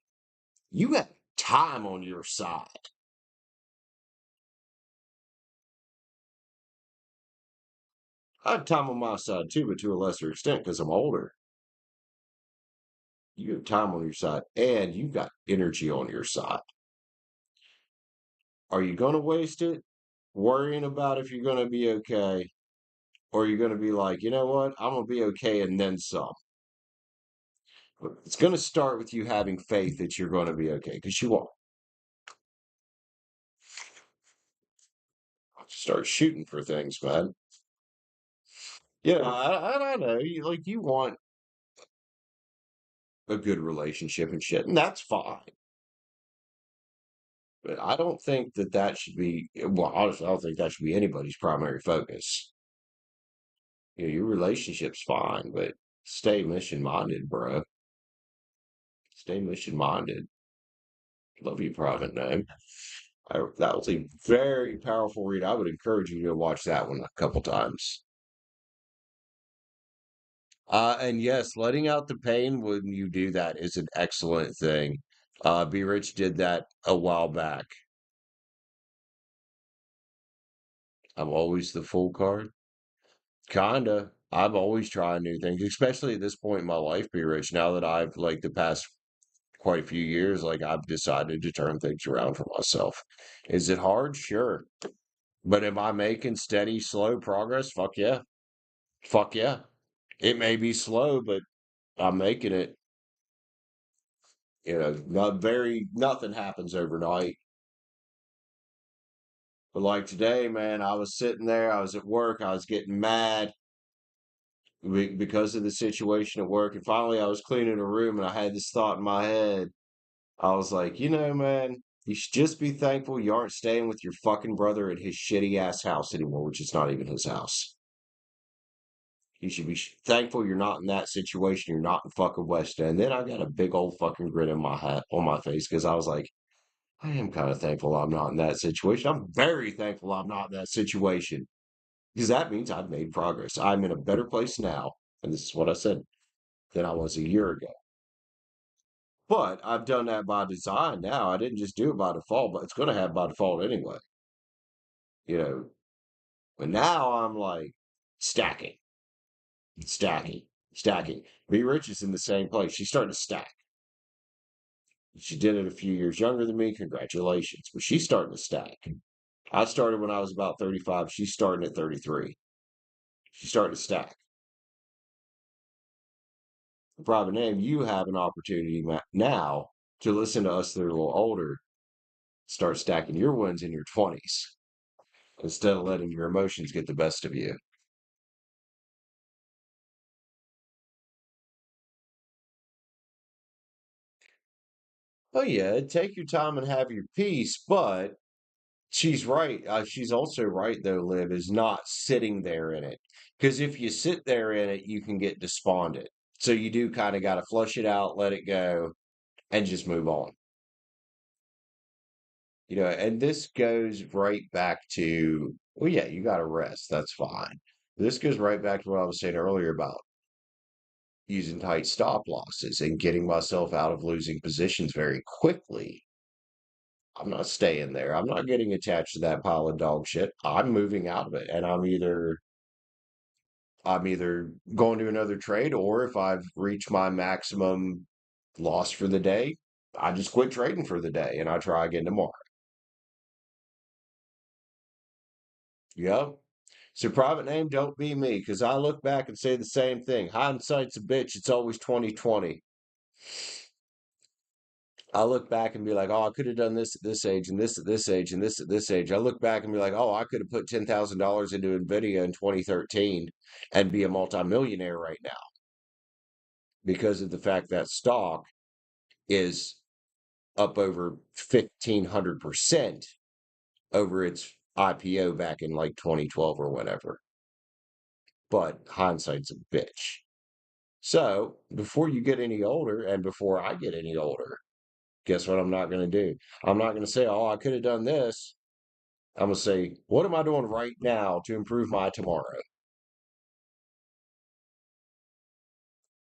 you have time on your side. I have time on my side too, but to a lesser extent because I'm older. You have time on your side and you've got energy on your side. Are you going to waste it worrying about if you're going to be okay? Or are you going to be like, you know what? I'm going to be okay and then some. But it's going to start with you having faith that you're going to be okay because you are. Start shooting for things, man. I don't know. You want a good relationship and shit, and that's fine. But I don't think that that should be, well, honestly, I don't think that should be anybody's primary focus. Your relationship's fine, but stay mission minded, bro. Stay mission minded. Love you, Private Name. That was a very powerful read. I would encourage you to watch that one a couple times. And yes, letting out the pain when you do that is an excellent thing. Be Rich did that a while back. I'm always the full card. Kinda. I'm always trying new things, especially at this point in my life, Be Rich. Now that I've like the past quite a few years, like I've decided to turn things around for myself. Is it hard? Sure. But am I making steady, slow progress? Fuck yeah. Fuck yeah. It may be slow, but I'm making it. Nothing happens overnight. But like today, man, I was sitting there, I was at work, I was getting mad because of the situation at work. And finally, I was cleaning a room and I had this thought in my head. I was like, man, you should just be thankful you aren't staying with your fucking brother at his shitty ass house anymore, which is not even his house. You should be thankful you're not in that situation. You're not in fucking West End. Then I got a big old fucking grin in my hat on my face because I was like, I am kind of thankful I'm not in that situation. I'm very thankful I'm not in that situation because that means I've made progress. I'm in a better place now, and this is what I said, than I was a year ago. But I've done that by design now. I didn't just do it by default, but it's going to have by default anyway. You know, but now I'm like stacking, stacking, stacking. Be Rich is in the same place. She's starting to stack. She did it a few years younger than me. Congratulations. But she's starting to stack. I started when I was about 35. She's starting at 33. She's starting to stack. Private Name, you have an opportunity now to listen to us that are a little older, start stacking your wins in your 20s instead of letting your emotions get the best of you. Oh, yeah, take your time and have your peace, but she's right. She's also right, though, Liv, is not sitting there in it. Because if you sit there in it, you can get despondent. So you do kind of got to flush it out, let it go, and just move on. And this goes right back to, well, yeah, you got to rest. That's fine. This goes right back to what I was saying earlier about using tight stop losses and getting myself out of losing positions very quickly. I'm not staying there. I'm not getting attached to that pile of dog shit. I'm moving out of it, and I'm either going to another trade, or if I've reached my maximum loss for the day, I just quit trading for the day and I try again tomorrow. Yep. So private name, don't be me, because I look back and say the same thing. Hindsight's a bitch. It's always 2020. I look back and be like, oh, I could have done this at this age and this at this age and this at this age. I look back and be like, oh, I could have put $10,000 into Nvidia in 2013 and be a multimillionaire right now because of the fact that stock is up over 1,500% over its IPO back in like 2012 or whatever. But hindsight's a bitch. So before you get any older and before I get any older, guess what I'm not going to do? I'm not going to say, oh, I could have done this. I'm gonna say, what am I doing right now to improve my tomorrow?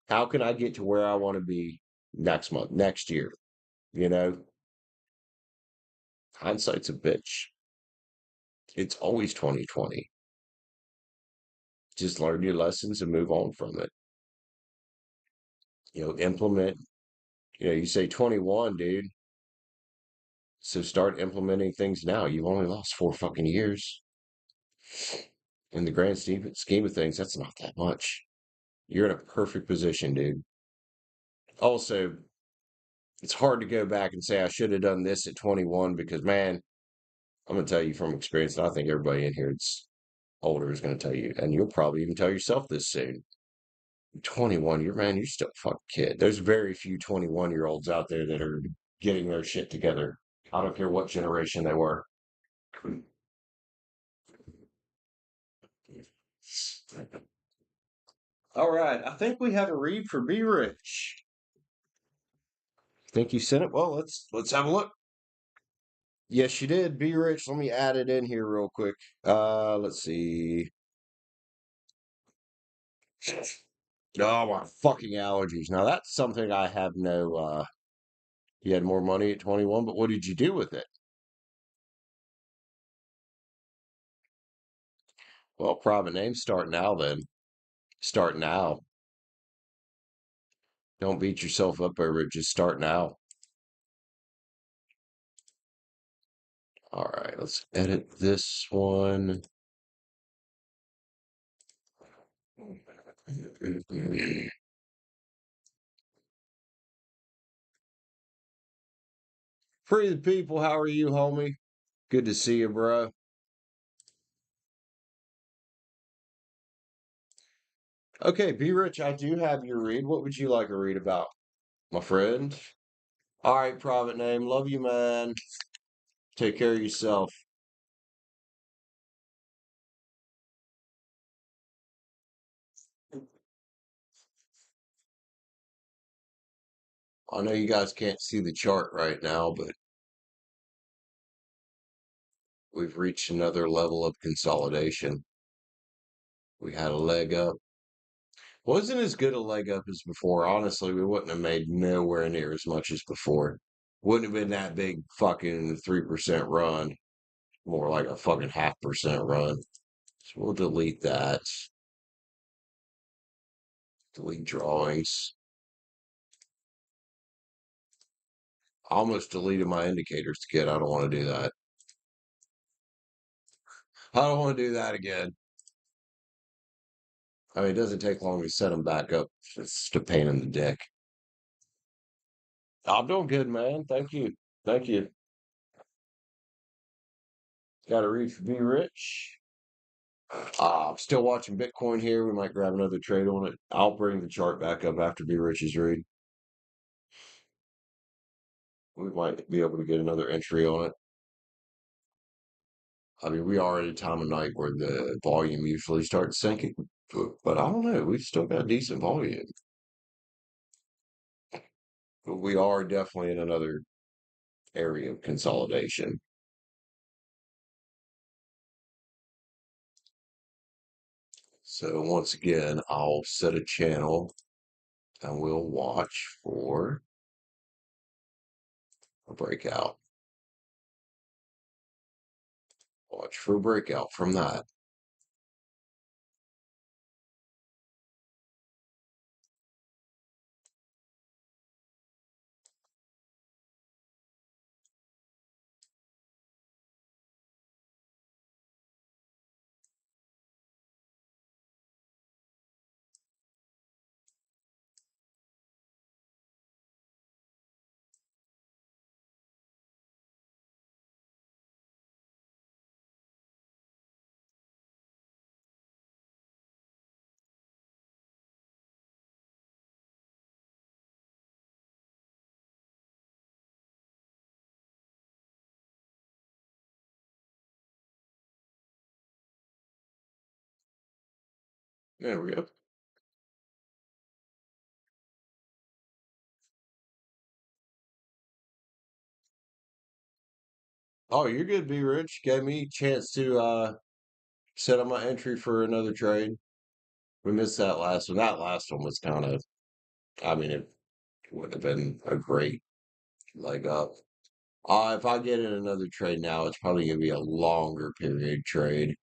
How can I get to where I want to be next month, next year? You know, hindsight's a bitch. It's always 2020. Just learn your lessons and move on from it. Implement, you say 21, dude. So start implementing things now. You've only lost 4 fucking years. In the grand scheme of things, that's not that much. You're in a perfect position, dude. Also, it's hard to go back and say I should have done this at 21 because, man, I'm gonna tell you from experience, and I think everybody in here that's older is gonna tell you, and you'll probably even tell yourself this soon. 21, you're still a fucking kid. There's very few 21-year-olds out there that are getting their shit together. I don't care what generation they were. All right, I think we have a read for Be Rich. Think you sent it? Well, let's have a look. Yes, you did. Be Rich. Let me add it in here real quick. Let's see. Oh, my fucking allergies. Now that's something I have no you had more money at 21, but what did you do with it? Well, private name, start now then. Start now. Don't beat yourself up over it. Just start now. All right, let's edit this one. Free the people. How are you, homie? Good to see you, bro. Okay, Be Rich, I do have your read. What would you like to read about, my friend? All right, private name. Love you, man. Take care of yourself. I know you guys can't see the chart right now, but we've reached another level of consolidation. We had a leg up. Wasn't as good a leg up as before. Honestly, we wouldn't have made nowhere near as much as before. Wouldn't have been that big fucking 3% run. More like a fucking 0.5% run. So we'll delete that. Delete drawings. I almost deleted my indicators to get. I don't want to do that. I don't want to do that again. I mean, it doesn't take long to set them back up. It's just a pain in the dick. I'm doing good, man. Thank you. Thank you. Got to read for Be Rich. I'm still watching Bitcoin here. We might grab another trade on it. I'll bring the chart back up after Be Rich's read. We might be able to get another entry on it. I mean, we are at a time of night where the volume usually starts sinking, but I don't know. We've still got decent volume. But we are definitely in another area of consolidation. So once again, I'll set a channel and we'll watch for a breakout. Watch for a breakout from that. There we go. Oh, you're good, be rich. Gave me a chance to set up my entry for another trade. We missed that last one. That last one was kind of, I mean, it would have been a great leg up. If I get in another trade now, it's probably gonna be a longer period trade.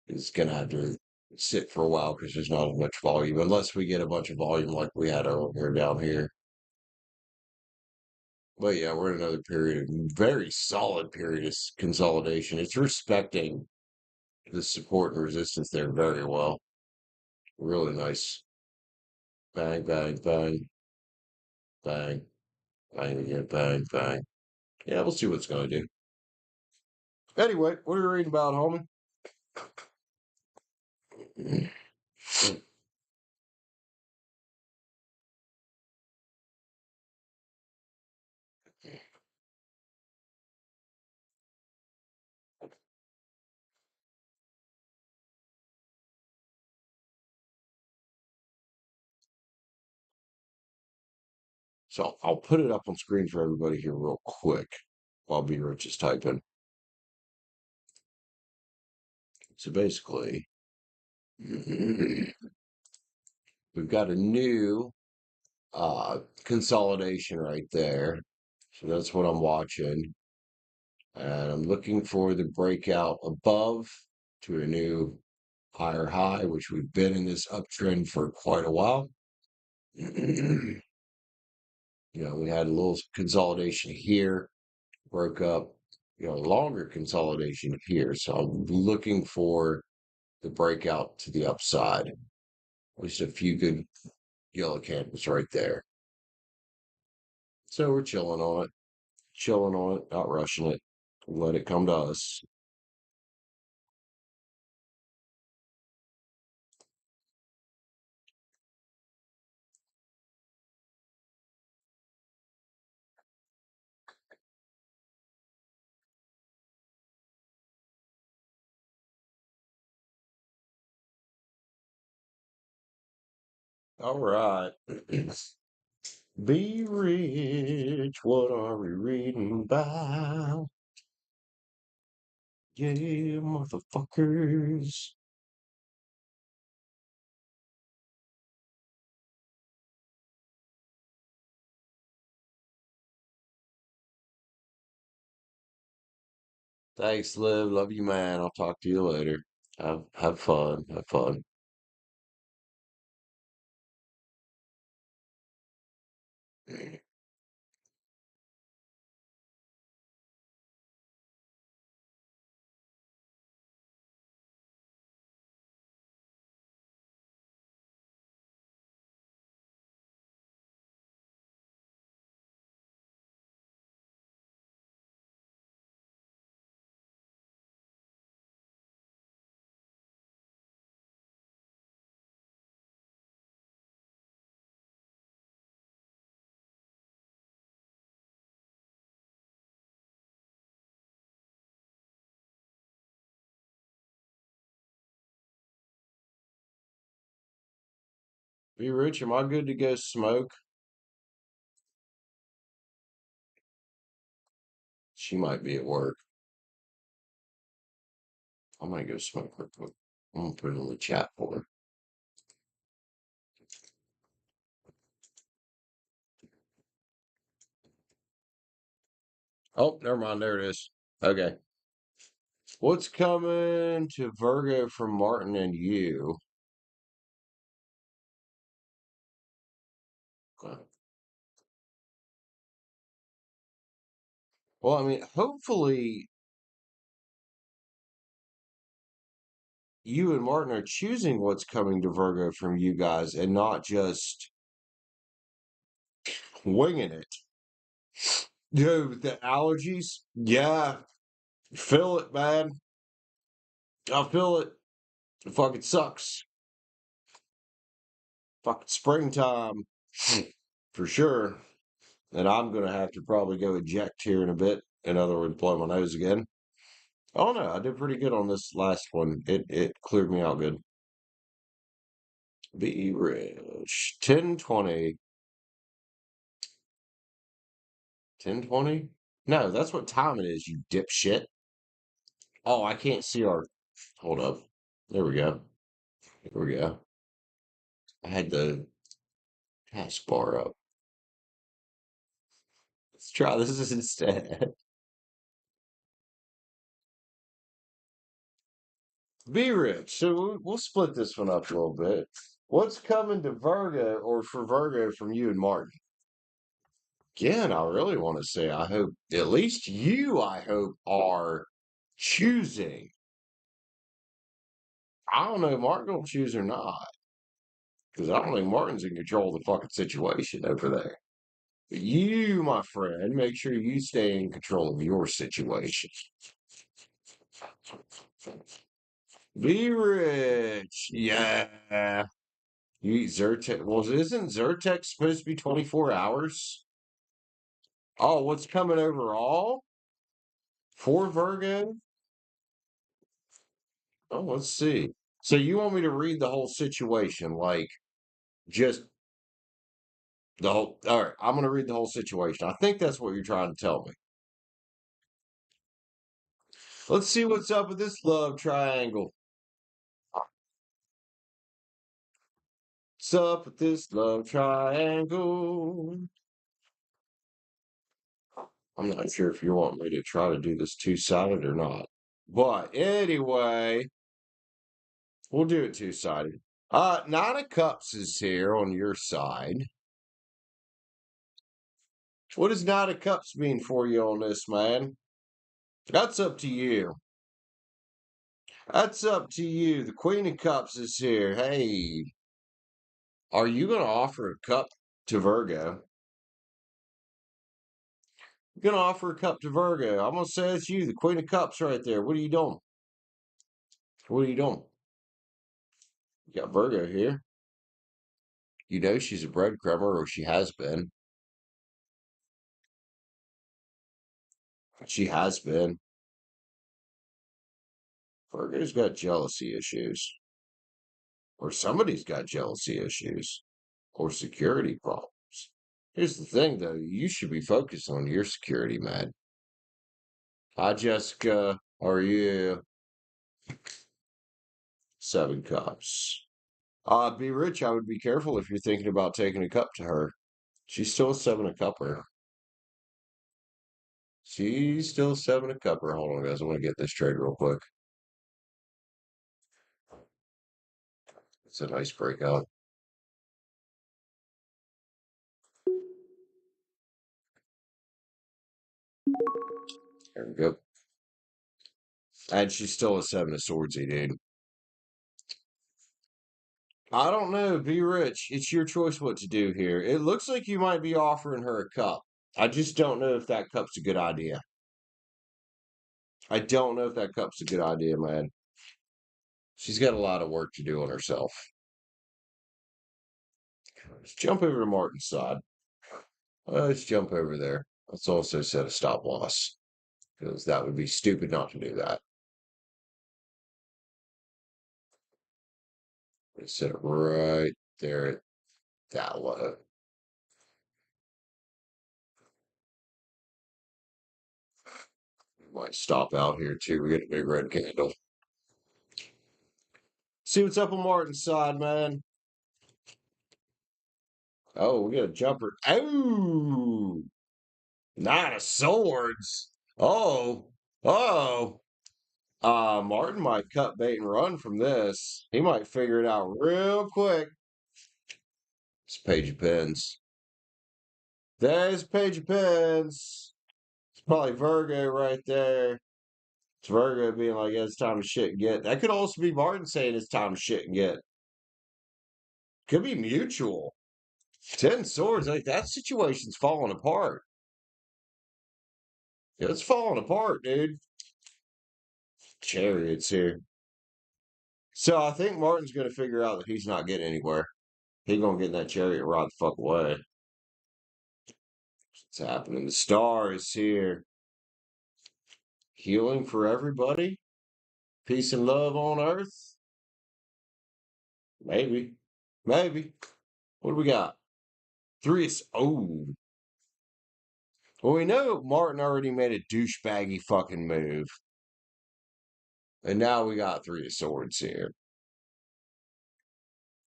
It's gonna have to sit for a while because there's not as much volume, unless we get a bunch of volume like we had earlier down here. But yeah, we're in another period, very solid period of consolidation. It's respecting the support and resistance there very well. Really nice. Bang, bang, bang, bang, bang again, bang, bang. Yeah, we'll see what's going to do. Anyway, what are you reading about, homie? So I'll put it up on screen for everybody here real quick while B Rich is typing. So basically, we've got a new consolidation right there. So that's what I'm watching. And I'm looking for the breakout above to a new higher high, which we've been in this uptrend for quite a while. We had a little consolidation here, broke up, longer consolidation here. So I'm looking for the breakout to the upside. At least a few good yellow candles right there. So we're chilling on it, not rushing it. Let it come to us. All right. Be rich. What are we reading about? Yeah, motherfuckers. Thanks, Liv. Love you, man. I'll talk to you later. Have fun. Have fun. Be rich. Am I good to go smoke? She might be at work. I might go smoke real quick. I'm gonna put it in the chat for her. Oh, never mind. There it is. Okay. What's coming to Virgo from Martin and you? Well, I mean, hopefully you and Martin are choosing what's coming to Virgo from you guys and not just winging it. Dude, the allergies, yeah, feel it, man. I feel it. It fucking sucks. Fucking springtime for sure. And I'm gonna have to probably go eject here in a bit. In other words, blow my nose again. Oh no, I did pretty good on this last one. It cleared me out good. Be rich. 1020. 1020? No, that's what time it is, you dipshit. Oh, I can't see our. Hold up. There we go. There we go. I had the taskbar up. Let's try this instead. Be rich. So we'll split this one up a little bit. What's coming to Virgo or for Virgo from you and Martin? Again, I really want to say I hope at least you, I hope, are choosing. I don't know if Martin will choose or not. Because I don't think Martin's in control of the fucking situation over there. But you, my friend, make sure you stay in control of your situation. Be rich. Yeah. You eat Zyrtec. Well, isn't Zyrtec supposed to be 24 hours? Oh, what's coming overall for Virgo? Oh, let's see. So you want me to read the whole situation, like just the whole. All right, I'm going to read the whole situation. I think that's what you're trying to tell me. Let's see what's up with this love triangle. What's up with this love triangle? I'm not sure if you want me to try to do this two-sided or not. But anyway, we'll do it two-sided. Nine of Cups is here on your side. What does Nine of Cups mean for you on this, man? That's up to you. That's up to you. The Queen of Cups is here. Hey, are you going to offer a cup to Virgo? You're going to offer a cup to Virgo. I'm going to say it's you, the Queen of Cups right there. What are you doing? What are you doing? You got Virgo here. You know she's a breadcrumber, or she has been. She has been. Virgo's got jealousy issues. Or somebody's got jealousy issues. Or security problems. Here's the thing, though. You should be focused on your security, man. Hi, Jessica. How are you? Seven Cups. Be rich. I would be careful if you're thinking about taking a cup to her. She's still a seven of cupper. She's still a seven of cupper. Hold on, guys. I want to get this trade real quick. It's a nice breakout. There we go. And she's still a seven of swords, dude. I don't know. Be rich. It's your choice what to do here. It looks like you might be offering her a cup. I just don't know if that cup's a good idea. I don't know if that cup's a good idea, man. She's got a lot of work to do on herself. Let's jump over to Martin's side. Let's jump over there. Let's also set a stop loss because that would be stupid not to do that. Let's set it right there at that low. Might stop out here too. We get a big red candle. See what's up on Martin's side, man. Oh, we got a jumper. Oh, nine of swords. Oh, oh. Martin might cut bait and run from this. He might figure it out real quick. It's Page of Pens. There's Page of Pens. It's probably Virgo right there. It's Virgo being like, yeah, it's time to shit and get. That could also be Martin saying it's time to shit and get. Could be mutual. Ten swords, like that situation's falling apart. It's falling apart, dude. Chariots here. So I think Martin's gonna figure out that he's not getting anywhere. He's gonna get in that chariot right the fuck away. What's happening? The star is here. Healing for everybody. Peace and love on earth. Maybe. Maybe. What do we got? Three is Well, we know Martin already made a douchebaggy fucking move. And now we got three of swords here.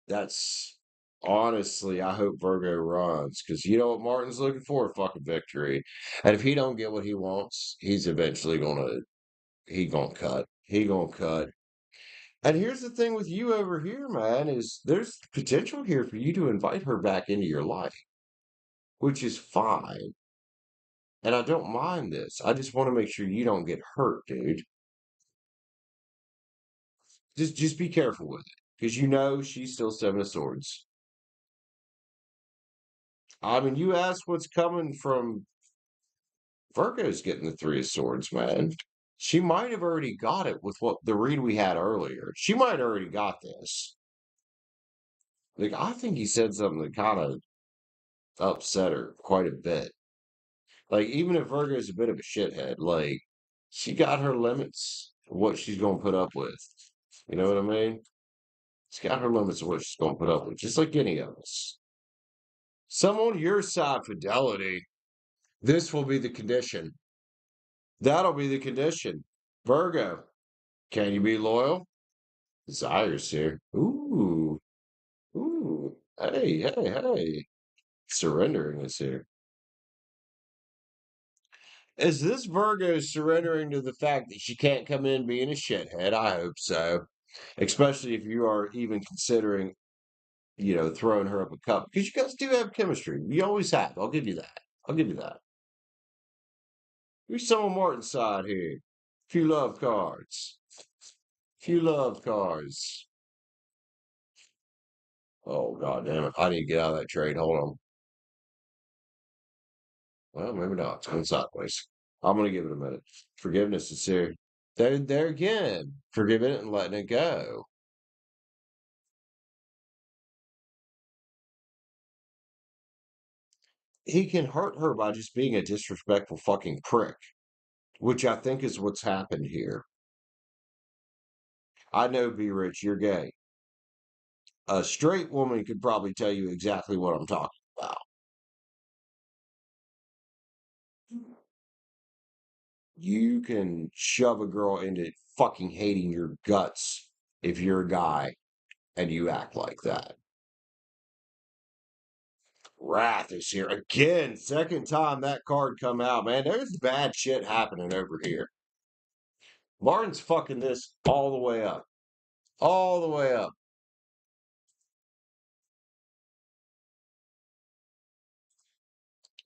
That's honestly, I hope Virgo runs because you know what Martin's looking for? A fucking victory. And if he don't get what he wants, he's eventually gonna cut. He gonna cut. And here's the thing with you over here, man, is there's potential here for you to invite her back into your life, which is fine. And I don't mind this. I just want to make sure you don't get hurt, dude. Just be careful with it. Because you know she's still seven of swords. I mean, you ask what's coming from Virgo's getting the three of swords, man. She might have already got it with what the read we had earlier. She might have already got this. Like, I think he said something that kind of upset her quite a bit. Like, even if Virgo's a bit of a shithead, like, she got her limits of what she's gonna put up with. You know what I mean? She's got her limits of what she's gonna put up with, just like any of us. Some on your side, fidelity. This will be the condition. That'll be the condition. Virgo, can you be loyal? Desires here. Ooh, ooh. Hey, hey, hey. Surrendering is here. Is this Virgo surrendering to the fact that she can't come in being a shithead? I hope so. Especially if you are even considering, throwing her up a cup. Because you guys do have chemistry. You always have. I'll give you that. I'll give you that. Here's some on Martin's side here. Few love cards. Few love cards. Oh, god damn it. I need to get out of that trade. Hold on. Well, maybe not. It's going sideways. I'm going to give it a minute. Forgiveness is here. There again. Forgiving it and letting it go. He can hurt her by just being a disrespectful fucking prick, which I think is what's happened here. I know, B Rich, you're gay. A straight woman could probably tell you exactly what I'm talking about. You can shove a girl into fucking hating your guts if you're a guy and you act like that. Wrath is here again. Second time that card come out, man. There's bad shit happening over here. Martin's fucking this all the way up. All the way up.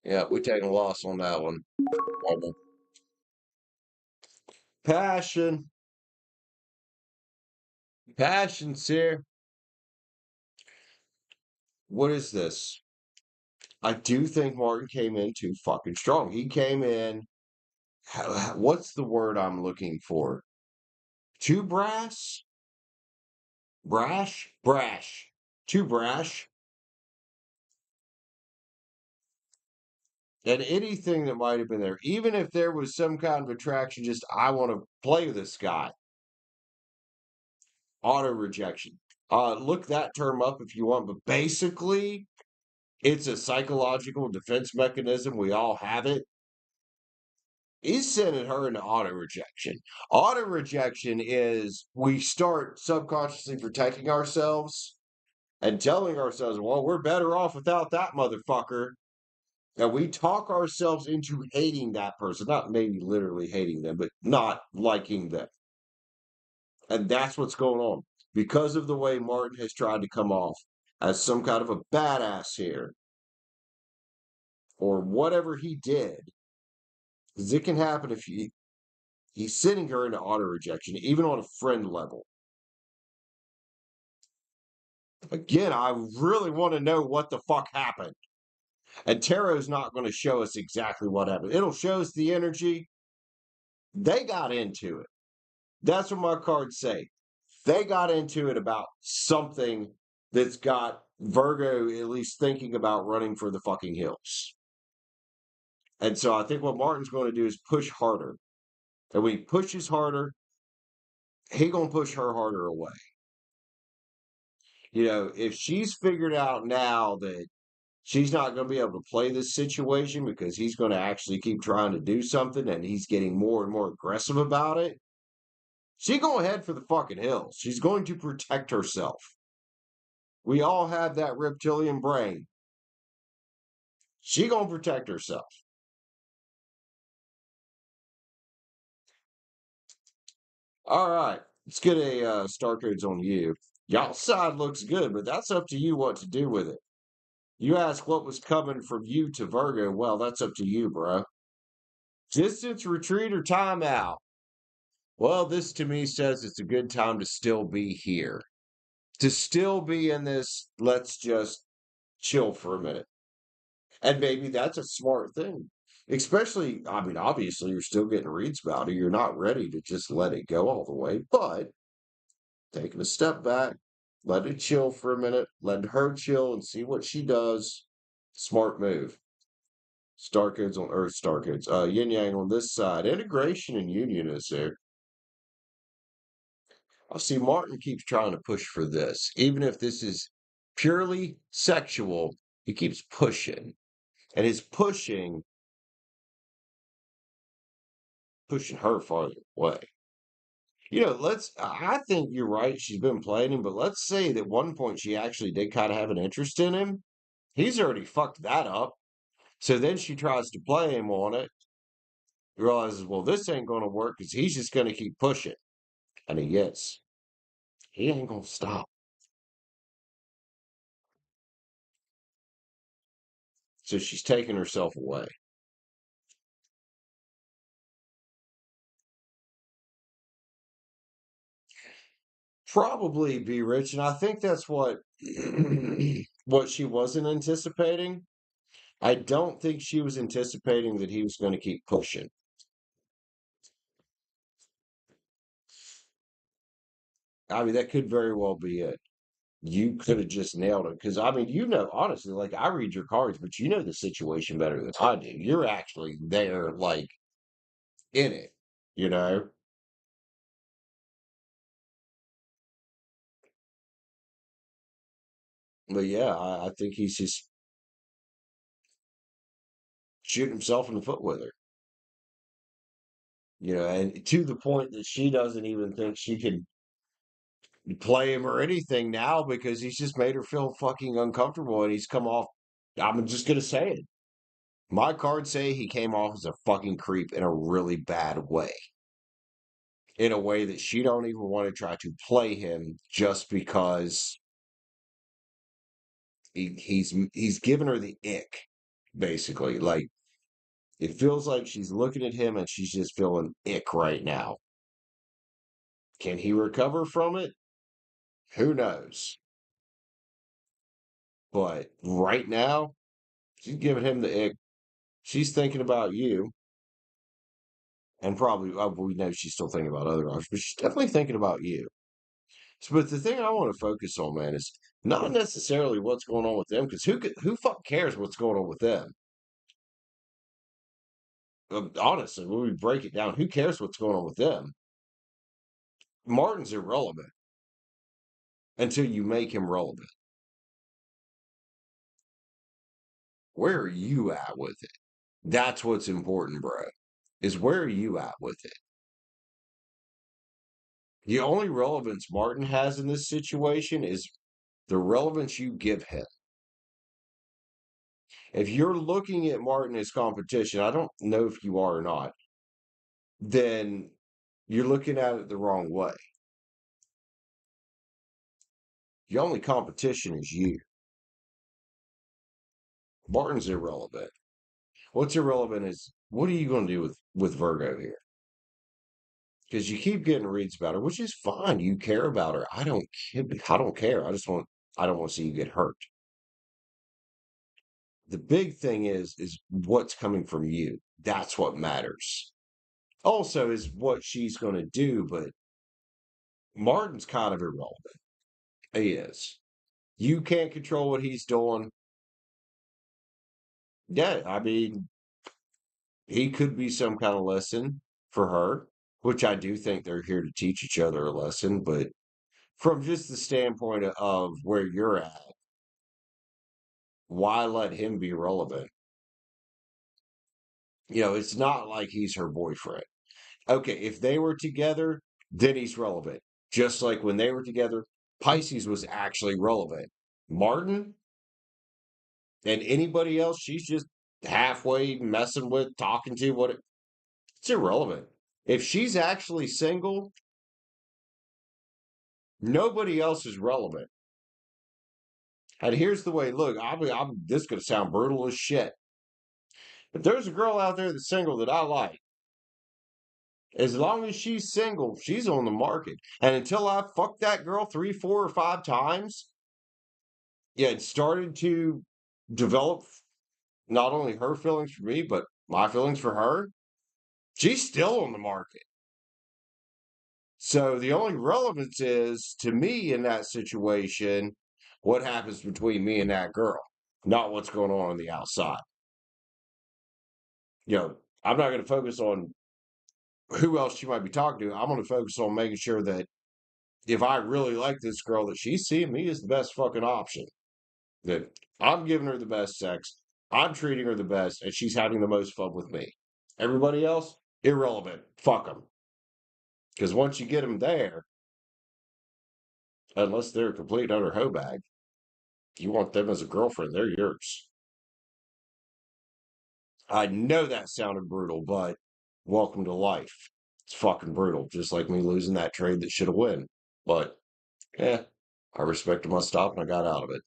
Yeah, we taking a loss on that one. Passion. Passion's here. What is this? I do think Martin came in too fucking strong. He came in. What's the word I'm looking for? Too brass? Brash? Brash. Too brash. And anything that might have been there, even if there was some kind of attraction, just I want to play with this guy. Auto rejection. Look that term up if you want, but basically, it's a psychological defense mechanism. We all have it. He's sending her into auto rejection. Auto rejection is we start subconsciously protecting ourselves and telling ourselves, well, we're better off without that motherfucker. And we talk ourselves into hating that person, not maybe literally hating them, but not liking them. And that's what's going on because of the way Martin has tried to come off as some kind of a badass here or whatever he did. Because it can happen if he's sending her into auto rejection, even on a friend level. Again, I really want to know what the fuck happened. And Tarot's not going to show us exactly what happened. It'll show us the energy. They got into it. That's what my cards say. They got into it about something that's got Virgo at least thinking about running for the fucking hills. And so I think what Martin's going to do is push harder. And when he pushes harder, he going to push her harder away. If she's figured out now that She's not going to be able to play this situation because he's going to actually keep trying to do something and he's getting more and more aggressive about it. She going to head for the fucking hills. She's going to protect herself. We all have that reptilian brain. She going to protect herself. All right. Let's get a star codes on you. Y'all side looks good, but that's up to you what to do with it. You ask what was coming from you to Virgo. Well, that's up to you, bro. Distance, retreat, or timeout? Well, this to me says it's a good time to still be here. To still be in this, let's just chill for a minute. And maybe that's a smart thing. Especially, I mean, obviously, you're still getting reads about it. You're not ready to just let it go all the way, but taking a step back, let it chill for a minute, let her chill and see what she does. Smart move. Star codes on Earth, star codes. Yin Yang on this side. Integration and union is there. I see Martin keeps trying to push for this. Even if this is purely sexual, he keeps pushing. And his pushing her farther away. I think you're right. She's been playing him, but let's say that one point she actually did kind of have an interest in him. He's already fucked that up. So then she tries to play him on it, realizes, well, this ain't going to work because he's just going to keep pushing. And he is. He ain't going to stop. So she's taking herself away. Probably be rich. And I think that's what what she wasn't anticipating. I don't think she was anticipating that he was going to keep pushing. I mean, that could very well be it. You could have just nailed it. Because, I mean, honestly, like I read your cards, but you know the situation better than I do. You're actually there, like in it, you know? But yeah, I think he's just shooting himself in the foot with her, and to the point that she doesn't even think she can play him or anything now because he's just made her feel fucking uncomfortable and he's come off. I'm just gonna say it. My cards say he came off as a fucking creep in a really bad way. In a way that she don't even want to try to play him just because he's giving her the ick, basically. Like it feels like she's looking at him and she's just feeling ick right now. Can he recover from it? Who knows? But right now, she's giving him the ick. She's thinking about you, and probably we know she's still thinking about other options, but she's definitely thinking about you. So, but the thing I want to focus on, man, is not necessarily what's going on with them, because who fuck cares what's going on with them? Honestly, when we break it down, who cares what's going on with them? Martin's irrelevant until you make him relevant. Where are you at with it? That's what's important, bro. Is where are you at with it? The only relevance Martin has in this situation is the relevance you give him. If you're looking at Martin as competition, I don't know if you are or not, then you're looking at it the wrong way. The only competition is you. Martin's irrelevant. What's irrelevant is what are you going to do with Virgo here? Because you keep getting reads about her, which is fine. You care about her. I don't care. I don't want to see you get hurt. The big thing is what's coming from you. That's what matters. Also is what she's going to do, but Martin's kind of irrelevant. He is. You can't control what he's doing. Yeah, I mean, he could be some kind of lesson for her, which I do think they're here to teach each other a lesson. But from just the standpoint of where you're at, why let him be relevant? It's not like he's her boyfriend. Okay, if they were together, then he's relevant. Just like when they were together, Pisces was actually relevant. Martin and anybody else, she's just halfway messing with, talking to, it's irrelevant. If she's actually single, nobody else is relevant. And here's the way, look, this is going to sound brutal as shit. But there's a girl out there that's single that I like. As long as she's single, she's on the market. And until I fucked that girl 3, 4, or 5 times, yeah, it started to develop not only her feelings for me, but my feelings for her. She's still on the market. So the only relevance is to me in that situation, what happens between me and that girl, not what's going on the outside. I'm not going to focus on who else she might be talking to. I'm going to focus on making sure that if I really like this girl, that she's seeing me as the best fucking option. That I'm giving her the best sex, I'm treating her the best, and she's having the most fun with me. Everybody else, irrelevant. Fuck them. Because once you get them there, unless they're a complete utter hoe bag, you want them as a girlfriend, they're yours. I know that sounded brutal, but welcome to life. It's fucking brutal, just like me losing that trade that should have won. But yeah, I respected my stop and I got out of it.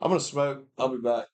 I'm gonna smoke. I'll be back.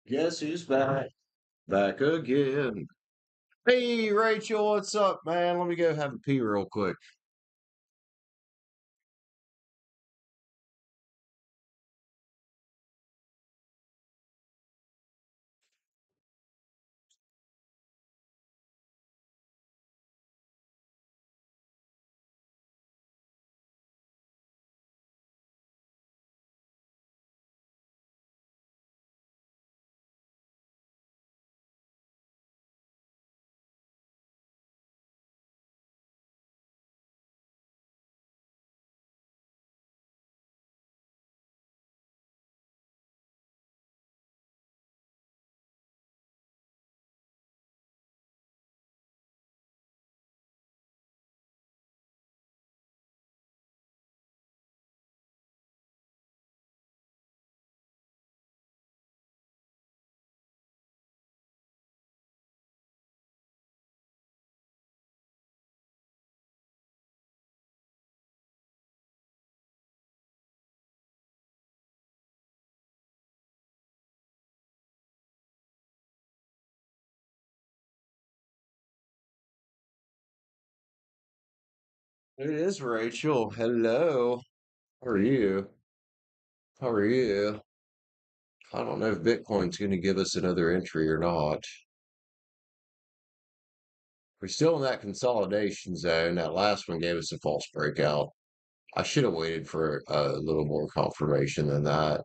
Guess who's back? Back again. Hey, Rachel, what's up, man? Let me go have a pee real quick. It is Rachel. Hello. How are you? How are you? I don't know if Bitcoin's going to give us another entry or not. We're still in that consolidation zone. That last one gave us a false breakout. I should have waited for a little more confirmation than that.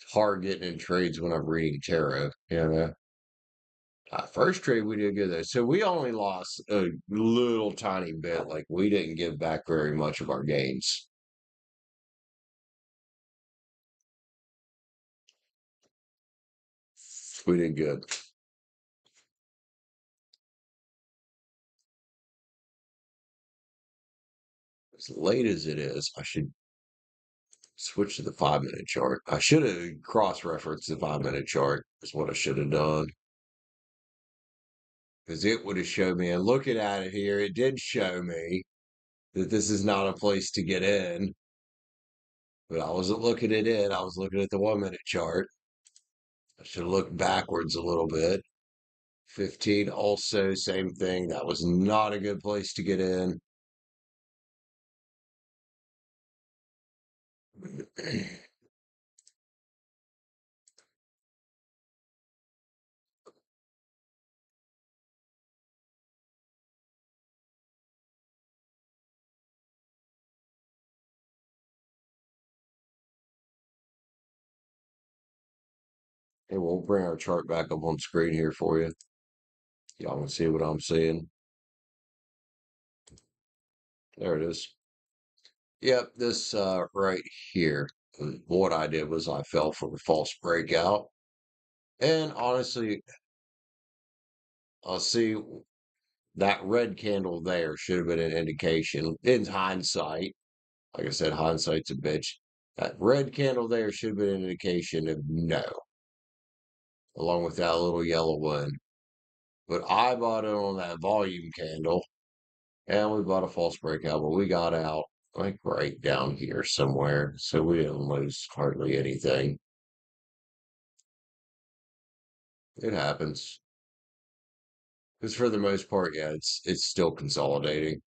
It's hard getting in trades when I'm reading tarot, you know. First trade we did good though. So we only lost a little tiny bit. Like we didn't give back very much of our gains. We did good. As late as it is, I should switch to the 5 minute chart. I should have cross-referenced the 5 minute chart is what I should have done. Because it would have showed me, and looking at it here, it did show me that this is not a place to get in. But I wasn't looking at it. I was looking at the 1 minute chart. I should have looked backwards a little bit. 15 also same thing. That was not a good place to get in. And we'll bring our chart back up on screen here for you. Y'all can see what I'm seeing. There it is. Yep, this right here. What I did was I fell for a false breakout. And honestly, I'll see that red candle there should have been an indication in hindsight. Like I said, hindsight's a bitch. That red candle there should have been an indication of no, along with that little yellow one. But I bought it on that volume candle, and we bought a false breakout, but we got out like right down here somewhere, so we didn't lose hardly anything. It happens. Because for the most part, yeah, it's still consolidating.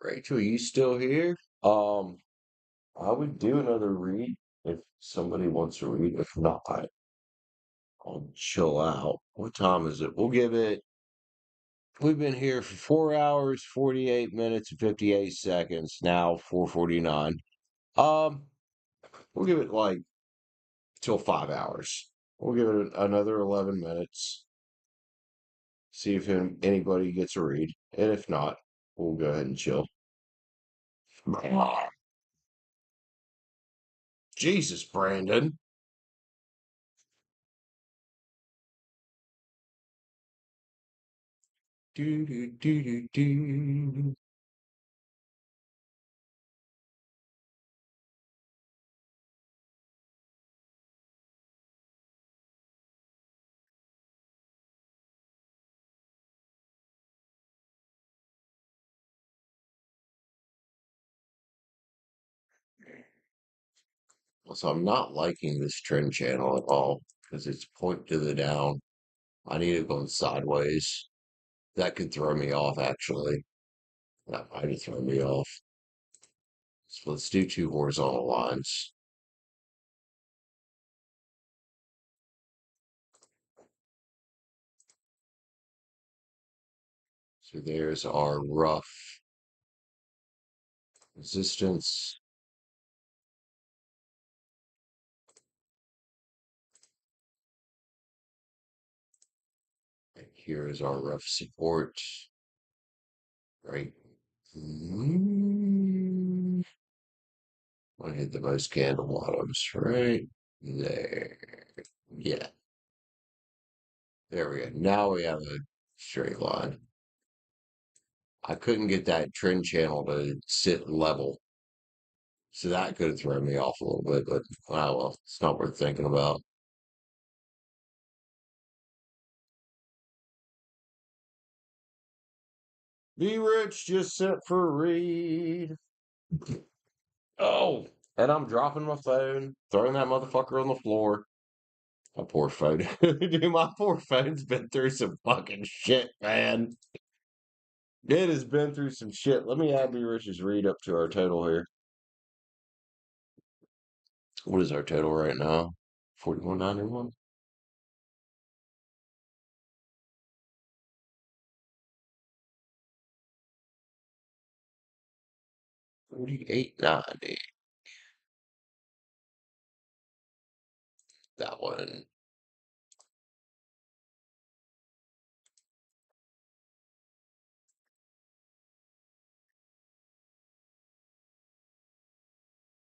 Rachel, you still here? I would do another read if somebody wants to read. If not, I'll chill out. What time is it? We'll give it. We've been here for 4 hours, 48 minutes, and 58 seconds. Now 4:49. Um, we'll give it like till 5 hours. We'll give it another 11 minutes. See if anybody gets a read, and if not, we'll go ahead and chill. Jesus, Brandon. Do, do, do, do, do. So I'm not liking this trend channel at all because it's point to the down. I need it going sideways. That could throw me off, actually. That might throw me off. So let's do two horizontal lines. So there's our rough resistance. And here is our rough support. Right. I hit the most candle bottoms right there. Yeah, there we go. Now we have a straight line. I couldn't get that trend channel to sit level. So that could have thrown me off a little bit, but oh well, it's not worth thinking about. Be rich, just set for read. Oh, and I'm dropping my phone, throwing that motherfucker on the floor. My poor phone. Dude, my poor phone's been through some fucking shit, man. It has been through some shit. Let me add Be Rich's read up to our total here. What is our total right now? 4191? 4890. That one.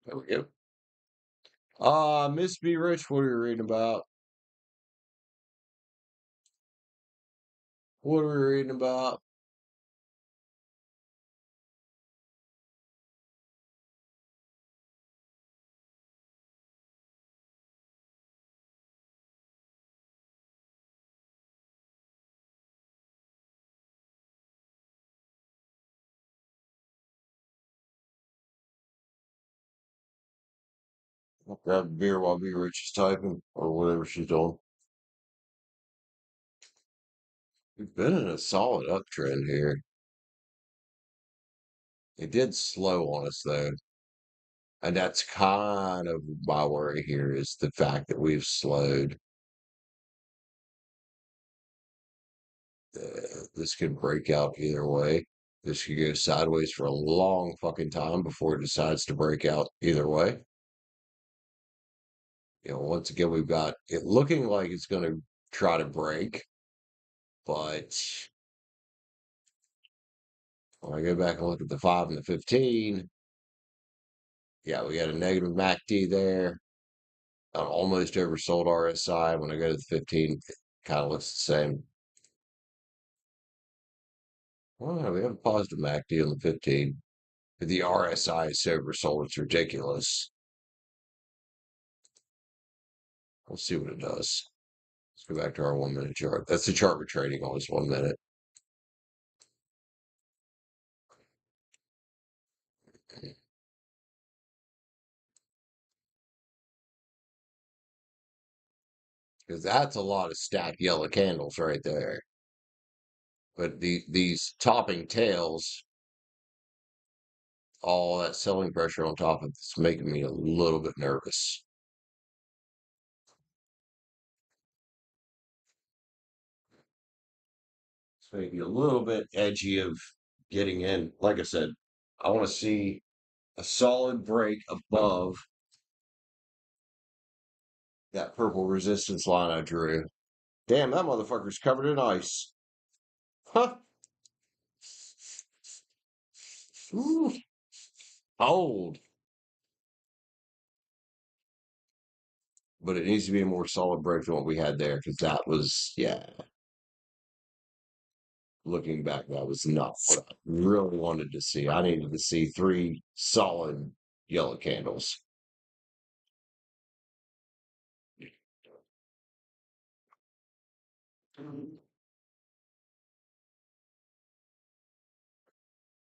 There we go. Miss B Rich, what are you reading about? What are we reading about? I'll grab a beer while B Rich is typing or whatever she's doing. We've been in a solid uptrend here. It did slow on us though. And that's kind of my worry here is the fact that we've slowed. This could break out either way. This could go sideways for a long fucking time before it decides to break out either way. Once again, we've got it looking like it's going to try to break, but when I go back and look at the 5 and the 15, yeah, we got a negative MACD there. An almost oversold RSI. When I go to the 15, it kind of looks the same. Well, no, we have a positive MACD on the 15. But the RSI is so oversold, it's ridiculous. We'll see what it does. Let's go back to our 1 minute chart. That's the chart we're trading on, is 1 minute. Because that's a lot of stacked yellow candles right there. But these topping tails, all that selling pressure on top of it's making me a little bit nervous. It's making me a little bit edgy of getting in. Like I said, I want to see a solid break above that purple resistance line I drew. Damn, that motherfucker's covered in ice. Huh? Ooh, cold. But it needs to be a more solid break than what we had there because that was, yeah. Looking back, that was not what I really wanted to see. I needed to see three solid yellow candles.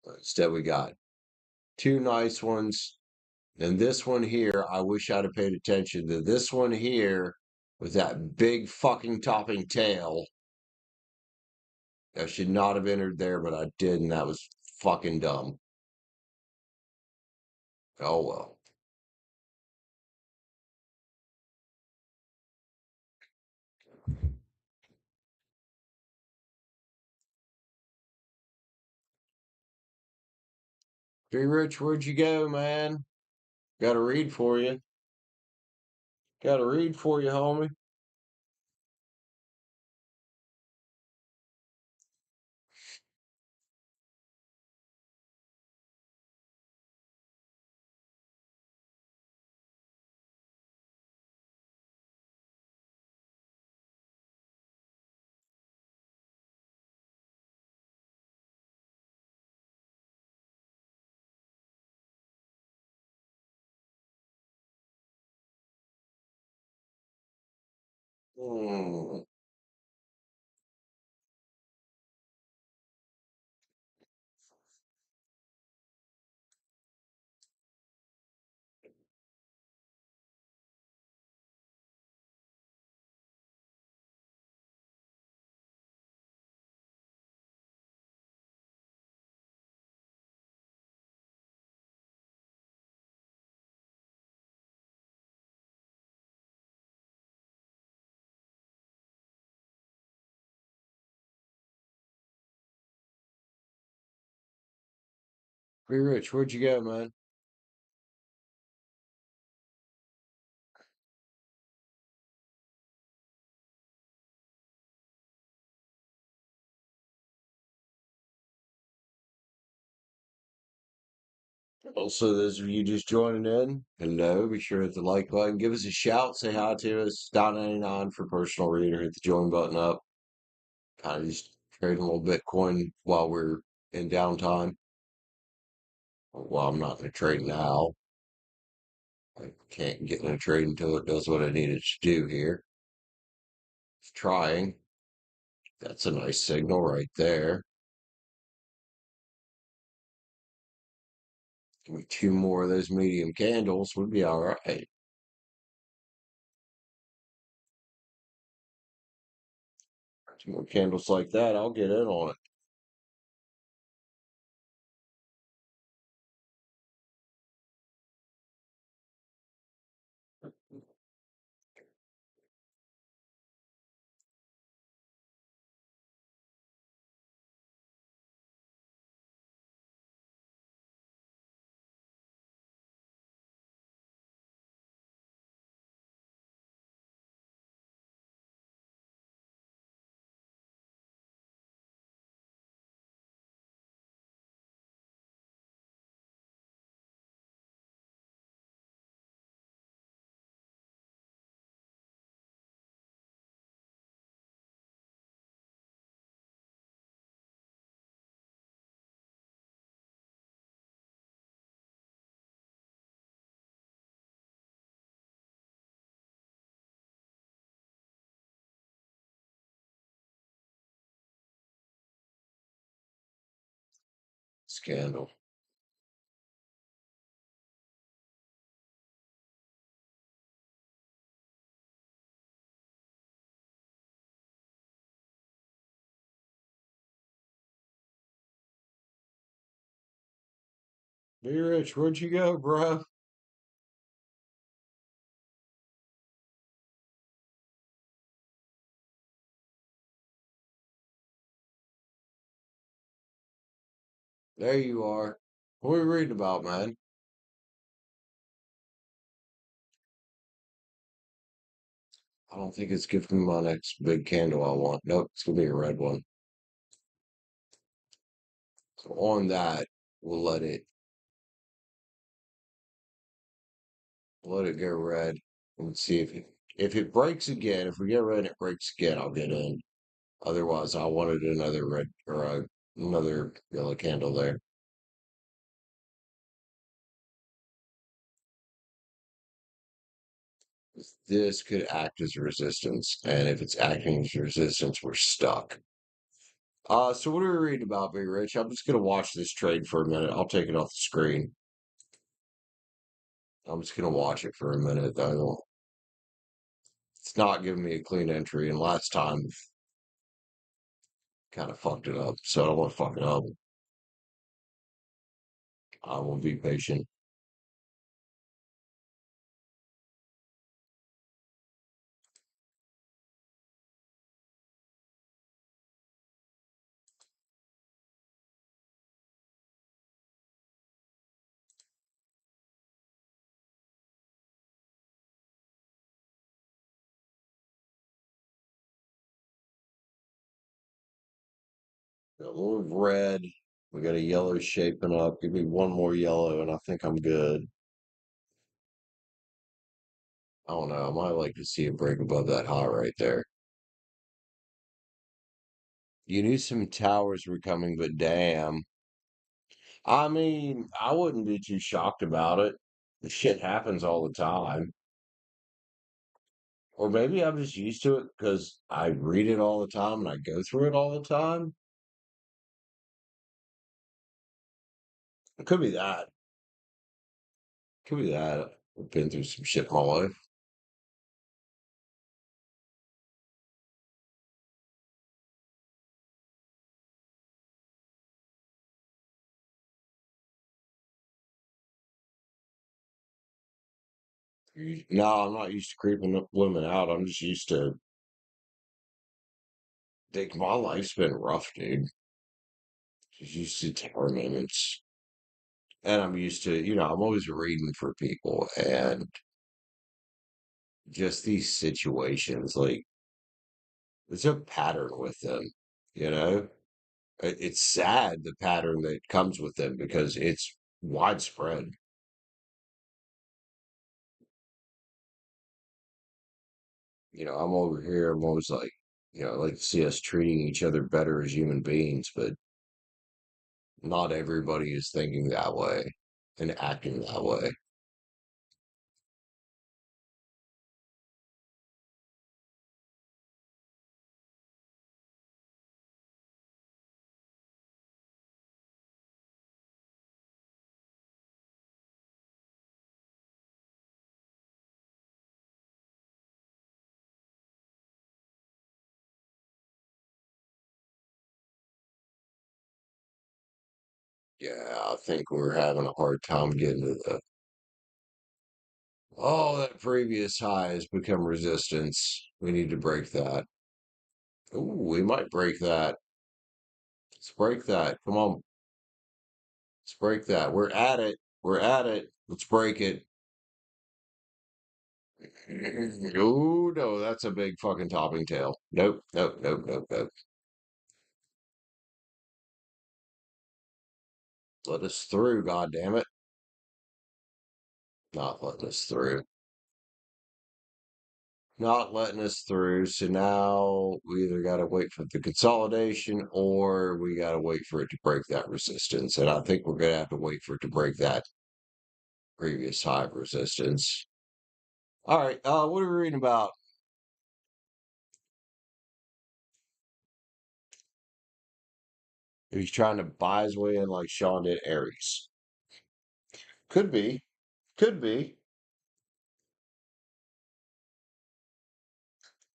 Instead, we got two nice ones. And this one here, I wish I'd have paid attention to this one here with that big fucking topping tail. I should not have entered there, but I did, and that was fucking dumb. Oh well. Hey Rich, where'd you go, man? Got to read for you. Got to read for you, homie. Hmm. Hey Rich, where'd you go, man? Also, those of you just joining in, hello. Be sure to hit the like button. Give us a shout. Say hi to us. $1.99 for personal reader. Hit the join button up. Kind of just trading a little Bitcoin while we're in downtime. Well, I'm not going to trade now. I can't get in a trade until it does what I need it to do here. It's trying. That's a nice signal right there. Give me two more of those medium candles. Would be all right. Two more candles like that. I'll get in on it. Scandal. Be rich. Where'd you go, bro? There you are. What are we reading about, man? I don't think it's giving me my next big candle I want. Nope, it's gonna be a red one. So on that, we'll let it go red and see if it breaks again. If we get red and it breaks again, I'll get in. Otherwise, I wanted another red or another yellow candle there. This could act as resistance, and if it's acting as resistance, we're stuck. So what are we reading about, Big Rich? I'm just gonna watch this trade for a minute. I'll take it off the screen. I'm just gonna watch it for a minute. It's not giving me a clean entry, and last time kind of fucked it up, so I don't want to fuck it up. I will be patient. Got a little red. We got a yellow shaping up. Give me one more yellow, and I think I'm good. I don't know. I might like to see it break above that high right there. You knew some towers were coming, but damn. I mean, I wouldn't be too shocked about it. The shit happens all the time. Or maybe I'm just used to it because I read it all the time and I go through it all the time. It could be that. Could be that. I've been through some shit in my life. No, I'm not used to creeping women out. I'm just used to think my life's been rough, dude. Just used to tower minutes. And I'm used to, I'm always reading for people and just these situations, like there's a pattern with them, you know? It's sad the pattern that comes with them because it's widespread. I'm over here, I'm always like, I like to see us treating each other better as human beings, but not everybody is thinking that way and acting that way. Yeah, I think we're having a hard time getting to that previous high has become resistance. We need to break that. Ooh, we might break that. Let's break that. Come on, let's break that. We're at it. We're at it. Let's break it. Oh no, that's a big fucking topping tail. Nope, nope, nope, nope, nope. Let us through, god damn it. Not letting us through. Not letting us through. So now we either gotta wait for the consolidation or we gotta wait for it to break that resistance. And I think we're gonna have to wait for it to break that previous high of resistance. All right, what are we reading about? He's trying to buy his way in like Sean did Aries. Could be. Could be.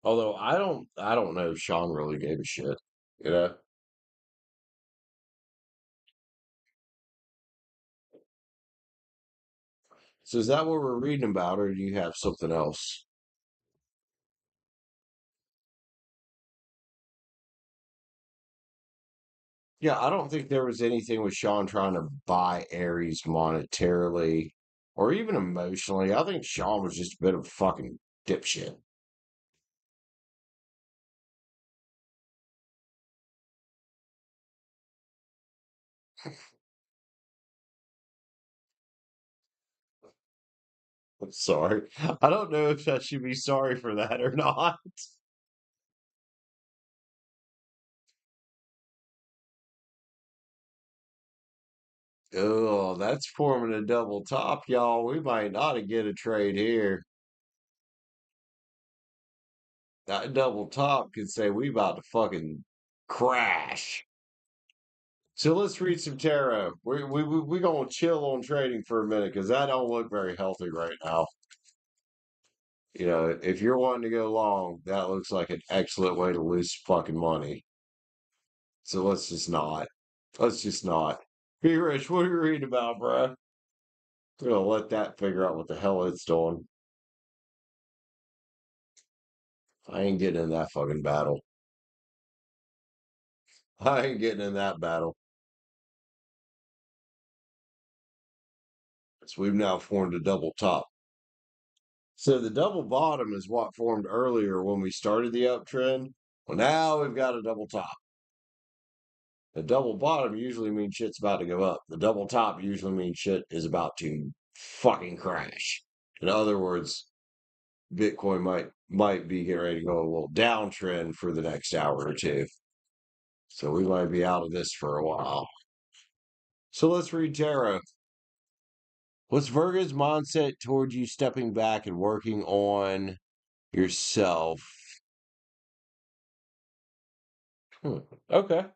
Although I don't know if Sean really gave a shit. You know? So is that what we're reading about, or do you have something else? Yeah, I don't think there was anything with Sean trying to buy Aries monetarily or even emotionally. I think Sean was just a bit of a fucking dipshit. I'm sorry. I don't know if I should be sorry for that or not. Oh, that's forming a double top, y'all. We might not get a trade here. That double top could say we about to fucking crash. So let's read some tarot. We gonna chill on trading for a minute because that don't look very healthy right now. You know, if you're wanting to go long, that looks like an excellent way to lose fucking money. So let's just not. Let's just not. Be rich. What are you reading about, bro? We're gonna let that figure out what the hell it's doing. I ain't getting in that fucking battle. I ain't getting in that battle. So we've now formed a double top. So the double bottom is what formed earlier when we started the uptrend. Well, now we've got a double top. The double bottom usually means shit's about to go up. The double top usually means shit is about to fucking crash. In other words, Bitcoin might be getting ready to go a little downtrend for the next hour or two. So we might be out of this for a while. So let's read tarot. What's Virgo's mindset towards you stepping back and working on yourself? Okay.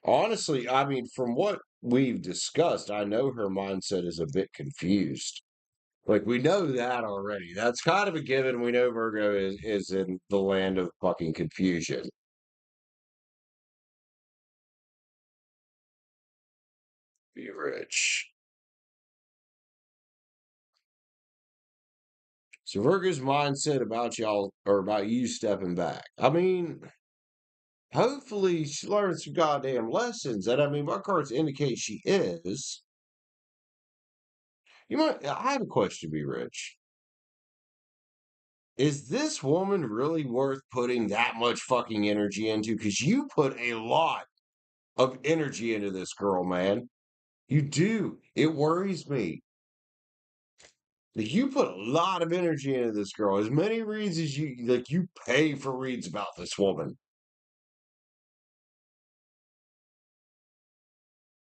Honestly, I mean, from what we've discussed, I know her mindset is a bit confused. Like we know that already. That's kind of a given. We know Virgo is in the land of fucking confusion. Be rich. So Virgo's mindset about y'all or about you stepping back. I mean, hopefully she learns some goddamn lessons. And I mean, my cards indicate she is. You might. I have a question. Be rich. Is this woman really worth putting that much fucking energy into? Because you put a lot of energy into this girl, man. You do. It worries me. Like, you put a lot of energy into this girl. As many reads as you pay for reads about this woman.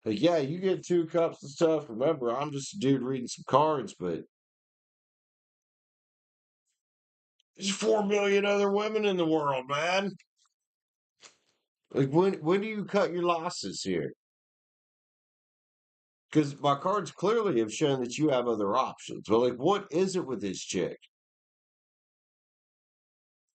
Like, yeah, you get 2 cups and stuff. Remember, I'm just a dude reading some cards, but there's 4 million other women in the world, man. Like, when do you cut your losses here? Because my cards clearly have shown that you have other options. But like, what is it with this chick?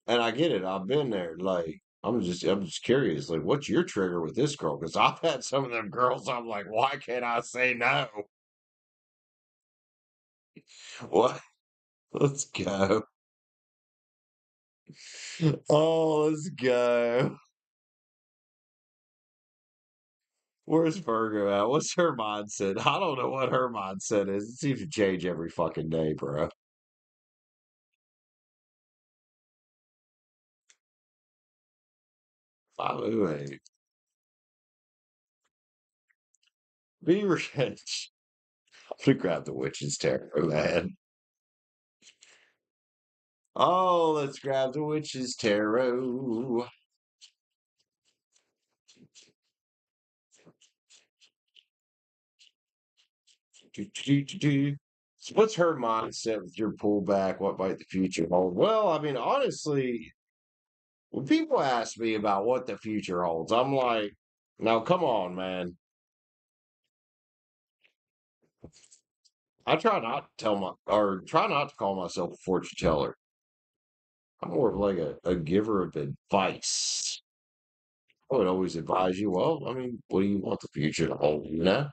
And I get it. I've been there. Like, I'm just curious. Like, what's your trigger with this girl? Because I've had some of them girls. I'm like, why can't I say no? What? Let's go. Oh, let's go. Where's Virgo at? What's her mindset? I don't know what her mindset is. It seems to change every fucking day, bro. 508. Be rich. I'm gonna grab the witch's tarot, man. Oh, let's grab the witch's tarot. So what's her mindset with your pullback? What might the future hold? Well, I mean, honestly, when people ask me about what the future holds, I'm like, now come on, man. I try not to try not to call myself a fortune teller. I'm more of like a giver of advice. I would always advise you, well, I mean, what do you want the future to hold, you know?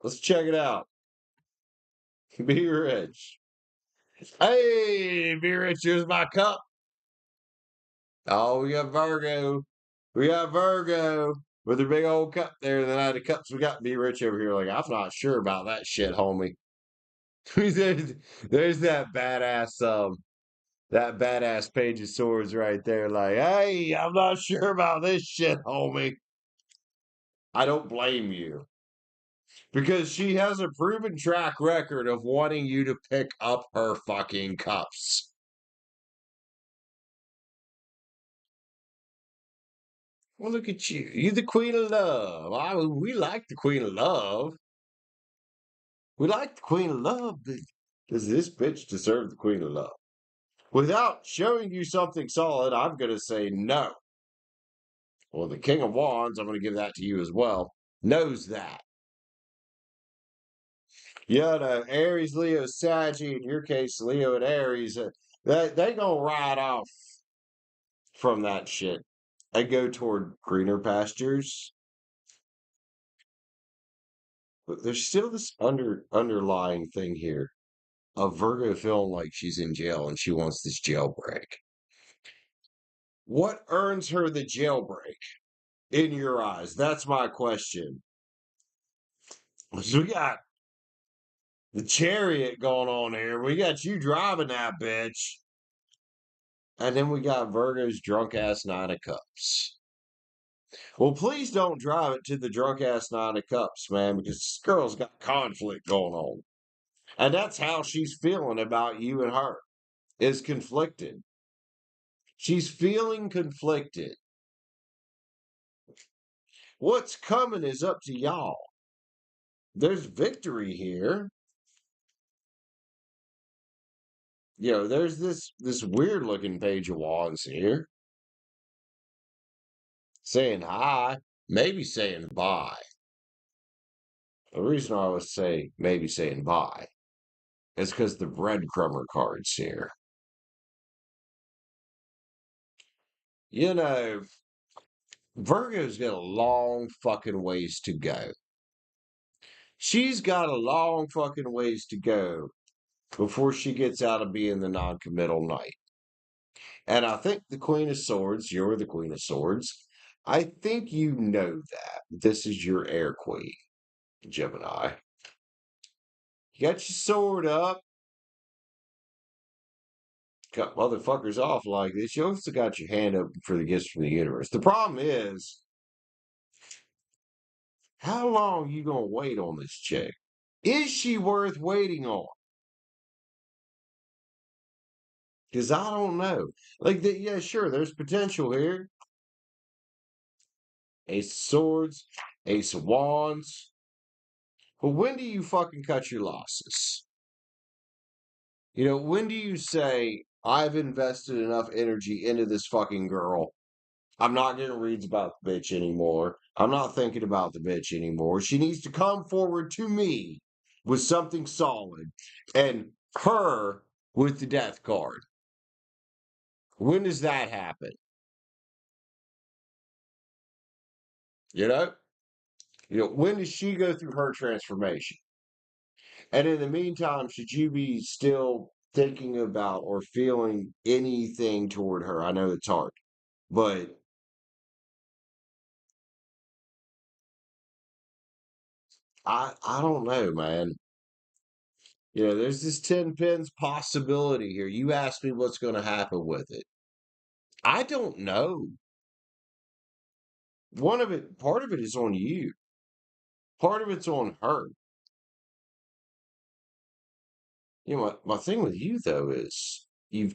Let's check it out. Be rich. Hey, be rich, here's my cup. Oh, we got Virgo. We got Virgo with a big old cup there. Then I the cups we got be rich over here. Like, I'm not sure about that shit, homie. there's, there's that badass page of swords right there. Like, hey, I'm not sure about this shit, homie. I don't blame you. Because she has a proven track record of wanting you to pick up her fucking cups. Well, look at you. You the queen of love. We like the queen of love. We like the queen of love, but does this bitch deserve the queen of love? Without showing you something solid, I'm going to say no. Well, the king of wands, I'm going to give that to you as well, knows that. Yeah, no, Aries, Leo, Saggy, in your case, Leo and Aries, they gonna ride off from that shit and go toward greener pastures. But there's still this underlying thing here of Virgo feeling like she's in jail and she wants this jailbreak. What earns her the jailbreak in your eyes? That's my question. So we got the chariot going on here. We got you driving that bitch. And then we got Virgo's drunk ass nine of cups. Well, please don't drive it to the drunk ass nine of cups, man, because this girl's got conflict going on. And that's how she's feeling about you and her, is conflicted. She's feeling conflicted. What's coming is up to y'all. There's victory here. There's this weird looking page of wands here. Saying hi, maybe saying bye. The reason I would say maybe saying bye is because the breadcrumber card's here. You know, Virgo's got a long fucking ways to go. She's got a long fucking ways to go before she gets out of being the non-committal knight. And I think the Queen of Swords, you're the Queen of Swords. I think you know that. This is your air queen, Gemini. You got your sword up. Cut motherfuckers off like this. You also got your hand open for the gifts from the universe. The problem is, how long you gonna wait on this chick? Is she worth waiting on? Because I don't know. Yeah, sure, there's potential here. Ace of Swords, Ace of Wands. But when do you fucking cut your losses? When do you say, I've invested enough energy into this fucking girl? I'm not getting reads about the bitch anymore. I'm not thinking about the bitch anymore. She needs to come forward to me with something solid. And her with the death card. When does that happen? You know? When does she go through her transformation? And in the meantime, should you be still thinking about or feeling anything toward her? I know it's hard, but I don't know, man. There's this 10 pins possibility here. You asked me what's going to happen with it. I don't know. Part of it is on you. Part of it's on her. My thing with you though is you've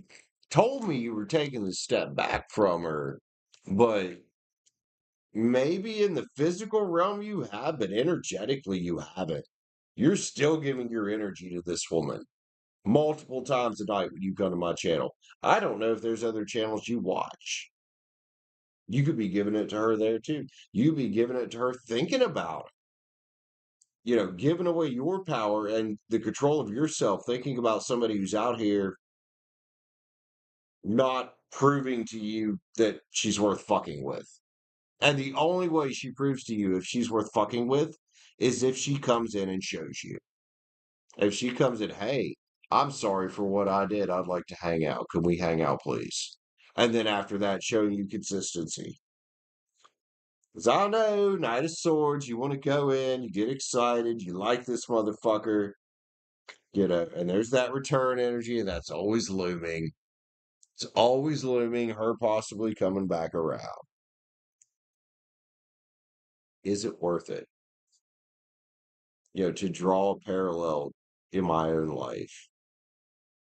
told me you were taking the step back from her, but maybe in the physical realm you have, but energetically you haven't. You're still giving your energy to this woman multiple times a night when you come to my channel. I don't know if there's other channels you watch. You could be giving it to her there too. You'd be giving it to her thinking about it. Giving away your power and the control of yourself, thinking about somebody who's out here not proving to you that she's worth fucking with. And the only way she proves to you if she's worth fucking with is if she comes in and shows you. If she comes in, hey, I'm sorry for what I did. I'd like to hang out. Can we hang out, please? And then after that, showing you consistency. Because I know, Knight of Swords, you want to go in, you get excited, you like this motherfucker, and there's that return energy, and that's always looming. It's always looming, her possibly coming back around. Is it worth it? to draw a parallel in my own life.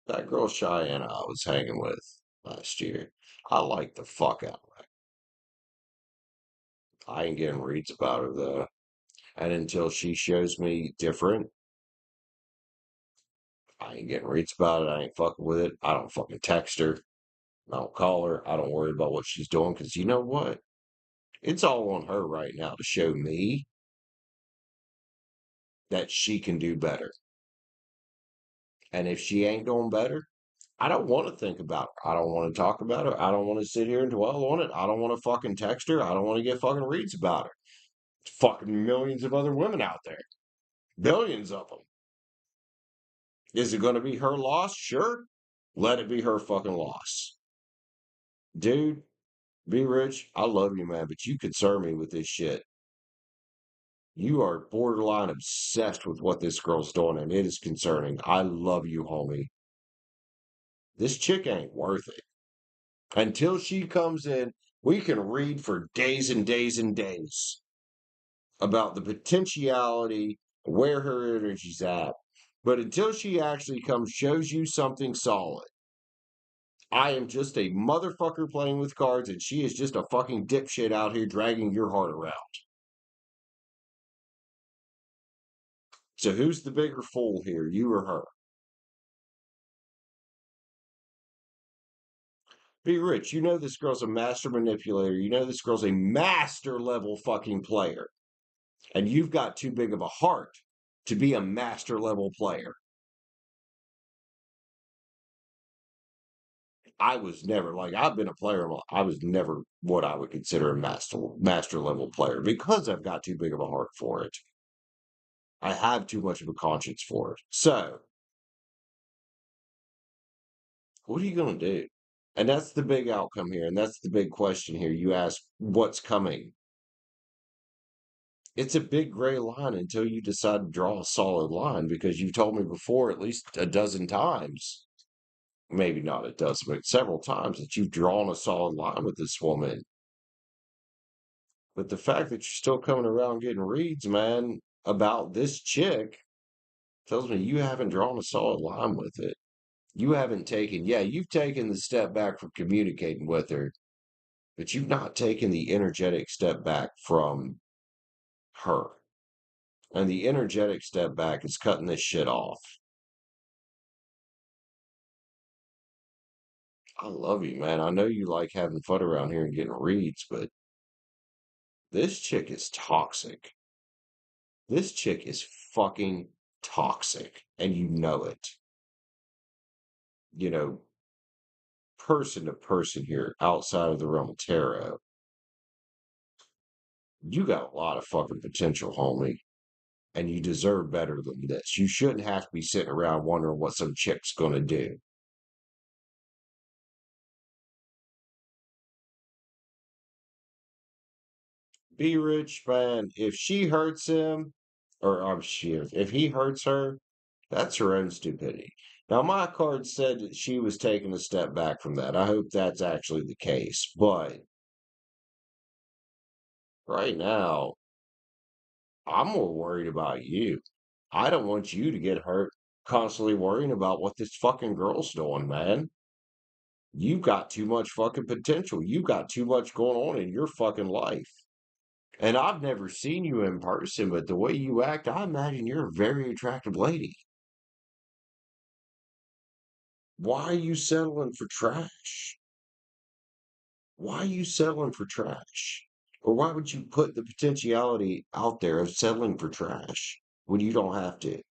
That girl Cheyenne I was hanging with last year, I like the fuck out of her. I ain't getting reads about her though. And until she shows me different, I ain't getting reads about it. I ain't fucking with it. I don't fucking text her. I don't call her. I don't worry about what she's doing because you know what? It's all on her right now to show me that she can do better. And if she ain't doing better, I don't want to think about her. I don't want to talk about her. I don't want to sit here and dwell on it. I don't want to fucking text her. I don't want to get fucking reads about her. There's fucking millions of other women out there. Billions of them. Is it going to be her loss? Sure. Let it be her fucking loss. Dude, be rich. I love you, man, but you concern me with this shit. You are borderline obsessed with what this girl's doing, and it is concerning. I love you, homie. This chick ain't worth it. Until she comes in, we can read for days and days and days about the potentiality, where her energy's at. But until she actually comes, shows you something solid, I am just a motherfucker playing with cards, and she is just a fucking dipshit out here dragging your heart around. So who's the bigger fool here, you or her? Be rich. You know this girl's a master manipulator. You know this girl's a master level fucking player. And you've got too big of a heart to be a master level player. I was never like I've been a player. I was never what I would consider a master level player because I've got too big of a heart for it. I have too much of a conscience for it. So what are you going to do? And that's the big outcome here. And that's the big question here. You ask, what's coming? It's a big gray line until you decide to draw a solid line because you've told me before at least a dozen times, maybe not a dozen, but several times that you've drawn a solid line with this woman. But the fact that you're still coming around getting reads, man, about this chick tells me you haven't drawn a solid line with it. You haven't taken, yeah, you've taken the step back from communicating with her, but you've not taken the energetic step back from her. And the energetic step back is cutting this shit off. I love you, man. I know you like having fun around here and getting reads, but this chick is toxic. This chick is fucking toxic, and you know it. You know, person to person here outside of the realm of tarot, you got a lot of fucking potential, homie, and you deserve better than this. You shouldn't have to be sitting around wondering what some chick's gonna do. Be rich, man. If she hurts him, or if he hurts her, that's her own stupidity. Now, my card said that she was taking a step back from that. I hope that's actually the case. But right now, I'm more worried about you. I don't want you to get hurt constantly worrying about what this fucking girl's doing, man. You got too much fucking potential. You got too much going on in your fucking life. And I've never seen you in person, but the way you act, I imagine you're a very attractive lady. Why are you settling for trash? Why are you settling for trash? Or why would you put the potentiality out there of settling for trash when you don't have to? Let's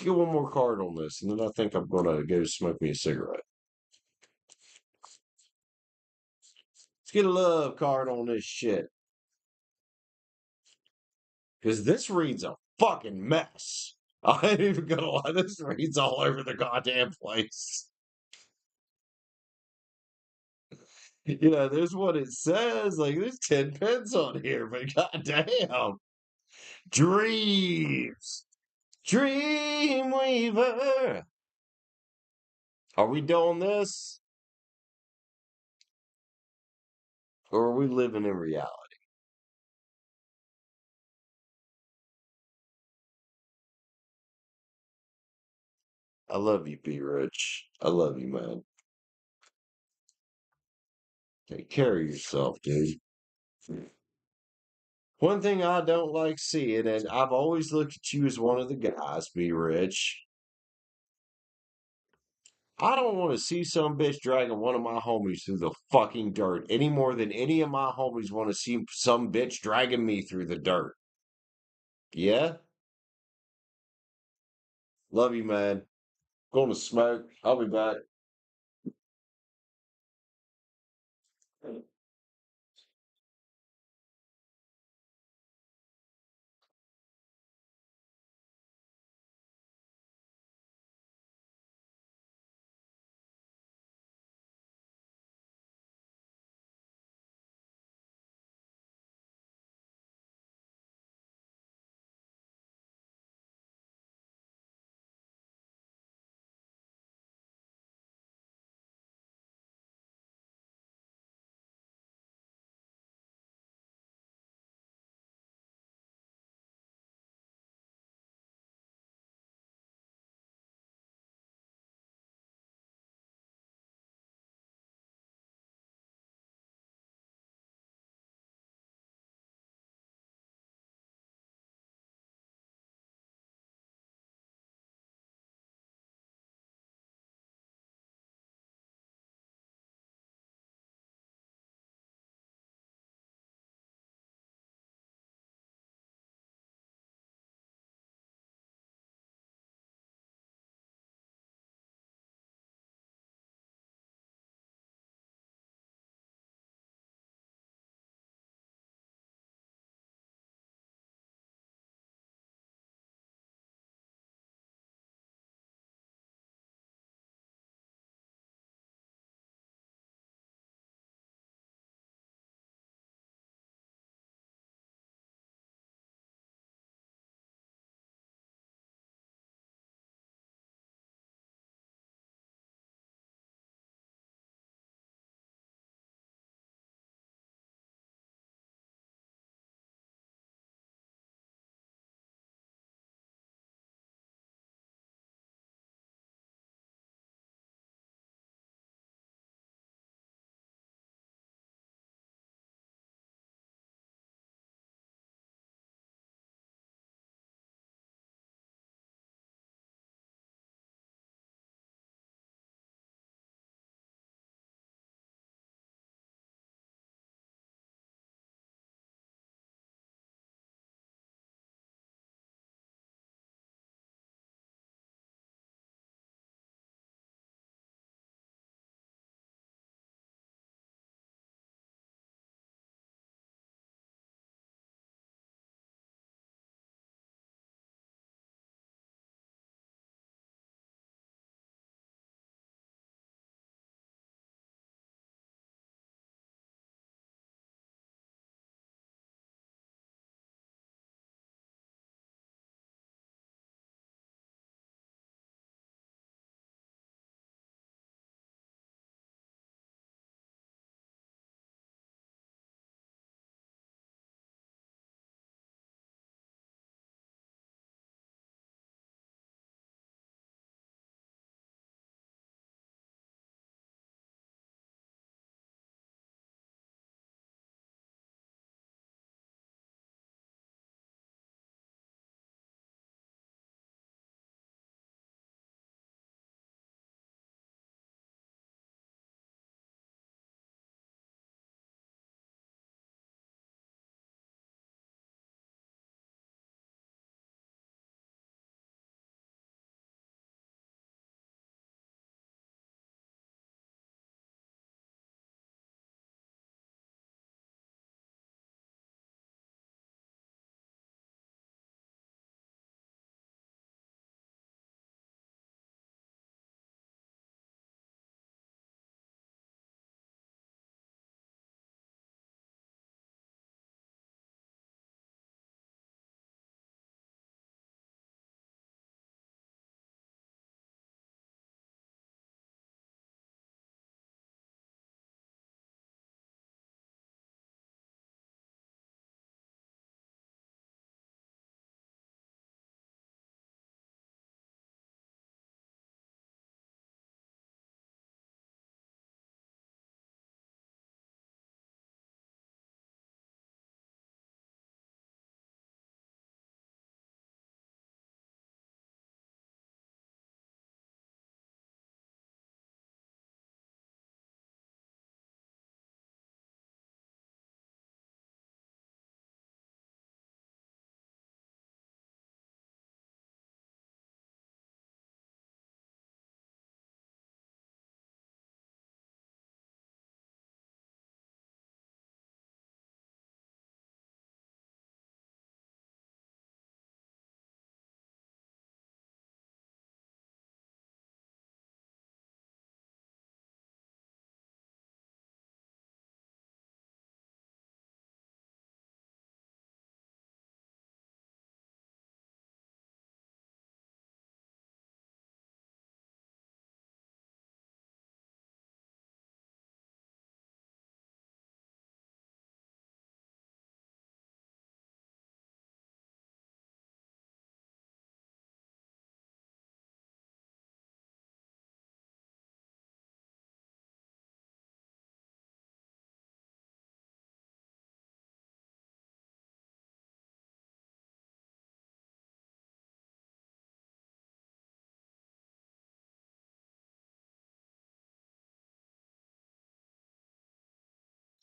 get one more card on this, and then I think I'm gonna go smoke me a cigarette. Let's get a love card on this shit. Because this reads a fucking mess. I ain't even gonna lie, this reads all over the goddamn place. There's what it says. Like, there's 10 pence on here, but goddamn. Dreams. Dreamweaver. Are we doing this? Or are we living in reality? I love you, Be Rich. I love you, man. Take care of yourself, dude. One thing I don't like seeing, and I've always looked at you as one of the guys, Be Rich. I don't want to see some bitch dragging one of my homies through the fucking dirt any more than any of my homies want to see some bitch dragging me through the dirt. Yeah? Love you, man. Going to smoke. I'll be back.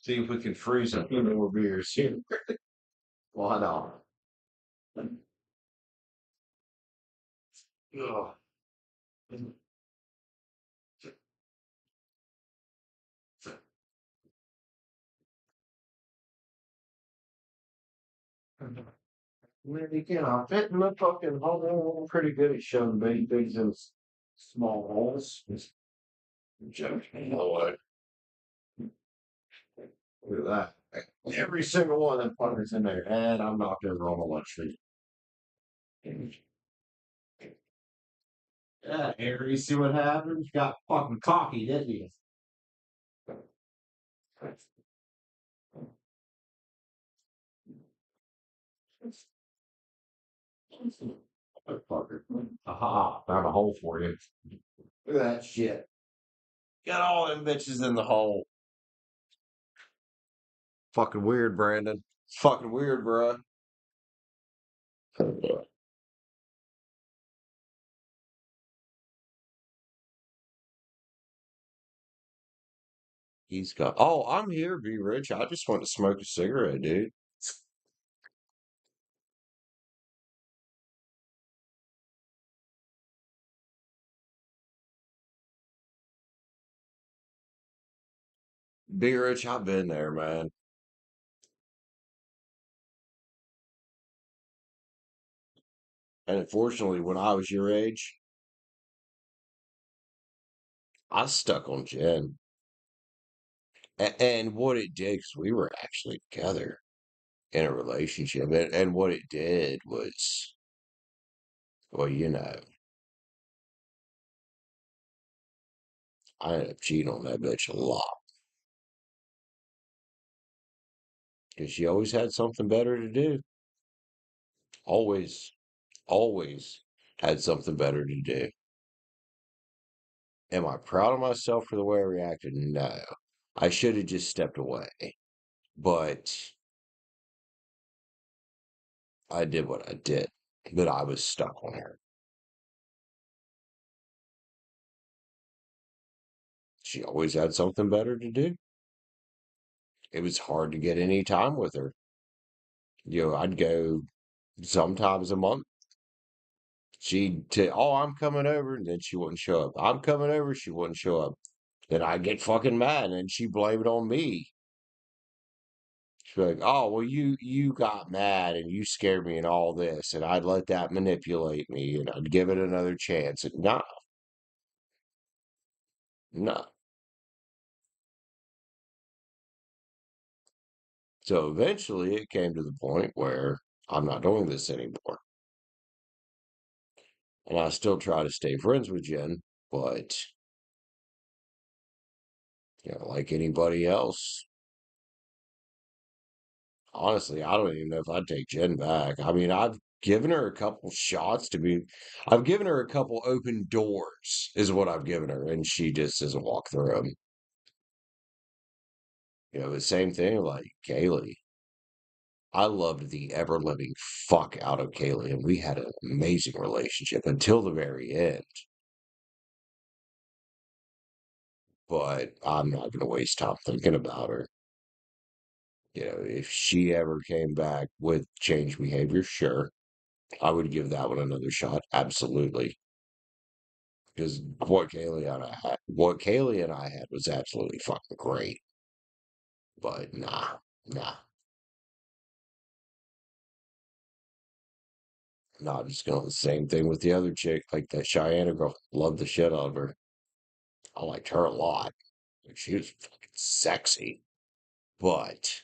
See if we can freeze a few more beers here. Why not? Ugh. Man, again, I fit in the fucking hole. I'm pretty good at shoving big things in small holes. Joking. No way. Look at that. Every single one of them fuckers in there. And I'm knocked over on the lunch street. Yeah, Harry, see what happened? Got fucking cocky, didn't you? Motherfucker. Aha, found a hole for you. Look at that shit. Got all them bitches in the hole. Fucking weird, Brandon. Fucking weird, bruh. He's got. Oh, I'm here, be rich. I just want to smoke a cigarette, dude. Be rich. I've been there, man. And unfortunately, when I was your age, I stuck on Jen. And what it did, because we were actually together in a relationship, and what it did was, well, I ended up cheating on that bitch a lot because she always had something better to do. Always, always had something better to do. Am I proud of myself for the way I reacted? No. I should have just stepped away. But I did what I did. But I was stuck on her. She always had something better to do. It was hard to get any time with her. I'd go sometimes a month. She'd say, "Oh, I'm coming over," and then she wouldn't show up. I'm coming over, she wouldn't show up. Then I'd get fucking mad, and she'd blame it on me. She'd be like, "Oh, well, you got mad and you scared me and all this," and I'd let that manipulate me, and I'd give it another chance. And no, no. So eventually, it came to the point where I'm not doing this anymore, and I still try to stay friends with Jen, but like anybody else. Honestly, I don't even know if I'd take Jen back. I mean, I've given her a couple shots I've given her a couple open doors, is what I've given her, and she just doesn't walk through them. The same thing like Kaylee. I loved the ever living fuck out of Kaylee, and we had an amazing relationship until the very end. But I'm not going to waste time thinking about her. If she ever came back with changed behavior, sure, I would give that one another shot. Absolutely. Because what Kaylee and I had was absolutely fucking great. But nah, nah, not just going the same thing with the other chick, like that Cheyenne girl. Loved the shit out of her. I liked her a lot. Like, she was fucking sexy, but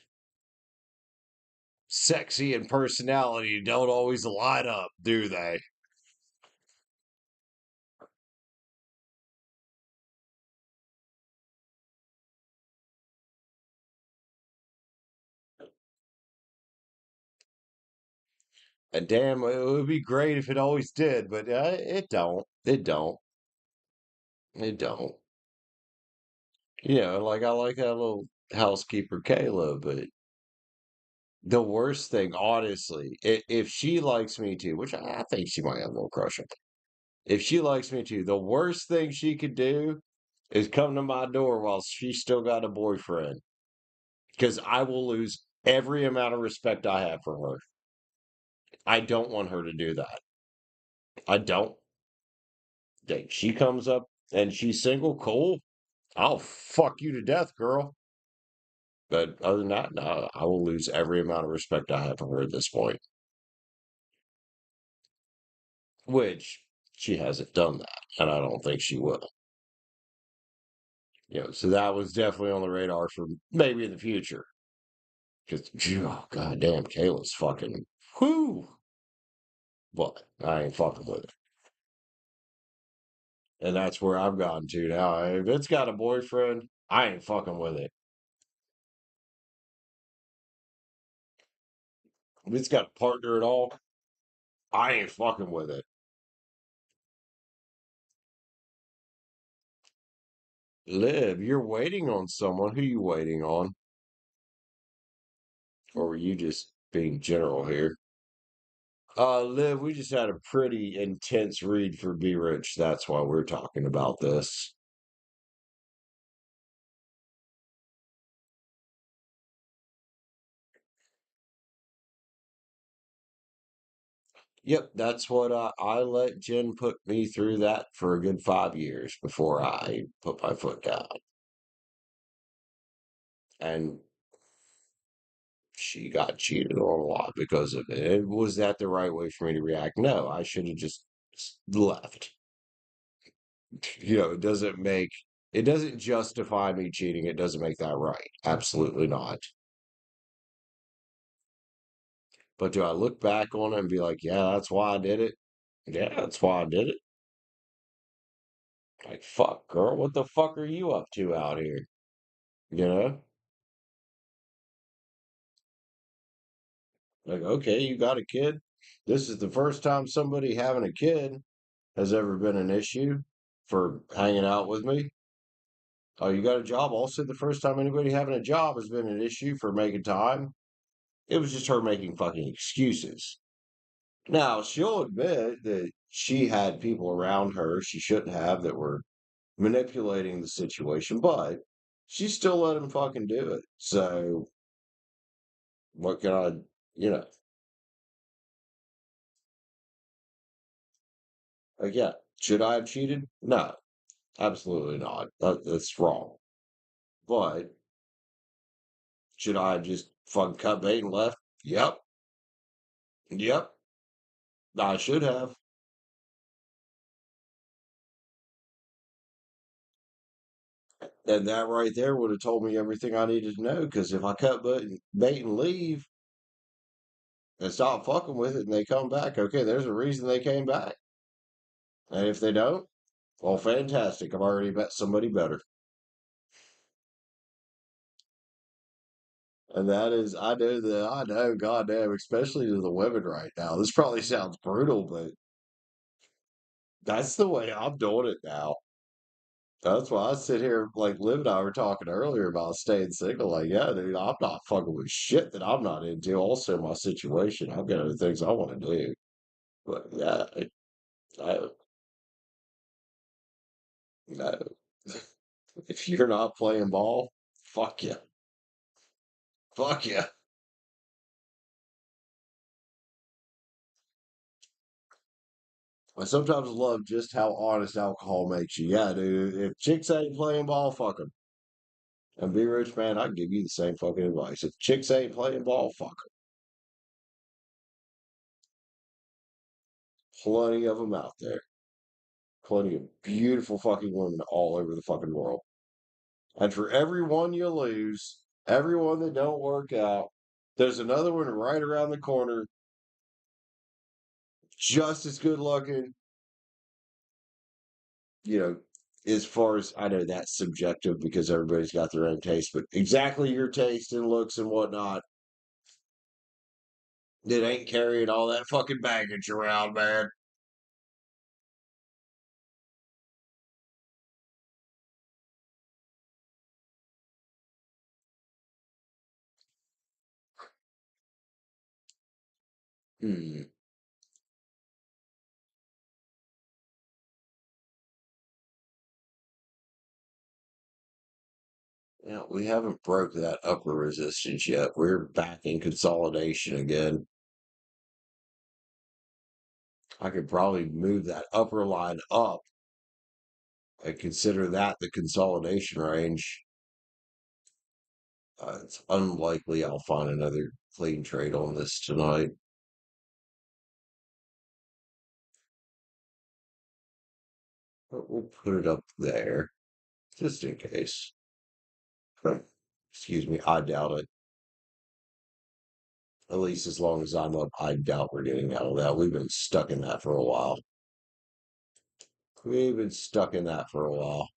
sexy and personality don't always line up, do they? And damn, it would be great if it always did, but it don't. It don't. It don't. Like I like that little housekeeper Kayla, but the worst thing, honestly, if she likes me too, which I think she might have a little crush on, if she likes me too, the worst thing she could do is come to my door while she still got a boyfriend. because I will lose every amount of respect I have for her. I don't want her to do that. I don't. Like, she comes up and she's single, cool. I'll fuck you to death, girl. But other than that, no, I will lose every amount of respect I have for her at this point. Which she hasn't done that, and I don't think she will. So that was definitely on the radar for maybe in the future. Because, oh, goddamn, Kayla's fucking, whoo. But I ain't fucking with it. And that's where I've gotten to now. If it's got a boyfriend, I ain't fucking with it. If it's got a partner at all, I ain't fucking with it. Liv, you're waiting on someone. Who you waiting on? Or were you just being general here? Liv, we just had a pretty intense read for Be Rich. That's why we're talking about this. Yep, that's what I let Jen put me through that for a good 5 years before I put my foot down. And she got cheated on a lot because of it. Was that the right way for me to react? No, I should have just left. It doesn't justify me cheating. It doesn't make that right. Absolutely not. But do I look back on it and be like, yeah, that's why I did it? Yeah, that's why I did it. Like, fuck, girl, what the fuck are you up to out here? You know? Like, okay, you got a kid. This is the first time somebody having a kid has ever been an issue for hanging out with me. Oh, you got a job. Also, the first time anybody having a job has been an issue for making time. It was just her making fucking excuses. Now, she'll admit that she had people around her she shouldn't have that were manipulating the situation, but she still let him fucking do it. So, what can I, you know, yeah, should I have cheated? No, absolutely not. That's wrong. But should I have just fucking cut bait and left? Yep. Yep. I should have. And that right there would have told me everything I needed to know. Because if I cut bait and leave and stop fucking with it and they come back, okay, there's a reason they came back. And if they don't, well, fantastic. I've already met somebody better. And that is, I know, goddamn, especially to the women right now. This probably sounds brutal, but that's the way I'm doing it now. That's why I sit here, like Liv and I were talking earlier about staying single. Like, yeah, dude, I'm not fucking with shit that I'm not into. Also, my situation, I've got other things I want to do. But yeah, I, I, if you're not playing ball, fuck you. Fuck you. I sometimes love just how honest alcohol makes you. Yeah, dude. If chicks ain't playing ball, fuck them. And Be Rich, man, I can give you the same fucking advice. If chicks ain't playing ball, fuck them. Plenty of them out there. Plenty of beautiful fucking women all over the fucking world. And for every one you lose, every one that don't work out, there's another one right around the corner, just as good looking. You know, as far as I know, that's subjective because everybody's got their own taste, but exactly your taste and looks and whatnot that ain't carrying all that fucking baggage around, man. Hmm. Yeah, we haven't broke that upper resistance yet. We're back in consolidation again. I could probably move that upper line up and consider that the consolidation range. It's unlikely I'll find another clean trade on this tonight. But we'll put it up there just in case. Excuse me, I doubt it. At least as long as I'm up, I doubt we're getting out of that. We've been stuck in that for a while. We've been stuck in that for a while.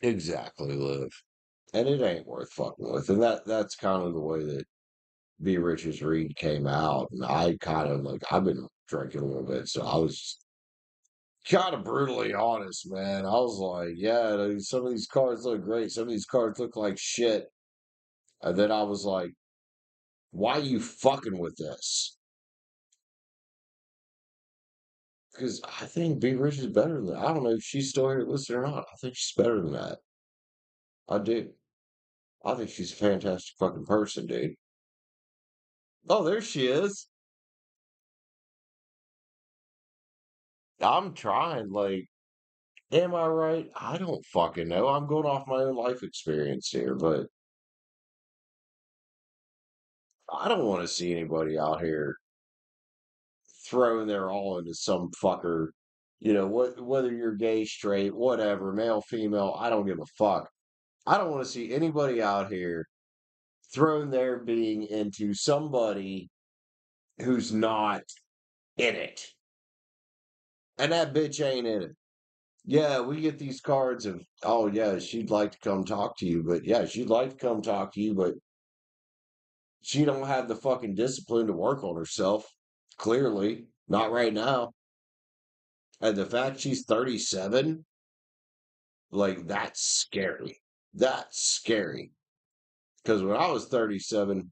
Exactly, Liv. And it ain't worth fucking with. And that's kind of the way that Be Rich's Read came out. And I kind of like I've been drinking a little bit, so I was kind of brutally honest, man. I was like, yeah, some of these cards look great, some of these cards look like shit. And then I was like, why are you fucking with this? Because I think Be Rich is better than that. I don't know if she's still here listening or not. I think she's better than that. I do. I think she's a fantastic fucking person, dude. Oh, there she is. I'm trying, like, am I right? I don't fucking know. I'm going off my own life experience here, but I don't want to see anybody out here throwing their all into some fucker. Whether you're gay, straight, whatever, male, female, I don't give a fuck. I don't want to see anybody out here throwing their being into somebody who's not in it. And that bitch ain't in it. Yeah, we get these cards of, oh yeah, she'd like to come talk to you, but yeah, she'd like to come talk to you, but she don't have the fucking discipline to work on herself. Clearly, not right now. And the fact she's 37, like that's scary. That's scary. Because when I was 37,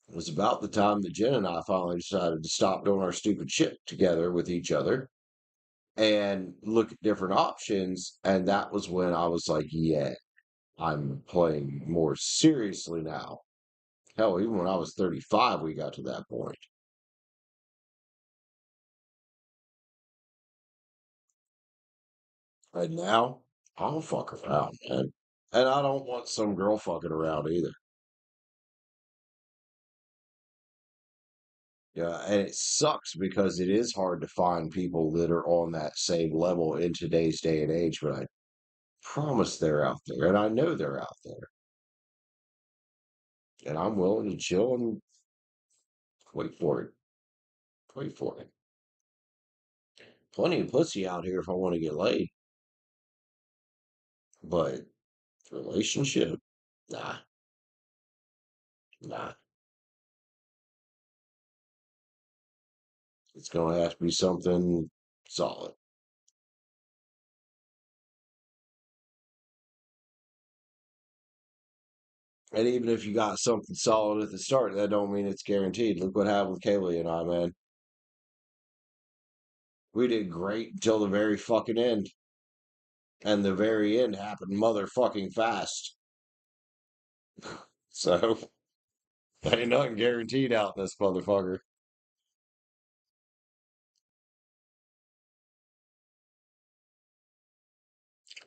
it was about the time that Jen and I finally decided to stop doing our stupid shit together with each other and look at different options. And that was when I was like, yeah, I'm playing more seriously now. Hell, even when I was 35, we got to that point. And now, I don't fuck around, man. And I don't want some girl fucking around either. Yeah, and it sucks because it is hard to find people that are on that same level in today's day and age, but I promise they're out there, and I know they're out there. And I'm willing to chill and wait for it. Wait for it. Plenty of pussy out here if I want to get laid, but relationship, nah, nah. It's gonna have to be something solid. And even if you got something solid at the start, that don't mean it's guaranteed. Look what happened with Kaylee and I, man. We did great until the very fucking end. And the very end happened motherfucking fast. So ain't nothing guaranteed out in this motherfucker.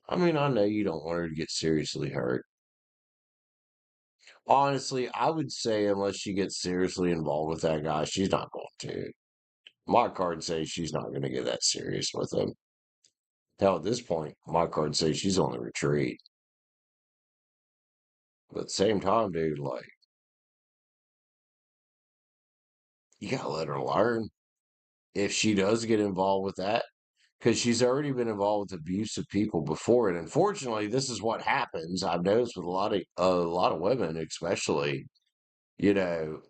I mean, I know you don't want her to get seriously hurt. Honestly, I would say unless she gets seriously involved with that guy, she's not going to. My card says she's not going to get that serious with him. Hell, at this point, my card says she's on the retreat. But at the same time, dude, like, you gotta let her learn if she does get involved with that, because she's already been involved with abusive people before. And unfortunately, this is what happens. I've noticed with a lot of women, especially, you know,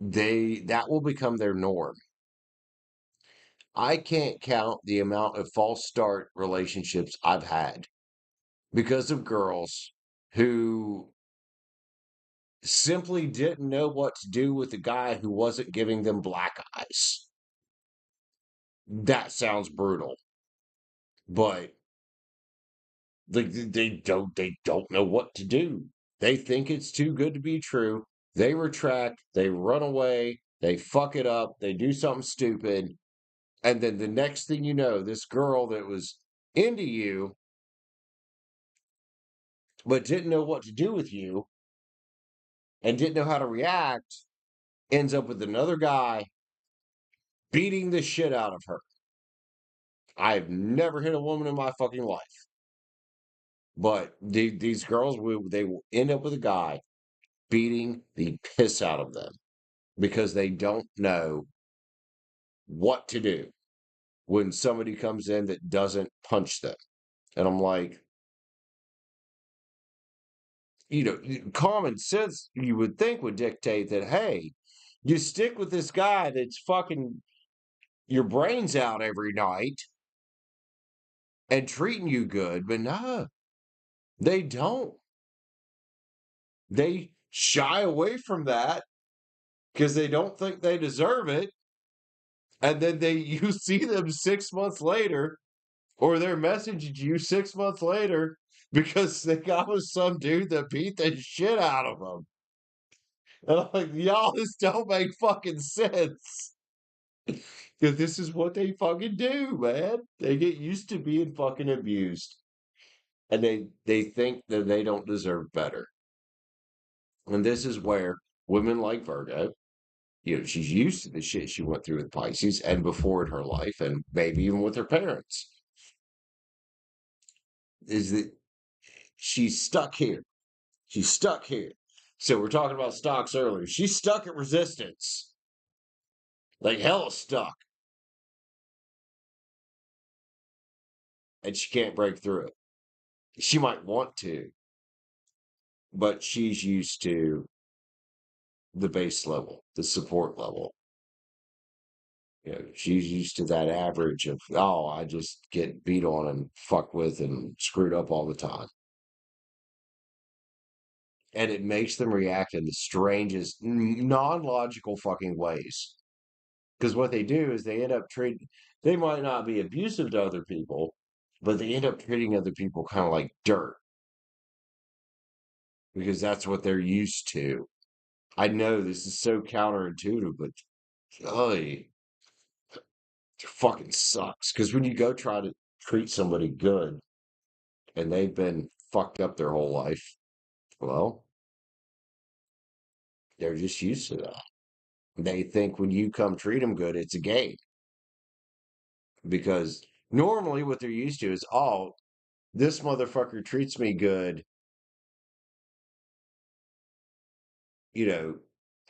that will become their norm. I can't count the amount of false start relationships I've had because of girls who simply didn't know what to do with the guy who wasn't giving them black eyes. That sounds brutal, but they don't know what to do. They think it's too good to be true. They retract, they run away, they fuck it up, they do something stupid, and then the next thing you know, this girl that was into you but didn't know what to do with you and didn't know how to react ends up with another guy beating the shit out of her. I've never hit a woman in my fucking life, but these girls they will end up with a guy beating the piss out of them because they don't know what to do when somebody comes in that doesn't punch them. And I'm like, common sense you would think would dictate that, hey, you stick with this guy that's fucking your brains out every night and treating you good, but no, they don't. They shy away from that because they don't think they deserve it. And then you see them 6 months later, or they're messaging you 6 months later because they got with some dude that beat the shit out of them. And I'm like, y'all, this don't make fucking sense. Because this is what they fucking do, man. They get used to being fucking abused. And they think that they don't deserve better. And this is where women like Virgo, she's used to the shit she went through with Pisces and before in her life, and maybe even with her parents, is that she's stuck here. She's stuck here. So we're talking about stocks earlier. She's stuck at resistance. Like hell is stuck. And she can't break through it. She might want to, but she's used to the base level, the support level. She's used to that average of, oh, I just get beat on and fucked with and screwed up all the time. And it makes them react in the strangest, non-logical fucking ways. Because what they do is they end up treating, they might not be abusive to other people, but they end up treating other people kind of like dirt because that's what they're used to. I know this is so counterintuitive, but golly, it fucking sucks. Because when you go try to treat somebody good and they've been fucked up their whole life, well, they're just used to that. They think when you come treat them good, it's a game. Because normally what they're used to is, oh, this motherfucker treats me good, you know,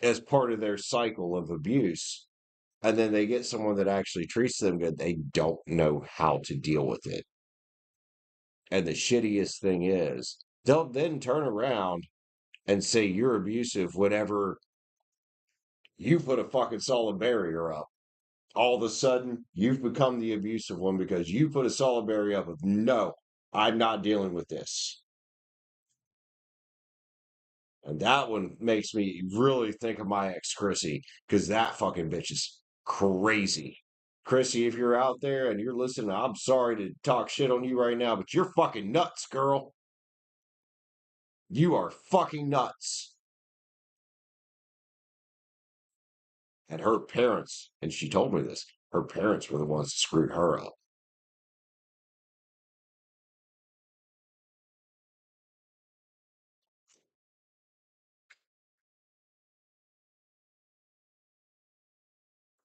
as part of their cycle of abuse. And then they get someone that actually treats them good. They don't know how to deal with it. And the shittiest thing is, they'll then turn around and say you're abusive whenever you put a fucking solid barrier up. All of a sudden, you've become the abusive one because you put a solid barrier up of no, I'm not dealing with this. And that one makes me really think of my ex Chrissy, because that fucking bitch is crazy. Chrissy, if you're out there and you're listening, I'm sorry to talk shit on you right now, but you're fucking nuts, girl. You are fucking nuts. And her parents, and she told me this, her parents were the ones that screwed her up.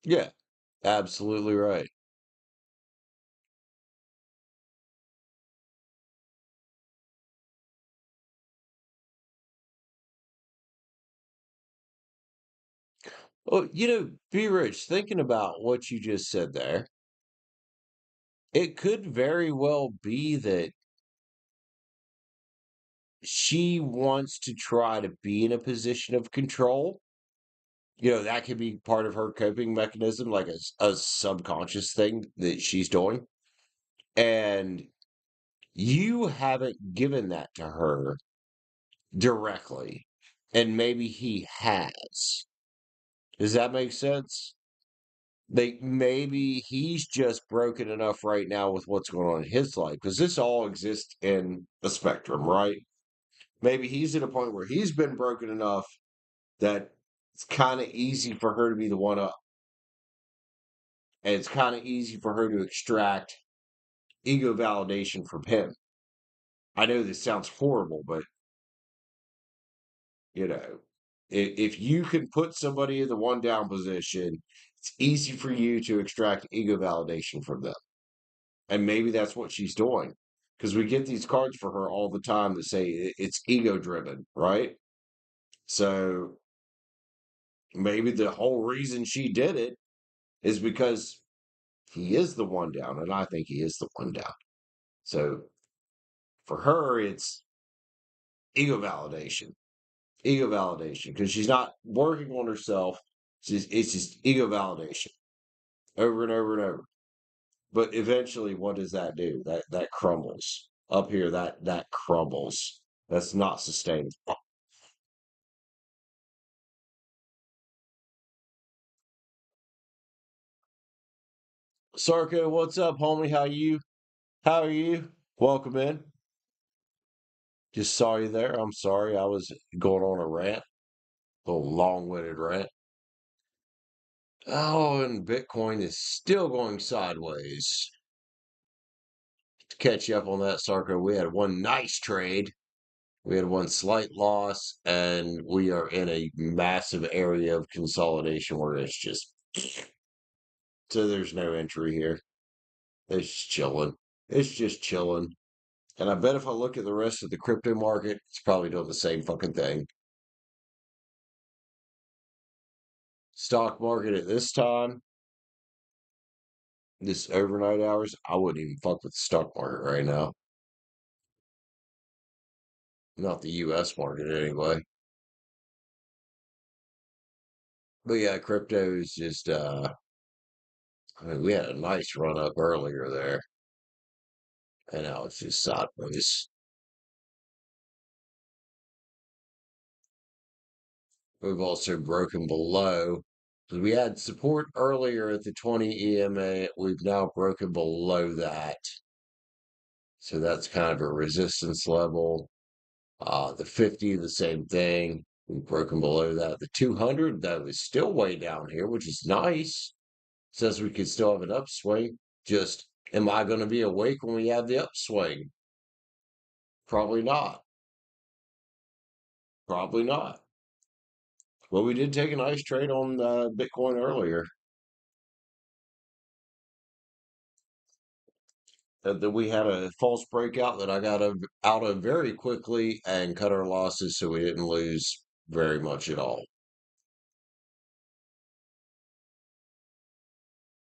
Yeah, absolutely right. Well, be rich, thinking about what you just said there, it could very well be that she wants to try to be in a position of control. That could be part of her coping mechanism, like a subconscious thing that she's doing. And you haven't given that to her directly. And maybe he has. Does that make sense? Like maybe he's just broken enough right now with what's going on in his life because this all exists in a spectrum, right? Maybe he's at a point where he's been broken enough that it's kind of easy for her to be the one up. And it's kind of easy for her to extract ego validation from him. I know this sounds horrible, but you know, if you can put somebody in the one down position, it's easy for you to extract ego validation from them. And maybe that's what she's doing. Because we get these cards for her all the time that say it's ego driven, right? So maybe the whole reason she did it is because he is the one down, and I think he is the one down. So for her, it's ego validation, because she's not working on herself. It's just ego validation over and over and over. But eventually, what does that do? That crumbles up here. That crumbles. That's not sustainable. Sarko, what's up, homie? How you? How are you? Welcome in. Just saw you there. I'm sorry. I was going on a rant, a little long-winded rant. Oh, and Bitcoin is still going sideways. To catch you up on that, Sarko, we had one nice trade. We had one slight loss, and we are in a massive area of consolidation where it's just so there's no entry here. It's chilling. It's just chilling. And I bet if I look at the rest of the crypto market, it's probably doing the same fucking thing. Stock market at this time, this overnight hours, I wouldn't even fuck with the stock market right now. Not the US market anyway. But yeah, crypto is just I mean we had a nice run up earlier there. And now it's just sideways. We've also broken below because we had support earlier at the 20 EMA. We've now broken below that. So that's kind of a resistance level. The 50, the same thing. We've broken below that. The 200, though, is still way down here, which is nice. Says we could still have an upswing. Just, am I going to be awake when we have the upswing? Probably not. Probably not. Well, we did take a nice trade on Bitcoin earlier. That we had a false breakout that I got out of very quickly and cut our losses so we didn't lose very much at all.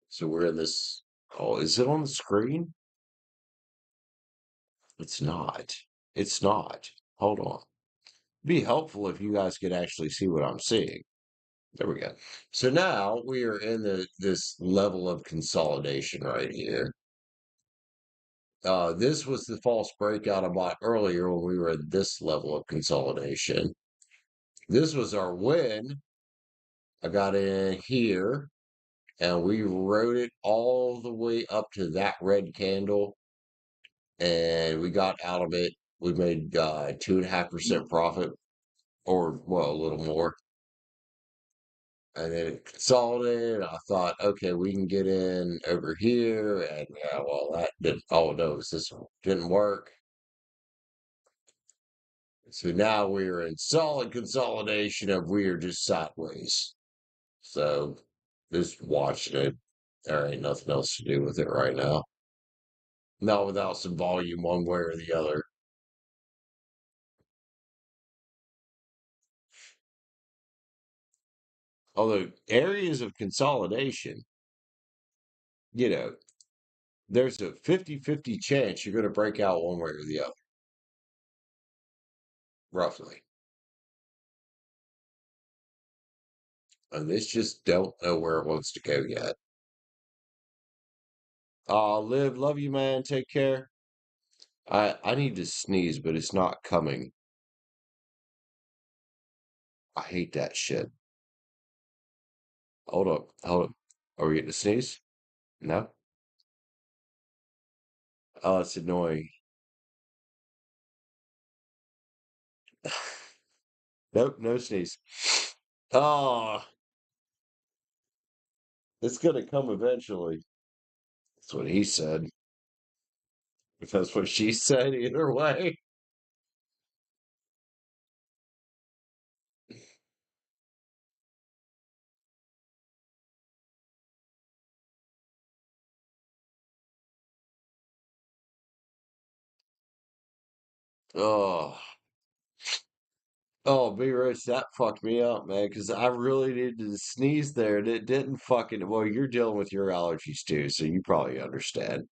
So we're in this. Oh, is it on the screen? It's not. It's not. Hold on. Be helpful if you guys could actually see what I'm seeing. There we go. So now we are in this level of consolidation right here. This was the false breakout I bought earlier when we were at this level of consolidation. This was our win. I got in here and we rode it all the way up to that red candle and we got out of it. We made 2.5% profit, or well, a little more. And then it consolidated. I thought, okay, we can get in over here. And yeah, well, that didn't, oh no, this one didn't work. So now we're in solid consolidation of we are just sideways. So just watching it. There ain't nothing else to do with it right now. Not without some volume one way or the other. Although areas of consolidation, you know, there's a 50-50 chance you're going to break out one way or the other, roughly. And this just don't know where it wants to go yet. Liv, love you, man. Take care. I need to sneeze, but it's not coming. I hate that shit. Hold up. Hold up. Are we getting a sneeze? No? Oh, it's annoying. Nope, no sneeze. Oh, it's gonna come eventually. That's what he said. If that's what she said, either way. Oh, oh, B Rich, that fucked me up, man, because I really needed to sneeze there, and it didn't fucking. Well, you're dealing with your allergies too, so you probably understand.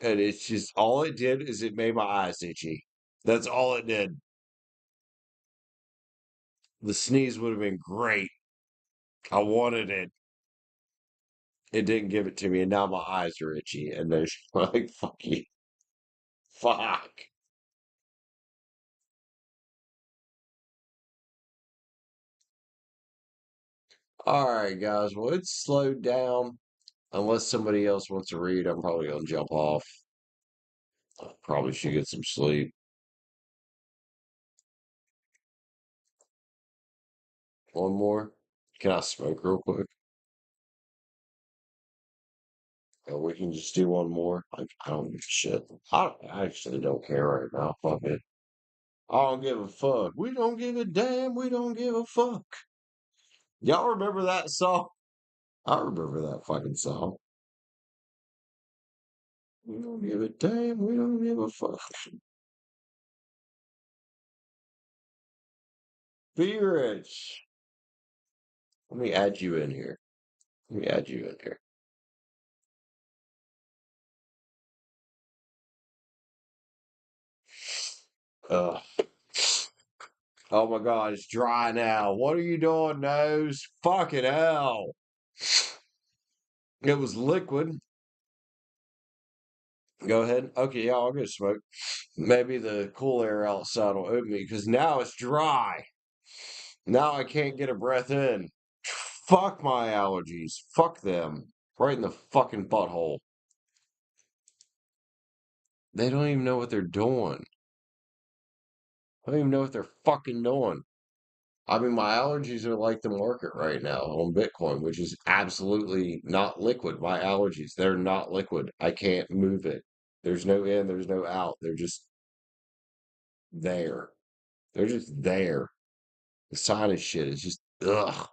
And it's just all it did is it made my eyes itchy. That's all it did. The sneeze would have been great. I wanted it. It didn't give it to me, and now my eyes are itchy, and they're like, fuck you. Fuck. All right, guys. Well, it's slowed down. Unless somebody else wants to read, I'm probably gonna jump off. I probably should get some sleep. One more. Can I smoke real quick? Or we can just do one more. I don't give a shit. I actually don't care right now. Fuck it. I don't give a fuck. We don't give a damn. We don't give a fuck. Y'all remember that song? I remember that fucking song. We don't give a damn. We don't give a fuck. Be rich. Let me add you in here. Let me add you in here. Ugh. Oh my God, it's dry now. What are you doing, nose? Fucking hell. It was liquid. Go ahead. Okay, yeah, I'll go smoke. Maybe the cool air outside will open me because now it's dry. Now I can't get a breath in. Fuck my allergies. Fuck them. Right in the fucking butthole. They don't even know what they're doing. I don't even know what they're fucking doing. I mean, my allergies are like the market right now on Bitcoin, which is absolutely not liquid. My allergies, they're not liquid. I can't move it. There's no in, there's no out. They're just there. They're just there. The sinus shit is just ugh.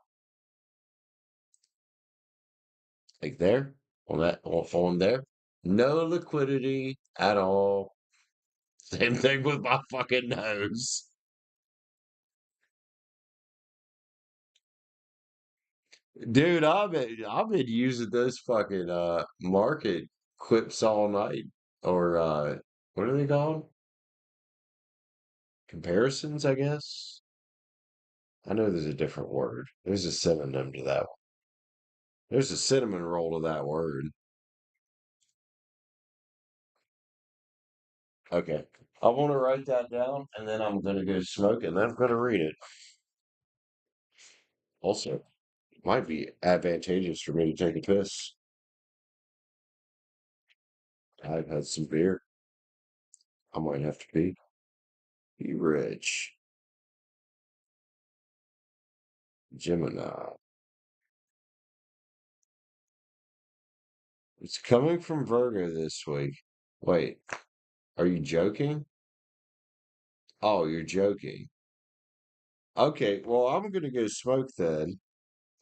Like there, on that, on there, no liquidity at all. Same thing with my fucking nose. Dude, I've been using those fucking market quips all night. Or what are they called? Comparisons, I guess. I know there's a different word. There's a synonym to that one. There's a cinnamon roll to that word. Okay. I want to write that down and then I'm gonna go smoke it and then I'm gonna read it. Also, it might be advantageous for me to take a piss. I've had some beer. I might have to pee. Be rich. Gemini. It's coming from Virgo this week. Wait, are you joking? Oh, you're joking. Okay, well, I'm gonna go smoke then.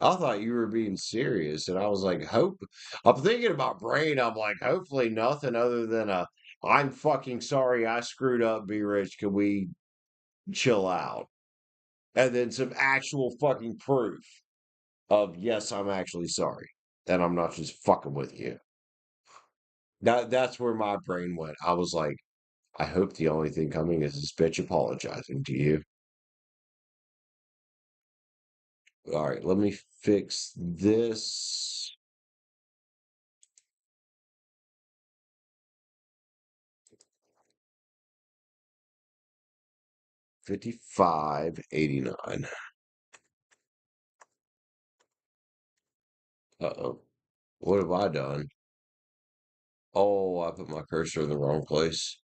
I thought you were being serious, and I was like, hope. I'm thinking about brain. I'm like, hopefully nothing other than a, I'm fucking sorry I screwed up, be rich. Can we chill out? And then some actual fucking proof of, yes, I'm actually sorry. And I'm not just fucking with you. That's where my brain went. I was like, I hope the only thing coming is this bitch apologizing to you. All right, let me fix this. 55.89. Uh-oh. What have I done? Oh, I put my cursor in the wrong place.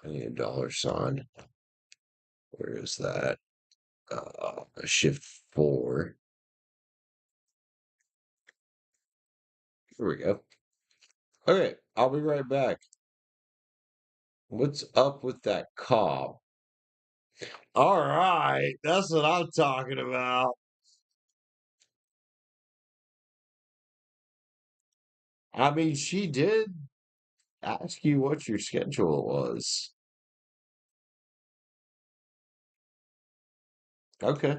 I need a dollar sign. Where is that? Shift 4. Here we go. Okay, I'll be right back. What's up with that cop? All right, that's what I'm talking about. I mean, she did ask you what your schedule was. Okay,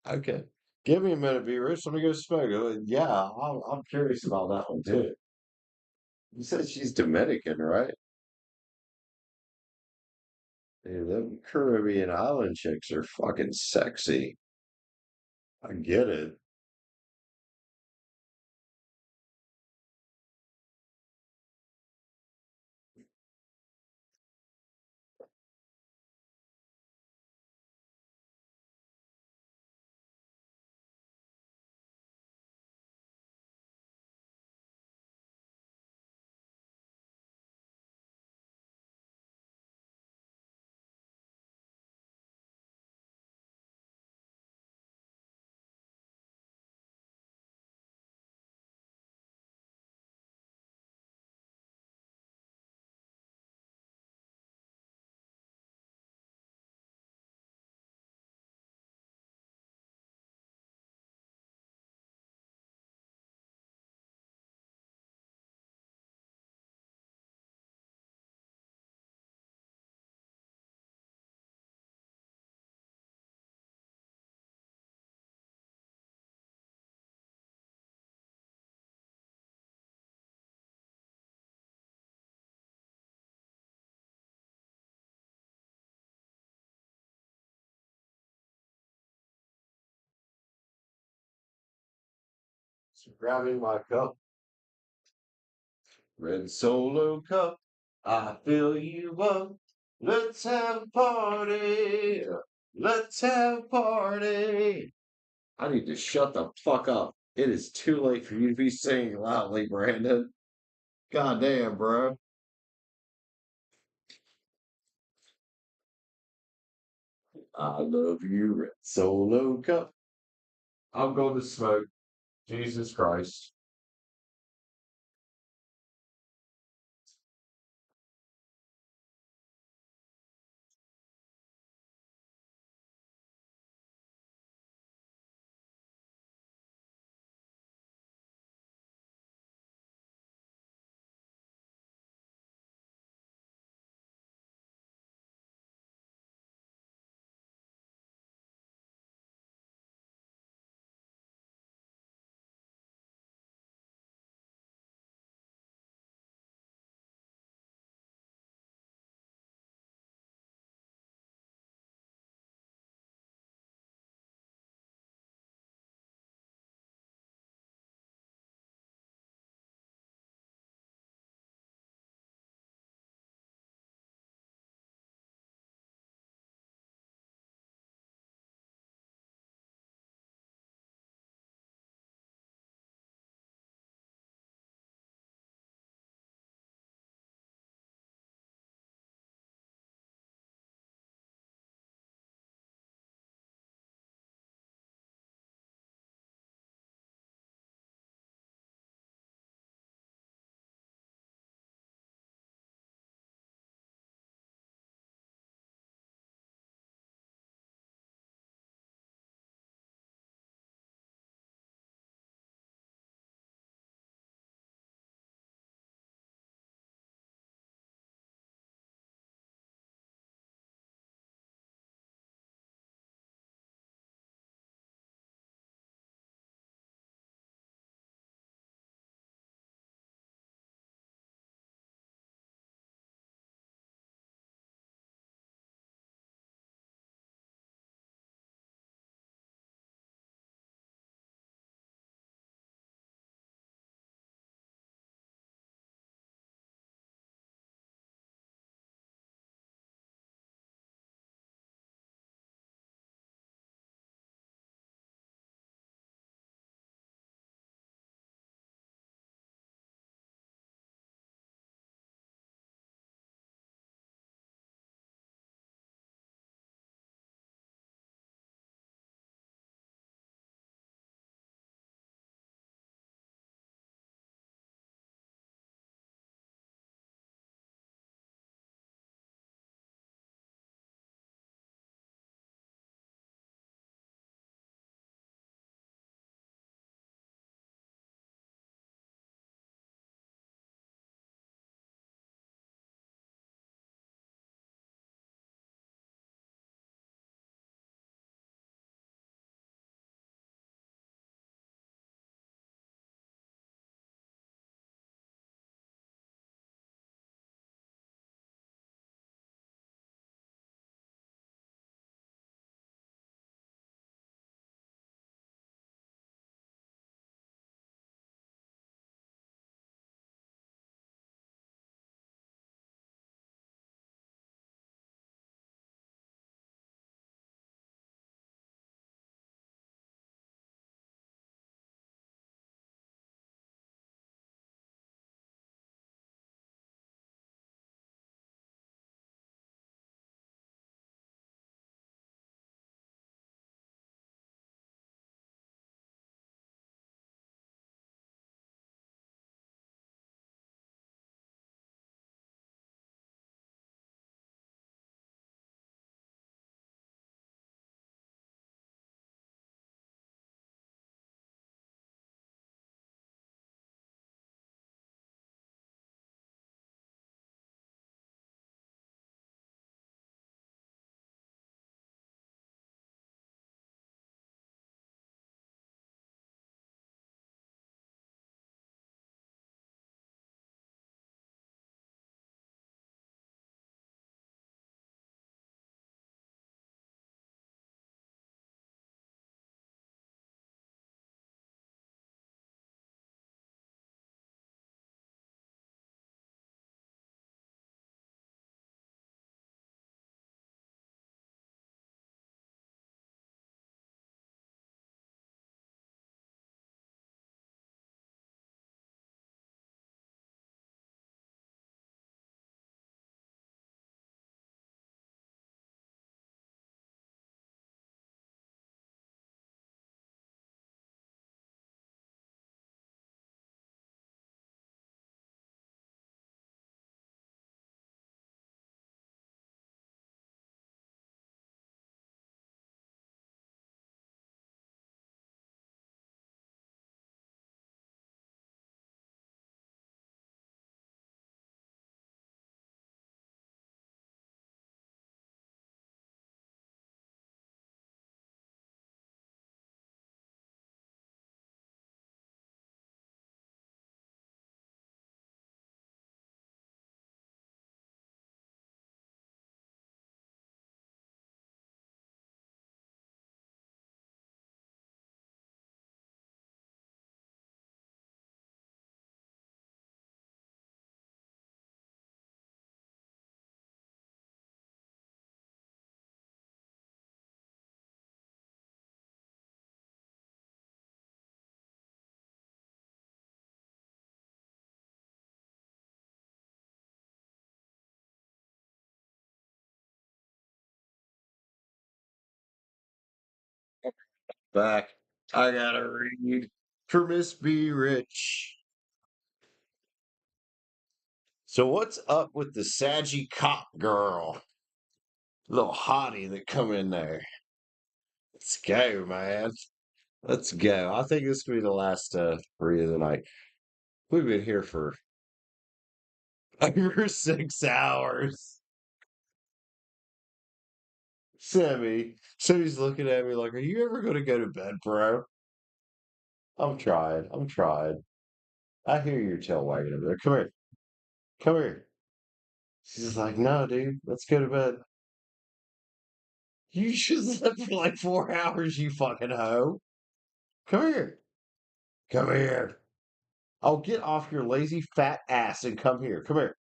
okay. Give me a minute, Beavis. Let me go smoke. Yeah, I'm curious about that one too. You said she's Dominican, right? Dude, them Caribbean island chicks are fucking sexy. I get it. So grabbing my cup, red solo cup. I fill you up. Let's have a party. Let's have a party. I need to shut the fuck up. It is too late for you to be singing loudly, Brandon. God damn, bro. I love you, red solo cup. I'm going to smoke. Jesus Christ. Back. I gotta read for Miss B Rich. So what's up with the Saggy cop girl? Little hottie that come in there. Let's go, man. Let's go. I think this could be the last three of the night. We've been here for over 6 hours. Sammy's looking at me like, "Are you ever gonna go to bed, bro?" I'm trying. I'm trying. I hear your tail wagging over there. Come here. Come here. She's like, "No, dude, let's go to bed." You just slept for like 4 hours, you fucking hoe. Come here. Come here. Oh, get off your lazy fat ass and come here. Come here.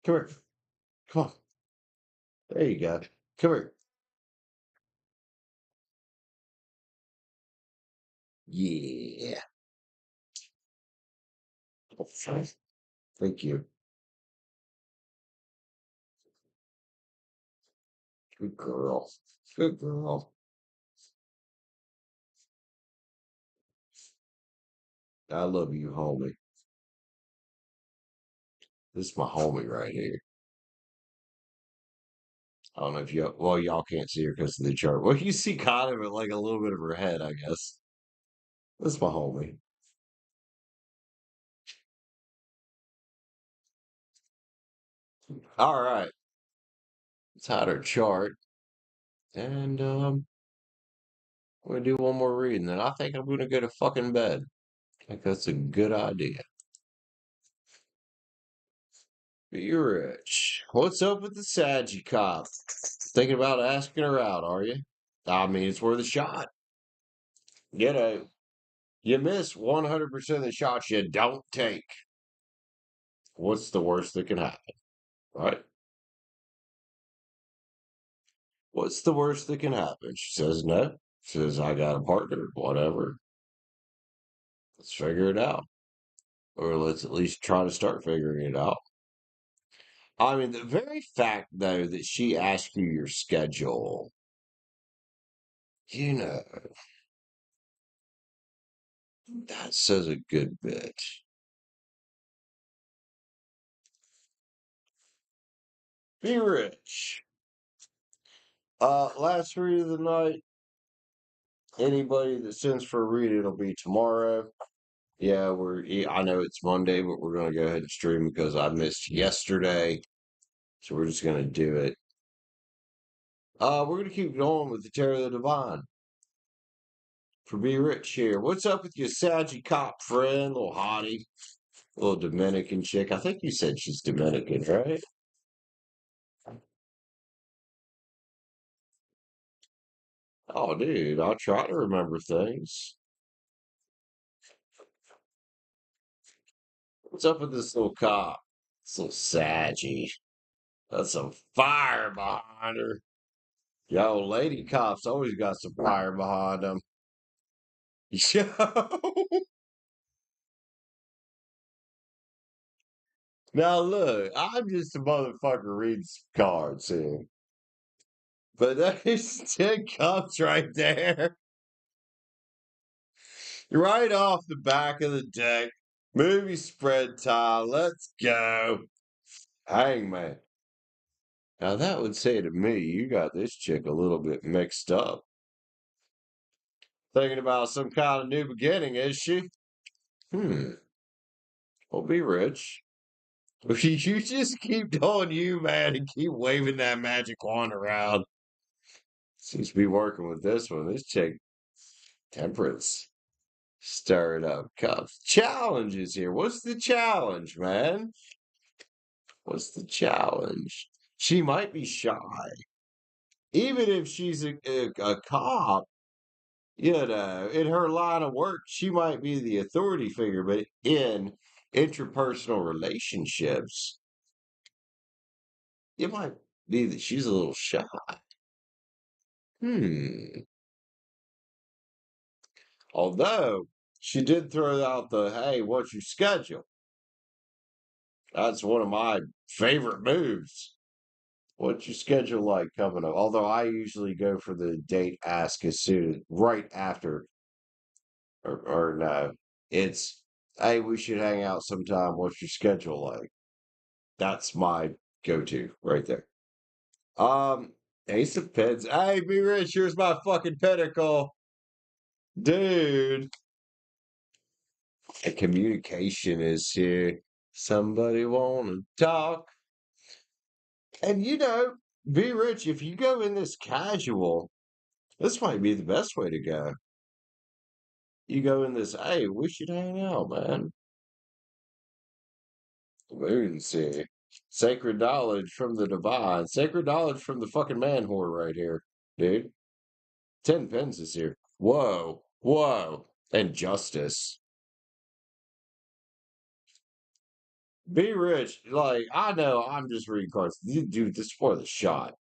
Come here. Come on. There you go. Come here. Yeah. Thank you. Good girl. Good girl. I love you, homie. This is my homie right here. I don't know if y'all can't see her because of the chart. Well, you see kind of like a little bit of her head, I guess. This is my homie. All right. Let's hide her chart. And I'm gonna do one more reading, then I think I'm gonna go to fucking bed. I think that's a good idea. Be rich. What's up with the Saggy cop? Thinking about asking her out, are you? I mean, it's worth a shot. You know, you miss 100% of the shots you don't take. What's the worst that can happen, right? What's the worst that can happen? She says no. Says, I got a partner, whatever. Let's figure it out. Or let's at least try to start figuring it out. I mean, the very fact, though, that she asked you your schedule, you know, that says a good bit. Be rich. Last read of the night. Anybody that sends for a read, it'll be tomorrow. Yeah, I know it's Monday, but we're gonna go ahead and stream because I missed yesterday. So we're just gonna do it. We're gonna keep going with the Terror of the Divine for Be Rich here. What's up with your Saggy cop friend, little hottie, little Dominican chick? I think you said she's Dominican, right? Oh, dude, I try to remember things. What's up with this little cop? This little Saggy. That's some fire behind her. Yo, lady cops always got some fire behind them. Yo. Now look, I'm just a motherfucker reading some cards here. But there's 10 cups right there. Right off the back of the deck. Movie spread time. Let's go. Hangman. Now that would say to me, you got this chick a little bit mixed up. Thinking about some kind of new beginning, is she? Hmm. Well, be rich. You just keep doing you, man, and keep waving that magic wand around. Seems to be working with this one. This chick, temperance. Stirred up cups. Challenges here. What's the challenge, man? What's the challenge? She might be shy. Even if she's a cop, you know, in her line of work, she might be the authority figure, but in interpersonal relationships, it might be that she's a little shy. Hmm. Although she did throw out the, hey, what's your schedule? That's one of my favorite moves. What's your schedule like coming up? Although I usually go for the date ask as soon right after, or no, it's hey, we should hang out sometime. What's your schedule like? That's my go-to right there. Um, Ace of Pens. Hey, be rich. Here's my fucking pentacle, dude. And communication is here. Somebody wanna talk, and be rich. If you go in this casual, this might be the best way to go. You go in this, hey, we should hang out, man. Moonsie. Sacred knowledge from the divine. Sacred knowledge from the fucking man whore right here, dude. 10 pens is here. Whoa. Whoa. And justice. Be rich. Like, I know I'm just reading cards. Dude, this is for the shot.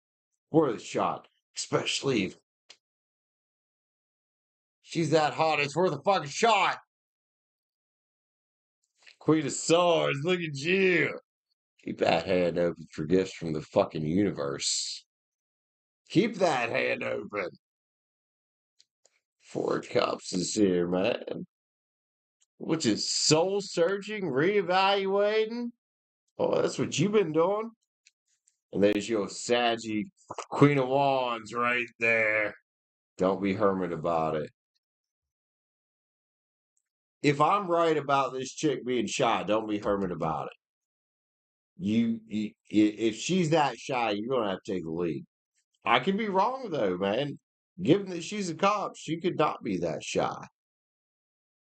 For the shot. Especially if she's that hot. It's worth a fucking shot. Queen of Swords. Look at you. Keep that hand open for gifts from the fucking universe. Keep that hand open. Four Cups is here, man. Which is soul searching, reevaluating. Oh, that's what you've been doing. And there's your Saggy Queen of Wands right there. Don't be hermit about it. If I'm right about this chick being shy, don't be hermit about it. If she's that shy, you're gonna have to take the lead. I could be wrong though, man. Given that she's a cop, she could not be that shy.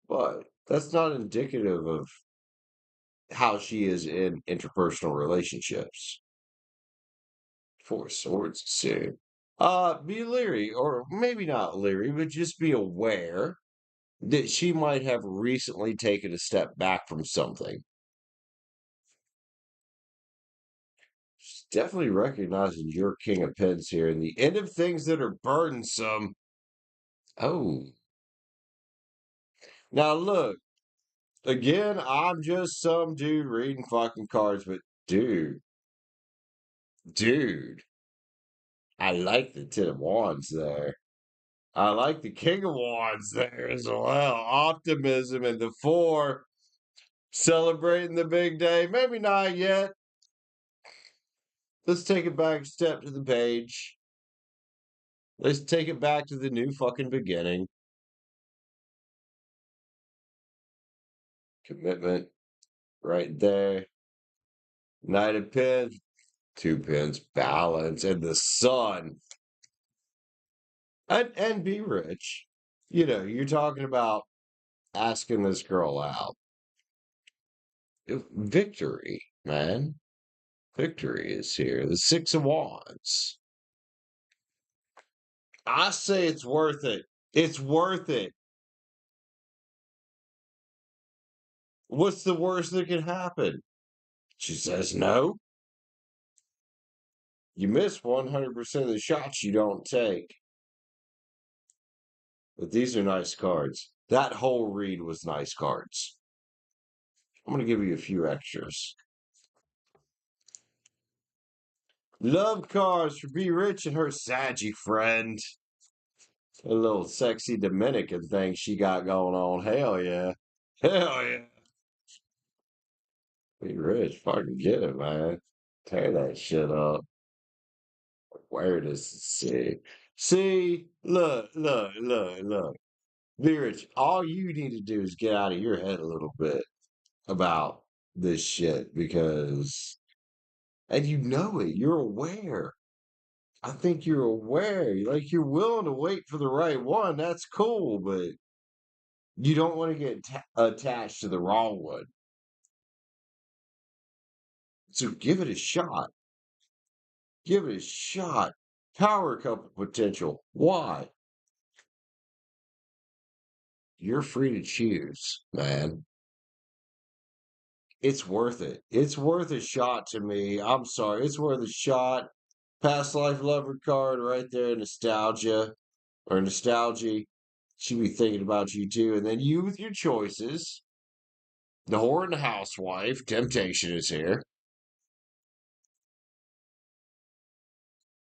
But that's not indicative of how she is in interpersonal relationships. Four Swords soon. Be leery, or maybe not leery, but just be aware that she might have recently taken a step back from something. She's definitely recognizing your King of Pens here and the end of things that are burdensome. Oh, now look, again, I'm just some dude reading fucking cards, but dude, I like the Ten of Wands there. I like the King of Wands there as well. Optimism and the four celebrating the big day. Maybe not yet. Let's take it back a step to the page. Let's take it back to the new fucking beginning. Commitment right there. Knight of Pens, two pins, balance, and the sun. And be rich. You're talking about asking this girl out. Victory, man. Victory is here. The Six of Wands. I say it's worth it. It's worth it. What's the worst that can happen? She says no. You miss 100% of the shots you don't take. But these are nice cards. That whole read was nice cards. I'm going to give you a few extras. Love cards for Be Rich and her Saggy friend. A little sexy Dominican thing she got going on. Hell yeah. Hell yeah. Be Rich. Fucking get it, man. Tear that shit up. Where does it see? See, look. Be Rich, all you need to do is get out of your head a little bit about this shit because, and you know it, you're aware. I think you're aware. Like you're willing to wait for the right one. That's cool, but you don't want to get attached to the wrong one. So give it a shot. Give it a shot. Power couple potential. Why? You're free to choose, man. It's worth it. It's worth a shot to me. I'm sorry. It's worth a shot. Past life lover card right there. Nostalgia or nostalgia. She'd be thinking about you too. And then you with your choices. The whore and the housewife. Temptation is here.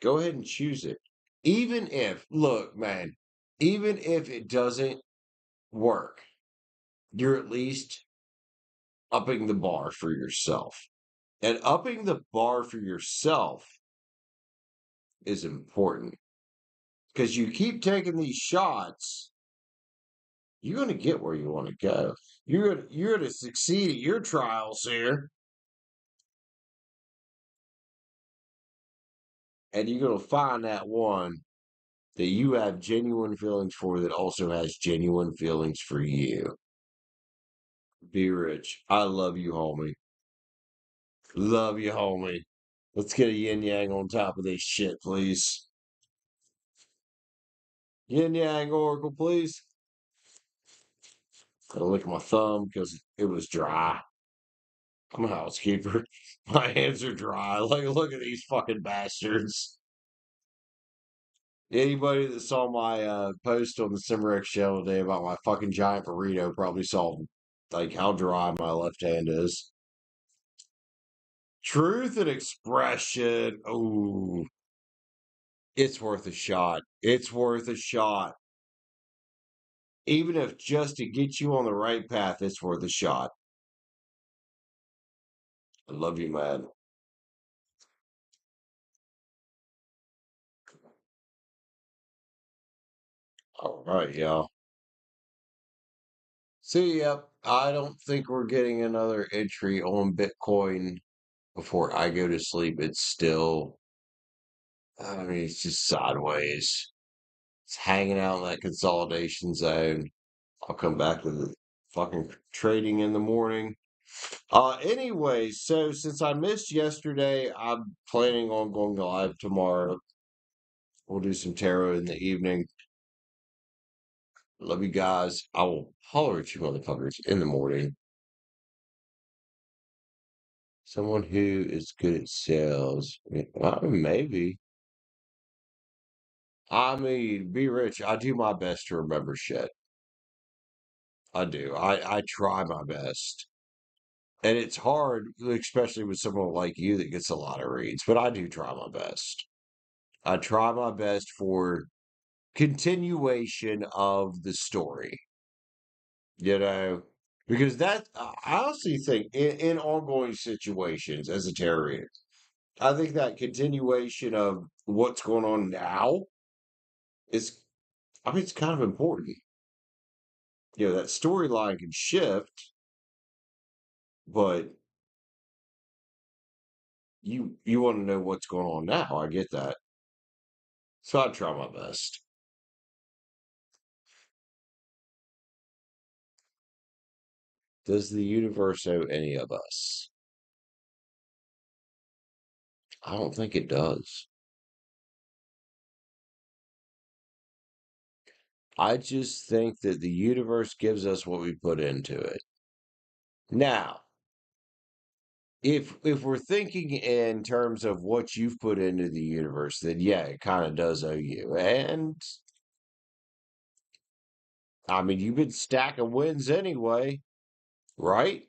go ahead and choose it. Even if, look, man, even if it doesn't work, you're at least upping the bar for yourself. And upping the bar for yourself is important because you keep taking these shots, you're going to get where you want to go. You're going to succeed at your trials here, and you're going to find that one that you have genuine feelings for that also has genuine feelings for you. Be rich. I love you, homie. Love you, homie. Let's get a yin yang on top of this shit, please. Yin yang oracle, please. Gotta lick my thumb because it was dry. I'm a housekeeper. My hands are dry. Like, look at these fucking bastards. Anybody that saw my post on the Cimarec show today about my fucking giant burrito probably saw like how dry my left hand is. Truth and expression. Oh, it's worth a shot. It's worth a shot. Even if just to get you on the right path, it's worth a shot. I love you, man. All right, y'all. So, yep, I don't think we're getting another entry on Bitcoin before I go to sleep. It's still, I mean, it's just sideways. It's hanging out in that consolidation zone. I'll come back to the fucking trading in the morning. Anyway, so since I missed yesterday, I'm planning on going live tomorrow. We'll do some tarot in the evening. Love you guys. I will holler at you motherfuckers in the morning. Someone who is good at sales. Maybe. I mean, be rich. I do my best to remember shit. I do. I try my best. And it's hard, especially with someone like you that gets a lot of reads, but I do try my best. I try my best for continuation of the story, you know, because I honestly think in ongoing situations as a terrorist, I think that continuation of what's going on now is, I mean, it's kind of important. You know, that storyline can shift, but you want to know what's going on now. I get that. So I try my best. Does the universe owe any of us? I don't think it does. I just think that the universe gives us what we put into it. Now, if we're thinking in terms of what you've put into the universe, then yeah, it kind of does owe you. And I mean, you've been stacking wins anyway, right?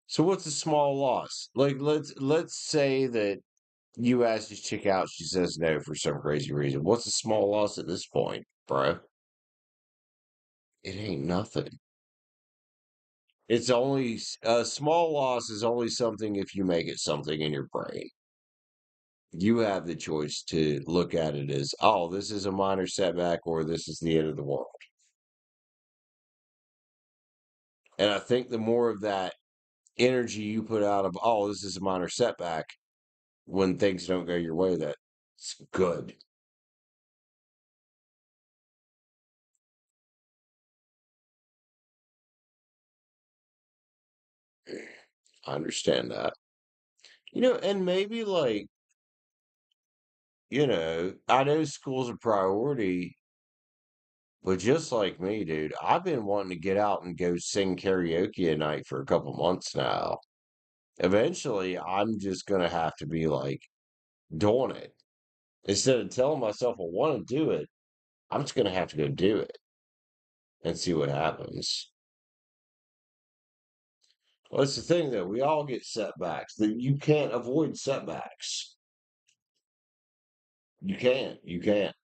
So what's a small loss? Like let's say that you ask this chick out, she says no for some crazy reason. What's a small loss at this point, bro? It ain't nothing. It's only a small loss is only something if you make it something in your brain. You have the choice to look at it as, oh, this is a minor setback or this is the end of the world. And I think the more of that energy you put out of, oh, this is a minor setback when things don't go your way, that's good. I understand that. And maybe like, I know school's a priority, but just like me, dude, I've been wanting to get out and go sing karaoke at night for a couple months now. Eventually, I'm just gonna have to be like doing it. Instead of telling myself I want to do it, I'm just gonna have to go do it and see what happens. Well, that's the thing, though. We all get setbacks. That you can't avoid setbacks. You can't. You can't.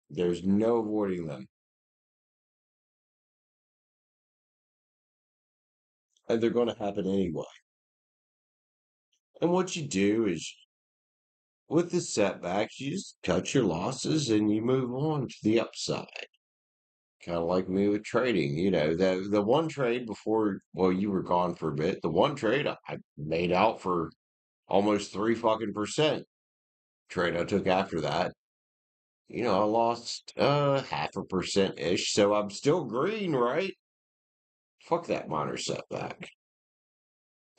There's no avoiding them. And they're going to happen anyway. And what you do is, with the setbacks, you just cut your losses and you move on to the upside. Kind of like me with trading, the one trade before, well, you were gone for a bit. The one trade I made out for almost 3 fucking percent. Trade I took after that, I lost 0.5% ish. So I'm still green, right? Fuck that minor setback.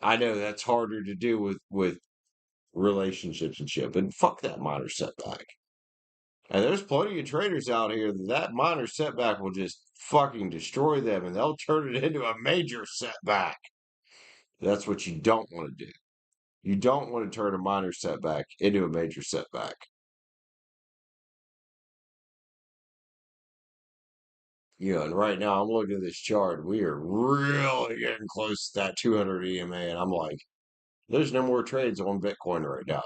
I know that's harder to do with relationships and shit, but fuck that minor setback. And there's plenty of traders out here that minor setback will just fucking destroy them and they'll turn it into a major setback. That's what you don't want to do. You don't want to turn a minor setback into a major setback. And right now I'm looking at this chart. We are really getting close to that 200 EMA. And I'm like, there's no more trades on Bitcoin right now.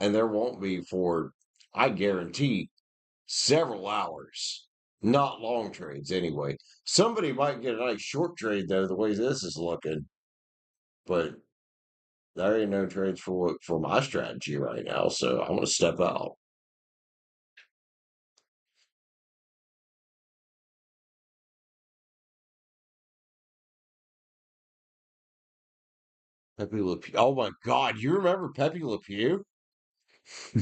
And there won't be for, I guarantee, several hours. Not long trades anyway. Somebody might get a nice short trade though, the way this is looking, but there ain't no trades for my strategy right now, so I'm gonna step out. Pepe Le Pew. Oh my God, you remember Pepe Le Pew?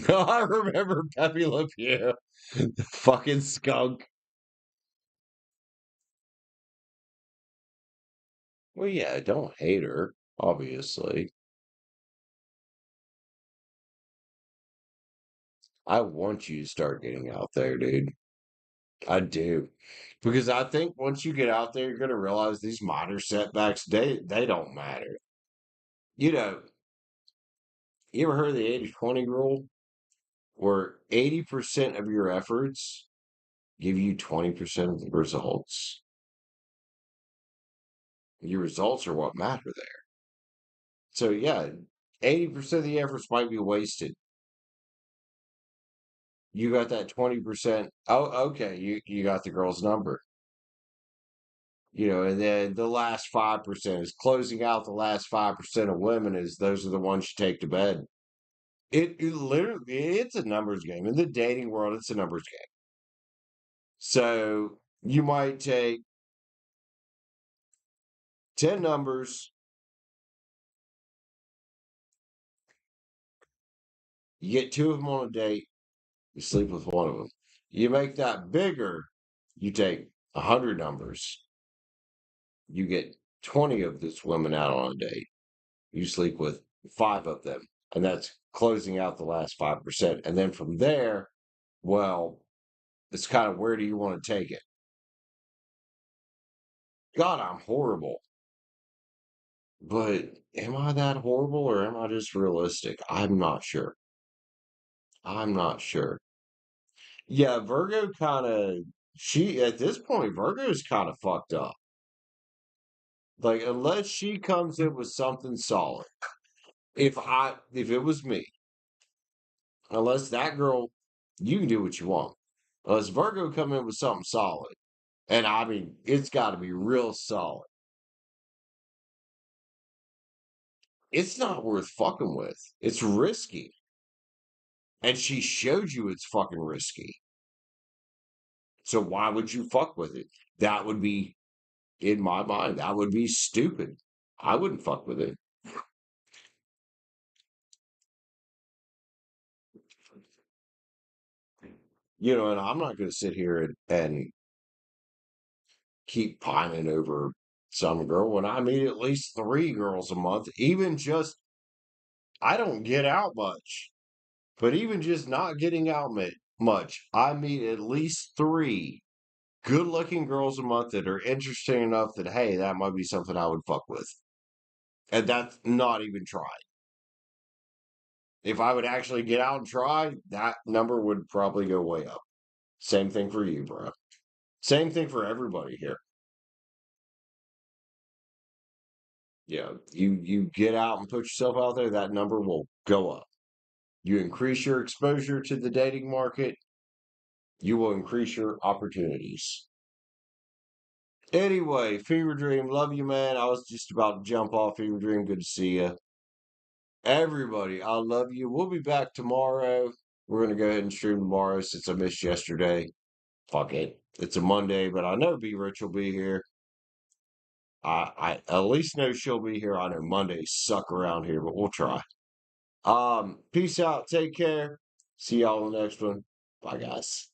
No, I remember Pepe Le Pew. The fucking skunk. Well, yeah, don't hate her, obviously. I want you to start getting out there, dude. I do. Because I think once you get out there, you're gonna realize these minor setbacks, they don't matter. You know, you ever heard of the 80-20 rule? Where 80% of your efforts give you 20% of the results. Your results are what matter there. So yeah, 80% of the efforts might be wasted. You got that 20%. Oh, okay, you got the girl's number. And then the last 5% is closing out the last 5% of women is those are the ones you take to bed. It literally it's a numbers game. In the dating world, it's a numbers game. So you might take 10 numbers, you get two of them on a date, you sleep with one of them. You make that bigger, you take 100 numbers, you get 20 of this women out on a date, you sleep with five of them, and that's closing out the last 5%. And then from there, well, it's kind of where do you want to take it? God, I'm horrible. But am I that horrible or am I just realistic? I'm not sure. I'm not sure. Yeah, Virgo kind of, she, at this point, Virgo's kind of fucked up. Like, unless she comes in with something solid. If it was me, unless that girl, you can do what you want. Unless Virgo come in with something solid. And I mean, it's got to be real solid. It's not worth fucking with. It's risky. And she showed you it's fucking risky. So why would you fuck with it? That would be, in my mind, that would be stupid. I wouldn't fuck with it. And I'm not going to sit here and keep pining over some girl when I meet at least three girls a month. Even just, I don't get out much, but even just not getting out much, I meet at least three good looking girls a month that are interesting enough that, hey, that might be something I would fuck with. And that's not even trying. If I would actually get out and try, that number would probably go way up. Same thing for you, bro. Same thing for everybody here. Yeah, you get out and put yourself out there, that number will go up. You increase your exposure to the dating market, you will increase your opportunities. Anyway, Fever Dream, love you, man. I was just about to jump off. Fever Dream, good to see you. Everybody, I love you. We'll be back tomorrow. We're gonna go ahead and stream tomorrow since I missed yesterday. Fuck it. It's a Monday, but I know B Rich will be here. I at least know she'll be here. I know Mondays suck around here, but we'll try. Peace out. Take care. See y'all in the next one. Bye, guys.